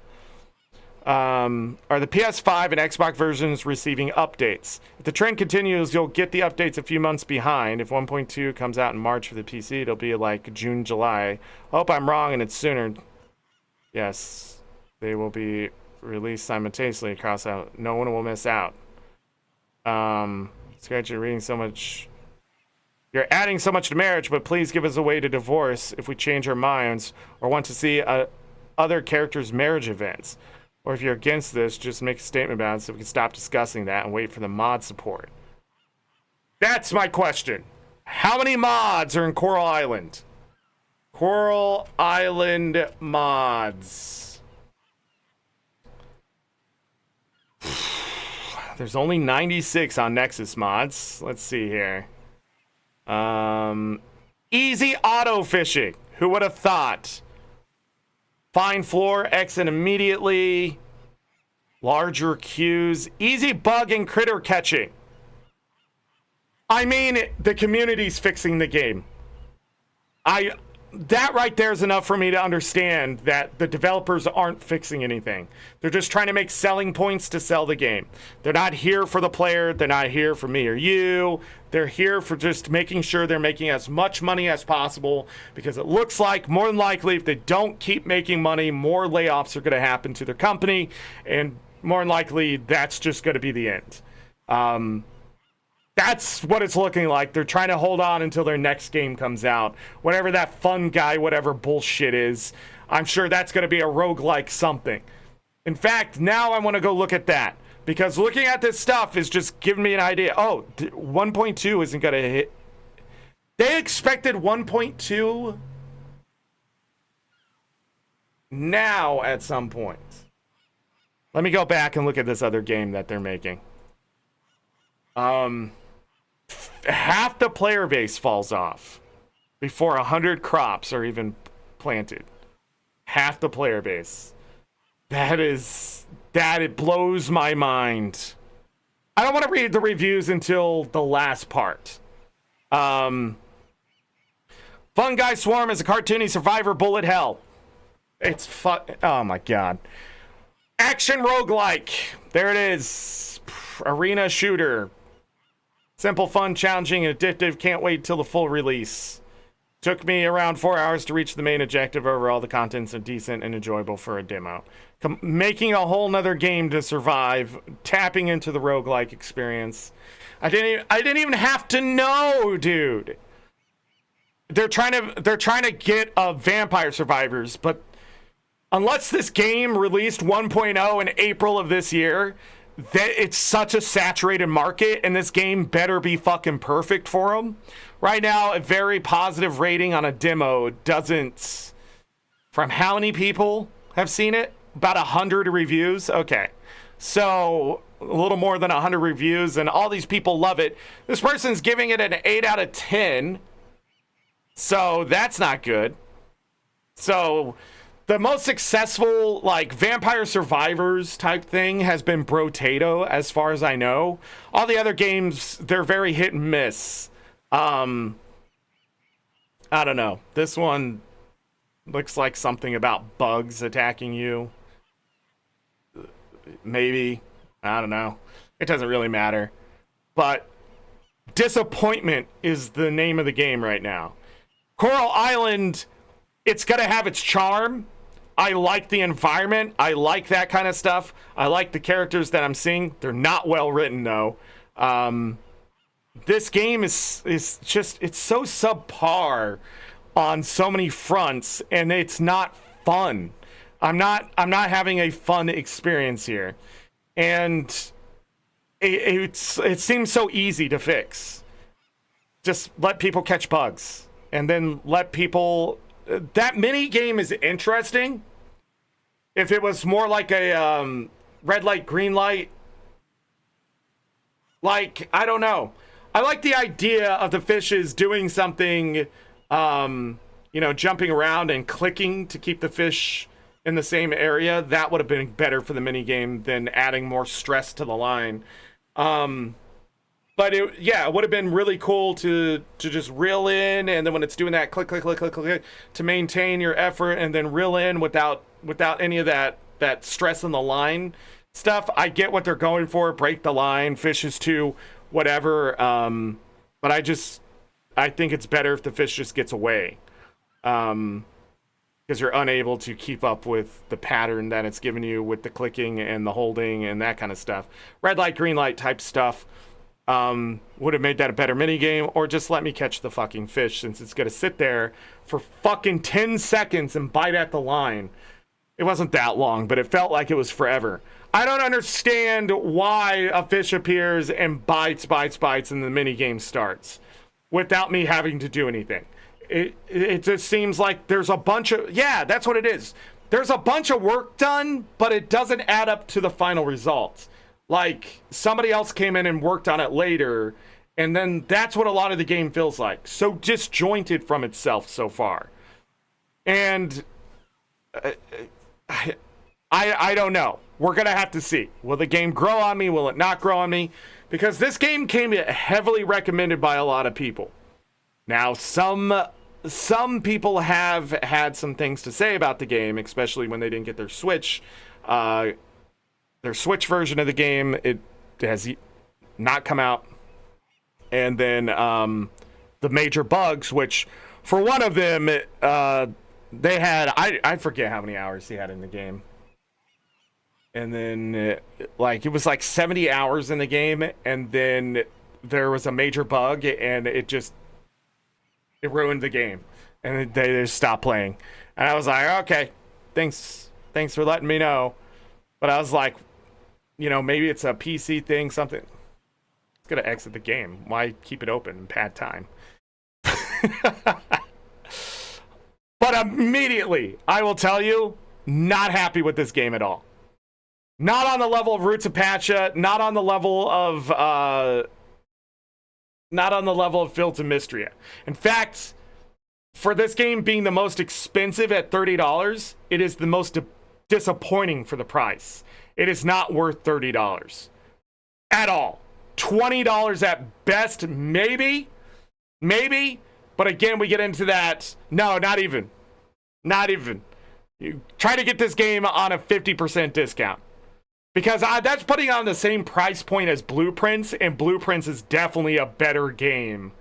S1: Are the PS5 and Xbox versions receiving updates? If the trend continues, you'll get the updates a few months behind. If 1.2 comes out in March for the PC, it'll be like June, July. Hope I'm wrong and it's sooner. Yes, they will be released simultaneously across out. No one will miss out. Scratch, you're reading so much. You're adding so much to marriage, but please give us a way to divorce if we change our minds or want to see other characters' marriage events. Or if you're against this, just make a statement about it so we can stop discussing that and wait for the mod support. That's my question. How many mods are in Coral Island? Coral Island mods. There's only 96 on Nexus mods. Let's see here. Easy auto fishing. Who would have thought? Fine floor, exit immediately. Larger queues. Easy bug and critter catching. I mean, the community's fixing the game. That right there is enough for me to understand that the developers aren't fixing anything. They're just trying to make selling points to sell the game. They're not here for the player. They're not here for me or you. They're here for just making sure they're making as much money as possible, because it looks like more than likely if they don't keep making money, more layoffs are going to happen to their company, and more than likely that's just going to be the end. That's what it's looking like. They're trying to hold on until their next game comes out. Whatever that fun guy, whatever bullshit is, I'm sure that's going to be a roguelike something. In fact, now I want to go look at that, because looking at this stuff is just giving me an idea. Oh, 1.2 isn't going to hit. They expected 1.2 now at some point. Let me go back and look at this other game that they're making. Half the player base falls off before 100 crops are even planted. Half the player base. It blows my mind. I don't want to read the reviews until the last part. Fun Guy Swarm is a cartoony survivor bullet hell. It's fun. Oh my god. Action roguelike. There it is. Arena shooter. Simple, fun, challenging, and addictive. Can't wait till the full release. Took me around 4 hours to reach the main objective. Overall, the content's decent and enjoyable for a demo. Making a whole nother game to survive. Tapping into the roguelike experience. I didn't even have to know, dude. They're trying to get Vampire Survivors, but unless this game released 1.0 in April of this year, it's such a saturated market, and this game better be fucking perfect for them. Right now, a very positive rating on a demo doesn't... From how many people have seen it? about 100 reviews. Okay. So a little more than 100 reviews, and all these people love it. This person's giving it an 8 out of 10. So that's not good. So the most successful, like, Vampire Survivors type thing has been Brotato, as far as I know. All the other games, they're very hit and miss. I don't know. This one looks like something about bugs attacking you. Maybe. I don't know. It doesn't really matter. But disappointment is the name of the game right now. Coral Island, it's going to have its charm. I like the environment. I like that kind of stuff. I like the characters that I'm seeing. They're not well written, though. This game is just, it's so subpar on so many fronts, and it's not fun. I'm not having a fun experience here. And it seems so easy to fix. Just let people catch bugs, and then let people... That mini game is interesting. If it was more like a red light, green light, like, I don't know. I like the idea of the fishes doing something, jumping around and clicking to keep the fish in the same area. That would have been better for the mini game than adding more stress to the line. But it would have been really cool to just reel in, and then when it's doing that click, click, click, click, click, to maintain your effort, and then reel in without any of that stress on the line stuff. I get what they're going for, break the line, fishes too, whatever. But I think it's better if the fish just gets away. Because you're unable to keep up with the pattern that it's giving you with the clicking and the holding and that kind of stuff. Red light, green light type stuff. Would have made that a better mini game, or just let me catch the fucking fish, since it's gonna sit there for fucking 10 seconds and bite at the line. It wasn't that long, but it felt like it was forever. I don't understand why a fish appears and bites, and the mini game starts without me having to do anything. It just seems like there's a bunch of... Yeah, that's what it is. There's a bunch of work done, but it doesn't add up to the final result. Like, somebody else came in and worked on it later, and then that's what a lot of the game feels like. So disjointed from itself so far. And I don't know. We're going to have to see. Will the game grow on me? Will it not grow on me? Because this game came heavily recommended by a lot of people. Now, some people have had some things to say about the game, especially when they didn't get their Switch. Their Switch version of the game, it has not come out. And then the major bugs, which for one of them, they had, I forget how many hours he had in the game. And then it was like 70 hours in the game, and then there was a major bug, and it ruined the game, and they just stopped playing. And I was like, okay, thanks for letting me know. But I was like, maybe it's a PC thing, something. It's gonna exit the game. Why keep it open and pad time? But immediately, I will tell you, not happy with this game at all. Not on the level of Roots of Pacha, not on the level of Field to Mystria. In fact, for this game being the most expensive at $30, it is the most disappointing for the price. It is not worth $30 at all. $20 at best, maybe. But again, we get into that. No, not even. You try to get this game on a 50% discount. Because that's putting on the same price point as Blueprints, and Blueprints is definitely a better game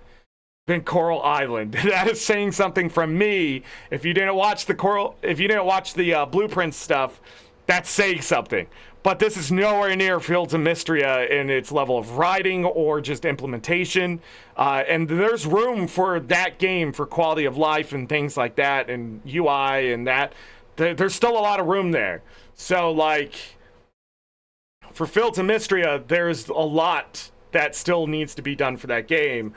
S1: than Coral Island. That is saying something from me. If you didn't watch the Blueprints stuff, that's saying something. But this is nowhere near Fields of Mystria in its level of writing or just implementation. And there's room for that game for quality of life and things like that, and UI and that. There's still a lot of room there. So, for Fields of Mystria, there's a lot that still needs to be done for that game.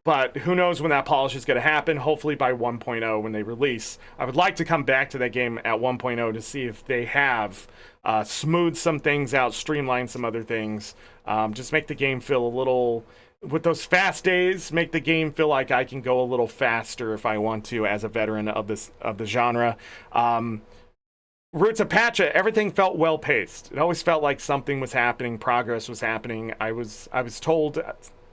S1: But who knows when that polish is going to happen. Hopefully by 1.0 when they release. I would like to come back to that game at 1.0 to see if they have smoothed some things out, streamlined some other things. Just make the game feel a little... With those fast days, make the game feel like I can go a little faster if I want to as a veteran of the genre. Roots of Pacha, everything felt well paced. It always felt like something was happening, progress was happening. I was told,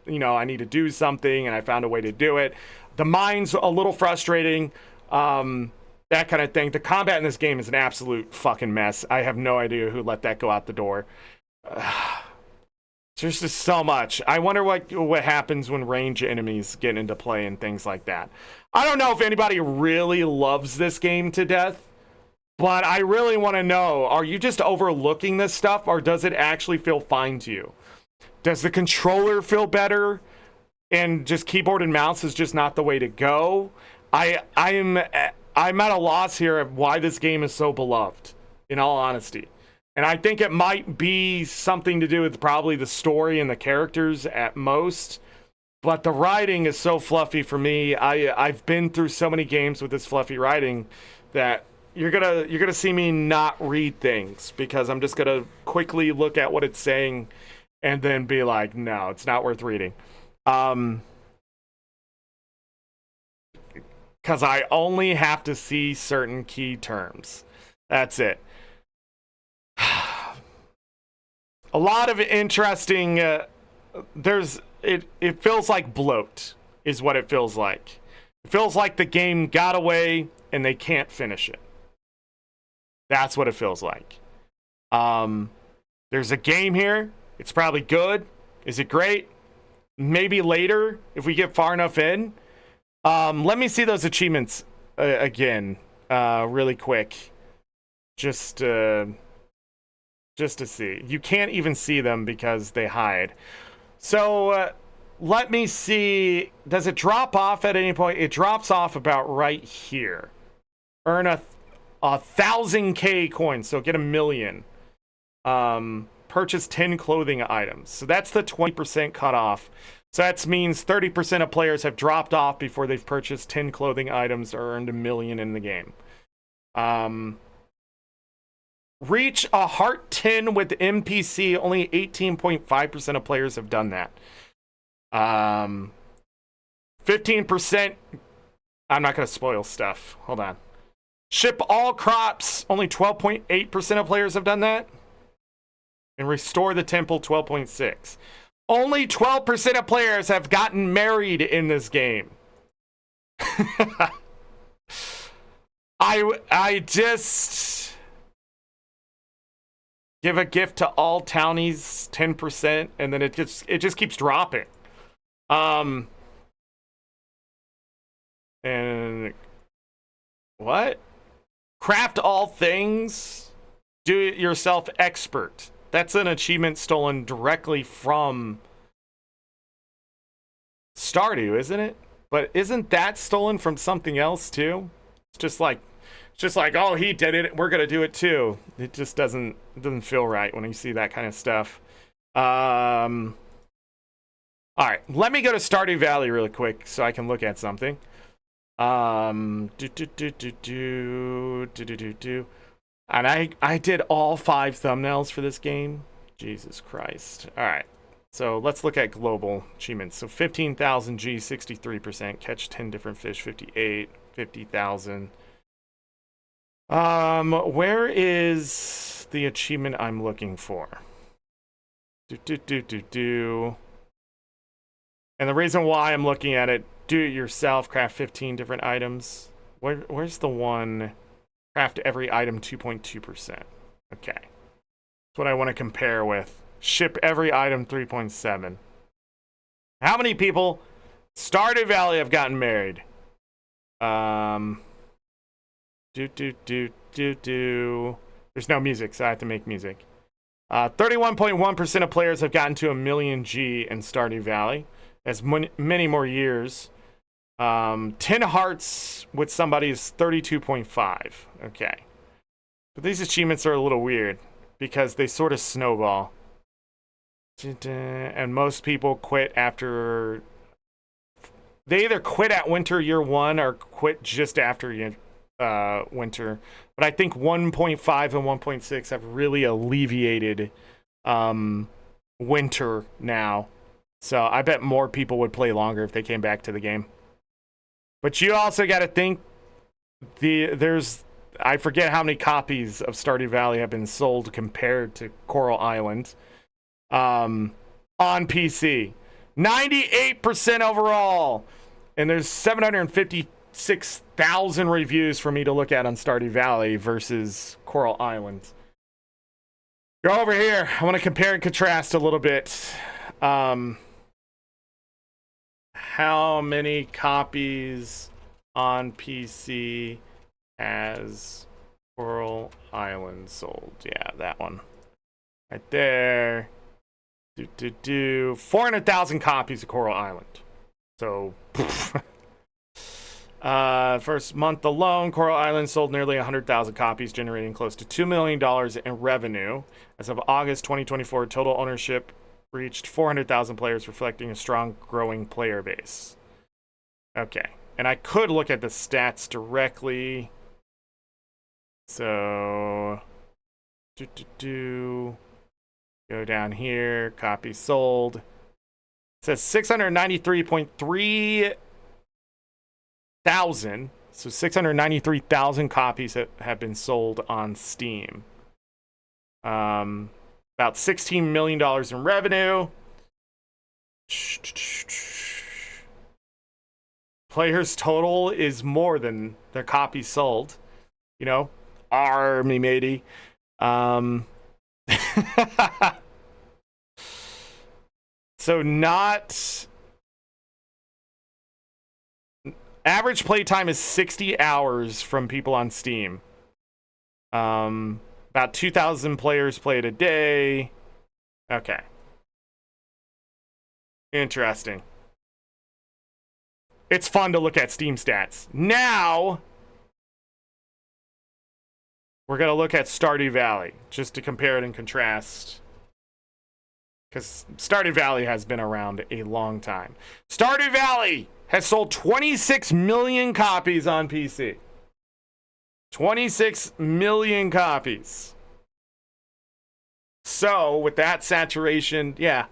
S1: I need to do something, and I found a way to do it. The mine's a little frustrating, that kind of thing. The combat in this game is an absolute fucking mess. I have no idea who let that go out the door. There's just so much. I wonder what happens when range enemies get into play and things like that. I don't know if anybody really loves this game to death, but I really want to know, are you just overlooking this stuff, or does it actually feel fine to you? Does the controller feel better, and just keyboard and mouse is just not the way to go? I'm at a loss here of why this game is so beloved, in all honesty. And I think it might be something to do with probably the story and the characters at most. But the writing is so fluffy for me. I've been through so many games with this fluffy writing that you're gonna see me not read things, because I'm just gonna quickly look at what it's saying and then be like, no, it's not worth reading. Because I only have to see certain key terms. That's it. A lot of interesting, it feels like bloat is what it feels like. It feels like the game got away and they can't finish it. That's what it feels like. There's a game here. It's probably good. Is it great? Maybe later if we get far enough in. Let me see those achievements again really quick. Just to see. You can't even see them because they hide. So let me see. Does it drop off at any point? It drops off about right here. Earn a 1,000k coins, so get 1 million. Purchase 10 clothing items. So that's the 20% cutoff. So that means 30% of players have dropped off before they've purchased 10 clothing items or earned 1 million in the game. Reach a heart 10 with NPC. Only 18.5% of players have done that. 15%. I'm not going to spoil stuff. Hold on. Ship all crops. Only 12.8% of players have done that. And restore the temple. 12.6%. Only 12% of players have gotten married in this game. I just... Give a gift to all townies, 10%, and then it just keeps dropping. And what? Craft all things, do it yourself expert. That's an achievement stolen directly from Stardew, isn't it? But isn't that stolen from something else too? It's just like, oh, he did it, we're gonna do it too. It just doesn't feel right when you see that kind of stuff. All right, let me go to Stardew Valley really quick so I can look at something. And I did all 5 thumbnails for this game. Jesus Christ. All right, so let's look at global achievements. So 15,000 G, 63%. Catch 10 different fish, 58. 50,000. Where is the achievement I'm looking for? And the reason why I'm looking at it, do it yourself, craft 15 different items. Where's the one? Craft every item 2.2%. Okay. That's what I want to compare with. Ship every item 3.7. How many people Stardew Valley have gotten married? There's no music, so I have to make music. 31.1% of players have gotten to 1 million G in Stardew Valley. That's many more years. 10 hearts with somebody is 32.5. Okay. But these achievements are a little weird because they sort of snowball. And most people quit after they either quit at winter year 1 or quit just after winter. But I think 1.5 and 1.6 have really alleviated winter now. So I bet more people would play longer if they came back to the game. But you also got to think I forget how many copies of Stardew Valley have been sold compared to Coral Island on PC. 98% overall. And there's 756,000 reviews for me to look at on Stardew Valley versus Coral Island. Go over here. I want to compare and contrast a little bit. How many copies on PC has Coral Island sold? Yeah, that one. Right there. 400,000 copies of Coral Island. So, first month alone, Coral Island sold nearly 100,000 copies, generating close to $2 million in revenue. As of August 2024, total ownership reached 400,000 players, reflecting a strong, growing player base. Okay, and I could look at the stats directly. So, go down here, copies sold. It says 693.3 thousand. So 693,000 copies have been sold on Steam. About $16 million in revenue. Players total is more than their copies sold. You know, army matey. So not average playtime is 60 hours from people on Steam. About 2,000 players played a day. Okay. Interesting. It's fun to look at Steam stats. Now we're going to look at Stardew Valley just to compare it and contrast. Because Stardew Valley has been around a long time. Stardew Valley has sold 26 million copies on PC. 26 million copies. So, with that saturation, yeah.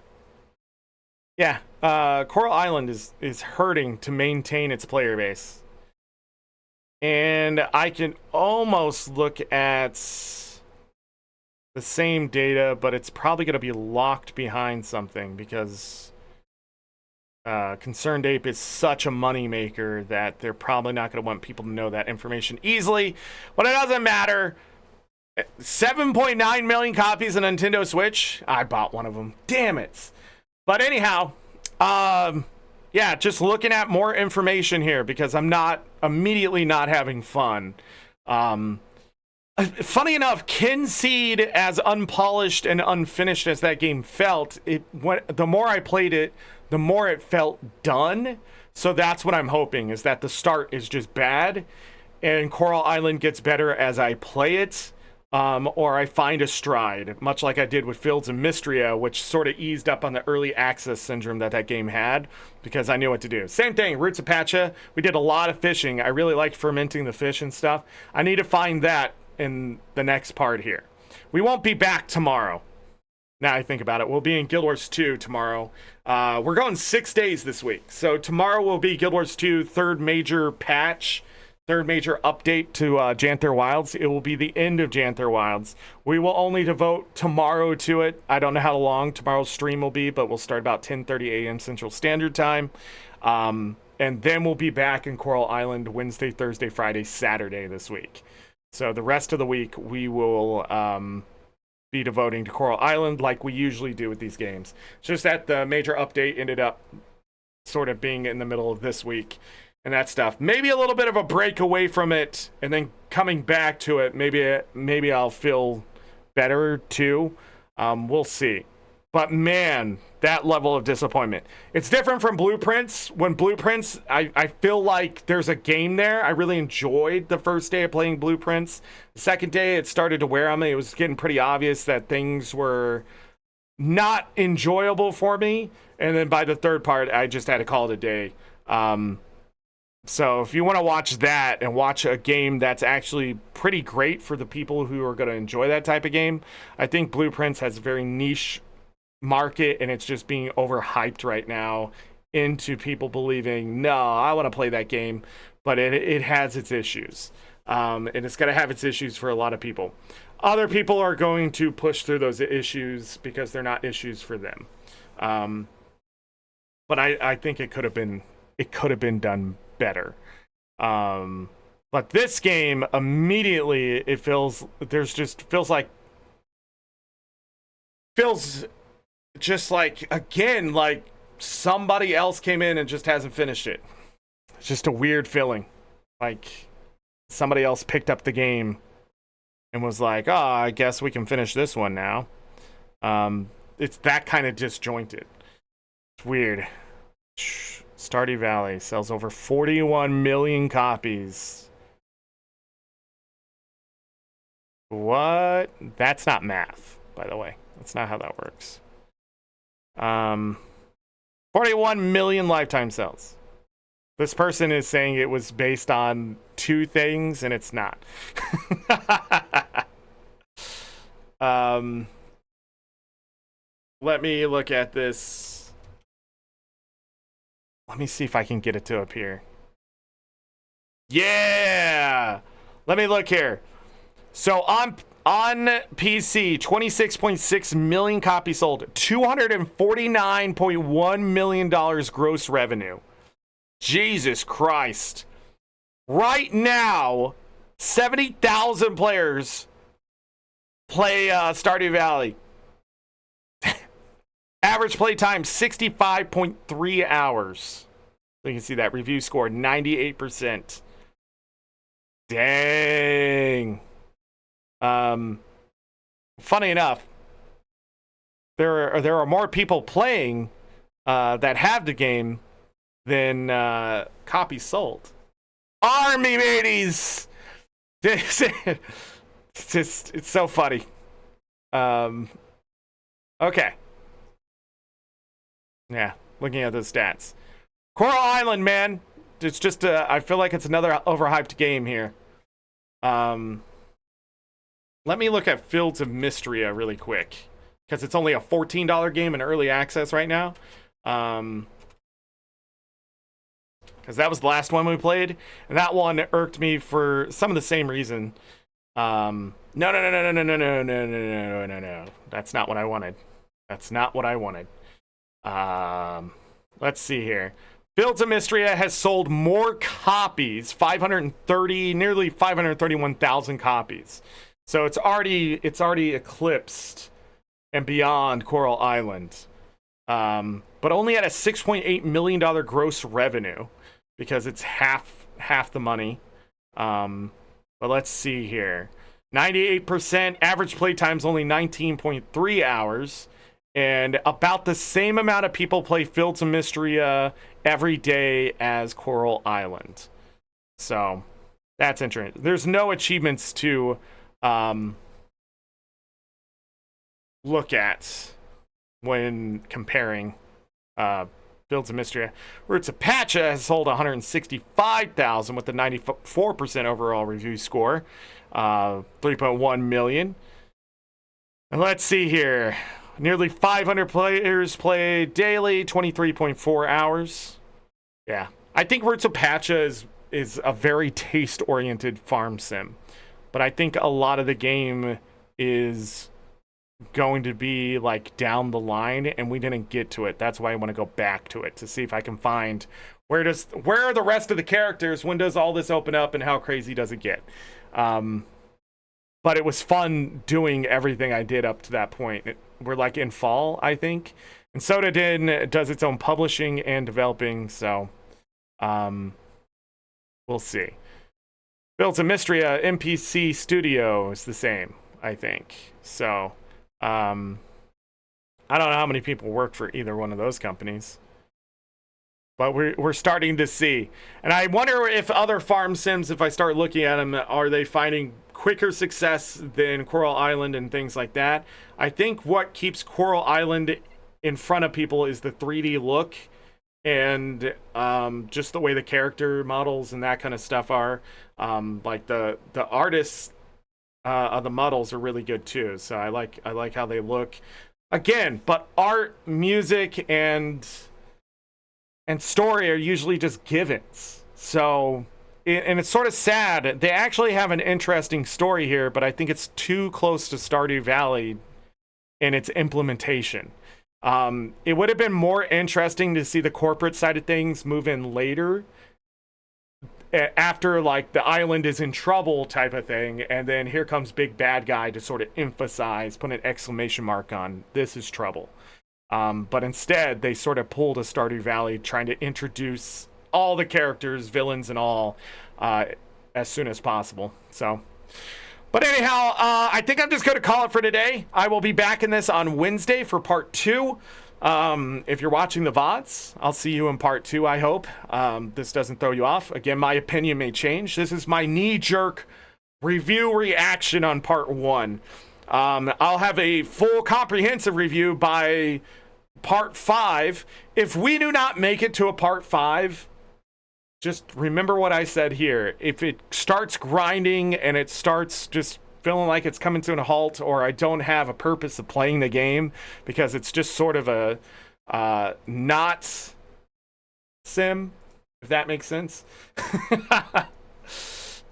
S1: Coral Island is hurting to maintain its player base. And I can almost look at the same data, but it's probably going to be locked behind something because Concerned Ape is such a moneymaker that they're probably not going to want people to know that information easily. But it doesn't matter. 7.9 million copies of Nintendo Switch. I bought one of them. Damn it. But anyhow, yeah, just looking at more information here because I'm not immediately not having fun. Funny enough, Kinseed, as unpolished and unfinished as that game felt, the more I played it, the more it felt done. So that's what I'm hoping, is that the start is just bad and Coral Island gets better as I play it, or I find a stride, much like I did with Fields and Mystria, which sort of eased up on the early access syndrome that game had because I knew what to do. Same thing, Roots of Pacha. We did a lot of fishing. I really liked fermenting the fish and stuff. I need to find that in the next part here. We won't be back tomorrow. Now I think about it, we'll be in Guild Wars 2 tomorrow. We're going 6 days this week. So tomorrow will be Guild Wars 2 third major patch, third major update to Janther Wilds. It will be the end of Janther Wilds. We will only devote tomorrow to it. I don't know how long tomorrow's stream will be, but we'll start about 10:30 a.m. Central Standard Time. And then we'll be back in Coral Island Wednesday, Thursday, Friday, Saturday this week. So the rest of the week we will be devoting to Coral Island like we usually do with these games. It's just that the major update ended up sort of being in the middle of this week and that stuff. Maybe a little bit of a break away from it and then coming back to it. Maybe I'll feel better too. We'll see. But man, that level of disappointment. It's different from Blueprints. When Blueprints, I feel like there's a game there. I really enjoyed the first day of playing Blueprints. The second day, it started to wear on me. It was getting pretty obvious that things were not enjoyable for me. And then by the third part, I just had to call it a day. So if you want to watch that and watch a game that's actually pretty great for the people who are going to enjoy that type of game, I think Blueprints has a very niche market, and it's just being overhyped right now into people believing, no, I want to play that game, but it has its issues. And it's going to have its issues for a lot of people. Other people are going to push through those issues because they're not issues for them. But I think it could have been done better. But this game immediately feels just like, again, like somebody else came in and just hasn't finished it. It's just a weird feeling, like somebody else picked up the game and was like, oh, I guess we can finish this one now. It's that kind of disjointed. It's weird. Stardew Valley sells over 41 million copies. What? That's not math, by the way. That's not how that works. 41 million lifetime sales. This person is saying it was based on 2 things, and it's not. Let me look at this. Let me see if I can get it to appear. Yeah! Let me look here. So on PC, 26.6 million copies sold, $249.1 million gross revenue. Jesus Christ. Right now, 70,000 players play Stardew Valley. Average play time, 65.3 hours. So you can see that review score, 98%. Dang. Funny enough, there are more people playing that have the game than copies sold. Army mateys! It's so funny. Okay. Yeah, looking at the stats. Coral Island, man. It's just, I feel like it's another overhyped game here. Let me look at Fields of Mystria really quick, because it's only a $14 game in early access right now. Because that was the last one we played, and that one irked me for some of the same reason. No. That's not what I wanted. That's not what I wanted. Let's see here. Fields of Mystria has sold more copies, nearly 531,000 copies. So it's already eclipsed and beyond Coral Island. But only at a $6.8 million gross revenue, because it's half the money. But let's see here. 98%, average play time's only 19.3 hours. And about the same amount of people play Fields of Mystria every day as Coral Island. So that's interesting. There's no achievements to look at when comparing Fields of Mystria. Roots of Pacha has sold 165,000 with a 94% overall review score. 3.1 million. And let's see here. Nearly 500 players play daily, 23.4 hours. Yeah. I think Roots of Pacha is a very taste-oriented farm sim. But I think a lot of the game is going to be like down the line, and we didn't get to it. That's why I want to go back to it to see if I can find where are the rest of the characters, when does all this open up, and how crazy does it get. But it was fun doing everything I did up to that point. We're like in fall, I think, and Soda does its own publishing and developing, so we'll see. Fields of Mystria NPC Studio is the same, I think. So I don't know how many people work for either one of those companies, but we're starting to see. And I wonder if other farm sims, if I start looking at them, are they finding quicker success than Coral Island and things like that? I think what keeps Coral Island in front of people is the 3D look and just the way the character models and that kind of stuff are. Like the artists of the models are really good too. So I like how they look. Again, but art, music, and story are usually just givens. So, and it's sort of sad. They actually have an interesting story here, but I think it's too close to Stardew Valley in its implementation. It would have been more interesting to see the corporate side of things move in later, after like the island is in trouble type of thing, and then here comes big bad guy to sort of emphasize, put an exclamation mark on, this is trouble. But instead they sort of pulled a Stardew Valley, trying to introduce all the characters, villains and all, as soon as possible. So, but anyhow, I think I'm just going to call it for today. I will be back in this on Wednesday for part 2. If you're watching the VODs, I'll see you in part 2, I hope. This doesn't throw you off. Again, my opinion may change. This is my knee-jerk review reaction on part 1. I'll have a full comprehensive review by part 5. If we do not make it to a part 5, just remember what I said here. If it starts grinding and it starts just feeling like it's coming to a halt, or I don't have a purpose of playing the game because it's just sort of a not sim, if that makes sense.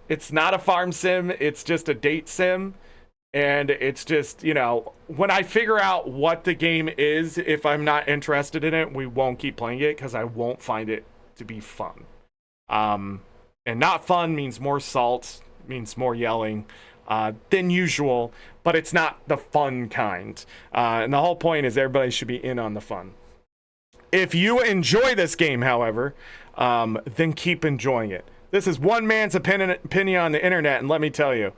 S1: It's not a farm sim, it's just a date sim. And it's just, you know, when I figure out what the game is, if I'm not interested in it, we won't keep playing it because I won't find it to be fun. And not fun means more salt, means more yelling than usual, but it's not the fun kind. And the whole point is everybody should be in on the fun. If you enjoy this game, however, then keep enjoying it. This is one man's opinion on the internet, and let me tell you,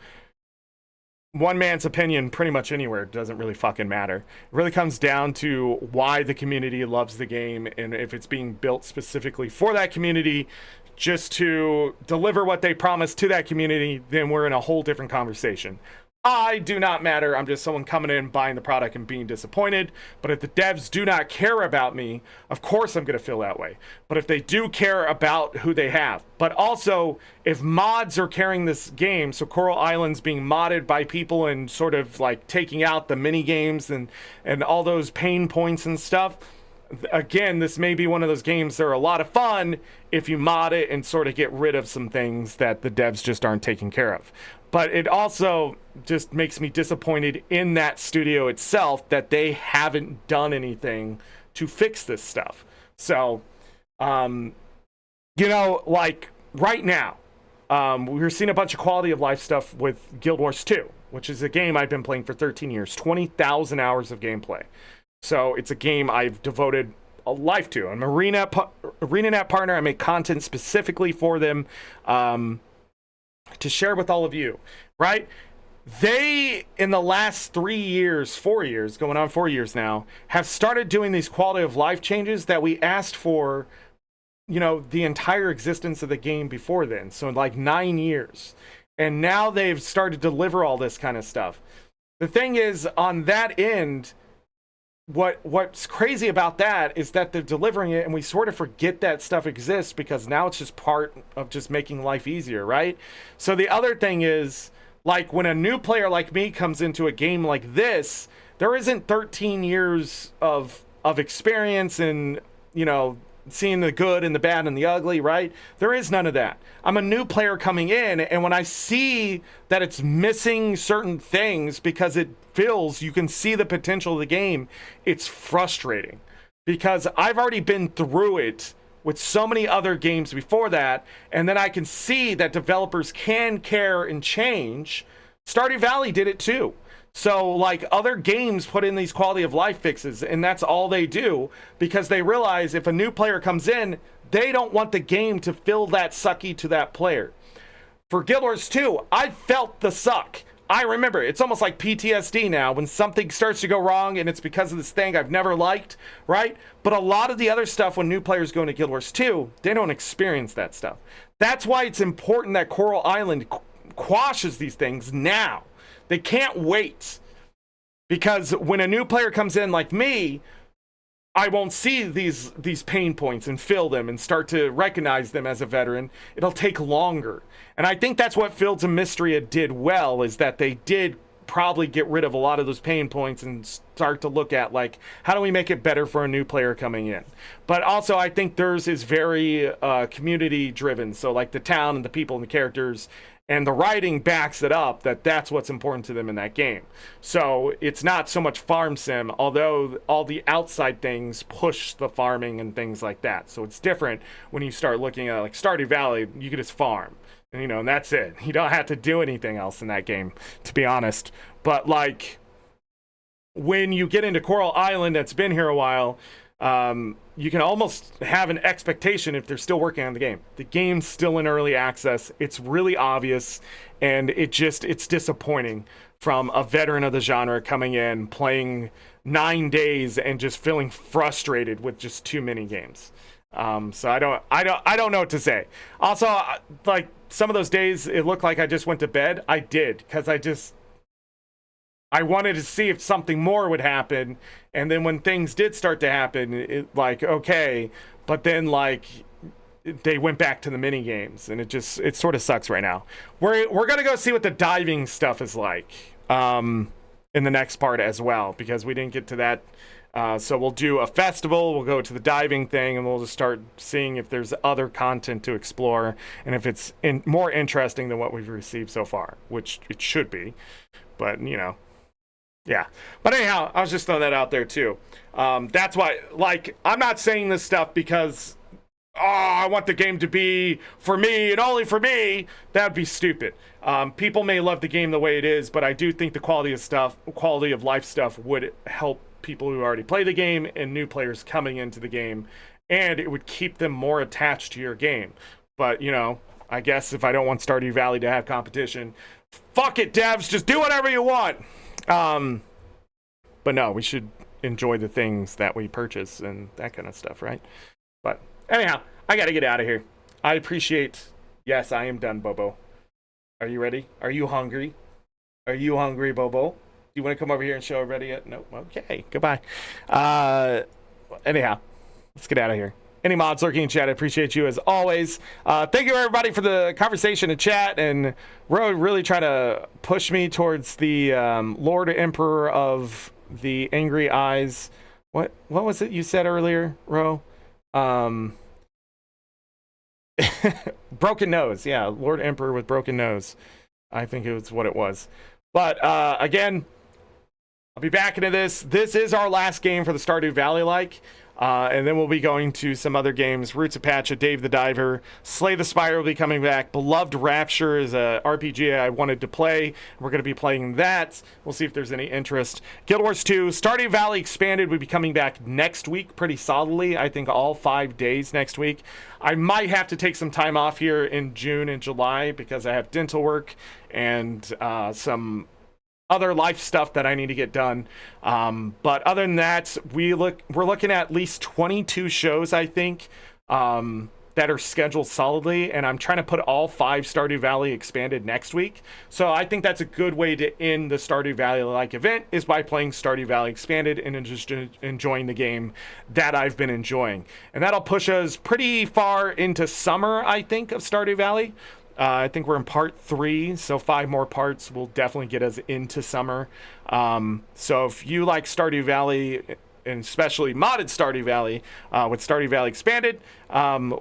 S1: one man's opinion pretty much anywhere doesn't really fucking matter. It really comes down to why the community loves the game, and if it's being built specifically for that community just to deliver what they promised to that community, then we're in a whole different conversation. I do not matter. I'm just someone coming in, buying the product, and being disappointed. But if the devs do not care about me, of course I'm going to feel that way. But if they do care about who they have, but also if mods are carrying this game, so Coral Island's being modded by people and sort of like taking out the mini games and all those pain points and stuff, again, this may be one of those games that are a lot of fun if you mod it and sort of get rid of some things that the devs just aren't taking care of. But it also just makes me disappointed in that studio itself that they haven't done anything to fix this stuff. So, you know, like right now, we're seeing a bunch of quality of life stuff with Guild Wars 2, which is a game I've been playing for 13 years, 20,000 hours of gameplay. So it's a game I've devoted a life to. I'm an ArenaNet partner. I make content specifically for them to share with all of you, right? They, in the last 4 years, going on 4 years now, have started doing these quality of life changes that we asked for, you know, the entire existence of the game before then. So like 9 years. And now they've started to deliver all this kind of stuff. The thing is, on that end, what's crazy about that is that they're delivering it and we sort of forget that stuff exists because now it's just part of just making life easier, right? So the other thing is, like, when a new player like me comes into a game like this, there isn't 13 years of experience and, you know, seeing the good and the bad and the ugly, right? There is none of that. I'm a new player coming in, and when I see that it's missing certain things because it feels, you can see the potential of the game, it's frustrating. Because I've already been through it with so many other games before that, and then I can see that developers can care and change. Stardew Valley did it too. So, like, other games put in these quality of life fixes, and that's all they do because they realize if a new player comes in, they don't want the game to feel that sucky to that player. For Guild Wars 2, I felt the suck. I remember, it's almost like PTSD now when something starts to go wrong and it's because of this thing I've never liked, right? But a lot of the other stuff when new players go into Guild Wars 2, they don't experience that stuff. That's why it's important that Coral Island quashes these things now. They can't wait, because when a new player comes in like me, I won't see these pain points and fill them and start to recognize them as a veteran. It'll take longer. And I think that's what Fields of Mystery did well, is that they did probably get rid of a lot of those pain points and start to look at, like, how do we make it better for a new player coming in? But also, I think theirs is very community driven. So like the town and the people and the characters and the writing backs it up, that's what's important to them in that game. So it's not so much farm sim, although all the outside things push the farming and things like that. So it's different when you start looking at, like, Stardew Valley. You can just farm, and that's it. You don't have to do anything else in that game, to be honest. But like, when you get into Coral Island, that's been here a while, you can almost have an expectation if they're still working on the game. The game's still in early access. It's really obvious, and it's disappointing from a veteran of the genre coming in, playing 9 days, and just feeling frustrated with just too many games. So I don't know what to say. Also, like, some of those days, it looked like I just went to bed. I did, because I wanted to see if something more would happen, and then when things did start to happen, it, like, okay, but then, like, they went back to the mini games, and it sort of sucks right now. We're gonna go see what the diving stuff is like in the next part as well, because we didn't get to that. So we'll do a festival, we'll go to the diving thing, and we'll just start seeing if there's other content to explore, and if it's more interesting than what we've received so far, which it should be. But, yeah. But anyhow, I was just throwing that out there too. That's why, like, I'm not saying this stuff because, I want the game to be for me and only for me. That'd be stupid. People may love the game the way it is, but I do think the quality of life stuff would help people who already play the game and new players coming into the game, and it would keep them more attached to your game. But, I guess if I don't want Stardew Valley to have competition, fuck it, devs, just do whatever you want. But no, we should enjoy the things that we purchase and that kind of stuff, right? But anyhow, I gotta get out of here. I appreciate... Yes, I am done, Bobo. Are you ready? Are you hungry? Are you hungry, Bobo? Do you want to come over here and show everybody yet? No? Okay, goodbye. Anyhow, let's get out of here. Any mods lurking in chat, I appreciate you as always. Thank you, everybody, for the conversation in chat, and Ro really trying to push me towards the Lord Emperor of the Angry Eyes. What was it you said earlier, Ro? Broken nose. Yeah, Lord Emperor with broken nose. I think it was what it was. But again, I'll be back into this. This is our last game for the Stardew Valley-like. And then we'll be going to some other games. Roots of Patcha, Dave the Diver, Slay the Spire will be coming back. Beloved Rapture is a RPG I wanted to play. We're going to be playing that. We'll see if there's any interest. Guild Wars 2, Stardew Valley Expanded will be coming back next week pretty solidly. I think all 5 days next week. I might have to take some time off here in June and July because I have dental work and some other life stuff that I need to get done. But other than that, we're looking at least 22 shows, I think, that are scheduled solidly, and I'm trying to put all 5 Stardew Valley Expanded next week. So I think that's a good way to end the Stardew Valley-like event, is by playing Stardew Valley Expanded and just enjoying the game that I've been enjoying. And that'll push us pretty far into summer, I think, of Stardew Valley. I think we're in part 3, so 5 more parts will definitely get us into summer. So if you like Stardew Valley, and especially modded Stardew Valley, with Stardew Valley Expanded,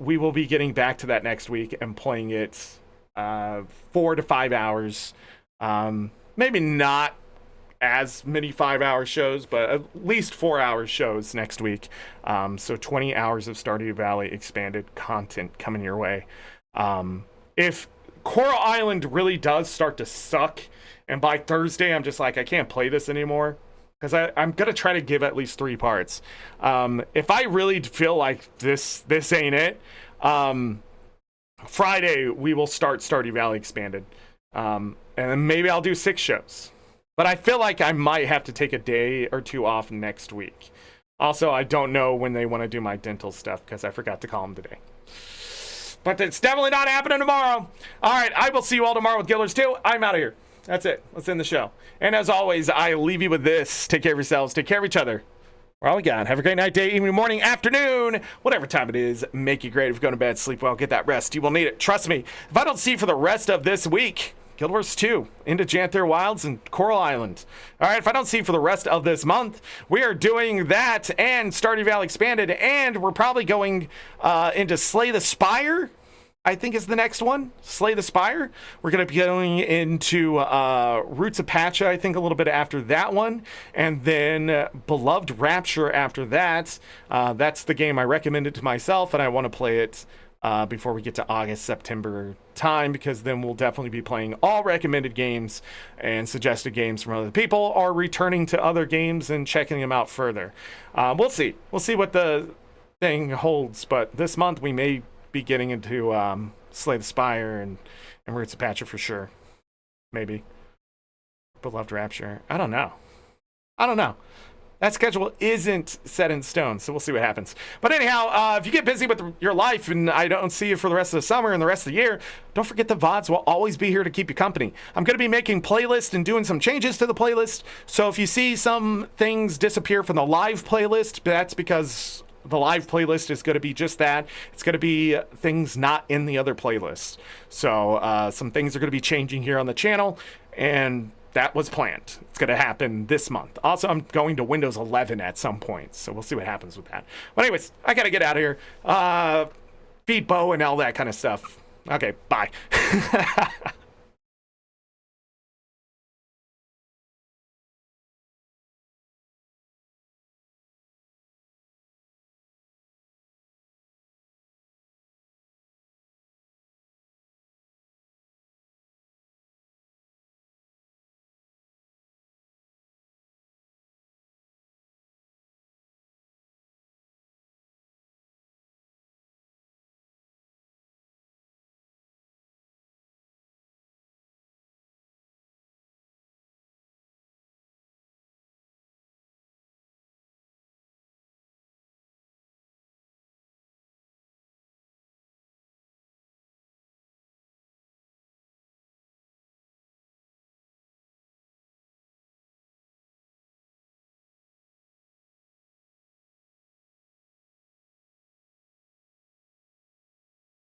S1: we will be getting back to that next week and playing it 4 to 5 hours. Maybe not as many 5-hour shows, but at least 4-hour shows next week. So 20 hours of Stardew Valley Expanded content coming your way. If Coral Island really does start to suck, and by Thursday I'm just like, I can't play this anymore, because I'm going to try to give at least 3 parts. If I really feel like this ain't it, Friday we will start Stardew Valley Expanded. And then maybe I'll do 6 shows. But I feel like I might have to take a day or 2 off next week. Also, I don't know when they want to do my dental stuff, because I forgot to call them today. But it's definitely not happening tomorrow. All right, I will see you all tomorrow with Guild Wars 2. I'm out of here. That's it. Let's end the show. And as always, I leave you with this. Take care of yourselves. Take care of each other. We're all we got. Have a great night, day, evening, morning, afternoon, whatever time it is. Make you great. If you're going to bed, sleep well, get that rest. You will need it. Trust me. If I don't see you for the rest of this week, Guild Wars 2 into Janther Wilds and Coral Island. All right, if I don't see you for the rest of this month, we are doing that and Stardew Valley Expanded, and we're probably going into Slay the Spire, I think is the next one. Slay the Spire. We're going to be going into Roots of Pacha, I think, a little bit after that one. And then Beloved Rapture after that. That's the game I recommended to myself, and I want to play it before we get to August, September time, because then we'll definitely be playing all recommended games and suggested games from other people, or returning to other games and checking them out further. We'll see. We'll see what the thing holds, but this month we may be getting into Slay the Spire and Roots of Pacha for sure. Maybe. Beloved Rapture. I don't know. That schedule isn't set in stone, so we'll see what happens. But anyhow, if you get busy with your life and I don't see you for the rest of the summer and the rest of the year, don't forget the VODs will always be here to keep you company. I'm going to be making playlists and doing some changes to the playlist, so if you see some things disappear from the live playlist, that's because the live playlist is going to be just that. It's going to be things not in the other playlists. So some things are going to be changing here on the channel, and that was planned. It's going to happen this month. Also, I'm going to Windows 11 at some point, so we'll see what happens with that. But anyways, I got to get out of here. Feed Bo and all that kind of stuff. Okay, bye.